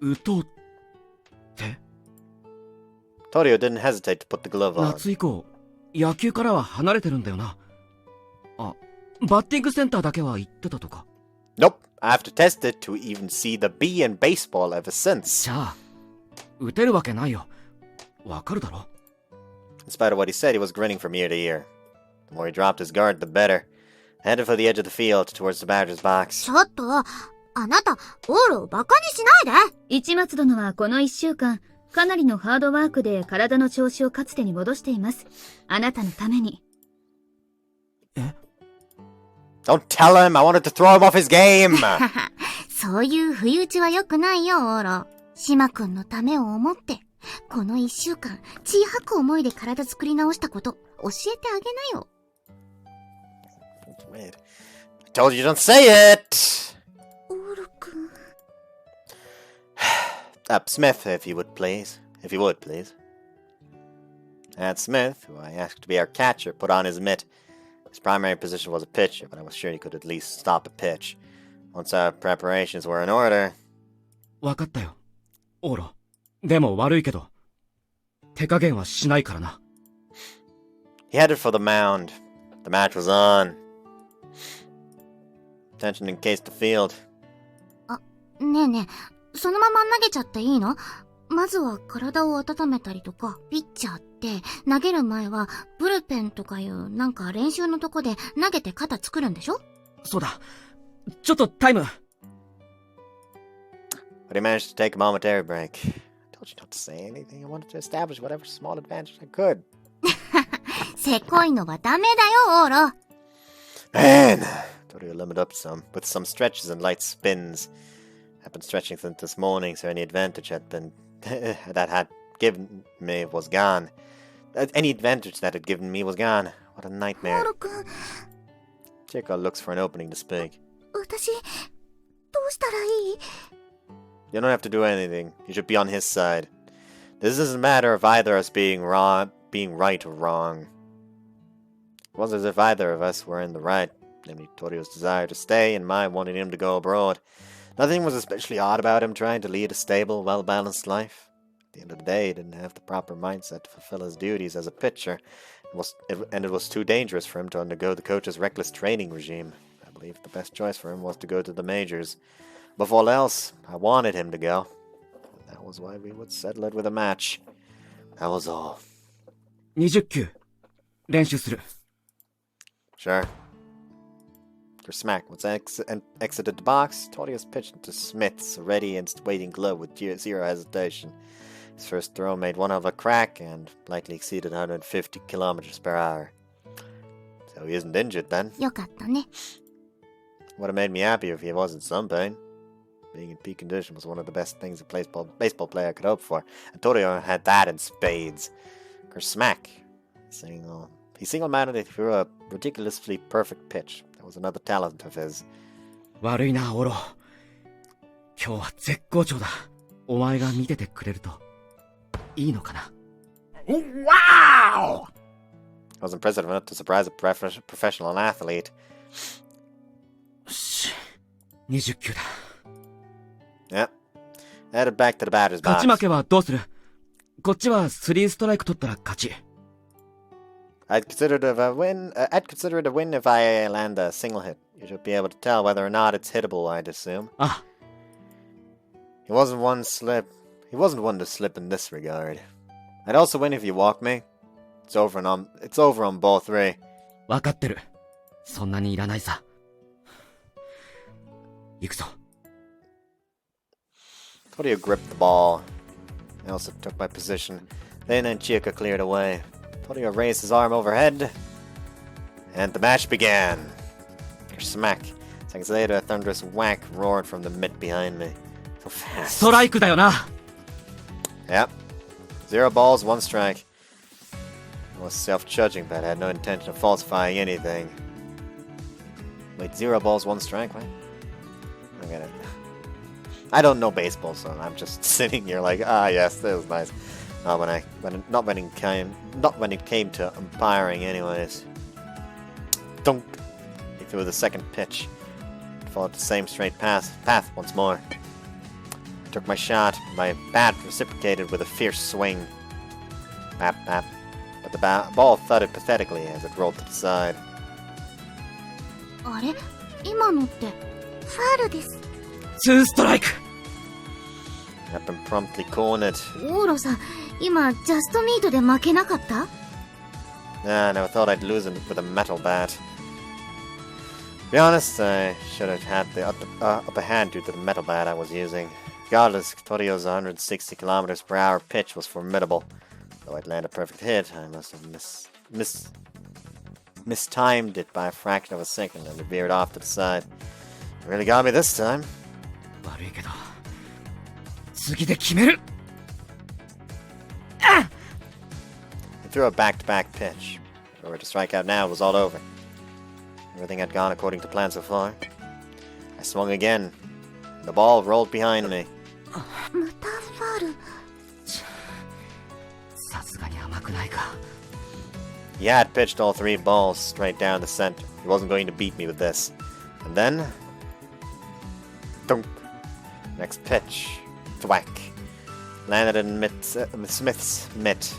Torio didn't hesitate to put the glove on. 夏以降、野球からは離れてるんだよな。あ、バッティングセンターだけは行ってたとか。Nope, I've tested to even see the B in baseball ever since. じゃあ、打てるわけないよ。わかるだろ。In spite of what he said, he was grinning from ear to ear. The more he dropped his guard, the better. Headed for the edge of the field towards the batter's box. ちょっと、あなた、オールをバカにしないで。市松殿はこの1週間、かなりのハードワークで体の調子をかつてに戻しています。あなたのために。Don't tell him! I wanted to throw him off his game! そういう不意打ちは良くないよ、オーロ。島くんのためを思って、この1週間、血吐く思いで体作り直したこと、教えてあげなよ。Wait. I told you don't say it! オーロくん。Smith, if you would, please. And Smith, who I asked to be our catcher, put on his mitt. His primary position was a pitcher, but I was sure he could at least stop a pitch. Once our preparations were in order... わかったよ、オーロ。でも悪いけど、手加減はしないからな。He headed for the mound. The match was on. Attention encased the field. あ、ねえねえ、そのまま投げちゃっていいの？まずは体を温めたりとか、ピッチャーって投げる前はブルペンとかいうなんか練習のとこで投げて肩作るんでしょ？そうだ。ちょっとタイム。But he managed to take a momentary break. I told you not to say anything. I wanted to establish whatever small advantage I could. せこいのはダメだよ、オーロ。Man! Torio limbed up some, with some stretches and light spins. I've been stretching since this morning, so any advantage that had given me was gone. Any advantage that had given me was gone. What a nightmare. オーロくん、 Chico looks for an opening to speak. 私、どうしたらいい？ You don't have to do anything. You should be on his side. This isn't a matter of either us being right or wrong. It wasn't as if either of us were in the right, namely Torio's desire to stay and my wanting him to go abroad. Nothing was especially odd about him trying to lead a stable, well-balanced life. At the end of the day, he didn't have the proper mindset to fulfill his duties as a pitcher, and it was too dangerous for him to undergo the coach's reckless training regime. I believe the best choice for him was to go to the majors. Above all else, I wanted him to go. And that was why we would settle it with a match. That was all. 20球、練習する。Sure. For smack, once I exited the box, Torio's pitched into Smith's ready and waiting glove with zero hesitation. His first throw made one of a crack and likely exceeded 150 kilometers per hour. So he isn't injured then. よかったね。 Would have made me happier if he was in some pain. Being in peak condition was one of the best things a baseball player could hope for, and Torio had that in spades. Smack. He single-mindedly threw a ridiculously perfect pitch. That was another talent of his. 悪いな、オロ。今日は絶好調だ。お前が見ててくれるといいのかな。Wow! I was impressive enough to surprise a professional athlete. よし、20球だ。Yep. Headed back to the batter's box. 勝ち負けはどうする？こっちは3ストライク取ったら勝ち。I'd consider it a win if I land a single hit. You should be able to tell whether or not it's hittable, I'd assume. Ah. He wasn't one to slip in this regard. I'd also win if you walk me. It's over on ball 3. わかってる。そんなにいらないさ。行くぞ。Torio gripped the ball. I also took my position. Then Chiyoka cleared away. Torio raised his arm overhead. And the match began. Smack. Seconds later, a thunderous whack roared from the mitt behind me. So fast. ストライクだよな。Yep. 0 balls, 1 strike. I was self-judging, but I had no intention of falsifying anything. Wait, 0 balls, 1 strike? What? I get it. I don't know baseball, so I'm just sitting here like, yes, that was nice. Not when it came to umpiring, anyways. Dunk. He threw the second pitch. Followed the same straight path once more. Took my shot. My bat reciprocated with a fierce swing. Bap, bap. But the ball thudded pathetically as it rolled to the side. あれ？今のってファールです。2ストライク。I've been promptly cornered. オーロさん、今ジャストミートで負けなかった？ Nah, I never thought I'd lose him with a metal bat. To be honest, I should have had the upper hand due to the metal bat I was using. Regardless, Torio's 160 km/h pitch was formidable. Though I'd land a perfect hit, I must have mistimed it by a fraction of a second and it veered off to the side. It really got me this time. 悪いけど、次で決める。He threw a back-to-back pitch. If I were to strike out now, it was all over. Everything had gone according to plan so far. I swung again. The ball rolled behind me. またファール。さすがに甘くないか。He had pitched all 3 balls straight down the center. He wasn't going to beat me with this. And then... Dunk. Next pitch. Thwack. Landed in Smith's mitt.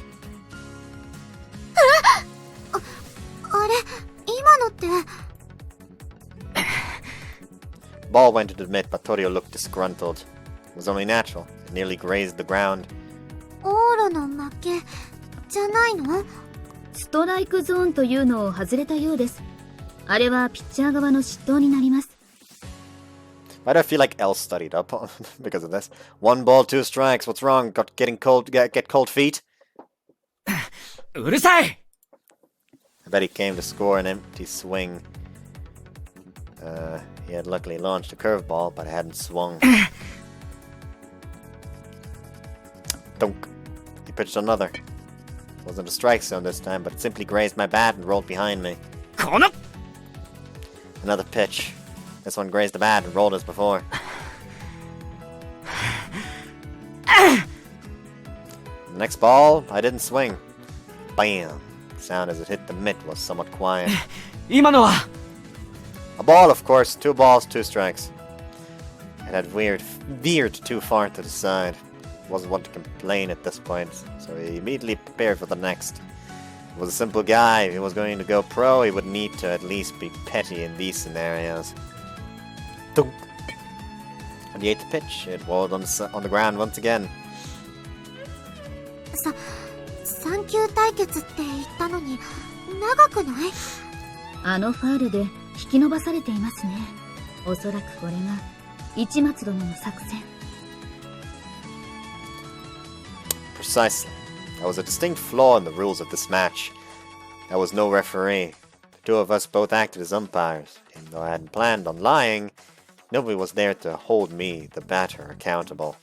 あれ？今のって。Ball went to the mitt, but Torio looked disgruntled. It was only natural. It nearly grazed the ground. オーロの負けじゃないの？ストライクゾーンというのを外れたようです。あれはピッチャー側の失投になります。Why do I feel like Elle studied up because of this? 1 ball, 2 strikes. What's wrong? Get cold feet? うるさい! I bet he came to score an empty swing. He had luckily launched a curveball, but hadn't swung. Dunk. He pitched another. Wasn't a strike zone this time, but it simply grazed my bat and rolled behind me. この Another pitch. This one grazed the bat and rolled as before. The next ball, I didn't swing. Bam! The sound as it hit the mitt was somewhat quiet. 今のは A ball, of course. 2 balls, 2 strikes. It had veered too far to the side. Wasn't one to complain at this point, so he immediately prepared for the next. He was a simple guy. If he was going to go pro, he would need to at least be petty in these scenarios. Dunk. On the 8th pitch, it rolled on the ground once again. 3球対決って言ったのに長くない？あのファールで引き伸ばされていますね。おそらくこれが市松殿の作戦。Precisely. There was a distinct flaw in the rules of this match. There was no referee. The 2 of us both acted as umpires. Even though I hadn't planned on lying, nobody was there to hold me, the batter, accountable.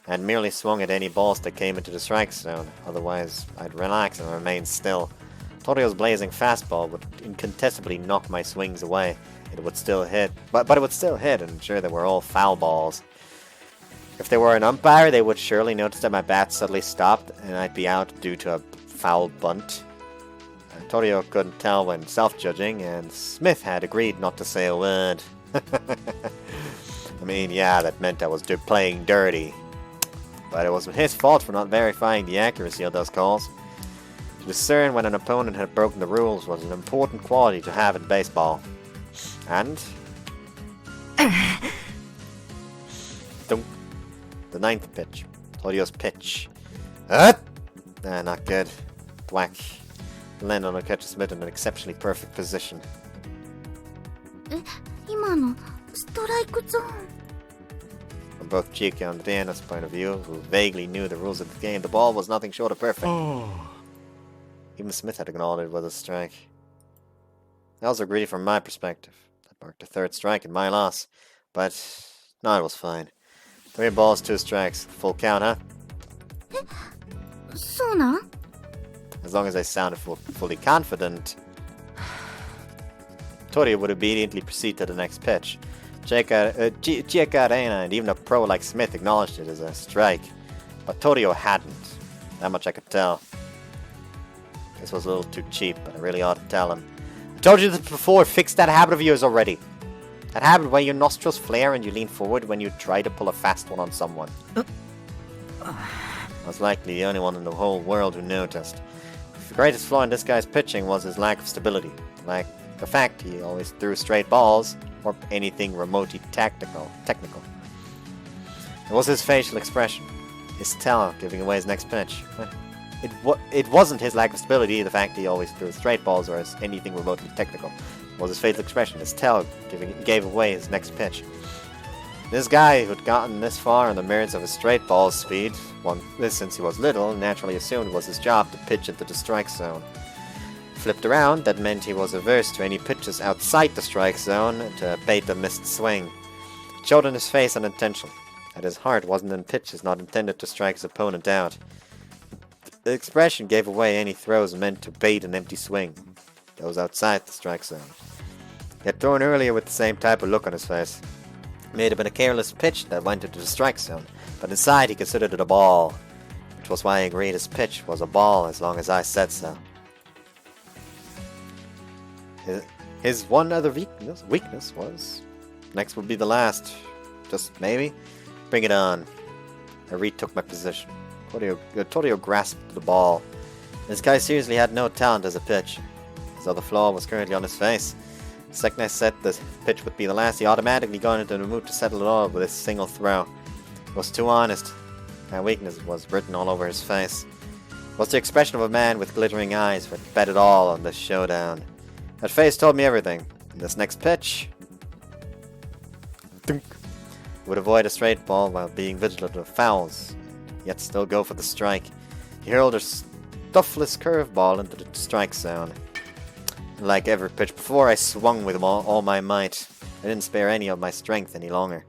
and merely swung at any balls that came into the strike zone. Otherwise, I'd relax and remain still. Torio's blazing fastball would incontestably knock my swings away. It would still hit, but it would still hit and ensure they were all foul balls. If they were an umpire, they would surely notice that my bat suddenly stopped and I'd be out due to a foul bunt. Torio couldn't tell when self-judging, and Smith had agreed not to say a word. I mean, yeah, that meant I was playing dirty. But it wasn't his fault for not verifying the accuracy of those calls. To discern when an opponent had broken the rules was an important quality to have in baseball. And... Dunk. The ninth pitch. Torio's pitch. Not good. Whack. Landed on a catcher Smith in an exceptionally perfect position. 今のストライクゾーン From both Chico and Diana's point of view, who vaguely knew the rules of the game, the ball was nothing short of perfect. Even Smith had acknowledged it was a strike. That was greedy from my perspective. That marked the third strike in my loss. But, no, it was fine. 3 balls, 2 strikes. Full count, huh? そうなん As long as I sounded fully confident, Torio would immediately proceed to the next pitch. Chica Reina and even a pro like Smith acknowledged it as a strike, but Torio hadn't. That much I could tell. This was a little too cheap, but I really ought to tell him. I told you this before, fix that habit of yours already. That habit where your nostrils flare and you lean forward when you try to pull a fast one on someone. I was likely the only one in the whole world who noticed. The greatest flaw in this guy's pitching was his lack of stability. Like the fact he always threw straight balls, or anything remotely technical. It was his facial expression, his talent giving away his next pitch. It wasn't his lack of stability, the fact he always threw straight balls, or anything remotely technical. It was his facial expression, his talent gave away his next pitch. This guy who'd gotten this far on the merits of his straight ball speed, since he was little, naturally assumed it was his job to pitch into the strike zone. Flipped around, that meant he was averse to any pitches outside the strike zone to bait a missed swing. It showed on his face unintentionally, that his heart wasn't in pitches not intended to strike his opponent out. The expression gave away any throws meant to bait an empty swing, those outside the strike zone. He had thrown earlier with the same type of look on his face. It may have been a careless pitch that went into the strike zone, but inside he considered it a ball, which was why he agreed his pitch was a ball as long as I said so. His one other weakness was, next would be the last, just maybe, bring it on. I retook my position. Torio grasped the ball. This guy seriously had no talent as a pitch. His other flaw was currently on his face. The second I said the pitch would be the last, he automatically got into the mood to settle it all with a single throw. He was too honest. That weakness was written all over his face. It was the expression of a man with glittering eyes who had bet it all on this showdown. That face told me everything. In this next pitch, he would avoid a straight ball while being vigilant of fouls, yet still go for the strike. He hurled a stuffless curveball into the strike zone. Like every pitch before, I swung with all my might. I didn't spare any of my strength any longer.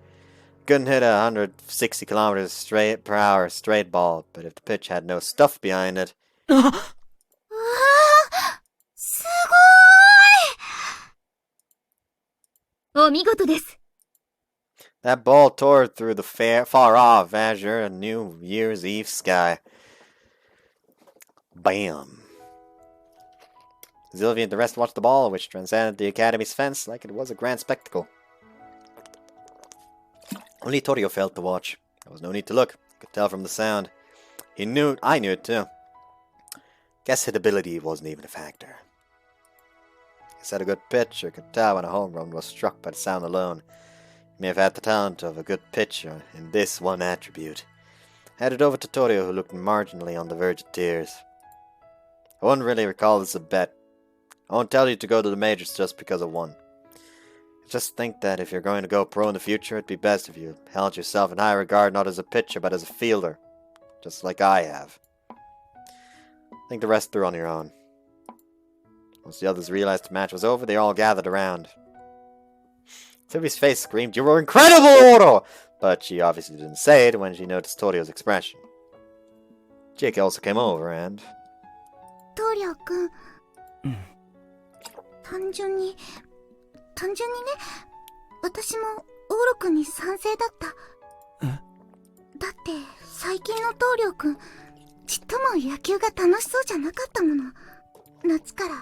Couldn't hit 160 kilometers per hour straight ball, but if the pitch had no stuff behind it... すごーいお見事です。 That ball tore through the far-off azure and New Year's Eve sky. Bam. Sylvia and the rest watched the ball, which transcended the Academy's fence like it was a grand spectacle. Only Torio failed to watch. There was no need to look. I could tell from the sound. I knew it too. Guess hitability wasn't even a factor. He said a good pitcher could tell when a home run was struck by the sound alone. He may have had the talent of a good pitcher in this one attribute. I handed over to Torio, who looked marginally on the verge of tears. I wouldn't really recall this a bet. I won't tell you to go to the majors just because I won. I just think that if you're going to go pro in the future, it'd be best if you held yourself in high regard not as a pitcher but as a fielder. Just like I have. I think the rest threw on your own. Once the others realized the match was over, they all gathered around. Sylvie's face screamed, "You were incredible, Oro! but she obviously didn't say it when she noticed Torio's expression. Jake also came over and... トリオくん。単純にね、私もオーロくんに賛成だった。だって、最近のトリオくん、ちっとも野球が楽しそうじゃなかったもの。夏から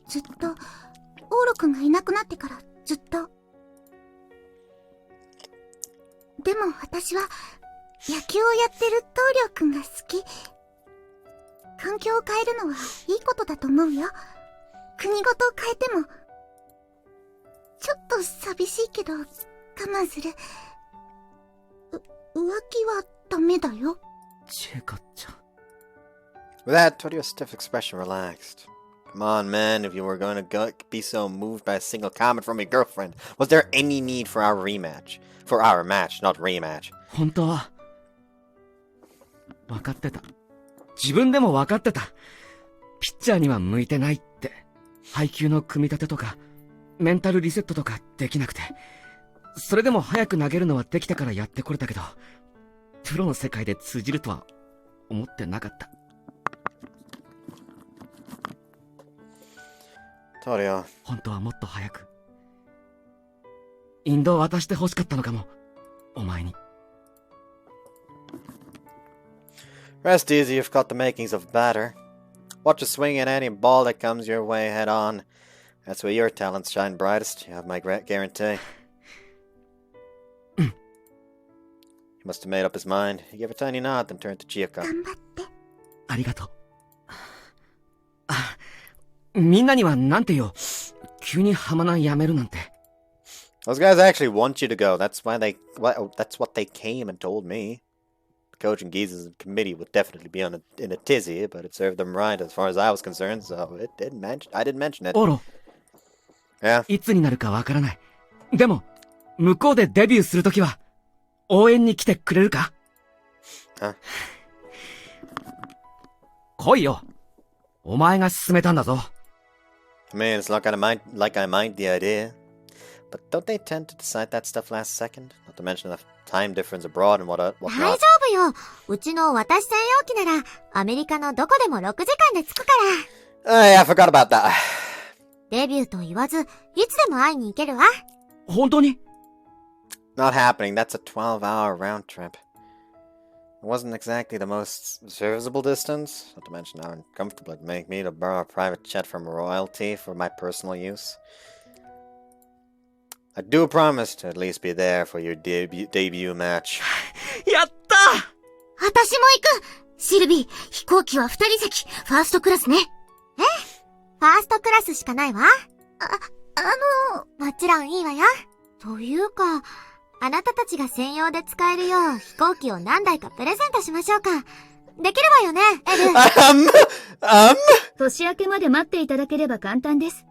ずっと、オーロくんがいなくなってからずっと。でも私は、野球をやってるトリオくんが好き。環境を変えるのはいいことだと思うよ。国ごと変えても。ちょっと寂しいけど、我慢する。浮気はダメだよ。チェカちゃん。With that, Torio's stiff expression relaxed. Come on, man, if you were going to be so moved by a single comment from your girlfriend, was there any need for our rematch? For our match, not rematch. 本当は分かってた。自分でも分かってた。ピッチャーには向いてないって。配球の組み立てとか、メンタルリセットとかできなくて。それでも早く投げるのはできたからやってこれたけど、プロの世界で通じるとは思ってなかった。トリオ。本当はもっと早く。引導渡して欲しかったのかも。お前に。Rest easy, you've got the makings of batter. Watch a swing at any ball that comes your way head on. That's where your talents shine brightest. You have my guarantee. He must have made up his mind. He gave a tiny nod, then turned to Chiyoko. ありがとう。みんなにはなんて言おう。急に浜南やめるなんて。Those guys actually want you to go. That's what they came and told me. The coach and Giza's committee would definitely be in a tizzy, but it served them right as far as I was concerned, so I didn't mention it. オロ。Yeah? いつになるかわからない。でも、向こうでデビューするときは、応援に来てくれるか？来いよ。お前が勧めたんだぞ。I mean, it's not like I mind the idea. But don't they tend to decide that stuff last second? Not to mention the time difference abroad and whatnot. 大丈夫よ。うちの私専用機なら、アメリカのどこでも6時間で着くから。Yeah, I forgot about that. デビューと言わず、いつでも会いに行けるわ。本当に？ Not happening. That's a 12-hour round trip. It wasn't exactly the most serviceable distance. Not to mention how uncomfortable it'd make me to borrow a private jet from royalty for my personal use. I do promise to at least be there for your debut match. やった！私も行く！シルビー、飛行機は2人席、ファーストクラスね。え？ファーストクラスしかないわ。もちろんいいわよ。というか、あなたたちが専用で使えるよう飛行機を何台かプレゼントしましょうか。できるわよね、エル。年明けまで待っていただければ簡単です。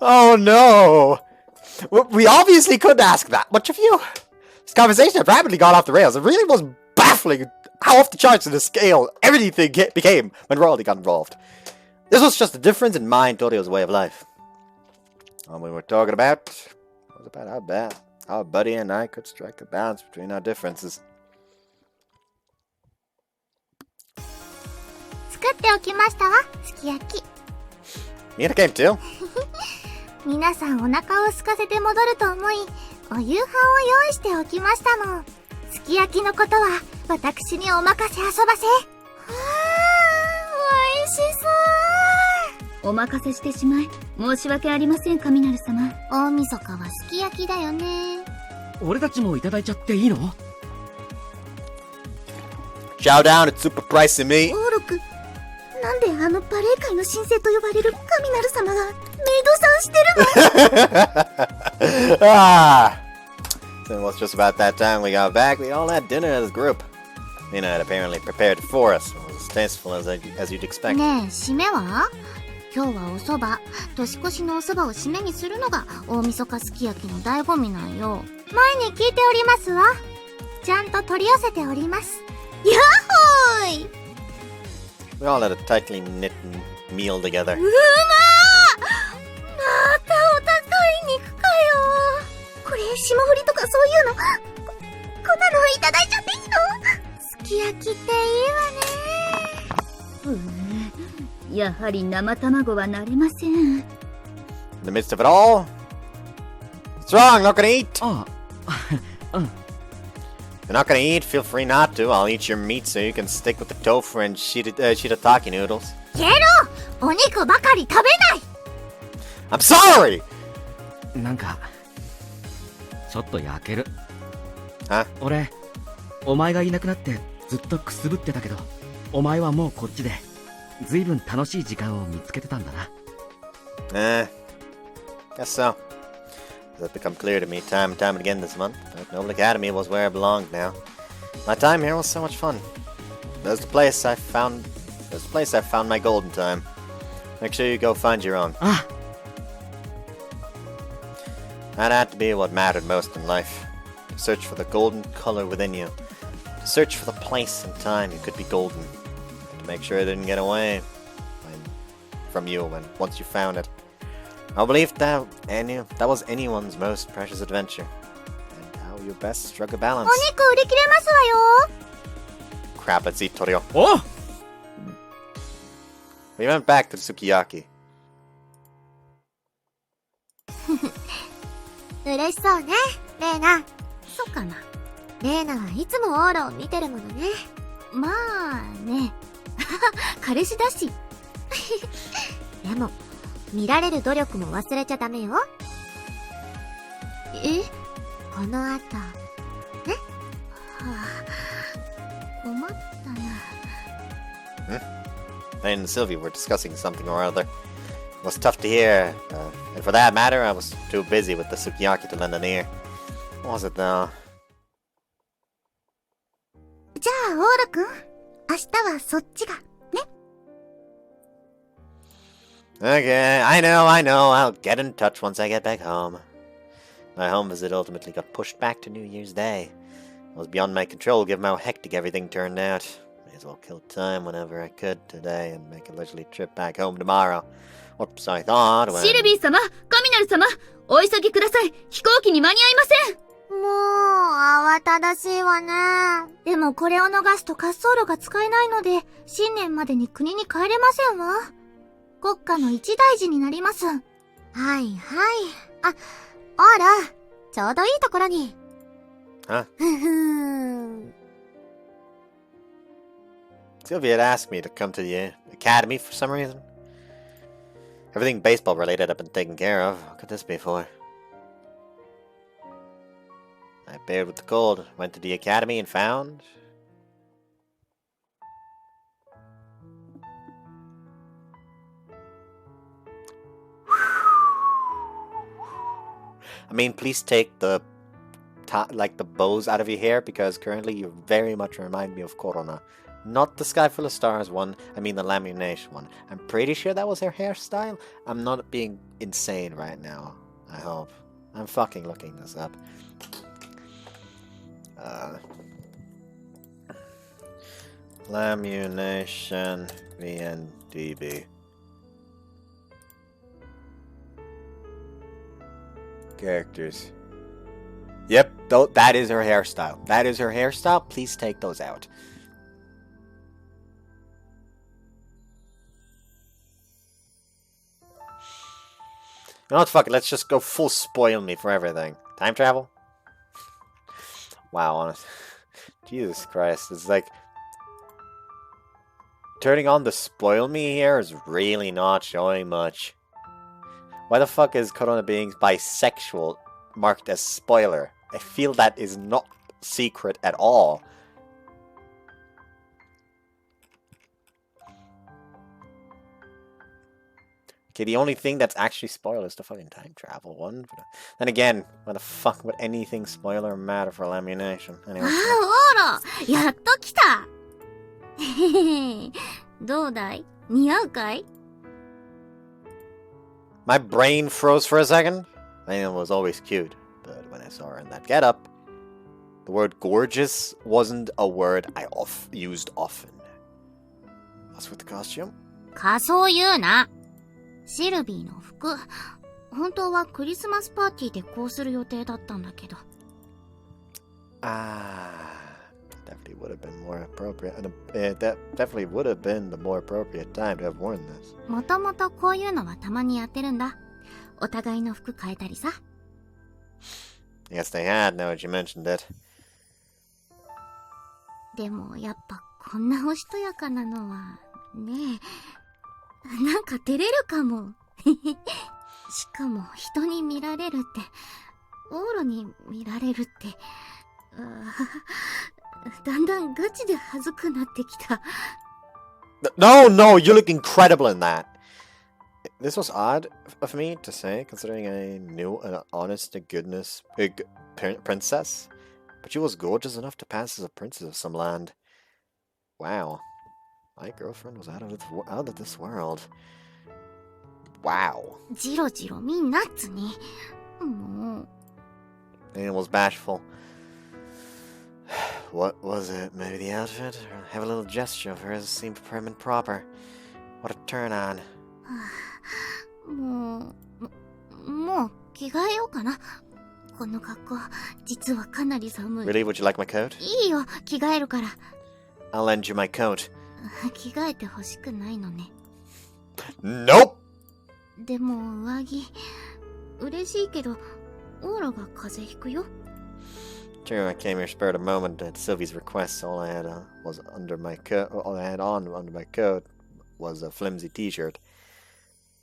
Oh no! We obviously couldn't ask that much of you. This conversation had rapidly gone off the rails. It really was baffling how off the charts of the scale everything became when royalty got involved. This was just a difference in mine and Torio's way of life. All we were talking about was about how Buddy and I could strike a balance between our differences. 作っておきましたわ、すき焼き。Mina came too. 皆さんお腹を空かせて戻ると思い、お夕飯を用意しておきましたの。すき焼きのことは私にお任せ遊ばせ。美味しそう。お任せしてしまい申し訳ありません、神成様。大晦日はすき焼きだよね。俺たちもいただいちゃっていいの？ Chow down, it's super pricey me. オーロク、なんであのバレエ界の神聖と呼ばれる神成様がメイドさんしてるの？Then it was just about that time we got back. We all had dinner as a group. Mina had apparently prepared for us. It was as tasteful as you'd expect. ねえ、締めは？今日はお蕎麦、年越しのお蕎麦を締めにするのが大晦日すき焼きの醍醐味なんよ。前に聞いておりますわ。ちゃんと取り寄せております。やっほーい！ We all had a tightly knit meal together. またお高いただいちゃっていいの？すき焼きっていいわね。やはり生卵は慣れません。In the midst of it all? What's wrong? Not gonna eat? If you're not gonna eat, feel free not to. I'll eat your meat so you can stick with the tofu and shiitake noodles. ゲロ！お肉ばかり食べない！ I'm sorry! なんかちょっと焼ける。は？俺、お前がいなくなってずっとくすぶってたけど、お前はもうこっちでずいぶん楽しい時間を見つけてたんだな。Guess so. It's become clear to me time and time again this month that Noble Academy was where I belonged now. My time here was so much fun. There's the place I found my golden time. Make sure you go find your own. Ah. That had to be what mattered most in life. To search for the golden color within you. To search for the place and time you could be golden. To make sure it didn't get away from you once you found it. I believe that was anyone's most precious adventure. And how you best struck a balance. お肉売り切れますわよ。 Crap, let's eat Torio. Oh! We went back to the sukiyaki. 嬉しそうね、レイナ。そうかな。レイナはいつもオーラを見てるものね。まあね。彼氏だし。でも、見られる努力も忘れちゃダメよ。え？この後、ね？はあ、困ったな。I and Sylvie were discussing something or other. It was tough to hear, and for that matter, I was too busy with the sukiyaki to lend an ear. What was it though? じゃあ、オーラくん。明日はそっちが、ね。Okay, I know. I'll get in touch once I get back home. My home visit ultimately got pushed back to New Year's Day. It was beyond my control given how hectic everything turned out. May as well kill time whenever I could today and make a leisurely trip back home tomorrow. Whoops, I thought when... シルビー様、カミナル様、お急ぎください。飛行機に間に合いません。もう、慌ただしいわね。でもこれを逃すと滑走路が使えないので、新年までに国に帰れませんわ。国家の一大事になります。はいはい。あ、オーラ、ちょうどいいところに。Huh? ふふん。Sylvia had asked me to come to the academy for some reason. Everything baseball related I've been taken care of. What could this be for? I bared with the cold, went to the academy and found... I mean, please take the bows out of your hair, because currently you very much remind me of Corona. Not the Sky Full of Stars one, I mean the lamination one. I'm pretty sure that was her hairstyle. I'm not being insane right now, I hope. I'm fucking looking this up. Lamination VNDB. Characters. Yep, that is her hairstyle. That is her hairstyle. Please take those out. You know what, fuck it, let's just go full spoil me for everything. Time travel? Wow, honest. Jesus Christ, it's like... Turning on the spoil me here is really not showing much. Why the fuck is Corona being bisexual marked as spoiler? I feel that is not secret at all. Okay, the only thing that's actually spoiler is the fucking time travel one. But then again, why the fuck would anything spoiler matter for lamination? Anyway. あら、やっと来た。どうだい？似合うかい？ My brain froze for a second. Lena was always cute, but when I saw her in that getup, the word gorgeous wasn't a word I used often. What's with the costume? 仮装言うな。シルビーの服。本当はクリスマスパーティーでこうする予定だったんだけど。Ah. would have been more appropriate. It definitely would have been the more appropriate time to have worn this. もともとこういうのはたまにやってるんだ。お互いの服変えたりさ。Yes, they had, now that you mentioned it. でもやっぱこんなおしとやかなのは、ねえ。なんか照れるかも。しかも人に見られるって、オーロに見られるって、だんだんガチで恥ずくなってきた。No, you look incredible in that. This was odd of me to say, considering I knew an honest to goodness princess. But she was gorgeous enough to pass as a princess of some land. Wow. My girlfriend was out of this world. Wow. ジロジロ見んなっつに。もう。Daniel was bashful. What was it? Maybe the outfit? Or have a little gesture of hers seemed prim and proper. What a turn on. もう着替えようかな。この格好、実はかなり寒い。Really? Would you like my coat? いいよ、着替えるから。I'll lend you my coat. 着替えて欲しくないのね。Nope! でも上着、嬉しいけど、オーラが風邪ひくよ。True, I came here spared a moment at Sylvie's request. All I had was under my coat. All I had on under my coat was a flimsy T-shirt.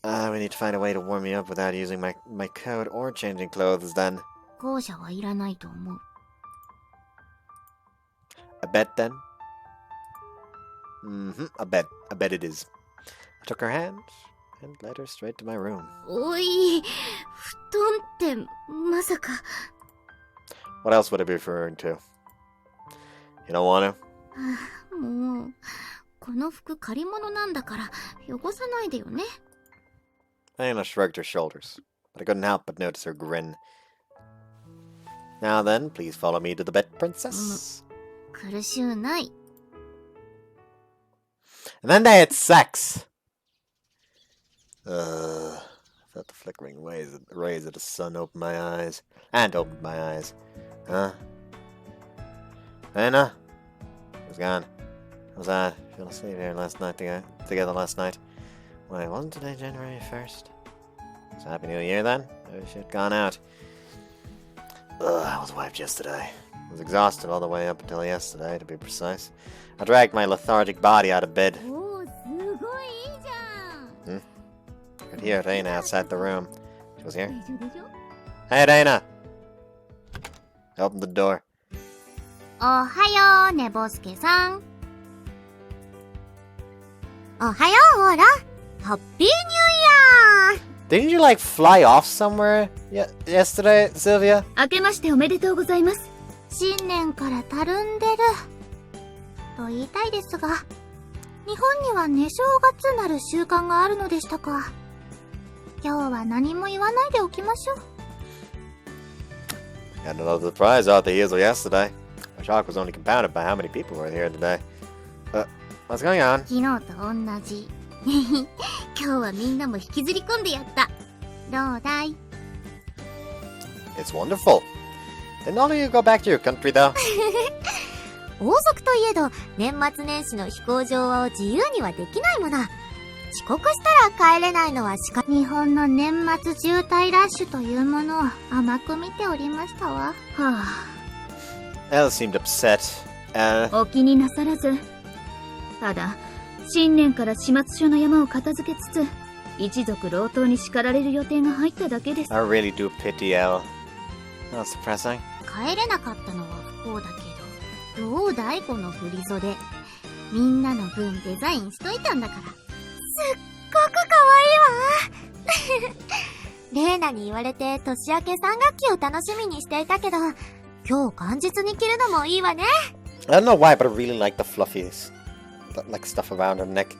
We need to find a way to warm me up without using my coat or changing clothes. Then. 後者はいらないと思う。A bet then. A bet it is. I took her hand and led her straight to my room. おい、布団ってまさか。What else would I be referring to? You don't want to? もう、この服借り物なんだから汚さないでよね。Anna shrugged her shoulders, but I couldn't help but notice her grin. Now then, please follow me to the bed, princess. 苦しゅうない。And then they had sex. I felt the flickering rays of the sun opened my eyes. Huh? Anna? She was gone. How was that? Fell asleep here together last night. Wait, wasn't today January 1st? It's Happy New Year then? Maybe she had gone out. I was wiped yesterday. I was exhausted all the way up until yesterday, to be precise. I dragged my lethargic body out of bed. I could hear Reina outside the room. She was here. Hey, Reina! I opened the door. おはよう、ねぼすけさん。おはよう、オーラ。ハッピーニューイヤー Didn't you, fly off somewhere yesterday, Sylvia? 明けましておめでとうございます。新年からたるんでる。と言いたいですが、日本には寝正月なる習慣があるのでしたか。今日は何も言わないでおきましょう。Had another surprise out the heels of yesterday. My shock was only compounded by how many people were here today. What's going on? 昨日と同じ。今日はみんなも引きずり込んでやった。どうだい？ It's wonderful. Didn't all of you go back to your country, though? 王族といえど、年末年始の飛行場を自由にはできないもの。遅刻したら帰れないのは日本の年末渋滞ラッシュというものを甘く見ておりましたわ。はあ。Elle seemed upset. お気になさらず。ただ、新年から始末書の山を片付けつつ、一族老頭に叱られる予定が入っただけです。I really do pity Elle. That's depressing. 帰れなかったのは不幸だけど、どうだいこの振り袖。みんなの分デザインしといたんだから。すっごく可愛いわ。レーナに言われて年明け3学期を楽しみにしていたけど、今日元日に着るのもいいわね。I don't know why, but I really like the fluffies. Stuff around her neck.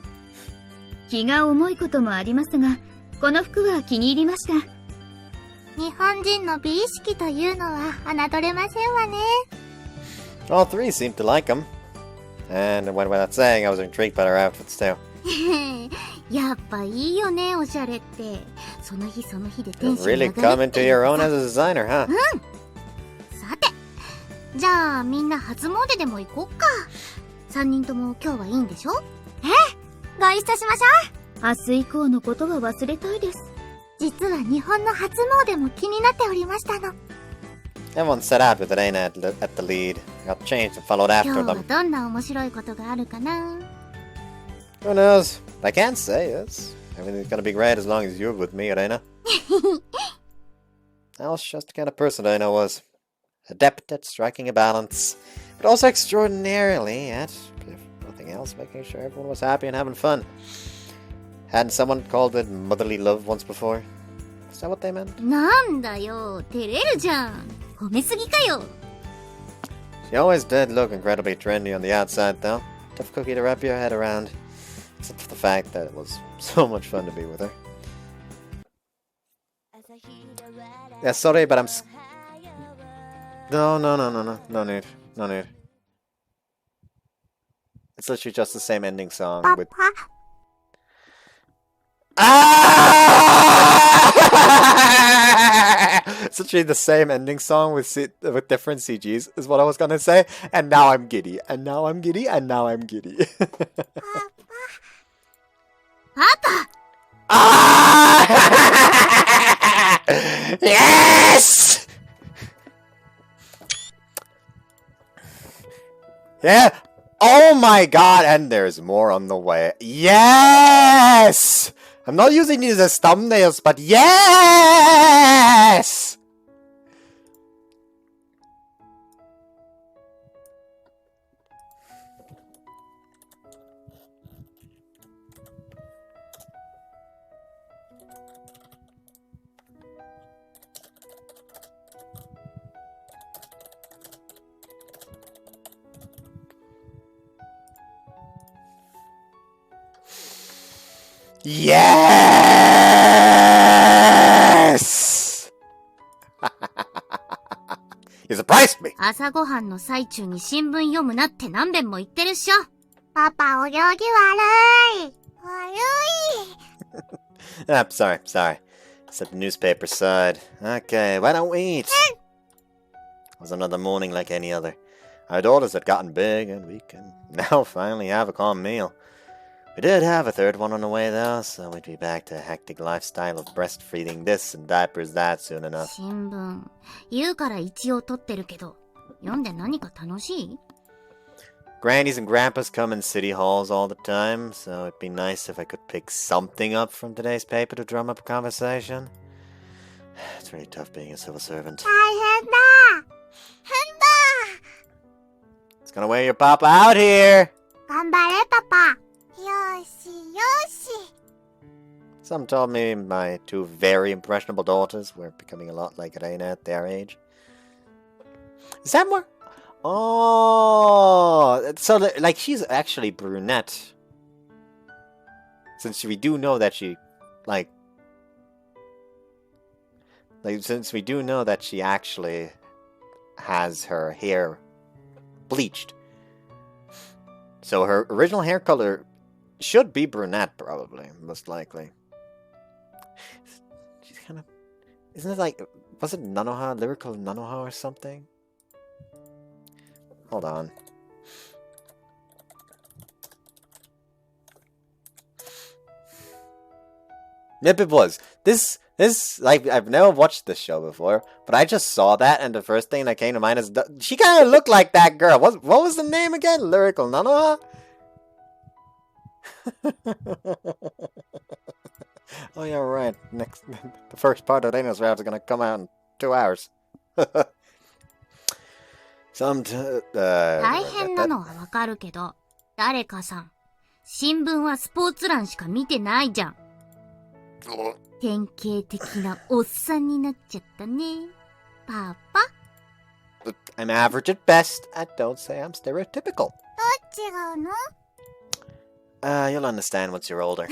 気が重いこともありますが、この服は気に入りました。日本人の美意識というのは侮れませんわね。All three seemed to like them. And without saying, I was intrigued by their outfits too. やっぱいいよね、おしゃれって。その日その日でテン You've ション really 上がる come って into いう your か own as a designer, huh? さて、じゃあみんな初詣でも行こっか。3人とも今日はいいんでしょ？ご一緒しましょ明日以降のことは忘れたいです。実は日本の初詣も気になっておりましたの。 Everyone set out with Reina at the lead. Got changed and followed 今 after 日は them. どんな面白いことがあるかな？ Who knows? I can't say this. Everything's gonna be great as long as you're with me, Reina. I was just the kind of person Reina was. Adept at striking a balance, but also extraordinarily at, if nothing else, making sure everyone was happy and having fun. Hadn't someone called it motherly love once before? Is that what they meant? なんだよ、照れるじゃん。褒めすぎかよ。 She always did look incredibly trendy on the outside, though. Tough cookie to wrap your head around. Except for the fact that it was so much fun to be with her. Yeah, sorry, but I'm... No need. It's literally just the same ending song with... It's literally the same ending song with different CGs, is what I was gonna say. And now I'm giddy. And now I'm giddy. And now I'm giddy. Papa! Yes! Yeah! Oh my god! And there's more on the way. Yes! I'm not using these as thumbnails, but yes! Yes! You surprised me! 朝ごはんの最中に新聞読むなって何遍も言ってるっしょ。パパ、お行儀悪い。I'm sorry. Set the newspaper aside. Okay, why don't we eat? It was another morning like any other. Our daughters had gotten big, and we can now finally have a calm meal. We did have a third one on the way, though, so we'd be back to a hectic lifestyle of breastfeeding this and diapers that soon enough. 新聞、言うから一応撮ってるけど、読んで何か楽しい？ Grannies and grandpas come in city halls all the time, so it'd be nice if I could pick something up from today's paper to drum up a conversation. It's really tough being a civil servant. 大変だ。It's gonna wear your papa out here! 頑張れ、パパ。よしよし。 Some told me my two very impressionable daughters were becoming a lot like Reina at their age. Is that more? Oh, so like she's actually brunette. Since we do know that she, since we do know that she actually has her hair bleached. So her original hair color should be brunette, probably, most likely. She's kind of... Isn't it like... Was it Nanoha? Lyrical Nanoha or something? Hold on. Yep, it was. This, like, I've never watched this show before, but I just saw that, and the first thing that came to mind is... She kind of looked like that girl. What was the name again? Lyrical Nanoha? Oh yeah, right. Next, the first part of Reina-Route is gonna come out in 2 hours. 大変なのはわかるけど、誰かさん、新聞はスポーツ欄しか見てないじゃん。典型的なおっさんになっちゃったね。パパ。I'm average at best. I don't say I'm stereotypical. どっちがうの？ You'll understand once you're older.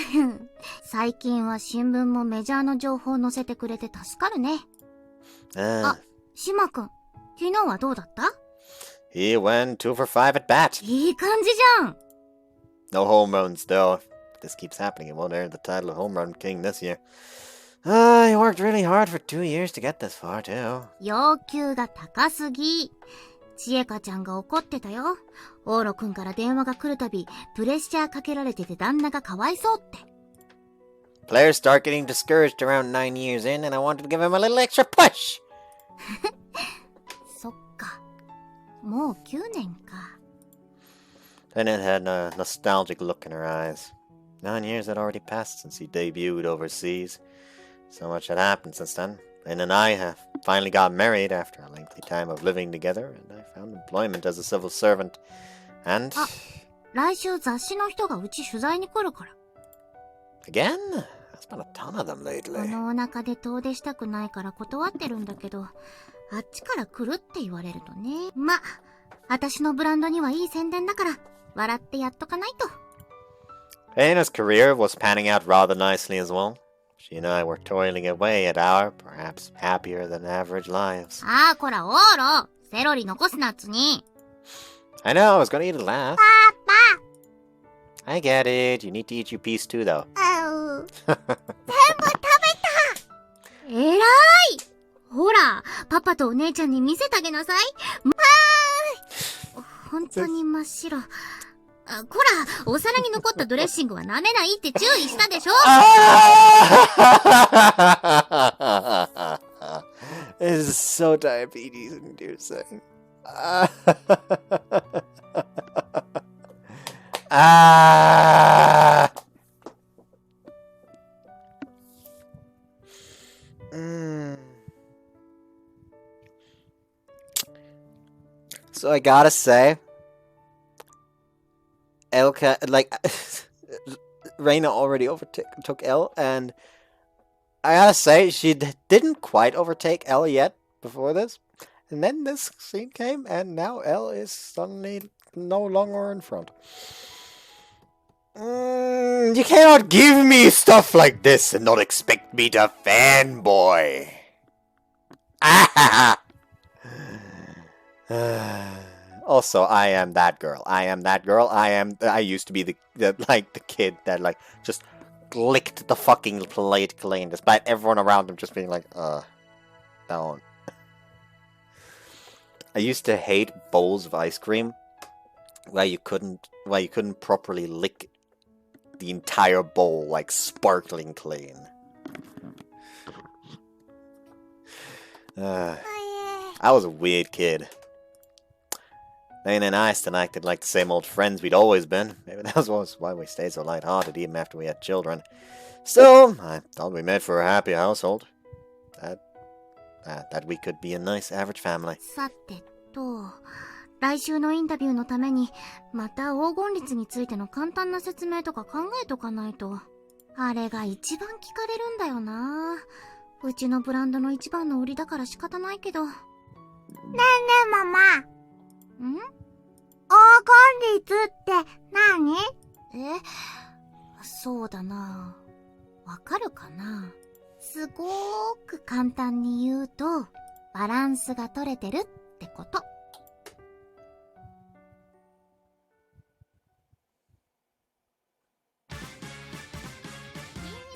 最近は新聞もメジャーの情報を載せてくれて助かるね。あ、島くん、昨日はどうだった？ He went 2 for 5 at bat. いい感じじゃん。 No home runs, though. If this keeps happening, he won't earn the title of home run king this year. He worked really hard for 2 years to get this far, too. 要求が高すぎ。千恵香ちゃんが怒ってたよ。オーロくんから電話が来るたび、プレッシャーかけられてて旦那がかわいそうって。Players start getting discouraged around 9 years in, and I wanted to give him a little extra push. そっか。もう9年か。Then it had a nostalgic look in her eyes. 9 years had already passed since he debuted overseas. So much had happened since then. Lane and I have finally got married after a lengthy time of living together, and I found employment as a civil servant. And... 来週雑誌の人がうち取材に来るから。Again? There's been a ton of them こ lately. のお腹で遠出したくないから断ってるんだけど、あっちから来るって言われるとね。ま、私のブランドにはいい宣伝だから、笑ってやっとかないと。Reina's career was panning out rather nicely as well. She and I were toiling away at our, perhaps happier than average lives. ああ、こら、オーロセロリ残すなっつに。I know, I was gonna eat it last. パ I get it. You need to eat your piece too, though. パ、えらいほら、パパとお姉ちゃんに見せてあげなさい。本当に真っ白。こら、お皿に残ったドレッシングは舐めないって注意したでしょ。This is so diabetes inducing. So I gotta say, Reina already overtook Elle, and I gotta say, she didn't quite overtake Elle yet before this. And then this scene came, and now Elle is suddenly no longer in front. You cannot give me stuff like this and not expect me to fanboy. Also, I am that girl. I used to be the kid that just licked the fucking plate clean, despite everyone around him just being like, don't. I used to hate bowls of ice cream where you couldn't properly lick the entire bowl sparkling clean. I was a weird kid. Lane and I still acted like the same old friends we'd always been. Maybe that was why we stayed so lighthearted even after we had children. Still, I thought we made for a happy household. That we could be a nice average family. さてと、来週のインタビューのために、また黄金律についての簡単な説明とか考えとかないと。あれが一番聞かれるんだよな。うちのブランドの一番の売りだから仕方ないけど。ねえねえママ。ん？黄金律って何？そうだな。わかるかな？すごーく簡単に言うと、バランスが取れてるってこと。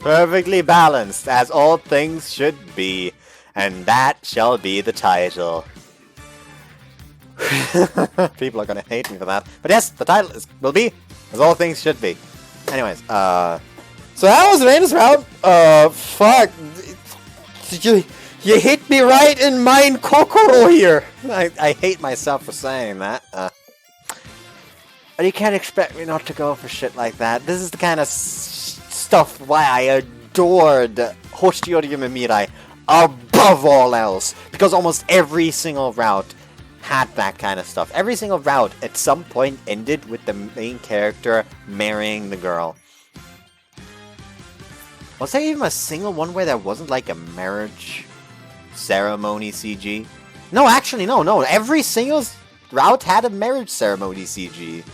Perfectly balanced, as all things should be, and that shall be the title. People are gonna hate me for that, but yes, the title will be as all things should be. Anyways, so that was Reina's round. Fuck, you hit me right in mine kokoro here. I hate myself for saying that. But you can't expect me not to go for shit like that. This is the kind of stuff why I adored Hoshiyori Mimirai above all else. Because almost every single route had that kind of stuff. Every single route at some point ended with the main character marrying the girl. Was there even a single one where there wasn't a marriage ceremony CG? No, actually, no. Every single route had a marriage ceremony CG.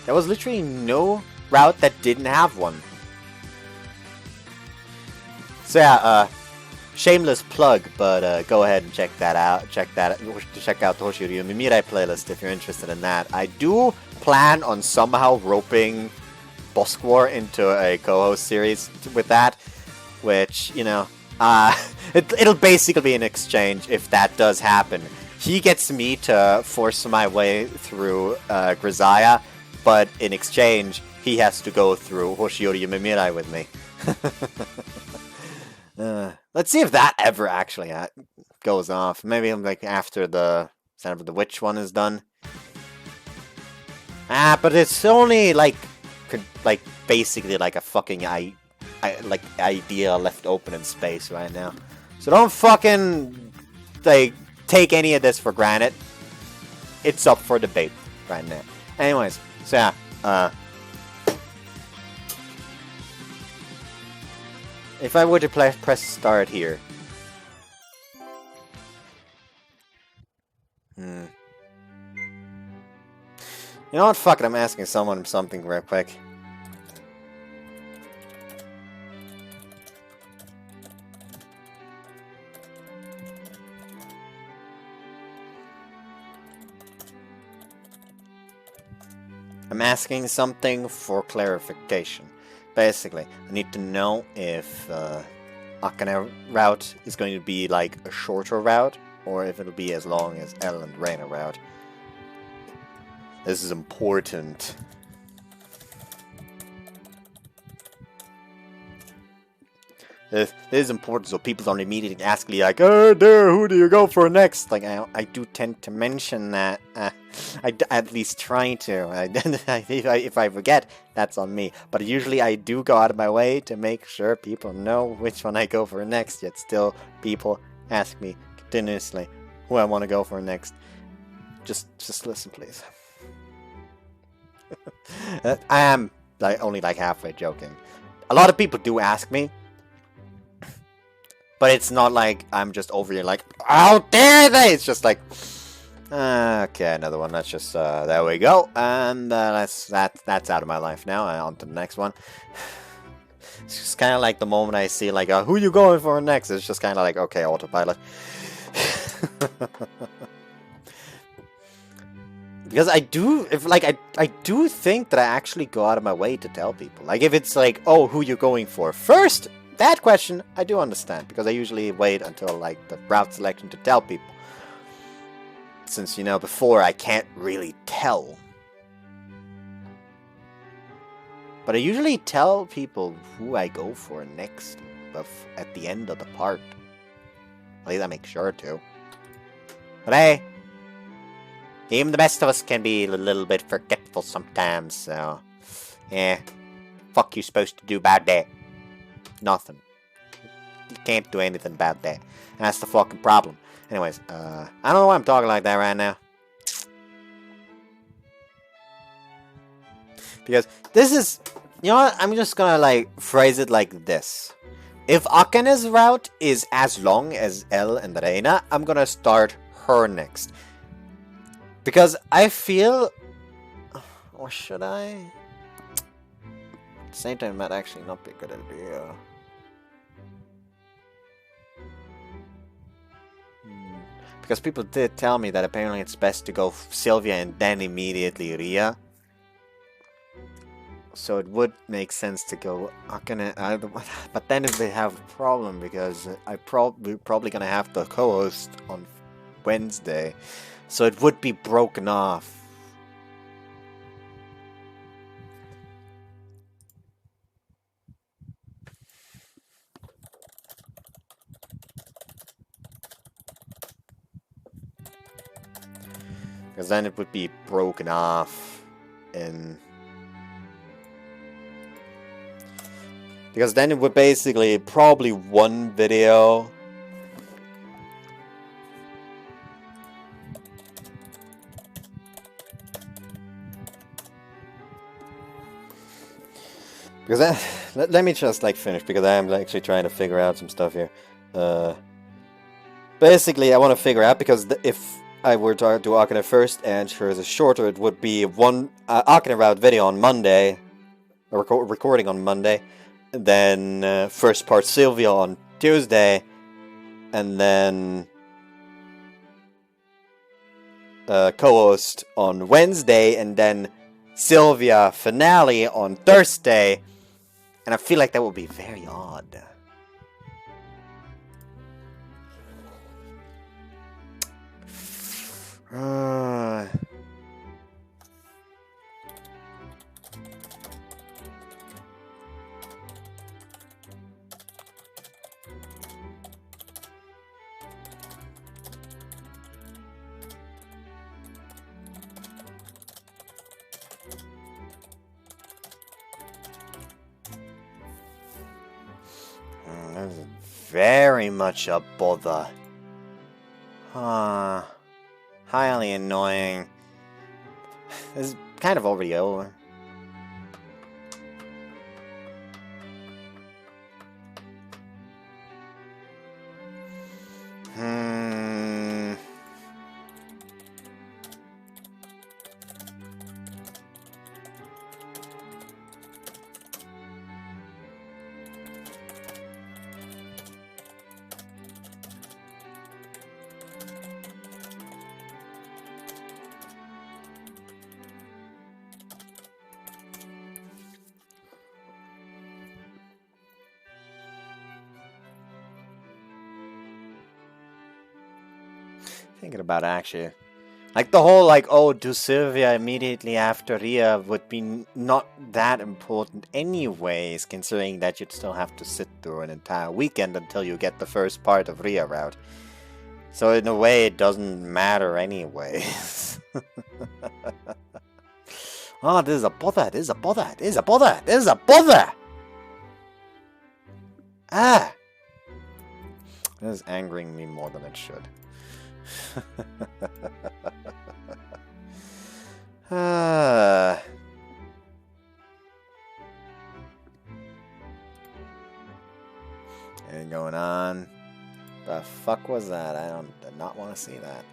There was literally no route that didn't have one. So yeah, shameless plug, but go ahead and check that out. Check out the Hoshiyori Mimirai playlist if you're interested in that. I do plan on somehow roping Bosquar into a co-host series with that, which, It'll basically be an exchange if that does happen. He gets me to force my way through Grisaya, but in exchange, he has to go through Hoshiori Mimirai with me. Let's see if that ever actually goes off. Maybe like after the witch one is done. But it's only like basically like a fucking idea left open in space right now. So don't fucking take any of this for granted. It's up for debate right now. Anyways, so yeah, if I were to press start here. You know what? Fuck it, I'm asking someone something real quick. I'm asking something for clarification. Basically, I need to know if Akane route is going to be like a shorter route, or if it'll be as long as L and Reina-Route. This is important. This is important so people don't immediately ask me like, oh dear, who do you go for next? Like, I do tend to mention that. I at least try to. If I forget, that's on me. But usually I do go out of my way to make sure people know which one I go for next. Yet still, people ask me continuously who I want to go for next. Just listen, please. I am only halfway joking. A lot of people do ask me, but it's not like I'm just over here like, how dare they? It's just like, okay, another one. That's just there we go, and that's out of my life now. On to the next one. It's just kind of like the moment I see like, who you going for next? It's just kind of like, okay, autopilot. Because I do think that I actually go out of my way to tell people. Like, if it's like, oh, who you going for first? That question, I do understand. Because I usually wait until, like, the route selection to tell people. Since, you know, before I can't really tell. But I usually tell people who I go for next at the end of the part. At least I make sure to. But hey, even the best of us can be a little bit forgetful sometimes, so... yeah. Fuck you supposed to do about that? Nothing. You can't do anything about that. And that's the fucking problem. Anyways, I don't know why I'm talking like that right now. Because this is... you know what? I'm just gonna, like, phrase it like this. If Akane's route is as long as L and Reina, I'm gonna start her next. Because I feel... or should I? At the same time, it might actually not be a good idea. Because people did tell me that apparently it's best to go Sylvia and then immediately Ria. So it would make sense to go Akane, but then if they have a problem, because we're probably gonna have the co-host on Wednesday, so it would be broken off. Because then it would be broken off in... because then it would basically probably one video. Because let me just like finish, because I am actually trying to figure out some stuff here. Basically, I want to figure out, because if I were to do Akane first and hers is shorter, it would be one Akane route video on Monday, a recording on Monday. Then first part Sylvia on Tuesday, and then co-host on Wednesday, and then Sylvia finale on Thursday. And I feel like that would be very odd. That's very much a bother. Highly annoying. This is kind of already over. Thinking about actually, like the whole like, oh, do Sylvia immediately after Ria would be not that important anyways, considering that you'd still have to sit through an entire weekend until you get the first part of Reina-Route. So in a way, it doesn't matter anyways. Oh, this is a bother, this is a bother, this is a bother, this is a bother! Ah! This is angering me more than it should. Anything going on? The fuck was that? I did not want to see that.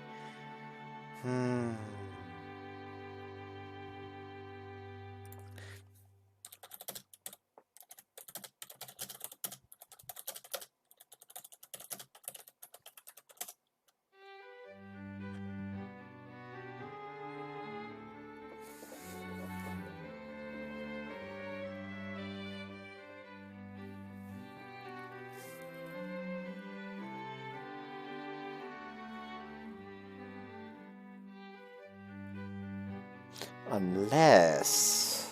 Unless...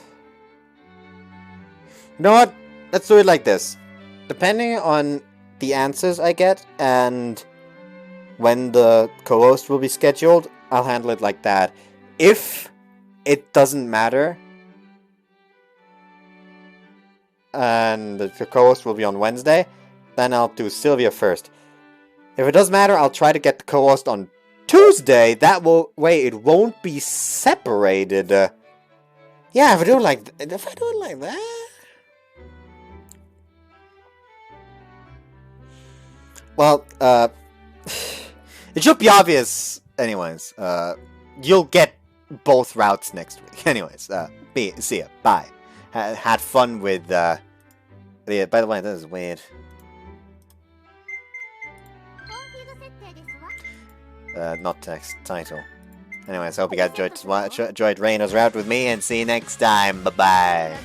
You know what? Let's do it like this. Depending on the answers I get and when the co-host will be scheduled, I'll handle it like that. If it doesn't matter, and the co-host will be on Wednesday, then I'll do Sylvia first. If it does matter, I'll try to get the co-host on Tuesday. That way it won't be separated. Yeah, if I do it like that. Well, it should be obvious. Anyways, you'll get both routes next week. Anyways, see ya. Bye. Had fun with. By the way, this is weird. Not text, title. Anyways, I hope you guys enjoyed Reina's route with me, and see you next time. Bye-bye.